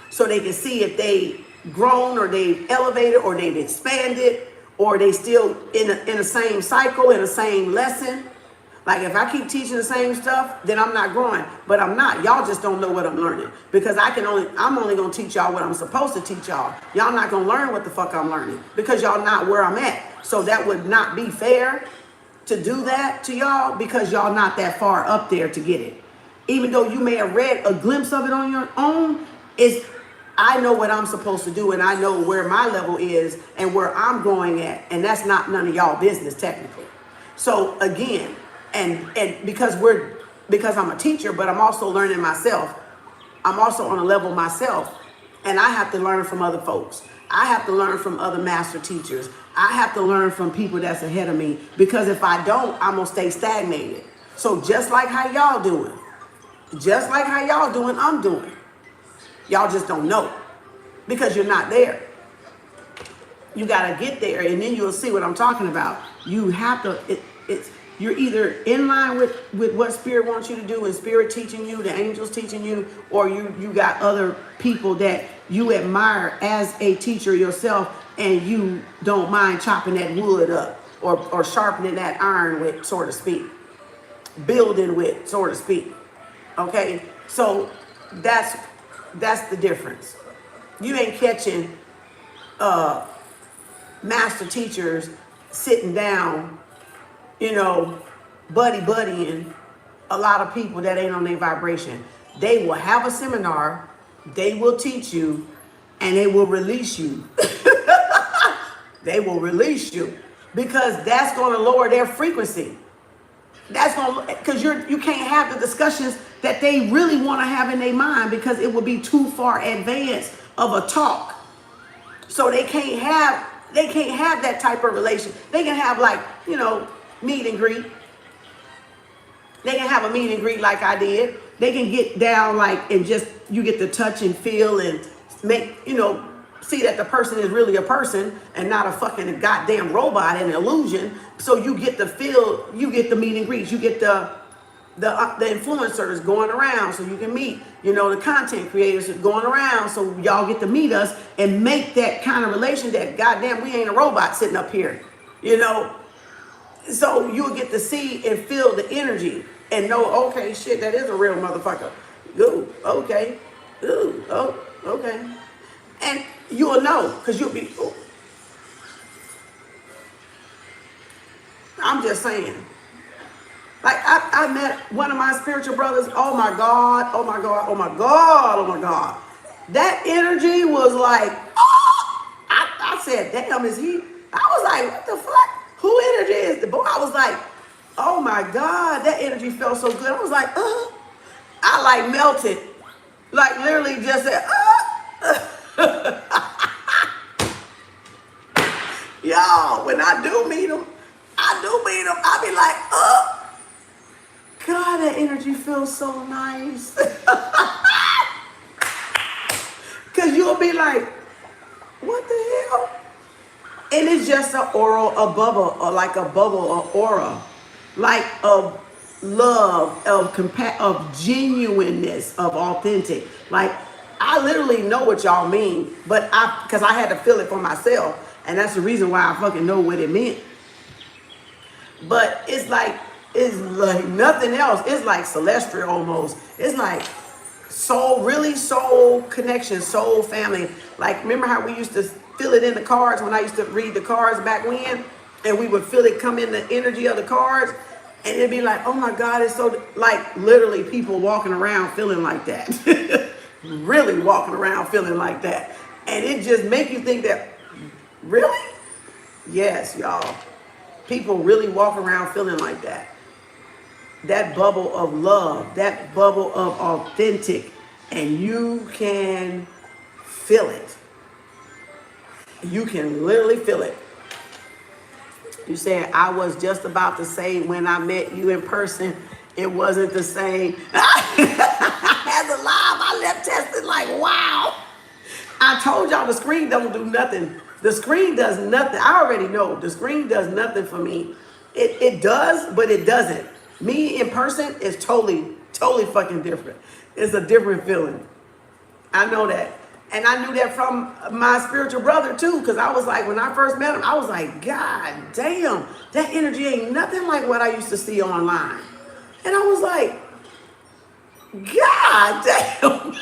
So they can see if they've grown, or they've elevated, or they've expanded, or they still in the same cycle, in the same lesson. Like if I keep teaching the same stuff, then I'm not growing. But I'm not. Y'all just don't know what I'm learning, because I'm only gonna teach y'all what I'm supposed to teach y'all. Y'all not gonna learn what the fuck I'm learning, because y'all not where I'm at. So that would not be fair to do that to y'all, because y'all not that far up there to get it. Even though you may have read a glimpse of it on your own, I know what I'm supposed to do, and I know where my level is and where I'm going at, and that's not none of y'all business technically. So again, and because I'm a teacher, but I'm also learning myself. I'm also on a level myself, and I have to learn from other folks. I have to learn from other master teachers. I have to learn from people that's ahead of me, because if I don't, I'm gonna stay stagnated. So just like how y'all doing, I'm doing. Y'all just don't know because you're not there. You gotta get there, and then you'll see what I'm talking about. You have to. You're either in line with what Spirit wants you to do, and Spirit teaching you, the angels teaching you, or you got other people that you admire as a teacher yourself, and you don't mind chopping that wood up or sharpening that iron with, so to speak, building with, so to speak. Okay, so that's the difference. You ain't catching master teachers sitting down, buddying a lot of people that ain't on their vibration. They will have a seminar, they will teach you, and they will release you. They will release you because that's going to lower their frequency. That's going to, because you can't have the discussions that they really want to have in their mind, because it will be too far advanced of a talk. So they can't have that type of relation. They can have meet and greet. They can have a meet and greet like I did. They can get down and just, you get to touch and feel and make, see that the person is really a person and not a fucking goddamn robot, an illusion. So you get to feel, you get the meet and greets, you get the influencers going around so you can meet, the content creators going around so y'all get to meet us and make that kind of relation that goddamn we ain't a robot sitting up here, So you'll get to see and feel the energy and know, okay, shit, that is a real motherfucker. Ooh, okay. Ooh, oh, okay. And you'll know, because you'll be, ooh. I'm just saying. I met one of my spiritual brothers. Oh my God, oh my God, oh my God, oh my God. That energy was like, oh! I said, damn, is he? I was like, what the fuck? Who energy is the boy? I was like, oh my God, that energy felt so good. I was like, I melted. Literally just said, Y'all, when I do meet him, I be like, God, that energy feels so nice. Because you'll be like, what the hell? And it's just a bubble, or like a bubble, or aura, like of love, of genuineness, of authentic. I literally know what y'all mean, but because I had to feel it for myself, and that's the reason why I fucking know what it meant. But it's like nothing else. It's like celestial almost. It's like soul connection, soul family. Remember how we used to feel it in the cards when I used to read the cards back when, and we would feel it come in the energy of the cards, and it'd be like, oh my God, it's so literally people walking around feeling like that. Really walking around feeling like that. And it just make you think that, really? Yes, y'all. People really walk around feeling like that. That bubble of love, that bubble of authentic, and you can feel it. You can literally feel it. You said, I was just about to say when I met you in person, it wasn't the same. As a live, I left tested wow. I told y'all the screen don't do nothing. The screen does nothing. I already know the screen does nothing for me. It does, but it doesn't. Me in person is totally fucking different. It's a different feeling. I know that. And I knew that from my spiritual brother too, because I was like, when I first met him, I was like, God damn, that energy ain't nothing like what I used to see online. And I was like, God damn.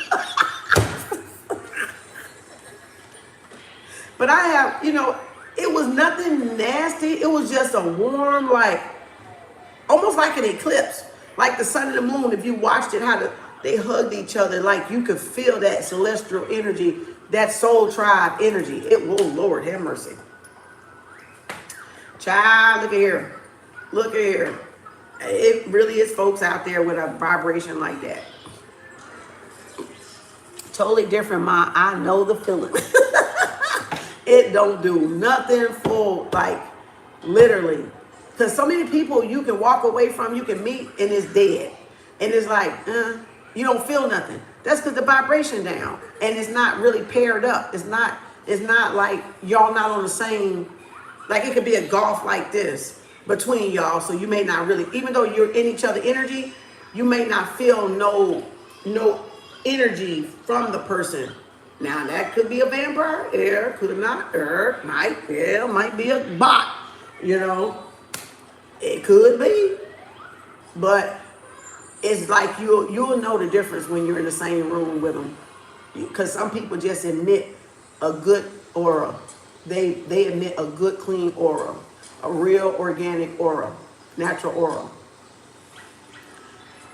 But I have, it was nothing nasty. It was just a warm, almost like an eclipse, like the sun and the moon. If you watched it, how they hugged each other, you could feel that celestial energy, that soul tribe energy. Oh Lord, have mercy. Child, look at here. Look at here. It really is folks out there with a vibration like that. Totally different, Ma. I know the feeling. It don't do nothing for, like, literally. Because so many people you can walk away from, you can meet, and it's dead. And it's like, you don't feel nothing. That's because the vibration down. And it's not really paired up. It's not like y'all not on the same, like it could be a gulf like this between y'all. So you may not really, even though you're in each other energy, you may not feel no energy from the person. Now that could be a vampire, could not, might be a bot, you know. It could be, but it's like you'll know the difference when you're in the same room with them, because some people just emit a good aura. They emit a good clean aura, a real organic aura, natural aura,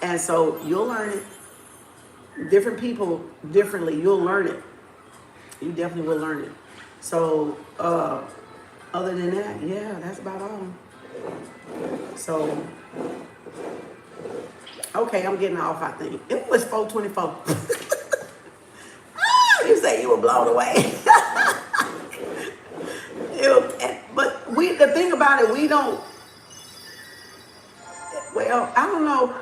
and so you'll learn it. Different people differently. You'll learn it. You definitely will learn it. So other than that, yeah, that's about all. So, okay, I'm getting off, I think. It was 4:24. You say you were blown away. But the thing about it, we don't, well, I don't know.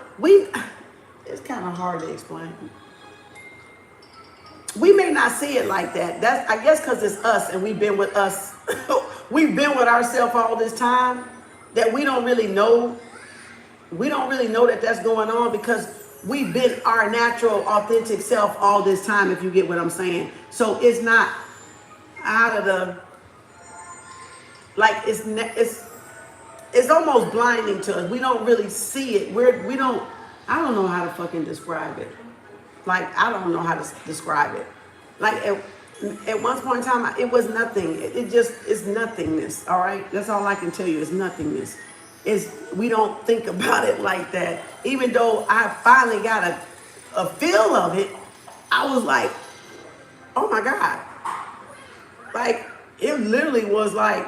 It's kind of hard to explain. We may not see it like that. That's, I guess, because it's us and we've been with us. We've been with ourselves all this time, that we don't really know. We don't really know that that's going on, because we've been our natural, authentic self all this time, if you get what I'm saying. So it's not out of the, like, it's almost blinding to us. We don't really see it. I don't know how to fucking describe it. Like, I don't know how to describe it. Like, at one point in time, it was nothing. It's nothingness, all right? That's all I can tell you, is nothingness. We don't think about it like that. Even though I finally got a feel of it, I was like, oh my God. Like, it literally was like,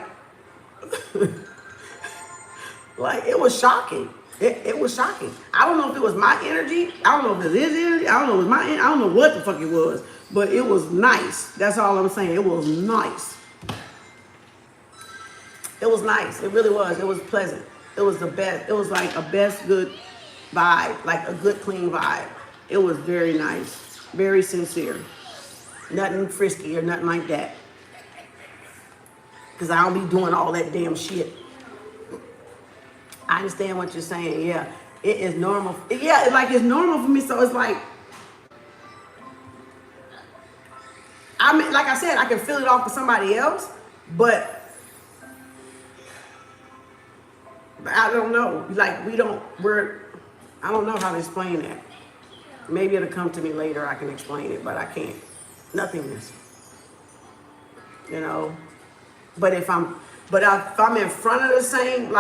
like, it was shocking. It was shocking. I don't know if it was my energy. I don't know if it is energy. I don't know if it was my energy. I don't know what the fuck it was. But it was nice. That's all I'm saying. It was nice. It was nice. It really was. It was pleasant. It was the best. It was like a best good vibe. Like a good clean vibe. It was very nice. Very sincere. Nothing frisky or nothing like that. Because I don't be doing all that damn shit. I understand what you're saying. Yeah, it is normal. Yeah, it's normal for me. So it's like, I mean, like I said, I can feel it off for somebody else, but I don't know. Like, I don't know how to explain that. Maybe it'll come to me later. I can explain it, but I can't. Nothingness. You know. But if I'm in front of the same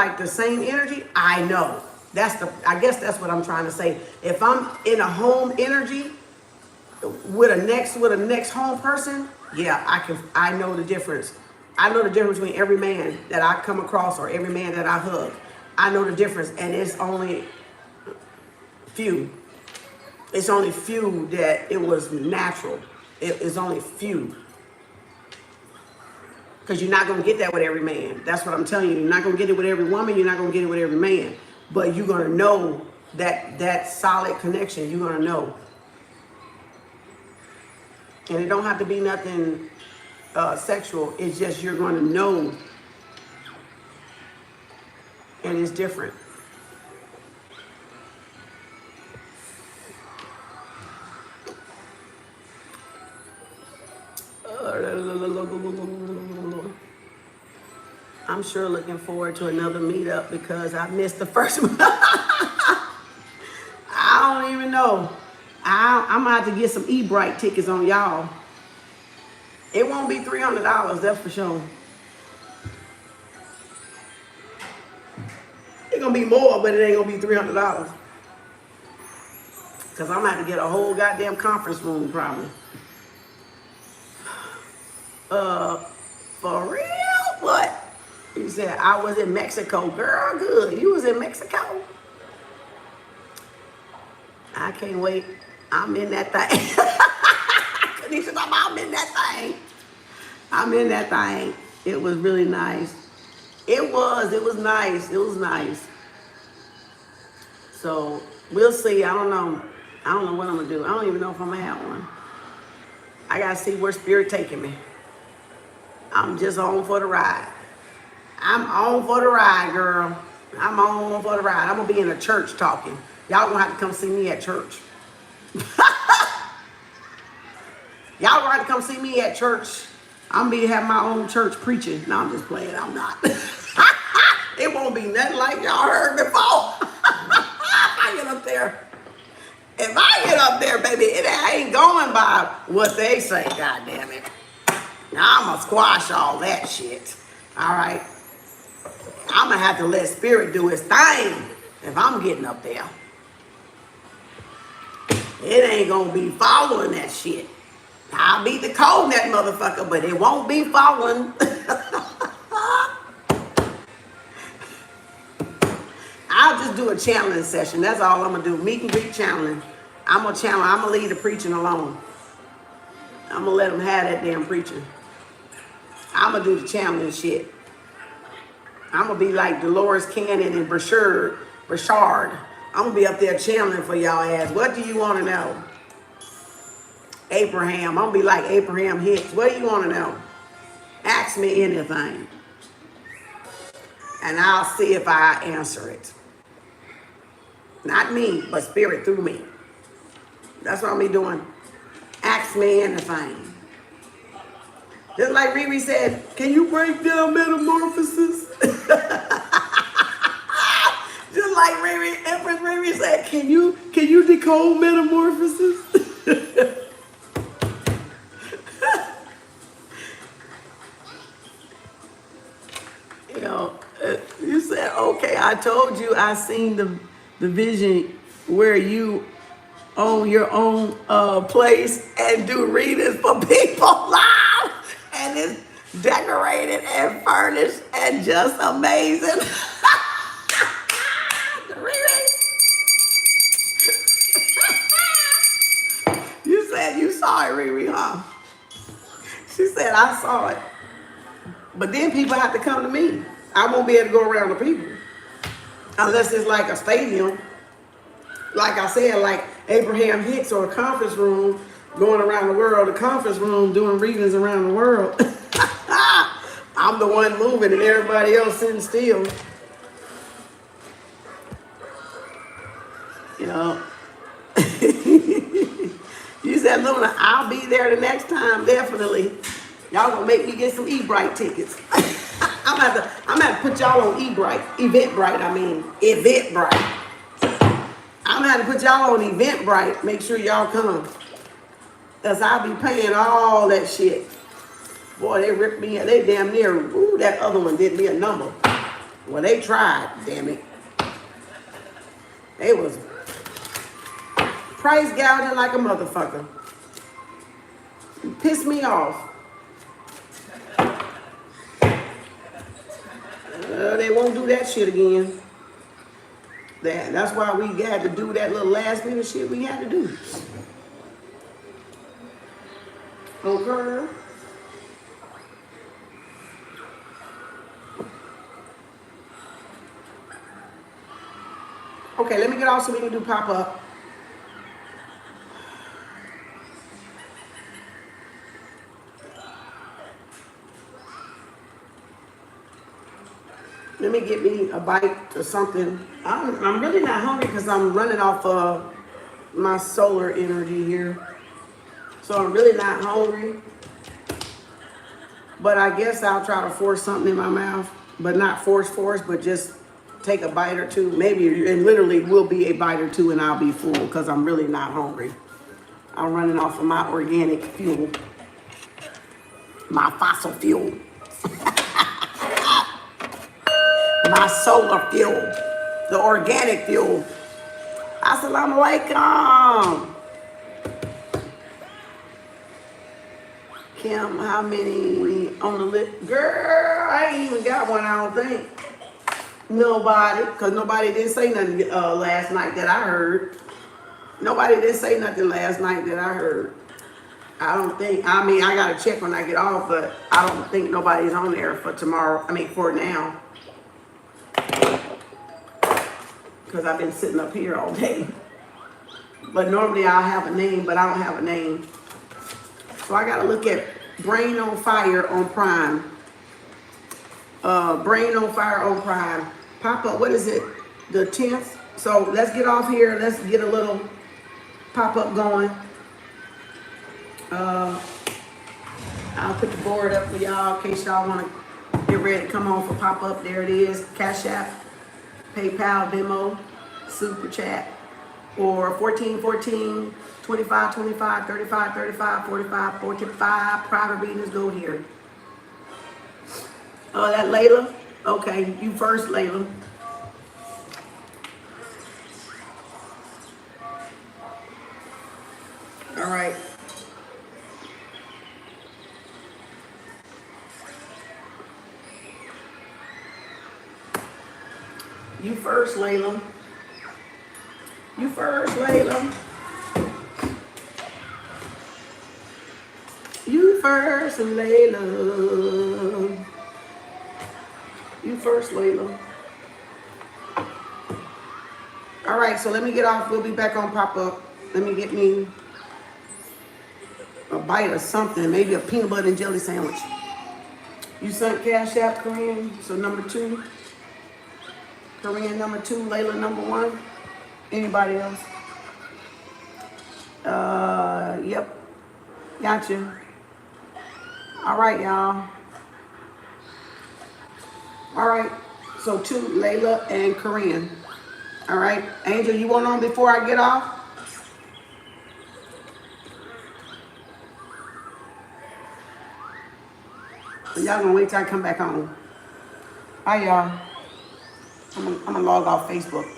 energy, I know. I guess that's what I'm trying to say. If I'm in a home energy with a next home person, yeah, I know the difference. I know the difference between every man that I come across or every man that I hug. I know the difference, and it's only few. It's only few that it was natural. It's only few. Because you're not going to get that with every man. That's what I'm telling you. You're not going to get it with every woman. You're not going to get it with every man. But you're going to know that solid connection. You're going to know. And it don't have to be nothing sexual. It's just you're going to know. And it's different. I'm sure looking forward to another meetup because I missed the first one. I don't even know. I'm gonna have to get some E-Bright tickets on y'all. It won't be $300, that's for sure. It's gonna be more, but it ain't gonna be $300. Cause I'm gonna have to get a whole goddamn conference room probably. For real? What? You said I was in Mexico. Girl, good. You was in Mexico? I can't wait. I'm in that thing. Kanisha, I'm in that thing. I'm in that thing. It was really nice. It was nice. It was nice. So we'll see. I don't know. I don't know what I'm gonna do. I don't even know if I'm gonna have one. I gotta see where spirit taking me. I'm just on for the ride. I'm on for the ride, girl. I'm on for the ride. I'm gonna be in a church talking. Y'all gonna have to come see me at church. Y'all gonna have to come see me at church. I'm gonna be having my own church preaching. No, I'm just playing. I'm not. It won't be nothing like y'all heard before. I get up there. If I get up there, baby, it ain't going by what they say, God damn it. Now I'm gonna squash all that shit. All right. I'm gonna have to let spirit do its thing if I'm getting up there. It ain't gonna be following that shit. I'll be decoding that motherfucker, but it won't be following. I'll just do a channeling session. That's all I'm gonna do. Meet and greet channeling. I'm gonna channel. I'm gonna leave the preaching alone. I'm gonna let them have that damn preaching. I'm gonna do the channeling shit. I'm gonna be like Dolores Cannon and Burchard. I'm gonna be up there channeling for y'all ass. What do you want to know? Abraham. I'm gonna be like Abraham Hicks. What do you want to know? Ask me anything. And I'll see if I answer it. Not me, but spirit through me. That's what I'll be doing. Ask me anything. Just like Riri said, can you break down Metamorphosis? Just like Empress Riri said, can you decode Metamorphosis? You know, you said, okay, I told you I seen the vision where you own your own place and do readings for people live. And it's decorated and furnished and just amazing. You said you saw it, Riri, huh? She said, I saw it. But then people have to come to me. I won't be able to go around the people. Unless it's like a stadium. Like I said, like Abraham Hicks or a conference room going around the world, a conference room doing readings around the world. I'm the one moving and everybody else sitting still. You know. You said, Luna, I'll be there the next time, definitely. Y'all gonna make me get some Eventbrite tickets. I'm gonna have to put y'all on Eventbrite. I'm gonna have to put y'all on Eventbrite. Make sure y'all come. Cause I'll be paying all that shit. Boy, they ripped me up. They damn near, ooh, that other one did me a number. Well, they tried, damn it. They was price gouging like a motherfucker. Pissed me off. They won't do that shit again. That's why we had to do that little last minute shit we had to do. Okay. Okay, let me get off so we can do pop-up. Let me get me a bite or something. I'm really not hungry because I'm running off of my solar energy here. So I'm really not hungry. But I guess I'll try to force something in my mouth. But not force, but just take a bite or two. Maybe it literally will be a bite or two and I'll be full because I'm really not hungry. I'm running off of my organic fuel. My fossil fuel. My solar fuel, the organic fuel. Assalamu alaikum. Kem, how many on the list? Girl, I ain't even got one, I don't think. Nobody, because nobody didn't say nothing last night that I heard. Nobody didn't say nothing last night that I heard. I don't think, I mean, I gotta check when I get off, but I don't think nobody's on there for tomorrow, I mean, for now. Because I've been sitting up here all day. But normally I'll have a name, but I don't have a name. So I gotta look at Brain on Fire on Prime. Brain on Fire on Prime. Pop up, what is it? The 10th? So let's get off here. Let's get a little pop-up going. I'll put the board up for y'all in case y'all want to get ready to come on for pop-up. There it is. Cash App, PayPal, Venmo, Super Chat, or 1414, 25, 25, 35, 35, 45, 45. Private readings go here. Oh, that Layla? Okay, you first, Layla. All right. You first, Layla. You first, Layla. You first, Layla. You first, Layla. All right, so let me get off. We'll be back on pop-up. Let me get me a bite of something, maybe a peanut butter and jelly sandwich. You sent Cash App, Korean, so number 2. Korean number 2, Layla number 1. Anybody else? Yep. Gotcha. All right, y'all. All right, so 2, Layla and Korean. All right, Angel, you want on before I get off? Y'all gonna wait till I come back on. Hi, y'all. I'm gonna log off Facebook.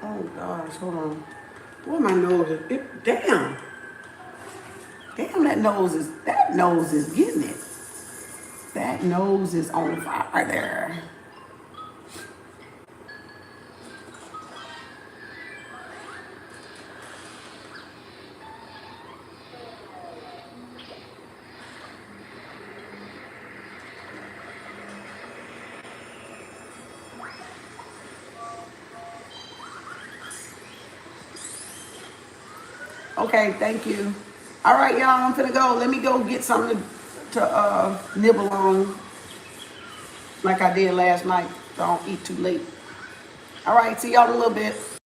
Oh gosh, hold on. Where my nose is? Damn. Damn, that nose is getting it. That nose is on fire there. Okay, thank you. All right, y'all, I'm finna go. Let me go get something to nibble on like I did last night, so I don't eat too late. All right, see y'all in a little bit.